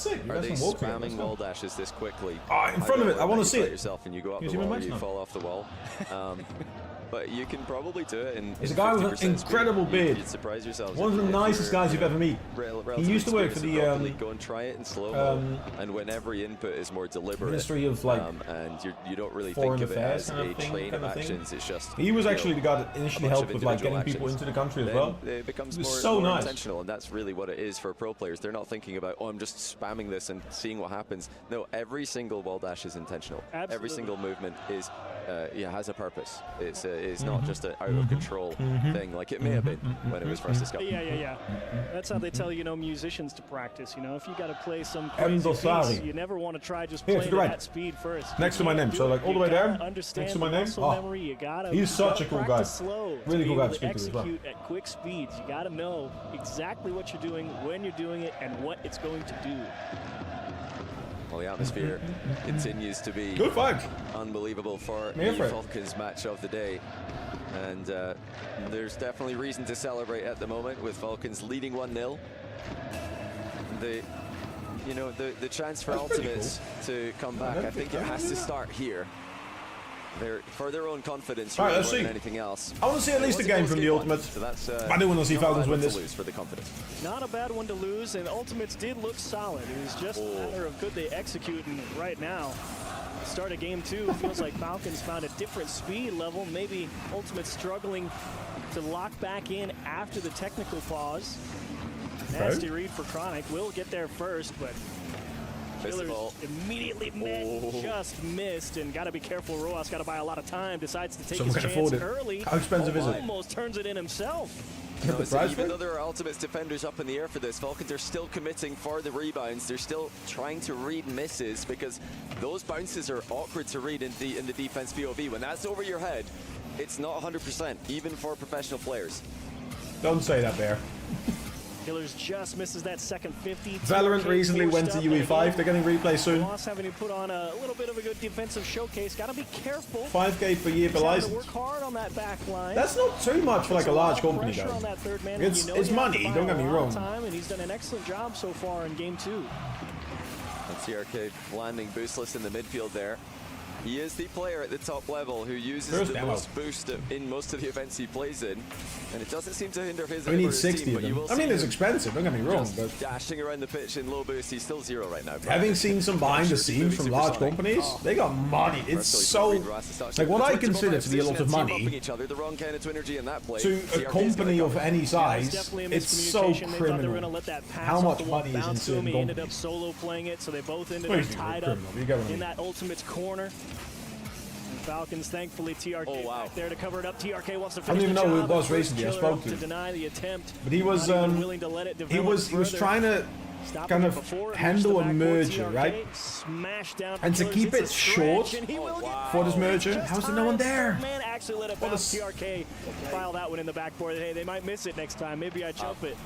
spamming wall dashes this quickly? Oh, in front of it. I want to see it. Yourself and you go up the wall, you fall off the wall. But you can probably do it in. There's a guy with an incredible beard. You'd surprise yourselves. One of the nicest guys you've ever met. He used to work for the go and try it in slow-mo. And when every input is more deliberate, Ministry of like, and you don't really think of it as a chain of actions. It's just. He was actually the guy that initially helped with like getting people into the country as well. It becomes more intentional, and that's really what it is for pro players. They're not thinking about, oh, I'm just spamming this and seeing what happens. No, every single wall dash is intentional. Every single movement is has a purpose. It's not just an out of control thing like it may have been when it was first discovered. Yeah. That's how they tell, you know, musicians to practice. You know, if you got to play some crazy piece, you never want to try just playing at that speed first. Next to my name, so like all the way down. Next to my name. He's such a cool guy. Really cool guy to speak to as well. Execute at quick speeds. You got to know exactly what you're doing, when you're doing it, and what it's going to do. Well, the atmosphere continues to be unbelievable for the Falcons match of the day. And there's definitely reason to celebrate at the moment with Falcons leading 1-0. The chance for Ultimates to come back, I think it has to start here. They're for their own confidence more than anything else. I want to see at least a game from the Ultimates. So that's, I do want to see Falcons win this. For the confidence. Not a bad one to lose, and Ultimates did look solid. It was just a matter of could they execute, and right now, start of game 2, feels like Falcons found a different speed level. Maybe Ultimates struggling to lock back in after the technical pause. Nasty read for Chronic. Will get there first, but Killers immediately just missed, and got to be careful. Roas got to buy a lot of time. Decides to take his chance early. How expensive is it? Almost turns it in himself. No, so even though there are Ultimates defenders up in the air for this, Falcons are still committing for the rebounds. They're still trying to read misses because those bounces are awkward to read in the defense POV. When that's over your head, it's not 100%, even for professional players. Don't say that, Bear. Killers just misses that second 50. Valorant recently went to UE5. They're getting replay soon. Ross having to put on a little bit of a good defensive showcase. Got to be careful. 5K per year per license. Work hard on that back line. That's not too much for like a large company, though. It's money. Don't get me wrong. And he's done an excellent job so far in game 2. And TRK landing boostless in the midfield there. He is the player at the top level who uses the most boost in most of the events he plays in, and it doesn't seem to hinder his. We need 60 of them. I mean, it's expensive. Don't get me wrong, but dashing around the pitch in low boost, he's still 0 right now. Having seen some behind the scenes from large companies, they got money. It's so like what I consider to be a lot of money to a company of any size. It's so criminal. How much money is in certain companies? Ended up solo playing it, so they both ended up tied up in that Ultimate's corner. Falcons, thankfully, TRK back there to cover it up. TRK wants to finish. I don't even know who it was recently. I spoke to. Deny the attempt, but he was he was trying to kind of handle a merger, right? And to keep it short for this merger, how's there no one there? Man actually let it bounce. TRK file that one in the backboard. Hey, they might miss it next time. Maybe I jump it.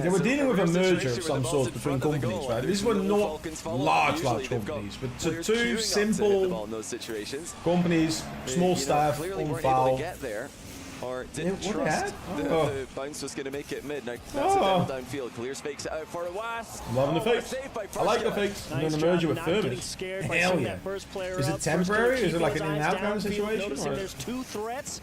They were dealing with a merger of some sort between companies, right? These were not large companies, but two simple companies, small staff, on foul. Or didn't trust the bounce was going to make it mid. Now that's a double downfield. Clears fakes it out for a was. Loving the fakes. I like the fakes. And then the merger with Thermos. Hell yeah. Is it temporary? Is it like an in-out kind of situation? There's 2 threats.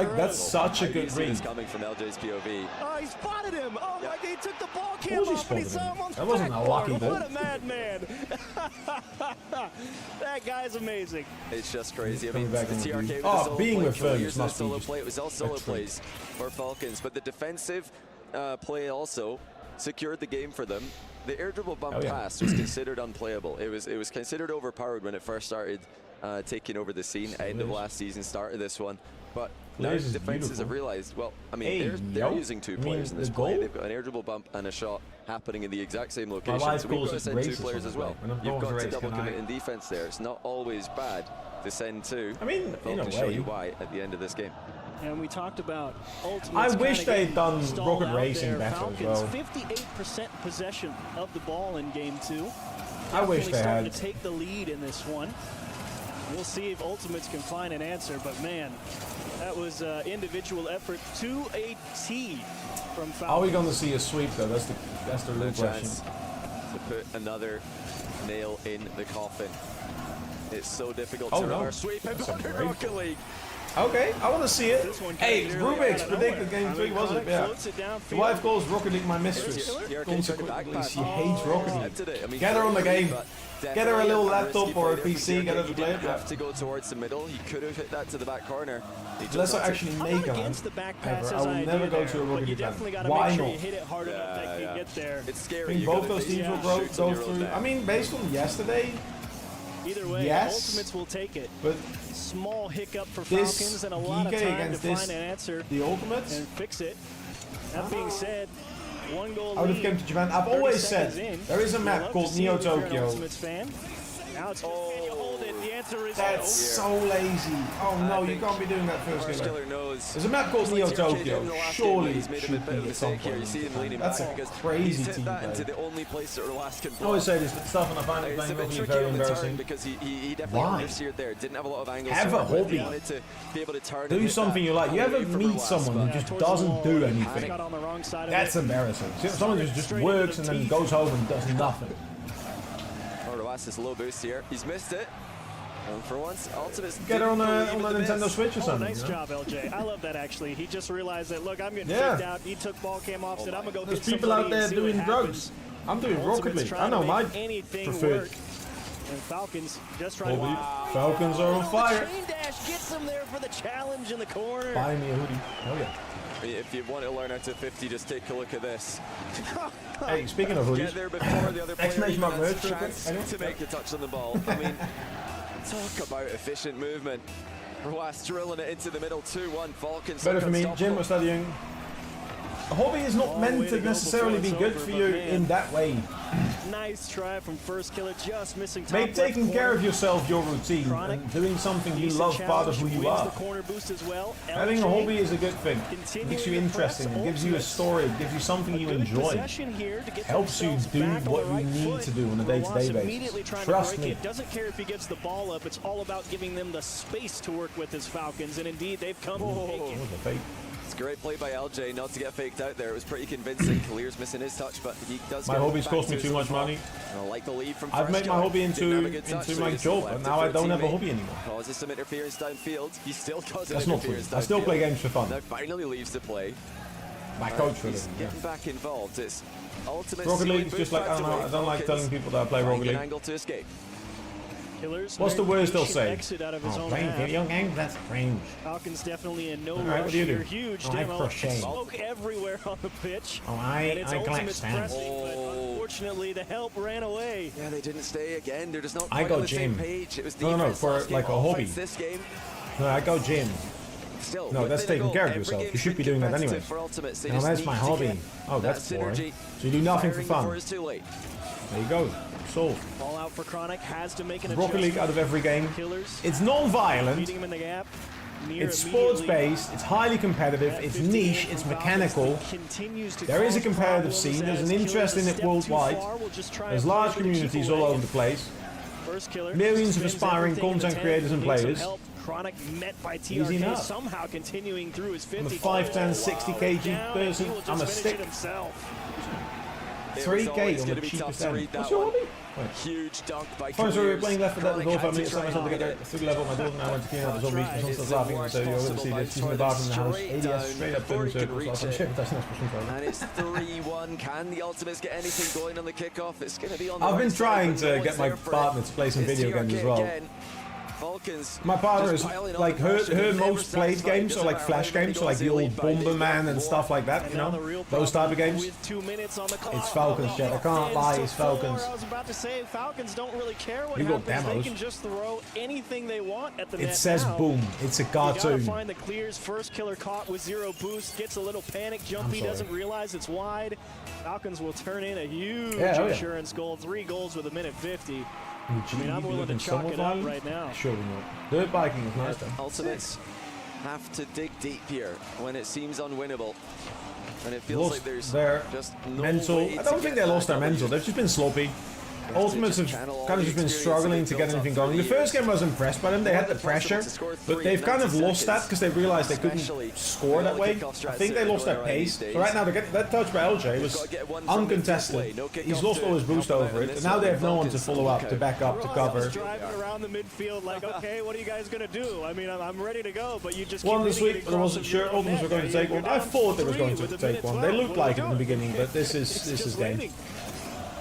like, that's such a good see this read. coming from LJ's POV. Oh, he spotted him. Oh, my God, he took the ball Of cam course he off and he spotted saw him. him on the That wasn't a lucky backboard. ball. What a madman. That guy's amazing. It's just crazy. I Coming mean, back the on the TRK view. with Oh, the solo being play, with Killer Fergus using the must be solo just play. It was all solo extra. plays for Falcons, but the defensive play also secured the game for them. The air dribble bump pass was considered unplayable. It was considered overpowered when it first started taking over the scene. End of last season, start of this one. But now defenses have realized, well, I mean, they're using two players in this play. They've got an air dribble bump and a shot happening in the exact same location. So we've got to send two players as well. You've got to double commit in defense there. It's not always bad to send two. I mean, in a way. Show you why at the end of this game. And we talked about I wish they'd done Rocket Racing better Falcons, as well. 58% possession of the ball in game 2. I wish they starting had. to take the lead in this one. We'll see if Ultimates can find an answer, but man, that was individual effort to a T from Falcons. Are we going to see a sweep though? That's the real question. To put another nail in the coffin. It's so difficult to reverse sweep in Rocket League. Okay, I want to see it. Hey, Rubik's predicted game 3, wasn't it? Yeah. The wife calls Rocket League my mistress. Consequently, she hates Rocket League. Get her on the game. Get her a little laptop or a PC, get her to play it. Have to go towards the middle. He could have hit that to the back corner. Unless I actually make a land ever, I will never go to a Rocket League land. Why not? It's I scary. think both those teams will go through. I mean, based on yesterday, either way, yes, Ultimates will take it. But small hiccup for Falcons and a lot of time to find an answer. The Ultimates and fix it. That being said, one goal I would have come to Japan. I've always said there is a map called Neo Tokyo. Now it's can you hold it? The answer is That's so lazy. Oh no, you can't be doing that first game. There's a map called Neo Tokyo. Surely it should be at some point. That's a crazy team play. The only place that Relax can I always say this stuff when I find it playing Rocket League very embarrassing. Because he definitely understeered there. Didn't have a lot of angles. Have a hobby. Wanted to be able to turn do something you like. You ever meet someone who just doesn't do anything? That's embarrassing. Someone who just works and then goes home and does nothing. This low boost here. He's missed it. And for once, Ultimates get her on a Nintendo Switch or something. Nice job, LJ. I love that actually. He just realized that. Look, I'm getting freaked out. He took ball, came off, said, "I'm gonna go." There's people out there doing drugs. I'm doing Rocket League. I know my preferred. And Falcons just trying to. Falcons are on fire. Train dash gets him there for the challenge in the corner. Buy me a hoodie. Oh yeah. If you want to learn out to 50, just take a look at this. Hey, speaking of hoodies, get there before the other player exclamation mark merch to make the touch on the ball. I mean, talk about efficient movement. Roas drilling it into the middle, 2-1 Falcons. Better for me. Jim was studying. A hobby is not meant to necessarily be good for you in that way. Nice try from first killer, just missing top Make taking care of yourself your routine and doing something you love part of who you are. Having a hobby is a good thing. It makes you interesting, it gives you a story, it gives you something you enjoy. Helps you do what you need to do on a day-to-day basis. Trust me. Doesn't care if he gives the ball up, it's all about giving them the space to work with as Falcons, and indeed they've come to take it. It's a great play by LJ not to get faked out there. It was pretty convincing. Kalir's missing his touch, but he does. My hobbies cost me too much money. I like the lead from I've made my hobby into my job, and now I don't have a hobby anymore. Causes some interference downfield. He still causes That's not true. I still play games for fun. Now finally leaves the play. My coach for He's getting back involved. It's ultimate. Rocket League is just like I don't like telling people that I play Rocket League. Angle to escape. What's the worst they'll say? Playing video games? That's strange. Falcons definitely in no rush rush here. Huge I demo. crochet. Smoke everywhere on the pitch. Oh, and it's I Ultimate's collect pressing, but unfortunately the help ran away. Yeah, they didn't stay again. They're just not I quite go on the same gym. page. It was No, for like a hobby. This game. No, I go gym. Still, no, that's taking care of yourself. You should be doing that anyway. Now that's my hobby. Oh, that's boring. So you do nothing for fun. There you go. Solved. Ball out for Chronic, has to make an Rocket League out of every game. It's non-violent. It's sports-based. It's highly competitive. It's niche. It's mechanical. There is a competitive scene. There's an interest in it worldwide. There's large communities all over the place. Millions of aspiring content creators and players. Chronic met by TRK, Easy enough. somehow continuing through his 50. I'm a 5'10", 60 kg person. I'm a stick. 3K on the cheapest end. What's your hobby? Huge dunk by Fine, so we were playing Left 4 Dead with all family. It's time myself to get there. Through level, my daughter and I went to clean out the zombies. My son starts laughing and said, "You're going to see this. She's in the bathroom in the house. ADS straight up turning circles. Last time shit, that's not pushing. And it's 3-1. Can the Ultimates get anything going on the kickoff? It's going to be on the I've been trying to get my partner to play some video games as well. Falcons. My partner is just piling on like the her pressure. They're never most played satisfied. games are like Doesn't flash matter how many games, so like goals the they old lead by, they Bomberman and more. stuff like that, you know, those type of games. With 2 minutes on the clock. It's Falcons, Jet. I can't lie, it's Falcons. I was about to say, Falcons don't really care what You got happens. They demos. can just throw anything they want at the net. It says now. boom. It's a You gotta cartoon. find the clears. First killer caught with 0 boost. Gets a little panic jumpy. sorry. Doesn't realize it's wide. Falcons will turn in a huge Yeah, insurance goal. 3 goals with a minute 50. Would I mean, I'm willing to chalk it up right now. Sure not. Dirt biking is nice though. Ultimates have to dig deep here when it seems unwinnable. And it feels Lost like there's their just no mental. way I to don't think get they that lost their W. mental. They've just been sloppy. Ultimates have kind of just been struggling to get anything going. The first game I was impressed by them. They had the pressure, but they've kind of lost that because they realized they couldn't score that way. I think they lost their pace. So right now, that touch by LJ was uncontested. He's lost all his boost over it, and now they have no one to follow up, to back up, to cover. Driving around the midfield like, okay, what are you guys going to do? I mean, I'm ready to go, but you just Won keep this hitting week, it but I wasn't across sure the Ultimates were going to take one. I thought they was going to take one. They looked like it in the beginning, but this is game.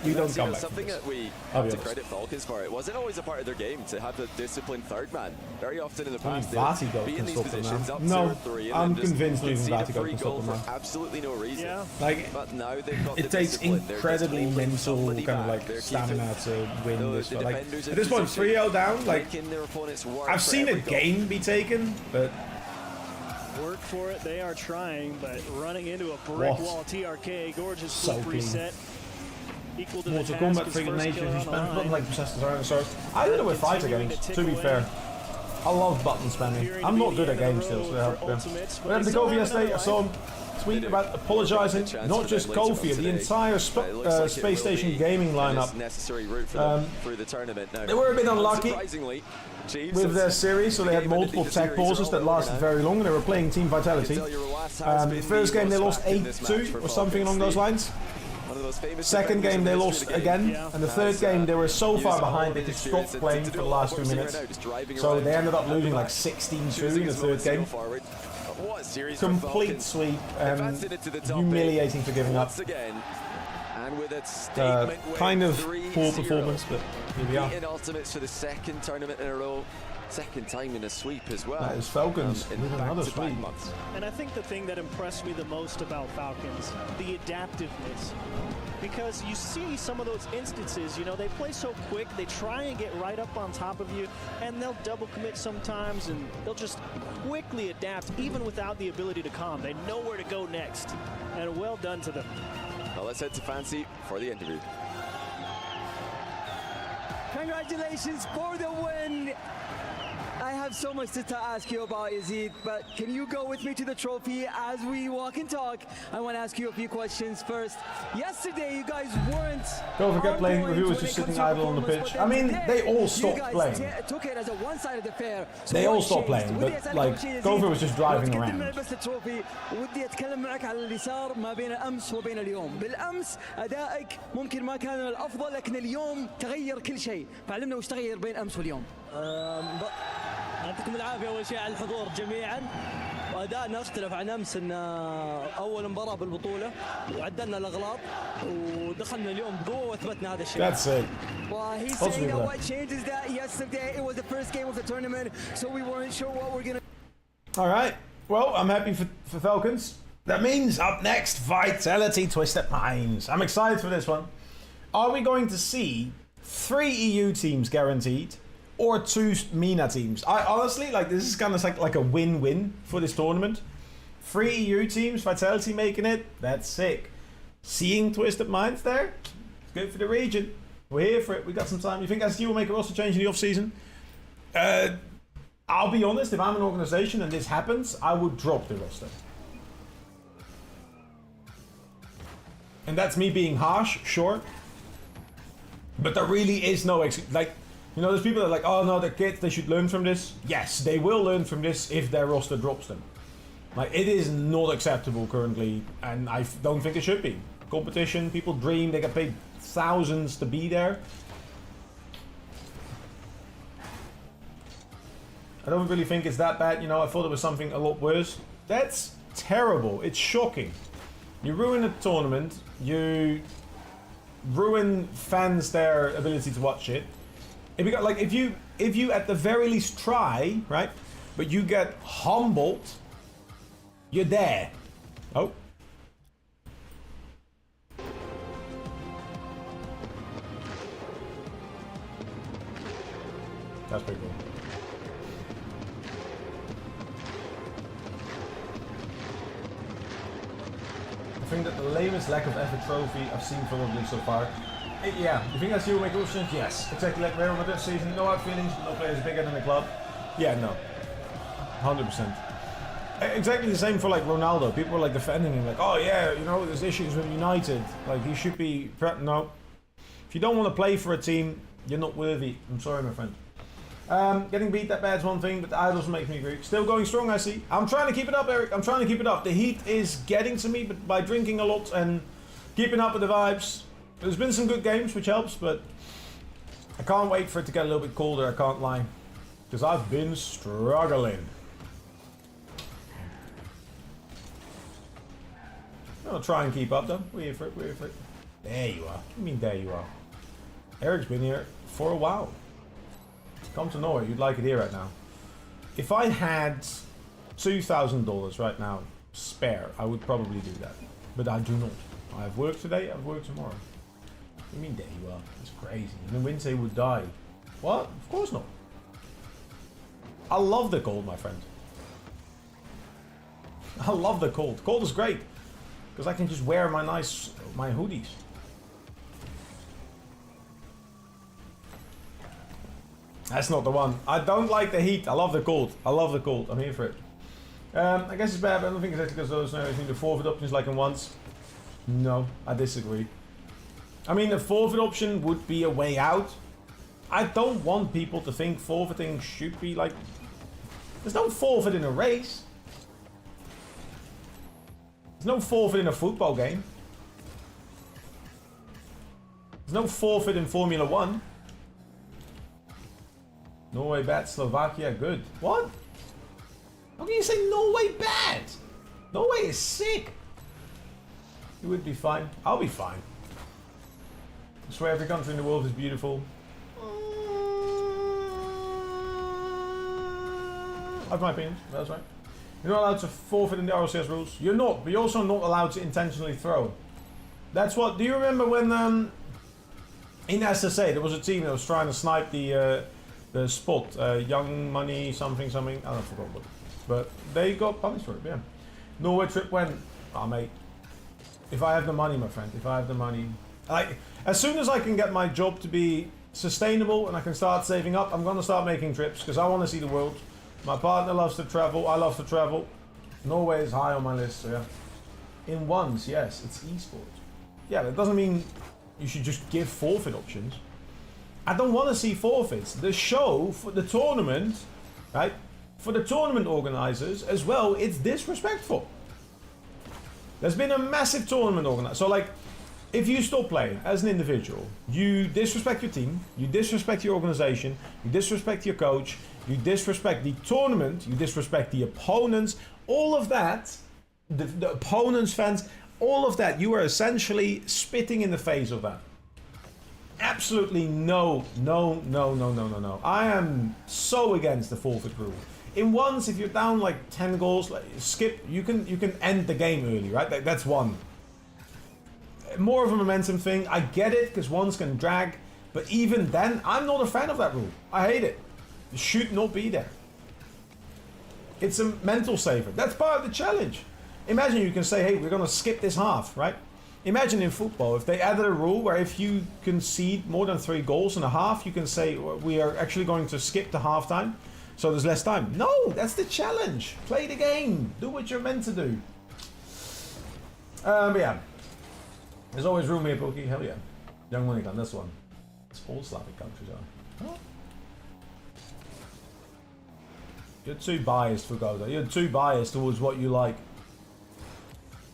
You don't come back. Something that we I'll have be to honest. credit Falcons for. It wasn't always a part of their game to have the disciplined third man. Very often in the I mean, past, they'll Vatigo be in can these stop them positions now. up No, 0-3 and I'm then just convinced leaving concede a Vatigo free can stop goal them for now. absolutely no reason. Yeah. Like, but now they've got it the takes discipline. They're incredibly just mental somebody kind of back. like They're stamina keeping to win the this. But like defenders at in this point, position, 3-0 down. Like making their opponents work I've for seen a every goal. game be taken, but Work for it. They are trying, but running into a brick What? wall. TRK, gorgeous So flip clean. reset. Equal to the Mortal task. Kombat His freaking first nature. killer You on spend the button line. like possessed dinosaurs. I did it with fighter games. To be fair, I love button spamming. I'm not good at games still, so help them. We had the Kofi yesterday. I saw him tweet about apologising, not just Kofi, the entire Space Station gaming lineup. Necessary route for them through the tournament. Now, They were a bit unlucky surprisingly, Chiefs with their have series, so they had multiple tech pauses that lasted very long. They were playing Team Vitality. First game they lost 8-2 or something along those lines. Second game they lost again, and the third game they were so far behind they just stopped playing for the last 2 minutes. So they ended up losing like 16-2 in the third game. Complete sweep and humiliating for giving up. Kind of poor performance, but here we are. Beating Ultimates for the second tournament in a row. Second time in a sweep as well. That is Falcons in with another back-to-back sweep. months. And I think the thing that impressed me the most about Falcons, the adaptiveness. Because you see some of those instances, you know, they play so quick, they try and get right up on top of you, and they'll double commit sometimes, and they'll just quickly adapt, even without the ability to calm. They know where to go next, and well done to them. Well, let's head to Fancy for the interview. Congratulations for the win. I have so much to ask you about, Yazid, but can you go with me to the trophy as we walk and talk? I want to ask you a few questions first. Yesterday, you guys weren't. Don't forget on playing. point Review was when just it comes sitting to idle on the performance, pitch. but I mean, today, they all you stopped guys playing. took it as a one-sided affair. They all what stopped changed? playing, ودي but أسألك like أول شيء يزيد. Gopher was just driving لو around. تقدم لبس التروفي ودي اتكلم معك على اللي صار ما بين امس وبين اليوم. بالامس ادائك ممكن ما كان الافضل لكن اليوم تغير كل شيء. فعلمنا وش تغير بين امس واليوم. يعطيكم العافيه اول شيء على الحضور جميعا. وادائنا اختلف عن امس ان اول مباراه بالبطوله وعدلنا الاغلاط ودخلنا اليوم بقوه واثبتنا هذا الشيء. That's it. Well, he's saying that what changed is that yesterday it was the first game of the tournament, so we weren't sure what we're gonna. All right. Well, I'm happy for Falcons. That means up next, Vitality Twisted Minds. I'm excited for this one. Are we going to see 3 EU teams guaranteed or 2 MENA teams? I honestly, like, this is kind of like a win-win for this tournament. 3 EU teams, Vitality making it, that's sick. Seeing Twisted Minds there, it's good for the region. We're here for it. We got some time. You think SG will make a roster change in the off-season? I'll be honest, if I'm an organization and this happens, I would drop the roster. And that's me being harsh, sure. But there really is no like, you know, there's people that are like, oh no, they're kids, they should learn from this. Yes, they will learn from this if their roster drops them. Like, it is not acceptable currently, and I don't think it should be. Competition, people dream, they get paid thousands to be there. I don't really think it's that bad, you know, I thought it was something a lot worse. That's terrible, it's shocking. You ruin a tournament, you ruin fans their ability to watch it. If you got like if you at the very least try, right, but you get humbled, you're there. Oh. That's pretty cool. I think that the lamest lack of effort trophy I've seen from the league so far. Yeah, you think that's you make options? Yes. Exactly like Real Madrid season. No hard feelings, no players bigger than the club. Yeah, no. 100%. Exactly the same for like Ronaldo. People were like defending him, like, oh yeah, you know, there's issues with United. Like he should be. No. If you don't want to play for a team, you're not worthy. I'm sorry, my friend. Getting beat that bad's one thing, but the idols make me agree. Still going strong, I see. I'm trying to keep it up, Eric. I'm trying to keep it up. The heat is getting to me, but by drinking a lot and keeping up with the vibes. There's been some good games, which helps, but I can't wait for it to get a little bit colder, I can't lie. Because I've been struggling. I'll try and keep up, though. Wait for it, wait for it. There you are. What do you mean, there you are? Eric's been here for a while. Come to Norway, you'd like it here right now. If I had $2,000 right now spare, I would probably do that. But I do not. I have work today, I have work tomorrow. What do you mean there you are? That's crazy. In the winter would die. What? Of course not. I love the cold, my friend. I love the cold. Cold is great. Because I can just wear my hoodies. That's not the one. I don't like the heat. I love the cold. I love the cold. I'm here for it. I guess it's bad, but I don't think it's because those know everything. The forfeit options like in once. No, I disagree. I mean, the forfeit option would be a way out. I don't want people to think forfeiting should be like... There's no forfeit in a race. There's no forfeit in a football game. There's no forfeit in Formula 1. Norway bad, Slovakia good. What? How can you say Norway bad? Norway is sick. You would be fine. I'll be fine. I swear every country in the world is beautiful. I have my opinions, that's right. You're not allowed to forfeit in the RLCS rules. You're not, but you're also not allowed to intentionally throw. That's what, do you remember when in SSA there was a team that was trying to snipe the spot, Young Money something, I don't forget what. But they got punished for it, yeah. Norway trip went, oh mate, if I have the money, my friend, if I have the money. As soon as I can get my job to be sustainable and I can start saving up, I'm gonna start making trips because I want to see the world. My partner loves to travel, I love to travel. Norway is high on my list, so yeah. In ones, yes, it's esports. Yeah, that doesn't mean you should just give forfeit options. I don't want to see forfeits. The show for the tournament, right? For the tournament organizers as well, it's disrespectful. There's been a massive tournament organizer. So like, if you stop playing as an individual, you disrespect your team, you disrespect your organization, you disrespect your coach, you disrespect the tournament, you disrespect the opponents, all of that, the opponents' fans, all of that, you are essentially spitting in the face of that. Absolutely no. I am so against the forfeit rule. In ones, if you're down like 10 goals, like, skip, you can end the game early, right? That's one. More of a momentum thing. I get it, because ones can drag, but even then, I'm not a fan of that rule. I hate it. It should not be there. It's a mental saver. That's part of the challenge. Imagine you can say, hey, we're going to skip this half, right? Imagine in football, if they added a rule where if you concede more than 3 goals in a half, you can say, we are actually going to skip the halftime, so there's less time. No, that's the challenge. Play the game. Do what you're meant to do. But yeah. There's always room here, Pokey. Hell yeah. Young Money Clan, that's the one. It's all Slavic countries are. Huh? You're too biased for Goda. You're too biased towards what you like.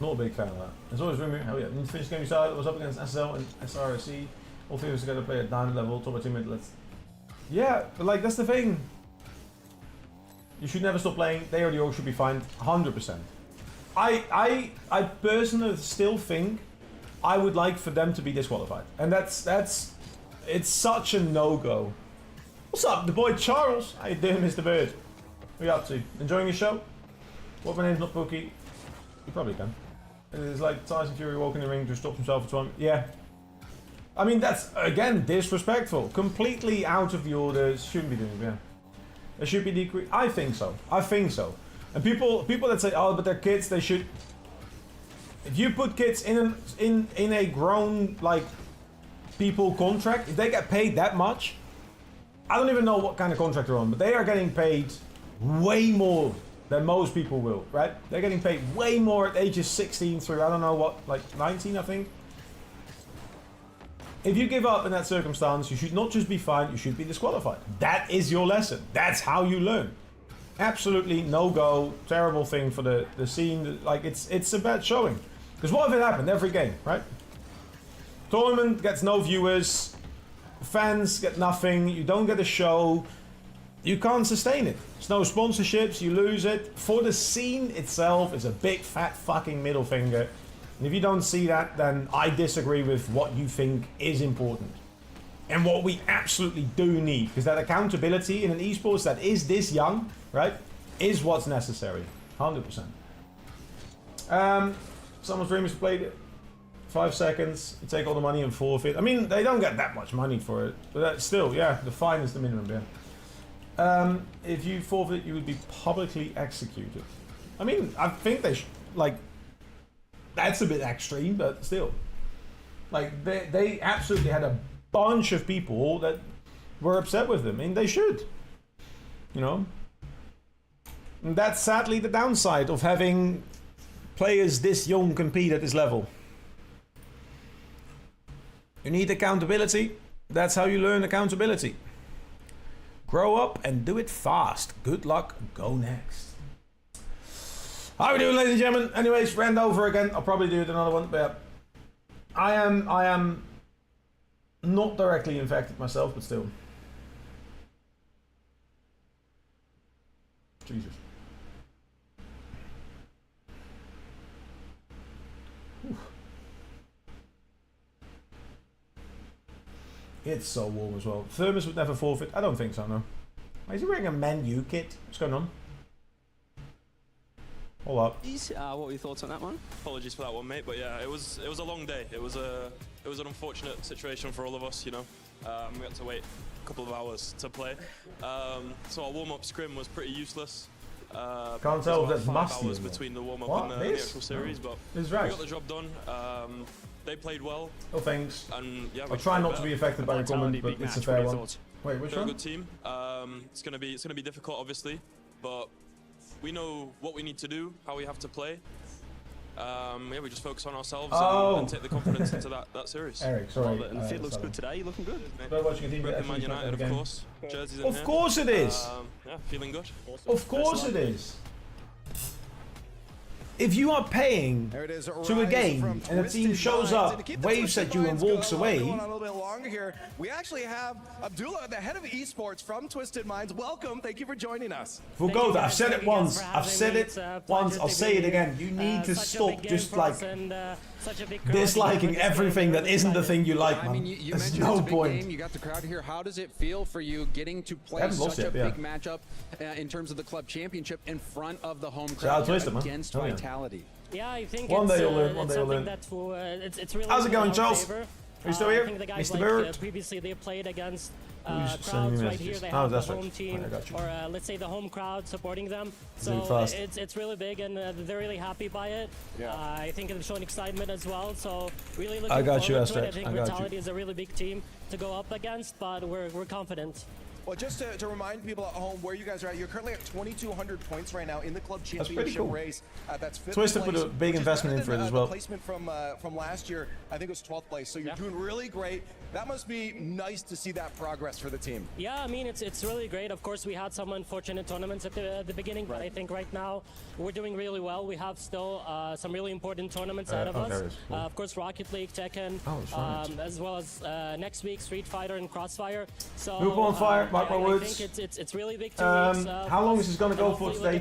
Not a big fan of that. There's always room here. Hell yeah. Need to finish game you started. I was up against SL and SRSC. All 3 of us together play at diamond level. Top of team mid. Let's. Yeah, but like that's the thing. You should never stop playing. They or the org should be fine. 100%. I personally still think I would like for them to be disqualified. And it's such a no-go What's up, the boy Charles? How you doing, Mr. Bird? What are you up to? Enjoying your show? What if my name's not Bookie? You probably can. It's like Tyson Fury walking the ring to stop himself at one. Yeah. I mean, that's, again, disrespectful. Completely out of the order. Shouldn't be doing it, yeah. It should be decreased. I think so. I think so. And people that say, oh, but they're kids, they should... If you put kids in a grown, like, people contract, if they get paid that much, I don't even know what kind of contract they're on, but they are getting paid way more than most people will, right? They're getting paid way more at ages 16 through, I don't know what, like 19, I think. If you give up in that circumstance, you should not just be fined, you should be disqualified. That is your lesson. That's how you learn. Absolutely no-go, terrible thing for the scene. Like, it's a bad showing. Because what if it happened every game, right? Tournament gets no viewers, fans get nothing, you don't get a show, you can't sustain it. There's no sponsorships, you lose it. For the scene itself, it's a big fat fucking middle finger. And if you don't see that, then I disagree with what you think is important. And what we absolutely do need, because that accountability in an esports that is this young, right, is what's necessary. 100%. Someone's dream is to play it. 5 seconds, you take all the money and forfeit. I mean, they don't get that much money for it, but that's still, yeah, the fine is the minimum, yeah. If you forfeit, you would be publicly executed. I mean, I think they should, like, that's a bit extreme, but still. Like, they absolutely had a bunch of people that were upset with them, and they should. You know? And that's sadly the downside of having players this young compete at this level. You need accountability. That's how you learn accountability. Grow up and do it fast. Good luck. Go next. How are we doing, ladies and gentlemen? Anyways, ran over again. I'll probably do another one, but yeah. I am not directly infected myself, but still. Jesus. Whew. It's so warm as well. Thermos would never forfeit. I don't think so, no. Is he wearing a Man U kit? What's going on? Hold up. What were your thoughts on that one? Apologies for that one, mate. But yeah, it was a long day. It was an unfortunate situation for all of us, you know. We had to wait a couple of hours to play. So our warm-up scrim was pretty useless. Can't tell if that's 5 musty. hours between the warm-up and the actual series, but we got the job done. They played well. Oh, thanks. And yeah, I'll try not to be affected by your comment, but it's a fair one. Wait, which They're one? a good team. It's gonna be difficult, obviously, but we know what we need to do, how we have to play. Yeah, we just focus on ourselves and take the confidence into that series. Eric, sorry. And the fit looks good today. You're looking good. Watching a team Repping Man United, of course. Jerseys in Of here. course it is. Yeah, feeling good. Of course it is. If you are paying to a game and a team shows up, waves at you and walks away, Going on a little bit longer here. We actually have Abdullah, the head of esports from Twisted Minds. Welcome. Thank you for joining us. Vulgoda, I've said it once. I've said it once. I'll say it again. You need to stop just like disliking everything that isn't the thing you like, man. I mean, you There's mentioned no it's a big point. game. You got the crowd here. How does it feel for you getting to play Haven't lost such a yet, big matchup in terms of the club championship in front of the home Shout crowd out Twisted, man. against Oh, yeah. Vitality? Yeah, I think One it's, day you'll learn, one it's day you'll something learn. that it's really How's it going, in our Charles? favor. Are you still here? I think the guys Mr. like, Bird? previously they played against Who's just crowds sending me right messages? here. They Oh, have the that's right. home team, I got you. or let's say the home crowd supporting them. Do it So fast. it's really big, and they're really happy by it. Yeah. I think they've shown excitement as well. So really looking I got you, forward to it. I Astrid. think I got Vitality you. is a really big team to go up against, but we're confident. Well, just to remind people at home where you guys are at, you're currently at 2,200 points right now in the club That's pretty championship cool. race. That's fifth Twisted place, put a big which is investment better in for it than, as well. The placement from last year, I think it was 12th place. So you're doing really great. That must be nice to see that progress for the team. Yeah, I mean, it's really great. Of course, we had some unfortunate tournaments at the beginning, but I think right now we're doing really well. We have still some really important tournaments ahead of us. there it is. Cool. Of course, Rocket League, Tekken, that's right. as well as next week Street Fighter and Crossfire. So Hoop on fire, mark my I words. think it's really big 2 weeks. How long is this going to go for today?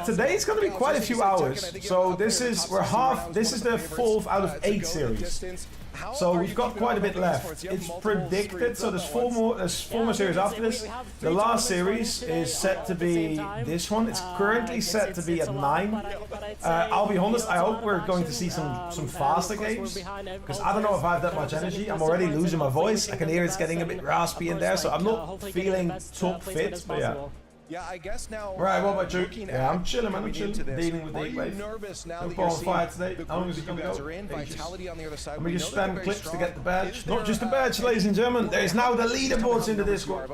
Today it's going to be quite a few hours. So this is the 4th out of 8 series. So we've got quite a bit left. It's predicted, so there's four more series after this. The last series is set to be this one. It's currently set to be at 9. I'll be honest, I hope we're going to see some faster games, because I don't know if I have that much energy. I'm already losing my voice. I can hear it's getting a bit raspy in there, so I'm not feeling top fit, but yeah. Yeah, I guess now. Right, what about you? Yeah, I'm chilling, man. I'm chilling. Dealing with the heat wave. Nervous now no that ball you're on fire today. How long is it going to go? Vitality on the other side. Let me just spam clips to get the badge. Not just the badge, ladies and gentlemen. There is now the leaderboards in the Discord.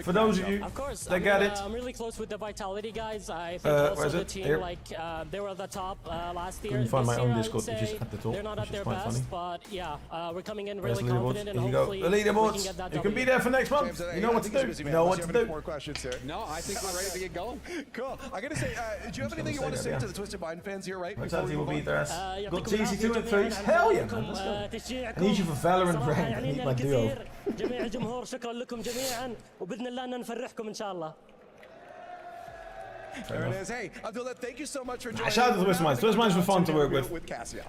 For those of you that get it. I'm really close with the Vitality guys. I think also the team, like, they were at the top last year. Couldn't find my own Discord, which is at the top. They're not at their best, but yeah, we're coming in Where's really confident, and here you go. hopefully The leaderboards. You can be there for next month. You know what to do. You know what to do. More questions here. No, I think we're ready to get going. Cool. I gotta say, do you have anything you want to say to the Twisted Mind fans here, right? Vitality will beat their ass. Got GC 2 and 3. Hell yeah, man. Let's go. I need you for Valorant rank. I need my duo. جميع الجمهور شكرا لكم جميعا وباذن الله ان نفرحكم ان شاء الله. There it is. Hey, Abdullah, thank you so much for joining. Shout out to the Twisted Minds. Twisted Minds were fun to work with.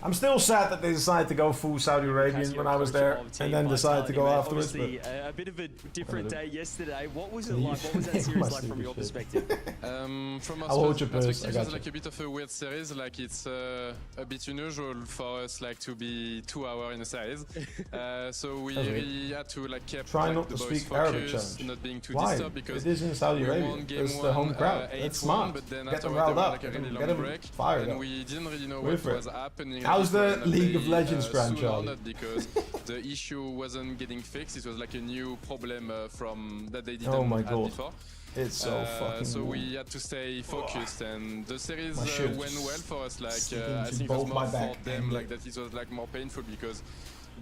I'm still sad that they decided to go full Saudi Arabian when I was there, and then decided to go afterwards. But a bit of a different day yesterday. What was it like? What was that series like from your perspective? From I'll hold your purse. perspective, it was like a bit of a weird series. Like it's a bit unusual for us, like to be 2 hours in a series. So we really had to like keep try not the to boys speak Arabic focused, challenge. not being too Why? disturbed because It is in Saudi Arabia. It's the home crowd. It's smart. But then Get them afterwards, riled there up. was like a really Get long them break, fired and up. we didn't really know Wait what for was it. happening. How's If it was the gonna League be, of Legends soon brand, or Charlie? not, because the issue wasn't getting fixed. It was like a new problem from that they didn't have before. It's so fucking So warm. we had to stay focused, and the series My shirt went well for us. Like sticking I to think it was both more my back for them, and like that it was like more painful because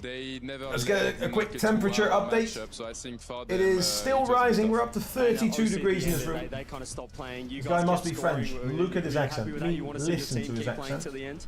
they never. Let's get a quick temperature update. So I think for It them, is still rising. We're up to 32 degrees in this room. They kind of stopped playing. You This guys guy must kept be French. scoring. Look at his Are you accent. happy with that? You want to see your Listen team to his keep playing accent. till the end?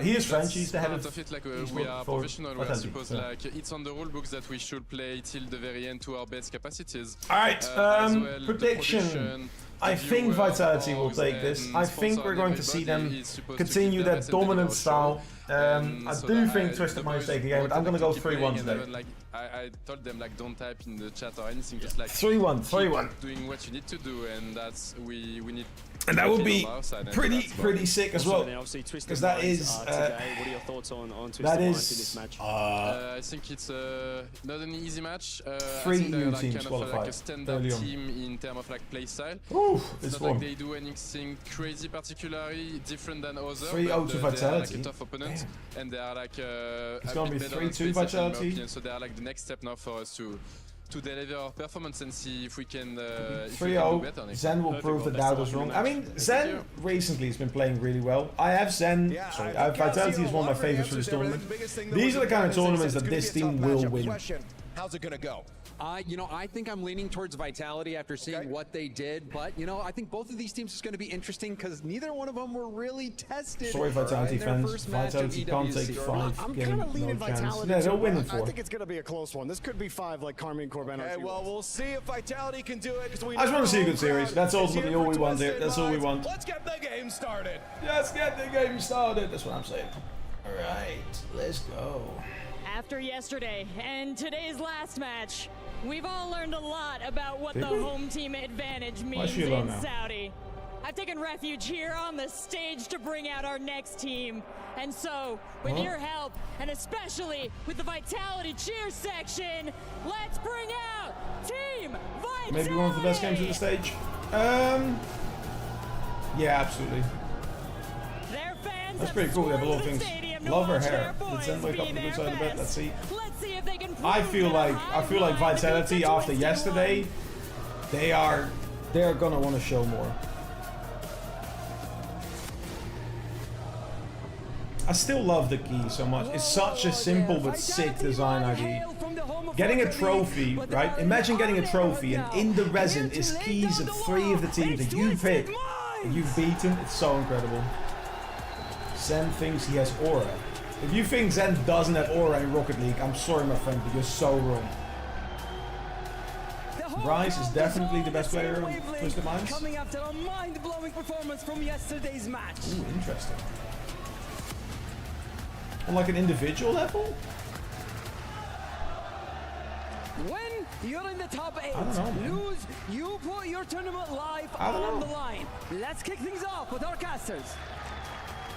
He is French. that's He's the head part of. it. Like he's we are for professional. We're Vitality, supposed like it's on the rule books that we should play till the very end to our best capacities. All right. As well, the Prediction. production, I think Vitality will take this. I think we're going to see them continue that dominant style. I do think Twisted Minds take the game, but I'm going to go 3-1 today. Like, I told them like don't type in the chat or anything, just like 3-1, 3-1. doing what you need to do, and that's we need. And that would be pretty sick as well, because that is what are your thoughts on Twisted that Minds is in this match? I think it's not an easy match. I 3 think they're EU like teams kind of qualified like a standard early on. team in terms of like play style. Ooh, it's it's not warm. like they do anything crazy, particularly different than others. 3-0 but, to they are like Vitality. a tough opponent, and they are like It's a gonna bit be better than 3-2 Space, in my Vitality. opinion. So they are like the next step now for us to deliver our performance and see if we can. If we can do better 3-0. next Zen time. will prove that Dowd was wrong. I mean, Zen recently has been playing really well. I have Zen. Sorry, I have Vitality is one of my favorites for this tournament. These are the kind of tournaments that this team will win. How's it gonna go? You know, I think I'm leaning towards Vitality after seeing what they did, but you know, I think both of these teams is going to be interesting because neither one of them were really tested. Sorry, Vitality in their fans. first match Vitality of can't take EWC. 5 I'm games, kind of leaning no chance. Vitality. Yeah, they'll win in I 4. think it's going to be a close one. This could be 5 like Carmine Corbin. Okay, well, we'll see if Vitality can do it. I just want to see a good series. That's ultimately all we want here. That's all we want. Let's get the game started. Let's get the game started. That's what I'm saying. All right, let's go. After yesterday and today's last match, we've all learned a lot about what the home team advantage means in Saudi. I've taken refuge here on the stage to bring out our next team. And so, with your help, and especially with the Vitality cheer section, let's bring out Team Vitality! Maybe one of the best games of the stage. Yeah, absolutely. That's pretty cool. They have a lot of things. Love her hair. Did Zen wake up on the good side of the bed? Let's see. I feel like Vitality after yesterday, they're gonna want to show more. I still love the key so much. It's such a simple but sick design idea. Getting a trophy, right? Imagine getting a trophy and in the resin is keys of 3 of the teams that you pick and you've beaten. It's so incredible. Zen thinks he has aura. If you think Zen doesn't have aura in Rocket League, I'm sorry my friend, but you're so wrong. Bryce is definitely the best player in Twisted Minds. Coming after a mind-blowing performance from yesterday's match. Ooh, interesting. On like an individual level? When you're in the top 8, I don't know, lose, you put your tournament life on the line. Let's kick things off with our casters.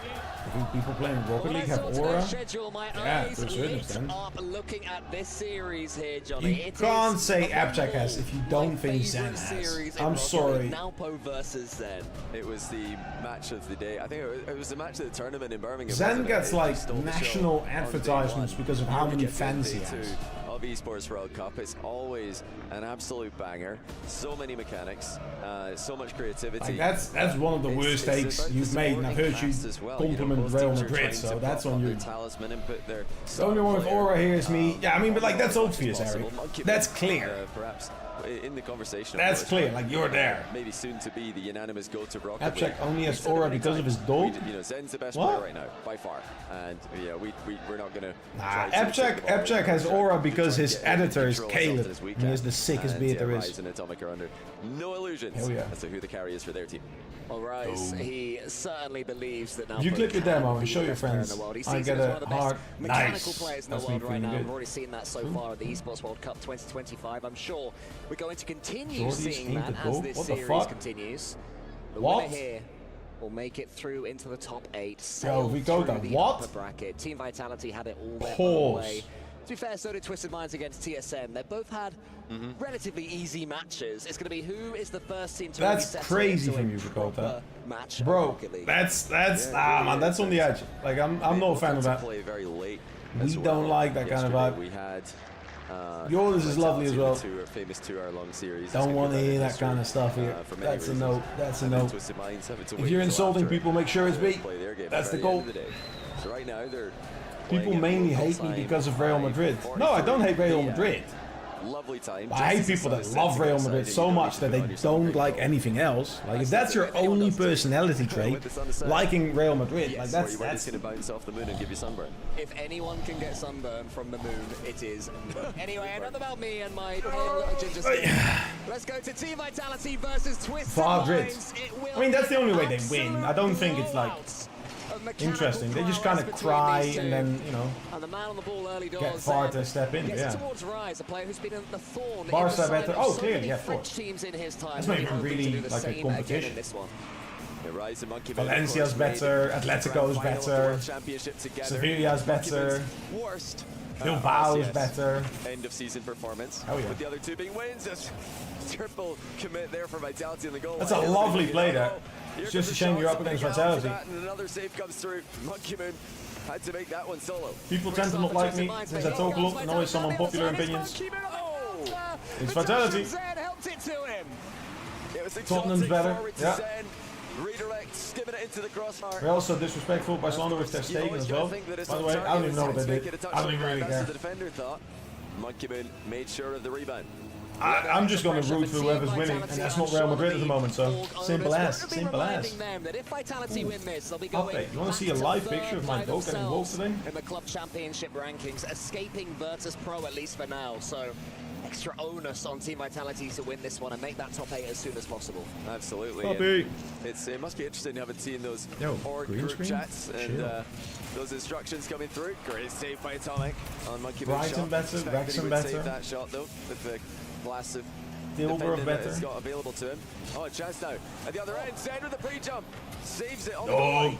I think people playing Rocket League have aura. Schedule, my Yeah, eyes to a certain lit extent. up looking at this series here, Johnny. You can't say Abjack has if you don't think Zen has. I'm sorry. Nalpo versus Zen. It was the match of the day. I think it was the match of the tournament in Birmingham. Zen wasn't it? gets It like stole the show national on day advertisements one. because of how many Get to fans he day has. 2 of Esports World Cup. It's always an absolute banger. So many mechanics, so much creativity. Like that's one of the worst takes about you've made, and I've heard you as well. compliment both Real teams are Madrid, trying so to that's prop on up you. their talisman and put their The only one with aura here is me. Yeah, I mean, but like that's obvious, Eric. That's clear. Perhaps in the conversation. That's clear. Like you're there. Maybe soon to be the unanimous go-to Rocket Abjack League. only has aura because of his dog. You know, Zen's the best What? player right now by far, and yeah, we're not gonna. Nah, Abjack has aura because his editor is Caleb. And he has the sickest beard there is. Rise and Atomic are under no illusions Hell yeah. as to who the carry is for their team. All right, he certainly believes that now. If you click the demo and show your friends, I get a heart. Mechanical Nice. players in the That's world me right feeling now. good. We've already seen that so far at the Esports World Cup 2025. I'm sure we're going to continue Jordy's seeing aimed that the as goal? this What the series fuck? continues. The What? winner here will make it through into the top 8. Yo, we go through to the what? upper bracket. Team Vitality had it all their own Pause. way. To be fair, so did Twisted Minds against TSM. They both had relatively easy matches. It's going to be who is the first team to really That's settle crazy into from a you, Dakota. match of Bro, Rocket League. that's man, that's on the edge. Like I'm not a fan of that. Play very late. We as don't well. like that kind of Yesterday vibe. We had. Yours is lovely as well. Famous 2-hour-long series. Don't want to hear that kind of stuff here. That's a no. That's a no. If you're insulting people, make sure it's me. That's the goal. So right now they're People mainly hate me because of Real Madrid. No, I don't hate Real Madrid. Lovely time. I hate people that love Real Madrid so much that they don't like anything else. Like if that's your only personality trait, liking Real Madrid, like that's gonna bounce off the moon and give you sunburn. If anyone can get sunburn from the moon, it is me. Anyway, enough about me and my pale little ginger skin. Let's go to Team Vitality versus Twisted Madrid. Minds. I mean, that's the only way they win. I don't think it's like interesting. They just kind of cry and then, you know, and the man on the ball early doors get far to step in. gets Yeah. towards Rise, a player who's been the thorn Barca in the side better. of Oh, so clearly, many yeah, of French course. teams in his time. That's not even hoping to really do the like a same again competition. in this one. Rise and Monkey Valencia's better, Atletico's better, Sevilla's better, Worst. Bilbao's better. End of season performance. Oh yeah. With the other two being wins. Just triple commit there for Vitality in the goal. That's a lovely play there. It's just a shame you're up against Vitality. And another save comes through. Monkey Moon had to make that one solo. People tend to not like me since I talk a lot and always some unpopular opinions. It's Vitality. Tottenham's better. Yeah. Redirect, skimming it into the crossbar. They're also disrespectful by slander with their stake as well. By the way, I don't even know what they did. I don't even really care. The defender thought. Monkey Moon made sure of the rebound. I'm just going to root for whoever's winning, and that's not Real Madrid at the moment, so simple as, simple as. Update, you want to see a live picture of my dog getting involved today? In the club championship rankings, escaping Virtus Pro at least for now, so extra onus on Team Vitality to win this one and make that top 8 as soon as possible. Absolutely. Puppy. It must be interesting to have seen those org green group screen? chats and those instructions coming through. Great save by Atomic on Monkey Moon. Brighton better, Wrexham better. Save that shot though with the glass of Dilborough better. It's got available to him. Oh, a chance now at the other end. Zen with the pre-jump, saves it on the Oh, goal.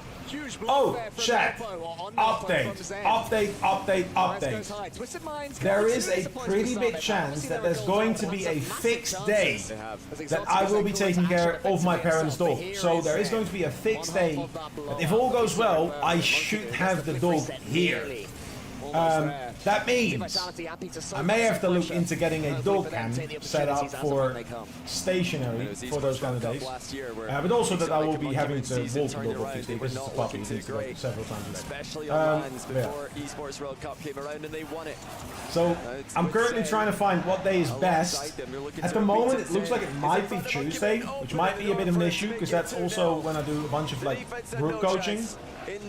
oh, chat. Update. There is a pretty big chance that there's going to be a fixed day that I will be taking care of my parents' dog. So there is going to be a fixed day. But if all goes well, I should have the dog here. That means I may have to look into getting a dog cam set up for stationary for those kind of days. But also that I will be having to walk the dog obviously because it's a puppy. It needs to go several times a day. Especially on lines before Esports World Cup came around and they won it. So I'm currently trying to find what day is best. At the moment it looks like it might be Tuesday, which might be a bit of an issue because that's also when I do a bunch of like group coaching.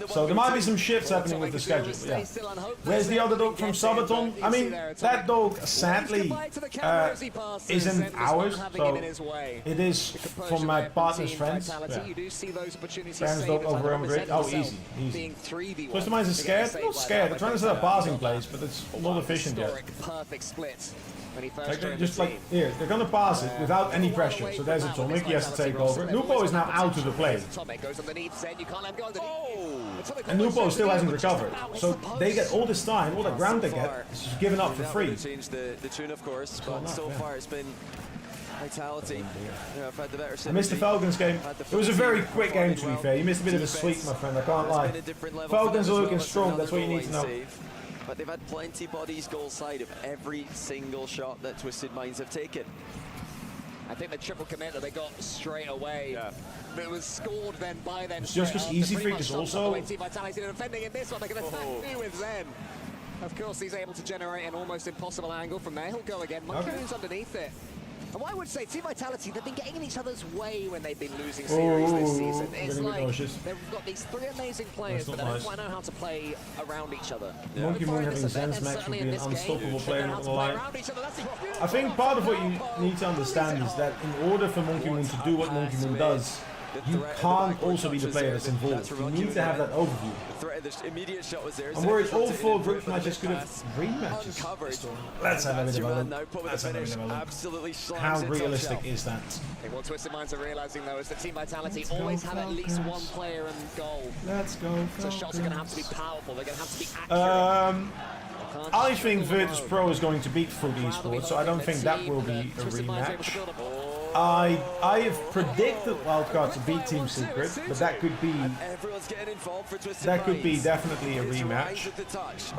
So there might be some shifts happening with the schedule. Yeah. Where's the other dog from Sabaton? I mean, that dog sadly isn't ours, so it is from my partner's friends. Yeah. Friends dog over on grid. Oh, easy, easy. Twisted Minds is scared? Not scared. They're trying to set a passing place, but it's not efficient yet. Like here, they're gonna pass it without any pressure. So there's Atomic, he has to take over. Nupo is now out of the play. And Nupo still hasn't recovered. So they get all this time, all the ground they get, is just given up for free. Change the tune, of course, but so far it's been Vitality. Yeah, I've had the better. I missed the Falcons game. It was a very quick game, to be fair. You missed a bit of a sweep, my friend, I can't lie. Falcons are looking strong, that's what you need to know. But they've had plenty bodies goal side of every single shot that Twisted Minds have taken. I think the triple commit that they got straight away. Yeah. It was scored then by them. It's just easy freak is also. Vitality defending in this one. They're going to attack with Zen. Of course, he's able to generate an almost impossible angle from there. He'll go again. Monkey's underneath it. And what I would say, Team Vitality, they've been getting in each other's way when they've been losing series this season. It's like they've got these three amazing players, but they don't quite know how to play around each other. Yeah. Monkey Moon having Zen's match would be an unstoppable player, not gonna lie. I think part of what you need to understand is that in order for Monkey Moon to do what Monkey Moon does, you can't also be the player that's involved. You need to have that overview. I'm worried all 4 group matches could have rematches. Let's have a bit of a look. Let's have a bit of a look. How realistic is that? I think what Twisted Minds are realizing though is that Team Vitality always have at least one player in goal. Let's go. So shots are going to have to be powerful. They're going to have to be accurate. I think Virtus Pro is going to beat Food Esports, so I don't think that will be a rematch. I have predicted Wildcard to beat Team Secret, but that could be definitely a rematch.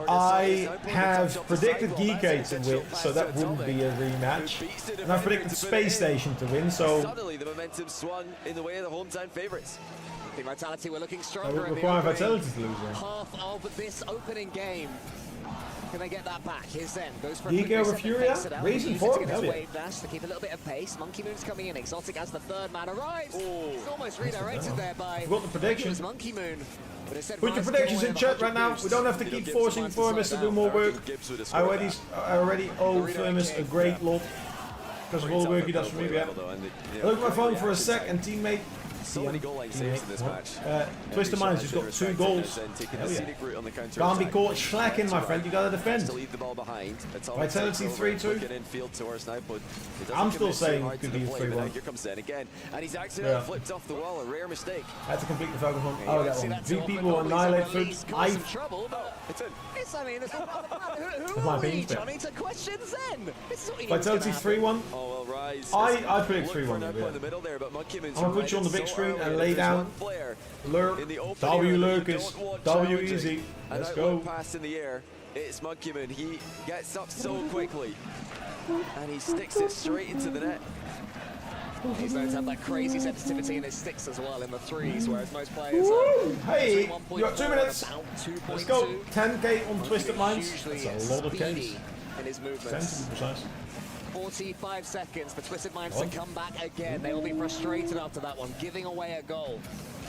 I have predicted Geekade to win, so that wouldn't be a rematch. And I've predicted Space Station to win, so suddenly the momentum swung in the way of the hometown favorites. Vitality were looking stronger in the Vitality to lose half of this opening game. Can they get that back? Here's Zen. Goes for a Geek over Furia? Reason for it? Wave dash to keep a little bit of pace. Monkey Moon's coming in. Exotic as the third man arrives. It's almost redirected there by. I've got the predictions. Monkey Moon. Put your predictions in chat right now. We don't have to keep forcing Firmus to do more work. I already owe Firmus a great lot because of all the work he does for me. Yeah. I looked at my phone for a sec and teammate. So many goal line saves in this match. Twisted Minds just got 2 goals. Can't be caught slacking, my friend. You gotta defend. Vitality 3-2. I'm still saying it could be 3-1. Here comes Zen again, and he's actually flipped off the wall. A rare mistake. Had to complete the Falcon one. Oh, that one. VP will annihilate Food. I mean, who Johnny to question Zen? Vitality 3-1. Oh, well, Rise. I predict 3-1. I'm gonna put you on the big screen and lay down. Lurk. W Lurkers. W easy. Let's go. Pass in the air. It's Monkey Moon. He gets up so quickly, and he sticks it straight into the net. He's known to have that crazy sensitivity in his sticks as well in the threes, whereas most players hey, you got 2 minutes. Let's go. 10k on Twisted Minds. That's a lot of Ks. In his movements. 10 to be precise. 45 seconds for Twisted Minds to come back again. They will be frustrated after that one, giving away a goal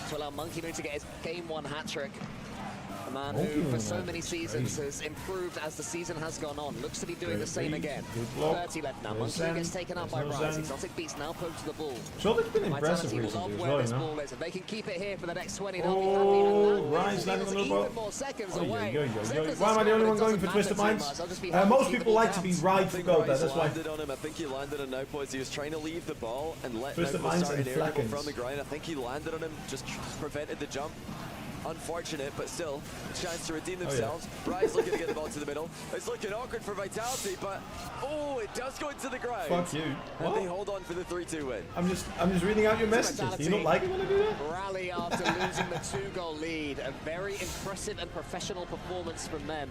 to allow Monkey Moon to get his game 1 hat-trick. A man who, for so many seasons, has improved as the season has gone on. Looks to be doing the same again. 30 left now. Monkey Moon gets taken out by Rise. Exotic Beast now poked to the ball. Exotic's been impressive recently as well, you know. If they can keep it here for the next 20, they'll be happy. And Rise landing on the ball. More seconds away. Why am I the only one going for Twisted Minds? Most people like to be right for goal there, that's why. I think he landed on Nowpoints. He was trying to leave the ball and let Twisted Minds start and an air Flackens from the ground. I think he landed on him, just prevented the jump. Unfortunate, but still a chance to redeem themselves. Rise looking to get the ball to the middle. It's looking awkward for Vitality, but it does go into the ground. Fuck you. And they hold on for the 3-2 win. I'm just reading out your messages. Do you not like it when I do that? Rally after losing the 2-goal lead. A very impressive and professional performance from them.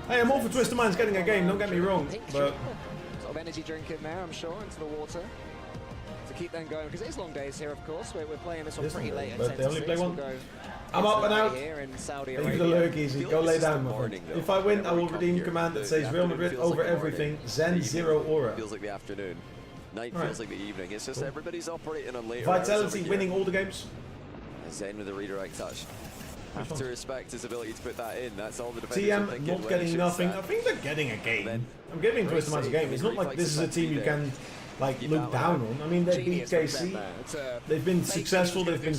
Hey, I'm all for Twisted Minds getting a game, don't get me wrong, but sort of energy drink in there, I'm sure, into the water. To keep them going, because it is long days here, of course. We're playing this one pretty late at 10 but they only play one. We'll I'm up and out. Here in Saudi Thank you for the lurk, easy. Go lay down, my friend. If I win, I will redeem command that says Real Madrid over everything. Zen 0 aura. Feels like the afternoon. Night feels like the evening. It's just everybody's operating on later. Vitality winning all the games. Zen with a redirect touch. Have to respect his ability to put that in. That's all the defenders TM are thinking. not getting nothing. I think they're getting a game. I'm giving Twisted Minds a game. It's not like this is a team you can like look down on. I mean, they beat KC. They've been successful. They've been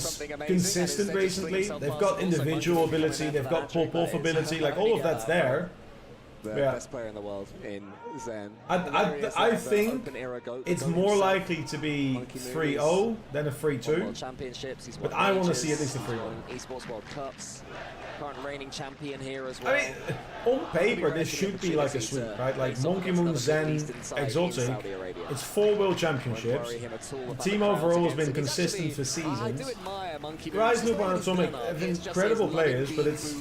consistent recently. They've got individual ability. They've got pull-off ability. Like all of that's there. The best player in the world in Zen. I think it's more likely to be 3-0 than a 3-2. But I want to see at least a 3-1. Esports World Cups. Current reigning champion here as well. I mean, on paper, this should be like a sweep, right? Like Monkey Moon, Zen, Exotic. It's 4 World Championships. The team overall has been consistent for seasons. Rise, Noob, and Atomic have incredible players, but it's...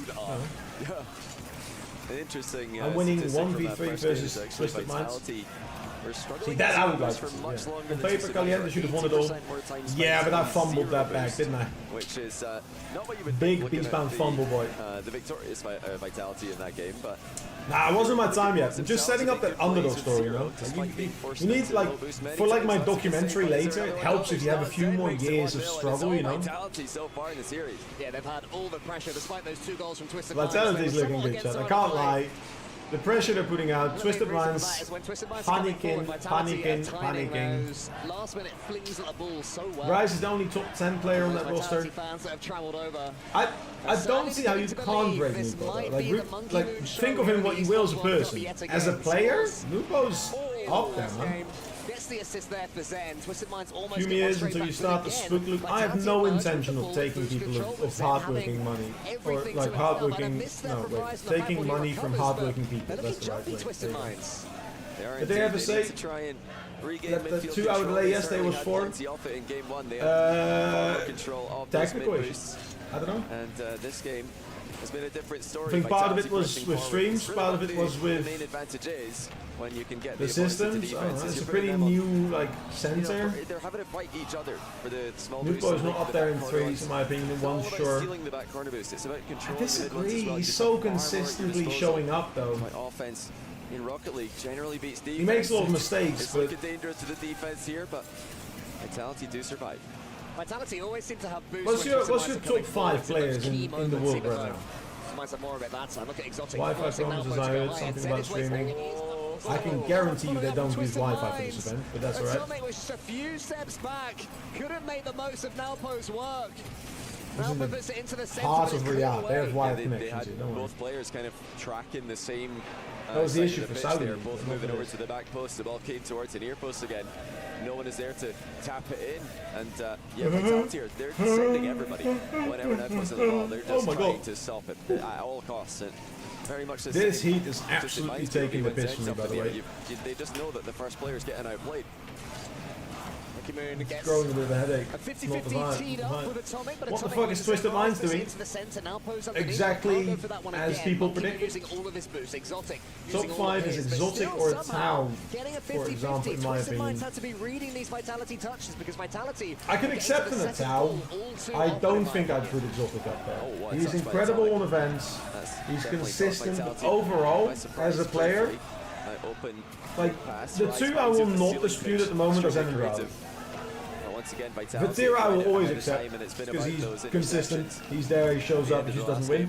Interesting. I'm winning 1v3 versus Twisted Minds. See, that I would like to see, yeah. On paper, Caliente should have won it all. Yeah, but I fumbled that back, didn't I? Which is not what you would Big beast-bound fumble, boy. The victorious Vitality in that game, but... Nah, it wasn't my time yet. I'm just setting up that underdog story, you know? You need, like, for like my documentary later, it helps if you have a few more years of struggle, you know? Vitality so far in the series. Yeah, they've had all the pressure despite those 2 goals from Twisted Minds. Vitality's looking good, chat. I can't lie. The pressure they're putting out, Twisted Minds, panicking. Last minute flings at the ball so well. Rise is the only top 10 player on that roster. I don't see how you can't break Nupo. Like, think of him what you will as a person. As a player, Nupo's up there, man. Gets the assist there for Zen. Twisted Minds almost few years until you start the spook loop. I have no intention of taking people of hardworking money. Or like hardworking, no wait, taking money from hardworking people. That's the right way. Did they ever say that the 2 hour delay yesterday was for technical issues? I don't know. And this game has been a different story. I think part of it was with streams, part of it was with when you can get the systems. Oh, it's a pretty new like center. They're having to fight each other for the small Nupo is not up there in 3s in my opinion. In 1 sure. I disagree. He's so consistently showing up though. Offense in Rocket League generally beats defense. He makes a lot of mistakes, it's but looking dangerous to the defense here, but Vitality do survive. Vitality always seem to have boosts. What's your top 5 players in the world right now? Might have more of it that time. Look at Exotic. Wi-Fi promises I heard something about streaming. I can guarantee you they don't use Wi-Fi for this event, but that's alright. Atomic was just a few steps back. Couldn't make the most of Nalpo's work. Nalpo puts it into the center. Part of Riyadh, they have Wi-Fi connections here, don't worry. Both players kind of tracking the same. That was the issue for Saudi. They're both moving over to the back post. The ball came towards the near post again. No one is there to tap it in, and yeah, Vitality here, they're sending everybody. Whenever that puts in the ball, they're just trying to stop it at all costs. And very much this heat is absolutely taking the piss from me, by the way. They just know that the first player is getting outplayed. It's growing a bit of a headache. A 50-50 teed up with Atomic, but what the fuck is Twisted Minds doing? Exactly as people predict. Top 5 is Exotic or Tau, for example, in my opinion. I can accept an Tau. I don't think I'd put Exotic up there. He's incredible on events. He's consistent, but overall, as a player, like, the 2 I will not dispute at the moment are Zen and Raleigh. Vatira I will always accept because he's consistent, he's there, he shows up, he just doesn't win.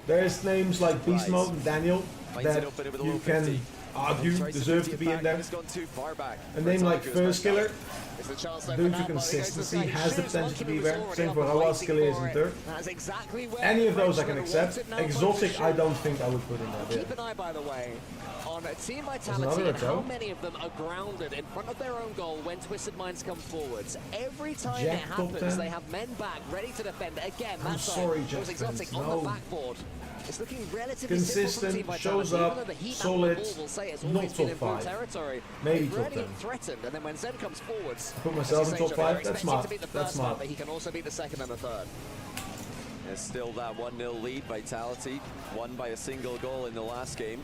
There's names like Beast Mode and Daniel that you can argue deserve to be in there. A name like First Killer, due to consistency, has the potential to be there. Same for Hawas Killer is in 3rd. Any of those I can accept. Exotic I don't think I would put in there. Keep an eye, by the way, on Team Vitality and how many of them are grounded in front of their own goal when Twisted Minds come forwards. Every time it happens, they have men back, ready to defend. Again, that time was Exotic on the backboard. It's looking relatively consistent, shows up, solid, not top 5. Maybe top 10. Threatened, and then when Zen comes forwards, put myself in top 5, that's smart. That's smart. But he can also beat the 2nd and the 3rd. There's still that 1-0 lead. Vitality won by a single goal in the last game.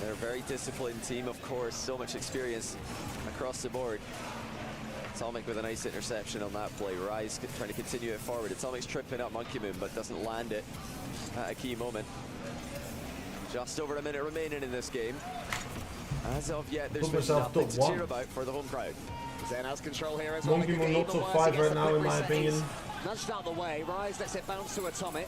They're a very disciplined team, of course, so much experience across the board. Atomic with a nice interception on that play. Rise trying to continue it forward. Atomic's tripping up Monkey Moon, but doesn't land it at a key moment. Just over a minute remaining in this game. As of yet, there's been nothing to cheer about for the home crowd. Zen has control here as Monkey Moon not top 5 right now, in my opinion. Nudged out the way. Rise lets it bounce to Atomic.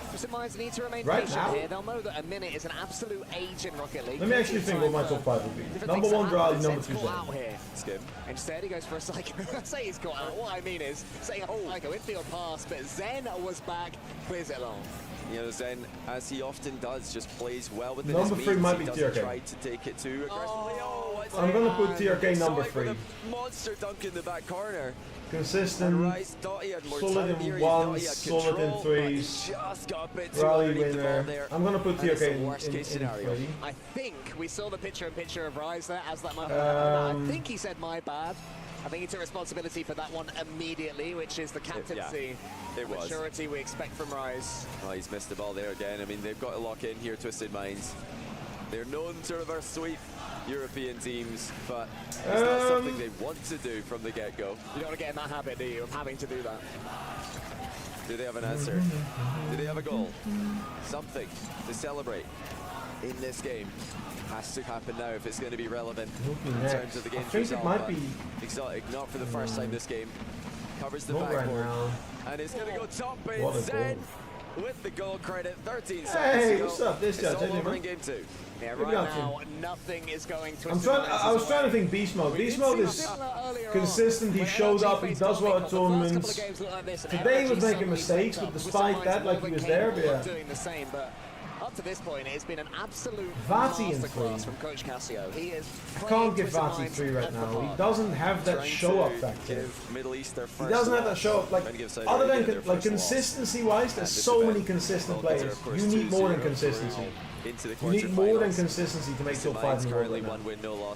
Twisted Minds need to remain Right patient now? here. They'll know that a minute is an absolute age in Rocket League. Let me actually think what my top 5 would be. Number 1, Raleigh, number 2, Zen. Skim. Instead, he goes for a psycho. I say he's got out. What I mean is, saying a psycho infield pass, but Zen was back, clears it along. You know, Zen, as he often does, just plays well within Number his 3 means. might He be doesn't TRK. try to take it too aggressively. I'm gonna put TRK number 3. A monster dunk in the back corner. Consistent, Rice thought he had more solid time here. in He thought he 1s, had solid in control, but he 3s. just got a bit too Rally underneath the ball winner. there. I'm gonna put And it's TRK the in worst case scenario. 3. I think we saw the picture-in-picture of Rise there as that moment. I think he said, my bad. I think he took responsibility for that one immediately, which is the captaincy. It was. Maturity we expect from Rise. Oh, he's missed the ball there again. I mean, they've got to lock in here, Twisted Minds. They're known to reverse sweep European teams, but it's not something they want to do from the get-go. You don't want to get in that habit, do you, of having to do that? Do they have an answer? Do they have a goal? Something to celebrate in this game. Has to happen now if it's going to be relevant in terms of the game's result. It might be Exotic, not for the first time this game. Covers the not backboard. right now. And it's going to go top What a base. Zen goal. with the goal credit. 13 seconds Hey, to go. what's up? This it's guy, all over in game 2. Yeah, Good right luck, now, nothing is going to. I was trying to think beast mode. Beast mode is consistent. He shows up. He does well at tournaments. Today he was making mistakes, but despite that, like he was there. But yeah. Doing the same, but up to this point, it's been an absolute Vati in masterclass 3. from Coach Cassio. He is. I can't give Vati 3 right now. He doesn't have that show up factor. Middle East their first He doesn't have that show up. Like other than like loss. consistency-wise, there's so many consistent players. You need more than consistency. You need more than consistency to make top 5 in the world right now.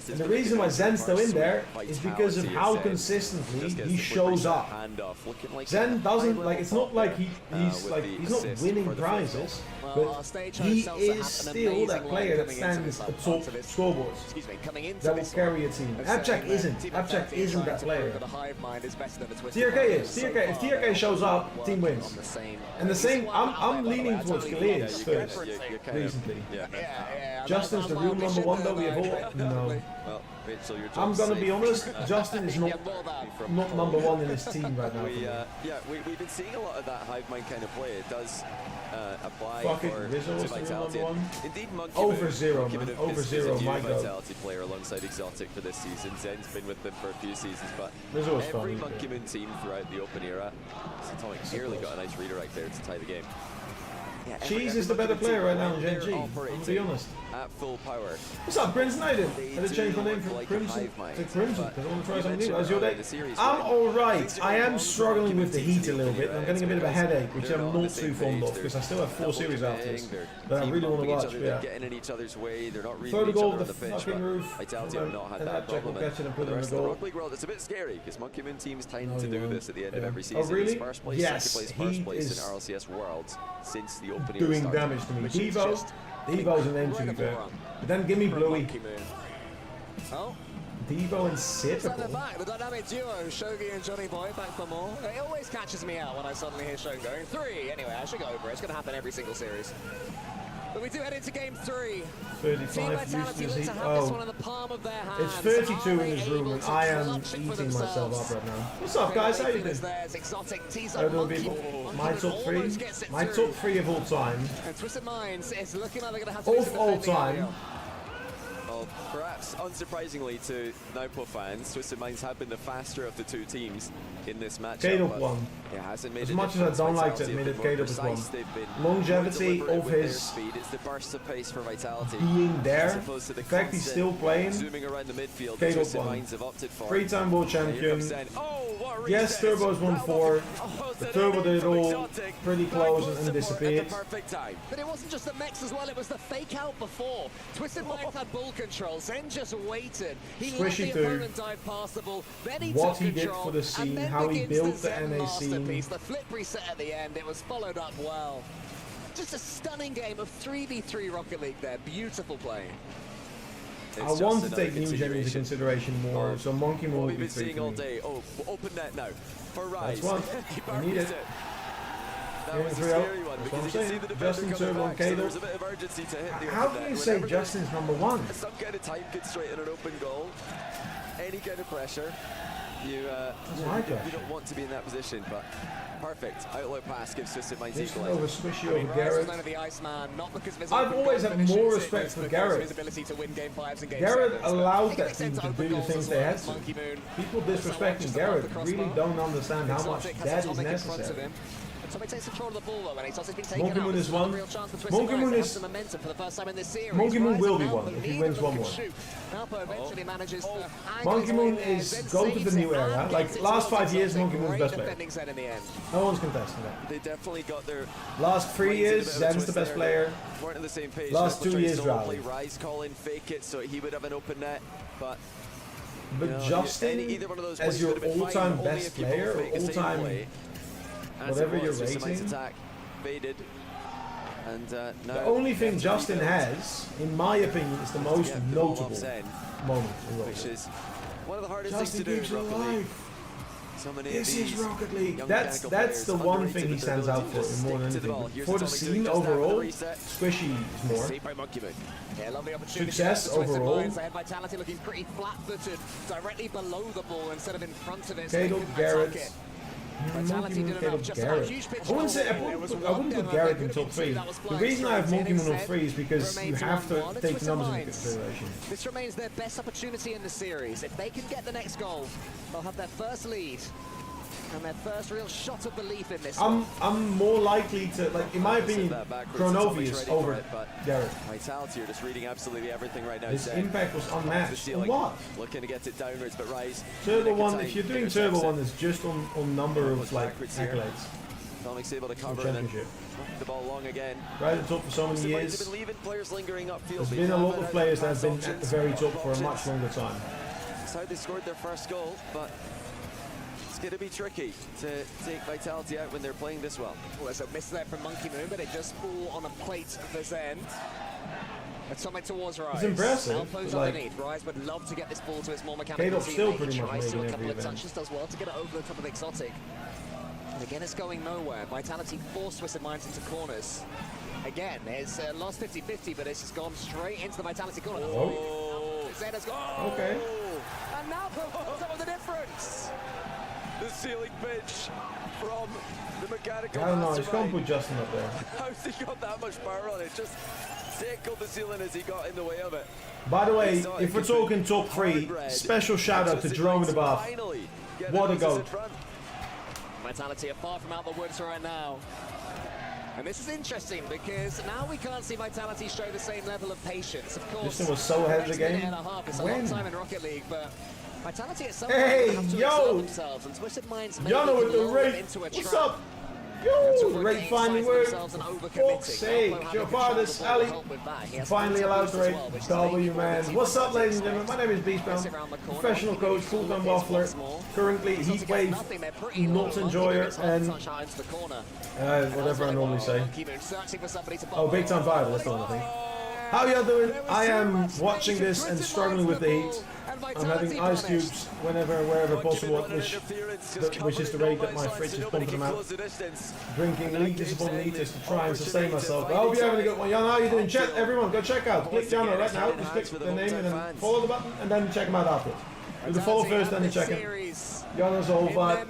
And the reason why Zen's still in there is because of how consistently he shows up. Zen doesn't like. It's not like he's not winning prizes, but he is still that player that stands atop scoreboards that will carry a team. Abjack isn't. Abjack isn't that player. TRK is. TRK. If TRK shows up, team wins. And the same. I'm leaning towards Galliers first recently. Justin's the real number 1 though. We have all no. Well, Rachel, your I'm gonna be honest. Justin is not number 1 in his team right now. We've been seeing a lot of that hive mind kind of play. It does apply Fucking for Rizzo to Vitality. Indeed, Monkey over Moon, 0, Monkey man. Moon Over is 0, a new my God. Vitality player alongside Exotic for this season. Zen's been with them for a few seasons, but Rizzo was every fun, Monkey Moon team throughout the open era, Atomic nearly got a nice redirect there to tie the game. Yeah, Cheese is the better player right now in Gen G, to be honest. At full power. What's up, Prince Naden? I had to change my name from Crimson to Crimson because I want to try something new. How's your day? I'm alright. I am struggling with the heat a little bit. I'm getting a bit of a headache, which I'm not too fond of because I still have 4 series after this that I really want to watch. They're getting in each other's way. They're not reading Throw the each goal other of on the the pitch. fucking roof. Vitality have not had And that Jack will problem. catch it and For put the it in rest the of the goal. Rock League world, it's a bit scary because Monkey Moon teams tend Oh, to do yeah. this at the end of every Oh, season. really? It's first place, Yes, second place, he first place is in RLCS Worlds since the opening. doing damage to me. Devo's a name to be fair. But then give me Bluey. Oh. Devo and At the Sipical. back, the dynamic duo, Shogi and Johnny Boy, back for more. It always catches me out when I suddenly hear Shogi going 3. Anyway, I should go over it. It's going to happen every single series. But we do head into game 3. 35 Team Vitality used look to to see. have this Oh. one in the palm of their hands. It's 32 in Are his they room able and to I am clutch it for eating myself themselves? up right now. What's up, guys? How you doing? Exotic teaser. How do people? My top 3? My top 3 of all time. And Twisted Minds is looking like they're going to have to do Of some all defending time. earlier. Well, perhaps unsurprisingly to Naupo fans, Twisted Minds have been the faster of the 2 teams in this matchup. K-Dub won. It hasn't made As a much as I difference. don't like to Vitality admit have it, been K-Dub more has won. precise. They've been Longevity more deliberate of with their his speed. It's the burst of pace for Vitality. being there, as opposed to the fact he's constant still playing, zooming around the midfield. K-Dub Twisted won. Minds have opted for. 3-time world And here champion. comes Zen. Oh, what a Yes, reset. Turbo's won 4. The Turbo did it all pretty close and disappeared. But it wasn't just the mechs as well, it was the fake out before. Twisted Minds had ball control, Zen just waited. He let Squishy the too. opponent dive past the ball, then he What took he did control, for the scene, and then how he begins built the Zen NA masterpiece. scene. The flip reset at the end, it was followed up well. Just a stunning game of 3v3 Rocket League there, beautiful play. I want to take new gen into consideration more, so Monkey Moon will We've be been 3 seeing for all me. day. Oh, open net now for Rise. That's one. He I need burns it. That Game was a 3-0. scary one That's because what I'm you can see saying. the defender Justin coming Turbo back, so and there was a K-Dub. bit of urgency to hit the How open can net. you say Whenever Justin's number 1? some kind of time constraint in an open goal, any kind of pressure. You don't want to be in that position, but perfect. Outlaw pass gives Twisted Minds equalizer. Over Squishy over Garrett. I've always had more respect for Garrett. Garrett allowed that team to do the things they had to. People disrespecting Garrett really don't understand how much that is necessary. Tommy takes control of the ball though, and he's been taken Monkey out. Moon is one. Monkey Moon is momentum for the first time in this series. Monkey Moon will be one if he wins 1-1. Alpo eventually manages to Monkey Moon is go to the new era. Like last 5 years, Monkey Moon's best player. No one's contesting that. They definitely got their last 3 years, Zen's the best player. Weren't on the same page. Last 2 years, Rally. Rise call in, fake it, so he would have an open net, but. Justin, as your all-time best player, or all-time. Whatever you're rating. Attack faded. And, the only thing Justin has, in my opinion, is the most notable moment in Rocket League. Which is one of the hardest things to do in Rocket League. So many this is Rocket League. That's the one thing he stands out for more than anything. For the scene overall, Squishy is more. Success overall. Vitality looking pretty flat-footed, directly below the ball instead of in front of it. Caleb Garrett. Monkey Moon, Caleb Garrett. I wouldn't put Garrett in top 3. The reason I have Monkey Moon on 3 is because you have to take the numbers into consideration. This remains their best opportunity in the series. If they can get the next goal, they'll have their first lead and their first real shot of belief in this. I'm more likely to, like, in my opinion, Chronovius over Garrett. Vitality are just reading absolutely everything right now. His impact was unmatched. On what? Looking to get it downwards, but Rise. Turbo 1, if you're doing Turbo 1, it's just on number of, like, accolades. Dominic's able to cover and the ball long again. Right at the top for so many years. Been leaving players lingering upfield. There's been a lot of players that have been at the very top for a much longer time. That's how they scored their first goal, but it's going to be tricky to take Vitality out when they're playing this well. Well, there's a miss there from Monkey Moon, but it just fall on a plate for Zen. Atomic towards Rise. It's impressive. Alpo's like, underneath. Rise would love to get this ball to his more mechanical Caleb's still teammate. pretty much Tries to making a couple every of event. touches, does well to get it over the top of Exotic. And again, it's going nowhere. Vitality forced Twisted Minds into corners. Again, it's lost 50-50, but it's just gone straight into the Vitality corner. Oh. Zen has gone. Okay. And now some of the difference. The ceiling pitch from the mechanical. I don't know, just can't put Justin up there. How's he got that much power on it? Just tickled the ceiling as he got in the way of it. By the way, if we're talking top 3, special shout out to Jerome in the Bath. What a goat. Vitality are far from out the woods right now. And this is interesting because now we can't see Vitality show the same level of patience. Of course, Justin was so ahead of the game. It's a long time in Rocket League, but Vitality at some point have to yo! themselves, and Twisted Minds Yana with the rate. What's up? Yo, the rate finally worked. For fuck's sake. Your father's Ali. Finally allowed to rate. W, man. What's up, ladies and gentlemen? My name is Beastbound. Professional coach, full-time waffler. Currently, Heatwave, not enjoyer, and whatever I normally say. Oh, big time viral, that's the one I think. How y'all doing? I am watching this and struggling with the heat. I'm having ice cubes wherever possible, which is the rate that my fridge is pumping them out. Drinking liters upon liters to try and sustain myself. I hope you're having a good one. Yana, how you doing? Chat, everyone, go check out. Click Yana right now. Just click the name and then follow the button and then check them out afterwards. Do the follow first, then the check it. Yana's a whole vibe.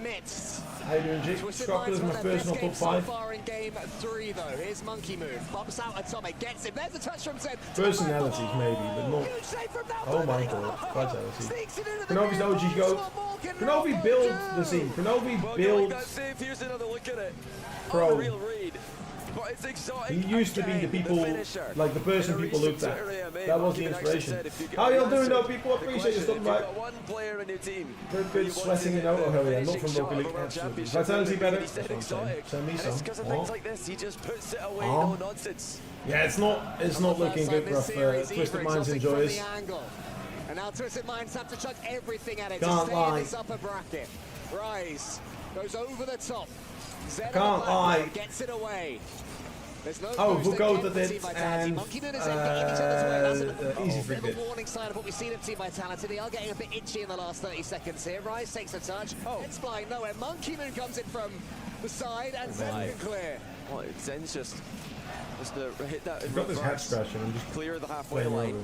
How you doing, G? Scrocker is my personal top 5. Far in game 3 though. Here's Monkey Moon. Pops out Atomic, gets him. There's a touch from Zen. Personalities maybe, but not. Oh my god, vitality. Kronovi's the OG GOAT. Kronovi build the scene. Kronovi build pro. He used to be the people, like the person people looked at. That was the inspiration. How y'all doing though, people? Appreciate you stopping by. Good sweating, you know. Oh hell yeah, not from Rocket League, absolutely. Vitality better? That's what I'm saying. Send me some. Oh. Yeah, it's not looking good, rough. Twisted Minds enjoyers. And now Twisted Minds have to chuck everything at it Can't to stay lie. in this upper bracket. Rise goes over the top. Zen Can't lie. Gets it away. Oh, who goes at it and easy free bit. Warning sign of what we've seen of Team Vitality. They are getting a bit itchy in the last 30 seconds here. Rise takes a touch. It's flying nowhere. Monkey Moon comes in from the side and Zen can clear. Well, Zen's just Just hit that in got this head reverse. scratch and I'm just Clear the halfway line.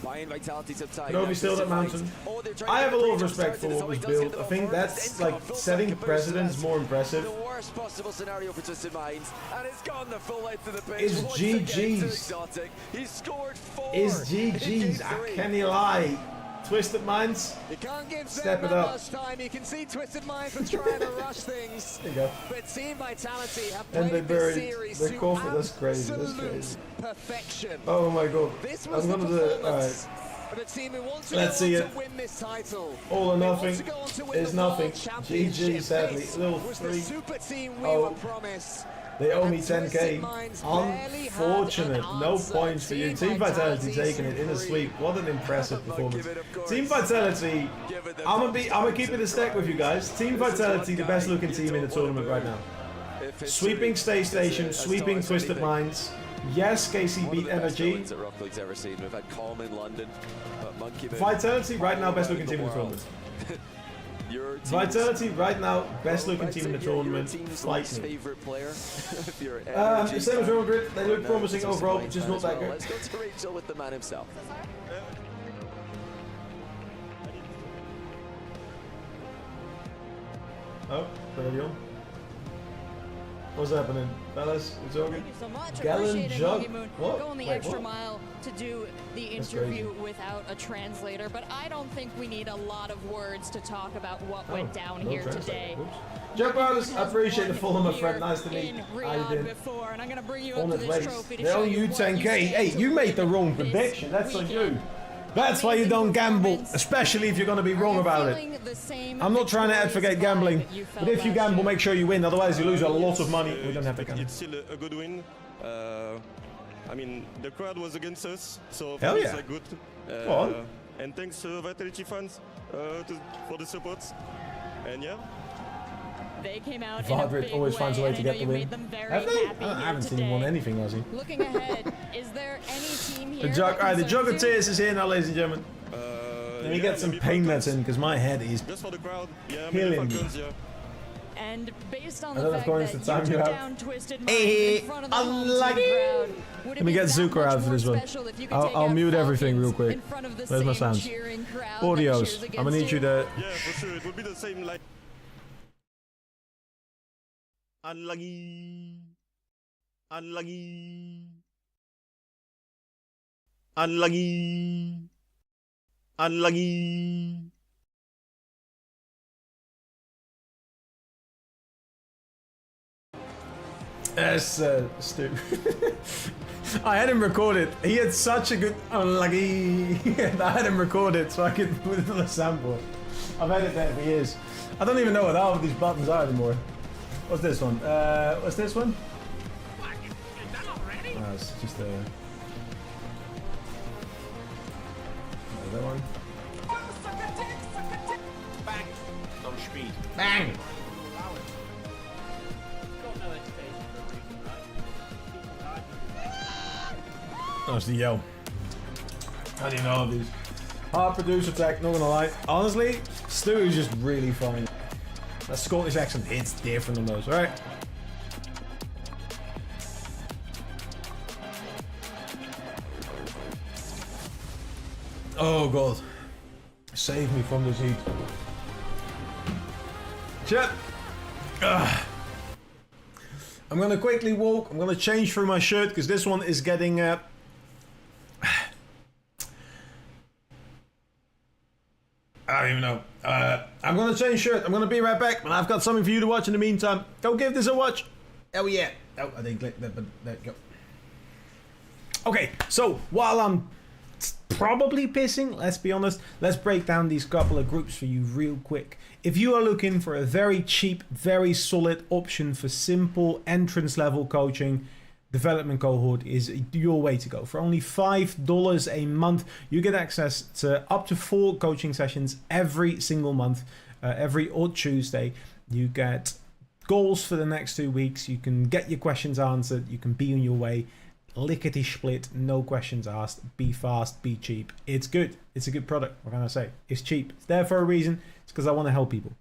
Buying Vitality some time. Can steal that mountain. I have a lot of respect for what was built. I think that's like setting precedents more impressive. The worst possible scenario for Twisted Minds, and it's gone the full length of the pitch. It's Once again, GG's. too exotic. He scored 4. It's GG's. Can you lie? Twisted Minds, you can't give step it up. Much time. You can see Twisted Minds are trying to rush things. There you go. But Team Vitality have And played this series they're to confident. That's crazy. That's absolute crazy. perfection. Oh my god. This was I'm the gonna do it. performance of a team who wants to Let's go see on it. to win this title. All or They nothing want to go on to win is the nothing. World Championship. GG, sadly. This Little was three. the super team we Oh. were promised. They owe me And 10k. Twisted Minds barely had an Unfortunate. No answer. points for you. Team Vitality taking it in a sweep. What an impressive performance. Team Vitality. I'm gonna keep it a stack with you guys. Team Vitality, the best looking team in the tournament right now. Sweeping Stay Station, sweeping Twisted Minds. Yes, KC beat Energy. That Rock League's ever seen. We've had Calm in London, but Monkey Moon. Vitality right now, best looking team in the tournament. Vitality right now, best looking team in the tournament. Lightning. Favorite player. The same as Real Madrid. They look promising overall, just not that good. Let's go to Rachel with the man himself. Oh, already on. What's happening, fellas? We're talking. Thank you so much. Gallon Appreciate it, jug. Monkey Moon. What? Going the Wait, extra what? mile to do the That's interview crazy. without a translator, but I don't think we need a lot of words to talk about what Oh, went down no here translator. today. Oops. Jump Brothers, I appreciate the follow, my friend. Nice to meet In you. How you Riyadh doing? before, and I'm going to bring you On up to the this race. trophy to They show owe you you what 10k. stand Hey, to you win made the wrong this prediction. That's on you. weekend. That's why you don't gamble, especially if you're going to be wrong about it. I'm not trying to advocate gambling, but if you gamble, make sure you win. Otherwise, you lose a lot of money. We don't have to gamble. It's still a good win. I mean, the crowd was against us, so Hell it's yeah. like good. Go on. And thanks Vitality fans for the support. And yeah. They came out Vardrit always finds a way to get the win. made them very Have they? happy I here haven't seen today. him won anything, has he? Looking ahead, is there any team here? The jug, that alright, the jug of concerns you? tears is here now, ladies and gentlemen. Let me get some pain meds in because my head is Just for the crowd. Yeah, killing me. Falcons, yeah. And based on I the don't have fact coins that to time you you took out. down Twisted Minds Hey, in front of the home unlucky. team crowd, would Let it me be get that Zucker much out for more this one. special if you could take I'll out mute everything real Falcons quick. in front of the Where's my same sounds? cheering crowd that Audios. cheers I'm gonna against need you to. Yeah, for sure. It would be the same like. Unlucky. Unlucky. Unlucky. Unlucky. That's Stu. I had him recorded. He had such a good unlucky. I had him recorded so I could put it on a sample. I've had it there for years. I don't even know what half of these buttons are anymore. What's this one? What's this one? Oh, it's just a. That one. Bang! No speed. Bang! Oh, it's the yell. How do you know these? Hard producer tech, not gonna lie. Honestly, Stu is just really funny. That Scottish accent hits different on those, alright? Oh god. Save me from this heat. Chat. Ugh. I'm gonna quickly walk. I'm gonna change through my shirt because this one is getting I don't even know. I'm gonna change shirt. I'm gonna be right back, and I've got something for you to watch in the meantime. Go give this a watch. Oh yeah. Oh, I didn't click that, but there you go. Okay, so while I'm probably pissing, let's be honest, let's break down these couple of groups for you real quick. If you are looking for a very cheap, very solid option for simple entrance level coaching, Development Cohort is your way to go. For only $5 a month, you get access to up to 4 coaching sessions every single month, every odd Tuesday. You get goals for the next 2 weeks. You can get your questions answered. You can be on your way. Lickety split, no questions asked. Be fast, be cheap. It's good. It's a good product. What can I say? It's cheap. It's there for a reason. It's because I want to help people.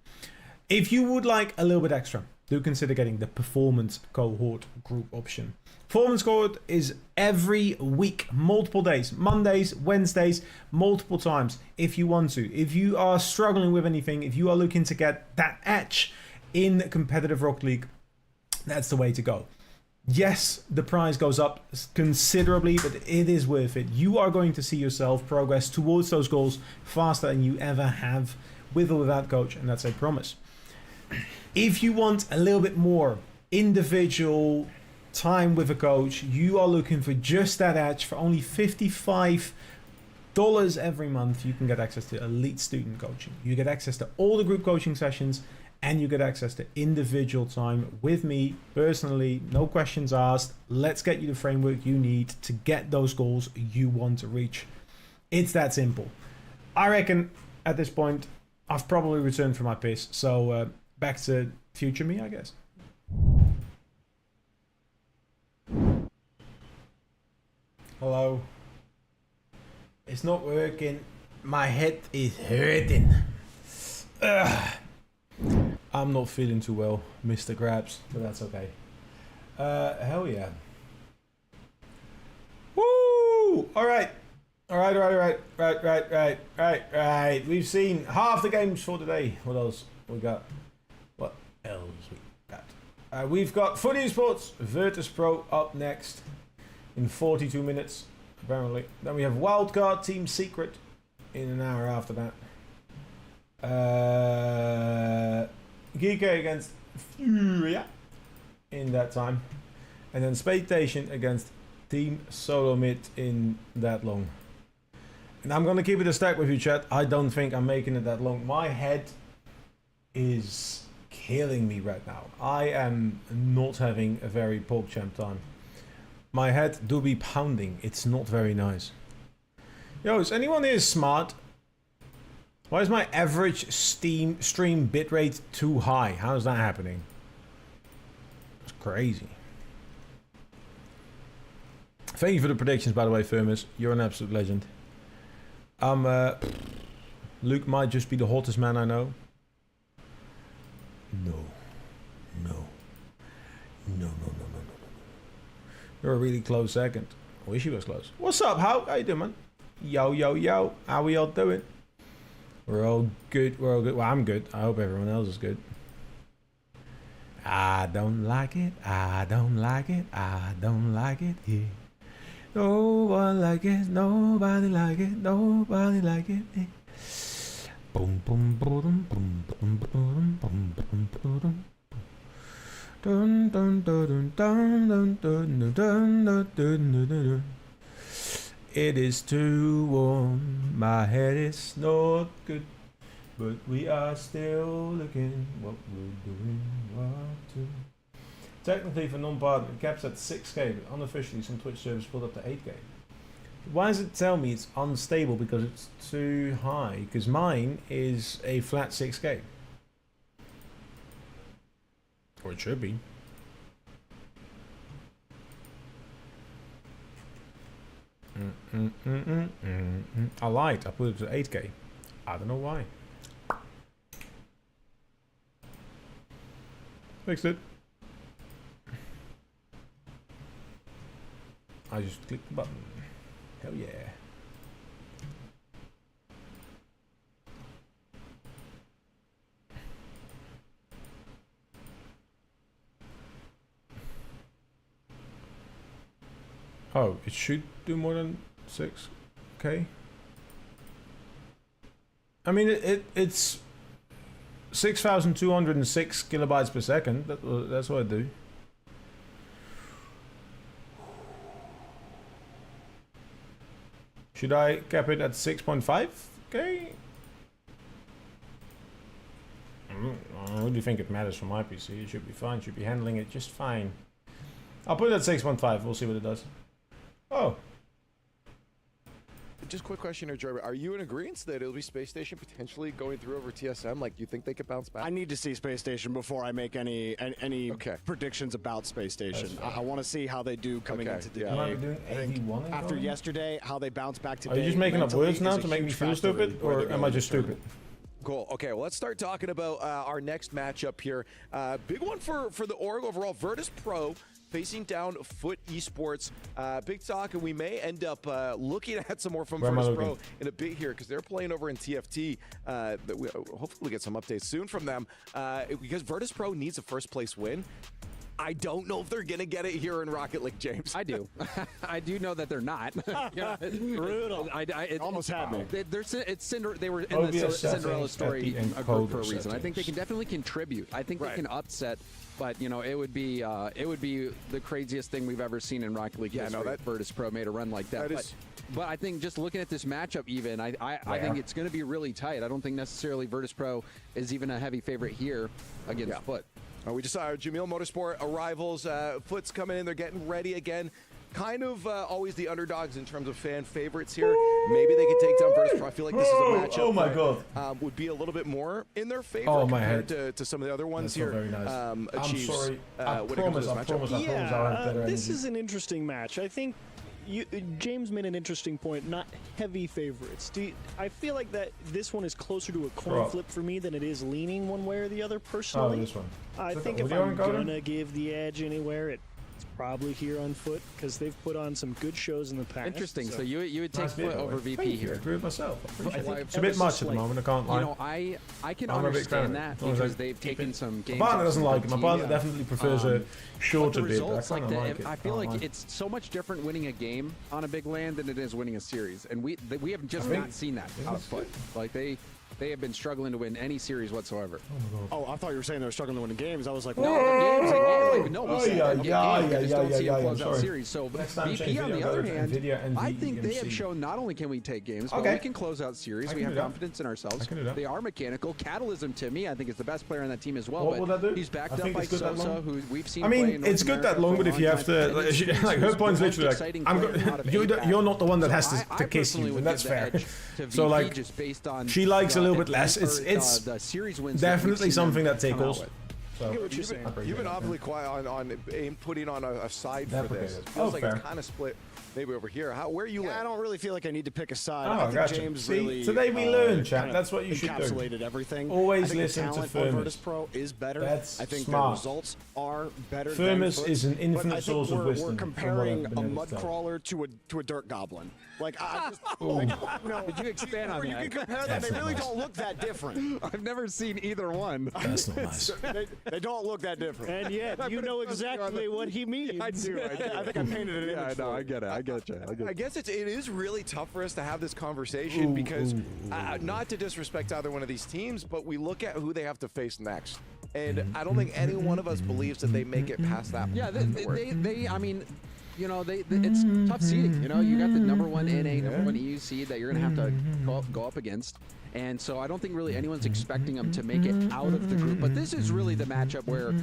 If you would like a little bit extra, do consider getting the performance cohort group option. Performance cohort is every week, multiple days, Mondays, Wednesdays, multiple times if you want to. If you are struggling with anything, if you are looking to get that edge in competitive Rocket League, that's the way to go. Yes, the price goes up considerably, but it is worth it. You are going to see yourself progress towards those goals faster than you ever have with or without coach, and that's a promise. If you want a little bit more individual time with a coach, you are looking for just that edge. For only $55 every month, you can get access to elite student coaching. You get access to all the group coaching sessions, and you get access to individual time with me personally, no questions asked. Let's get you the framework you need to get those goals you want to reach. It's that simple. I reckon at this point, I've probably returned from my piss. So back to future me, I guess. Hello. It's not working. My head is hurting. Ugh. I'm not feeling too well, Mr. Grabs, but that's okay. Hell yeah. Woo! Alright. Right. We've seen half the games for today. What else we got? What else we got? We've got Footy Sports Virtus Pro up next in 42 minutes, apparently. Then we have Wildcard Team Secret in an hour after that. Geeke against Furia in that time. And then Space Station against Team Solo Mid in that long. And I'm going to keep it a stack with you, chat. I don't think I'm making it that long. My head is killing me right now. I am not having a very PogChamp time. My head do be pounding. It's not very nice. Yo, is anyone here smart? Why is my average stream bitrate too high? How is that happening? It's crazy. Thank you for the predictions, by the way, Firmus. You're an absolute legend. Luke might just be the hottest man I know. No. You're a really close second. I wish you was close. What's up, How you doing, man? Yo. How we all doing? We're all good. Well, I'm good. I hope everyone else is good. I don't like it. Yeah. No one like it. Nobody like it. Yeah. Boom, boom, boom, boom, boom, boom, boom, boom, boom. Dun dun dun dun dun dun dun dun dun dun. It is too warm, my head is not good, but we are still looking what we're doing, what to. Technically for non-partner, it caps at 6k, but unofficially some Twitch servers pulled up to 8k. Why does it tell me it's unstable? Because it's too high, because mine is a flat 6k. Or it should be. I lied. I put it to 8k. I don't know why. Fixed it. I just clicked the button. Hell yeah. Oh, it should do more than 6k. I mean, it's 6,206 kilobytes per second. That's what I do. Should I cap it at 6.5k? I really think it matters for my PC. It should be fine. Should be handling it just fine. I'll put it at 6.5. We'll see what it does. Oh. Just quick question here, Jordan. Are you in agreement that it'll be Space Station potentially going through over TSM? Like, do you think they could bounce back? I need to see Space Station before I make any predictions about Space Station. I want to see how they do coming into today. Am I doing 81 after yesterday, how they bounce back today. Are you just making up words now to make me feel stupid, or am I just stupid? Cool. Okay, well, let's start talking about our next matchup here. Big one for the org overall. Virtus Pro facing down Foot Esports. Big talk, and we may end up looking at some more from Virtus Pro in a bit here because they're playing over in TFT. We hopefully get some updates soon from them because Virtus Pro needs a first place win. I don't know if they're going to get it here in Rocket League, James. I do. I do know that they're not. Brutal. It almost had me. They were in the Cinderella story for a reason. I think they can definitely contribute. I think they can upset, but it would be the craziest thing we've ever seen in Rocket League. That Virtus Pro made a run like that. But I think just looking at this matchup, even I think it's going to be really tight. I don't think necessarily Virtus Pro is even a heavy favorite here against Foot. We just saw Jamil Motorsport arrivals. Foot's coming in. They're getting ready again. Kind of always the underdogs in terms of fan favorites here. Maybe they can take down Virtus Pro. I feel like this is a matchup that would be a little bit more in their favor compared to some of the other ones here. Very nice. I'm sorry. I promise. This is an interesting match. I think James made an interesting point, not heavy favorites. I feel like that this one is closer to a coin flip for me than it is leaning one way or the other personally. This one. I think if I'm going to give the edge anywhere, it's probably here on Foot because they've put on some good shows in the past. Interesting. So you would take Foot over VP here. I agree with myself. It's a bit much at the moment. I can't lie. I can understand that because they've taken some games. My partner doesn't like it. My partner definitely prefers a shorter bid. I feel like it's so much different winning a game on a big land than it is winning a series, and we have just not seen that out of Foot. Like they have been struggling to win any series whatsoever. Oh, I thought you were saying they were struggling to win games. I was like, we don't see them close out series. So VP, on the other hand, I think they have shown not only can we take games, but we can close out series. We have confidence in ourselves. They are mechanical. Catalysm, to me, I think is the best player on that team as well. But he's backed up by Sosa, who we've seen. I mean, it's good that long, but if you have to, like her point's literally like, you're not the one that has to kiss you, and that's fair. So like, she likes a little bit less. It's definitely something that tickles. So you've been awfully quiet on putting on a side for this. It feels like it's kind of split. Maybe over here. Where are you at? I don't really feel like I need to pick a side. Oh, I think James really today we learn, chat. That's what you should do. Encapsulated everything. Always listen to Firmus. Virtus Pro is better. That's I think smart. the results are better. Firmus is an infinite source of wisdom. We're comparing a mud crawler to a dirt goblin. Like, Did you expand on that? You can compare them. They really don't look that different. I've never seen either one. That's not nice. They don't look that different. And yet, you know exactly what he means. I do. I think I painted it in. I know. I get it. I get you. I guess it is really tough for us to have this conversation because not to disrespect either one of these teams, but we look at who they have to face next. And I don't think any one of us believes that they make it past that. Yeah, I mean, it's tough seeding. You got the number one NA, number one EU seed that you're going to have to go up against. And so I don't think really anyone's expecting them to make it out of the group. But this is really the matchup where,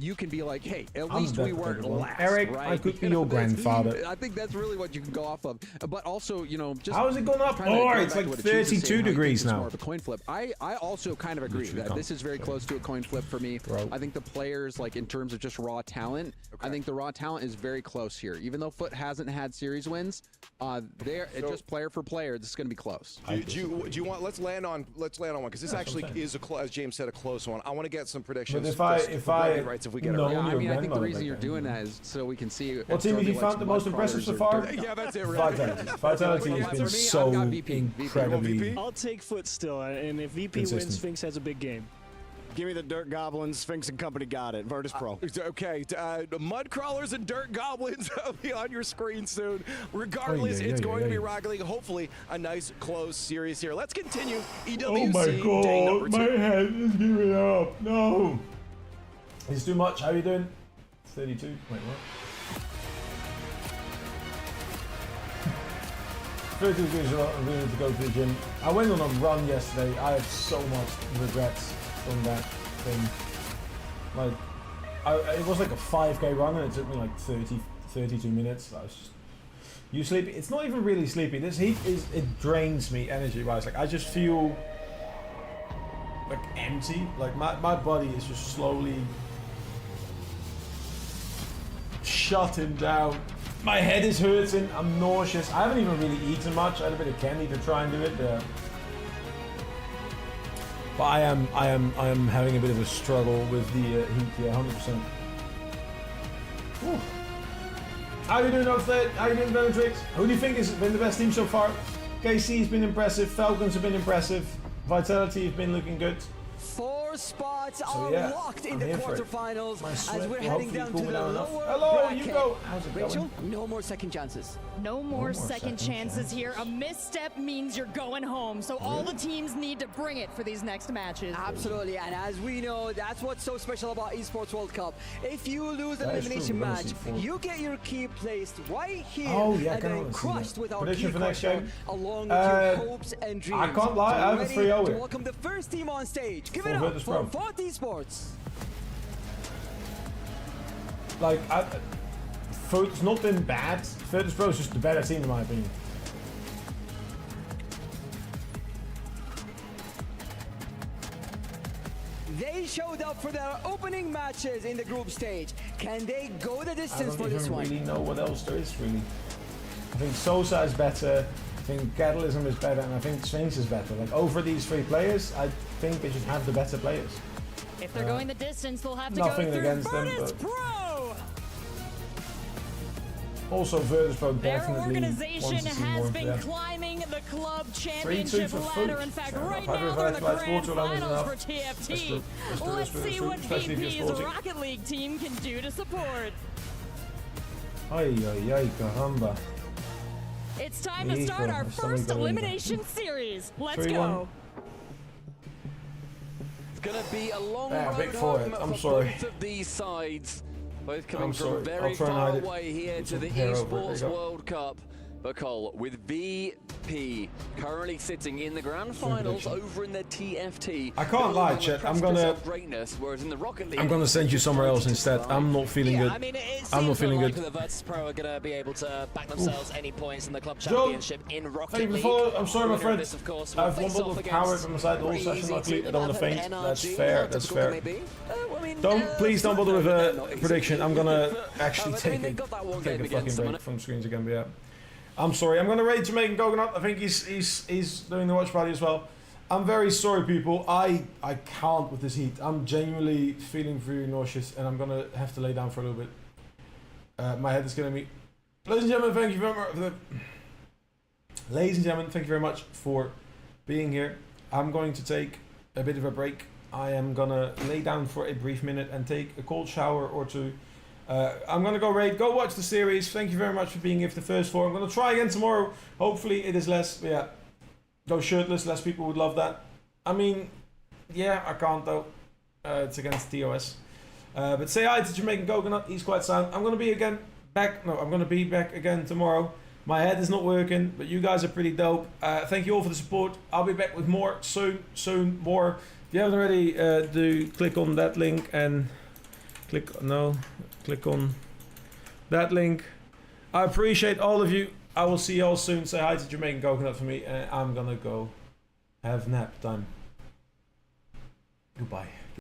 you can be like, hey, at least we weren't last, Eric, right? I could be your grandfather. I think that's really what you can go off of. But also, just how is it going up? Oh, it's like 32 degrees now. More of a coin flip. I also kind of agree that this is very close to a coin flip for me. I think the players, like in terms of just raw talent, I think the raw talent is very close here. Even though Foot hasn't had series wins, just player for player, this is going to be close. Do you want? Let's land on one because this actually is as James said, a close one. I want to get some predictions. But if I we get it right. I think the reason you're doing that is so we can see. What team have you found the most impressive so far? Yeah, that's it. Right. Vitality has been so incredibly. I'll take Foot still, and if VP wins, Sphinx has a big game. Give me the Dirt Goblins. Sphinx and company got it. Virtus Pro. Okay. Mud Crawlers and Dirt Goblins will be on your screen soon. Regardless, it's going to be Rocket League. Hopefully, a nice, close series here. Let's continue. EWC oh my God, day number 2. My head is giving up. No. It's too much. How are you doing? 32. Wait, what? 32 degrees I'm going to go to the gym. I went on a run yesterday. I have so much regrets from that thing. Like, it was like a 5K run and it took me like 32 minutes. I was just, you sleepy? It's not even really sleepy. This heat it drains me energy wise. Like I just feel like empty. Like my body is just slowly shutting down. My head is hurting. I'm nauseous. I haven't even really eaten much. I had a bit of candy to try and do it. But I am having a bit of a struggle with the heat. Yeah, 100%. Whew. How you doing, Outfit? How you doing, Bellatrix? Who do you think has been the best team so far? KC's been impressive. Falcons have been impressive. Vitality have been looking good. 4 spots are locked in the quarterfinals as we're heading down to the lower bracket. Hugo. How's it Rachel, no more second chances. No more second chances here. A misstep means you're going home. So all the teams need to bring it for these next matches. Absolutely, and as we know, that's what's so special about Esports World Cup. If you lose an elimination match, you get your key placed right here and then crushed with our key crusher along with your hopes and dreams. I can't lie, I have a 3-0 here. Welcome the first team on stage. Give it up for Fort Esports. Like, it's not been bad. Virtus Pro is just the better team in my opinion. They showed up for their opening matches in the group stage. Can they go the distance for this one? I don't even really know what else there is really. I think Sosa is better. I think Catalysm is better, and I think Sphinx is better. Like over these 3 players, I think they should have the better players. If they're going the distance, they'll have to go Nothing through against Virtus them, Pro. Also, Virtus Pro Their definitely organization wants to see has more been of climbing the club 3-2 championship for ladder. Foot. In fact, Fair right enough. now they're in the I've grand Sports finals enough. for TFT. Let's Let's see what especially if you're VP's sporting. Rocket League team can do to support. Ay, ay, ay, caramba. It's time to start our first elimination series. Let's 3-1. go. It's going to be a long big road forward. home I'm for sorry. both of these sides. Both coming I'm sorry. from very I'll try and far hide it. away here to the hair over it. There Esports you go. World Cup. But Cole, with VP currently sitting in the grand finals over in the TFT. I can't lie, Chet. I'm gonna send you somewhere else instead. I'm not feeling good. I mean, it I'm not seems feeling good. unlikely that Virtus Pro are going to be able to back themselves any points in the club championship in Rocket League. I'm sorry, my friend. This, of course, I have will one face bottle off of power against from my side all pretty session. easy Luckily, I team. don't want to Have faint. an That's NRG, fair. how That's typical fair. can they be? Please don't bother with a prediction. I'm gonna actually I take mean, they a got that one take game a fucking against them, break from screens again. But yeah, I'm sorry. I'm gonna rate Jamaican Coconut. I think he's doing the watch party as well. I'm very sorry, people. I can't with this heat. I'm genuinely feeling very nauseous, and I'm gonna have to lay down for a little bit. My head is killing me. Ladies and gentlemen, thank you very much. Ladies and gentlemen, thank you very much for being here. I'm going to take a bit of a break. I am gonna lay down for a brief minute and take a cold shower or two. I'm gonna go raid, go watch the series. Thank you very much for being here for the first 4. I'm gonna try again tomorrow. Hopefully it is less, but yeah. Go shirtless, less people would love that. I mean, yeah, I can't though. It's against TOS. But say hi to Jamaican Coconut, he's quite sound. I'm gonna be back again tomorrow. My head is not working, but you guys are pretty dope. Thank you all for the support. I'll be back with more soon, more. If you haven't already, do click on that link and click on that link. I appreciate all of you. I will see you all soon. Say hi to Jamaican Coconut for me. I'm gonna go have nap time. Goodbye.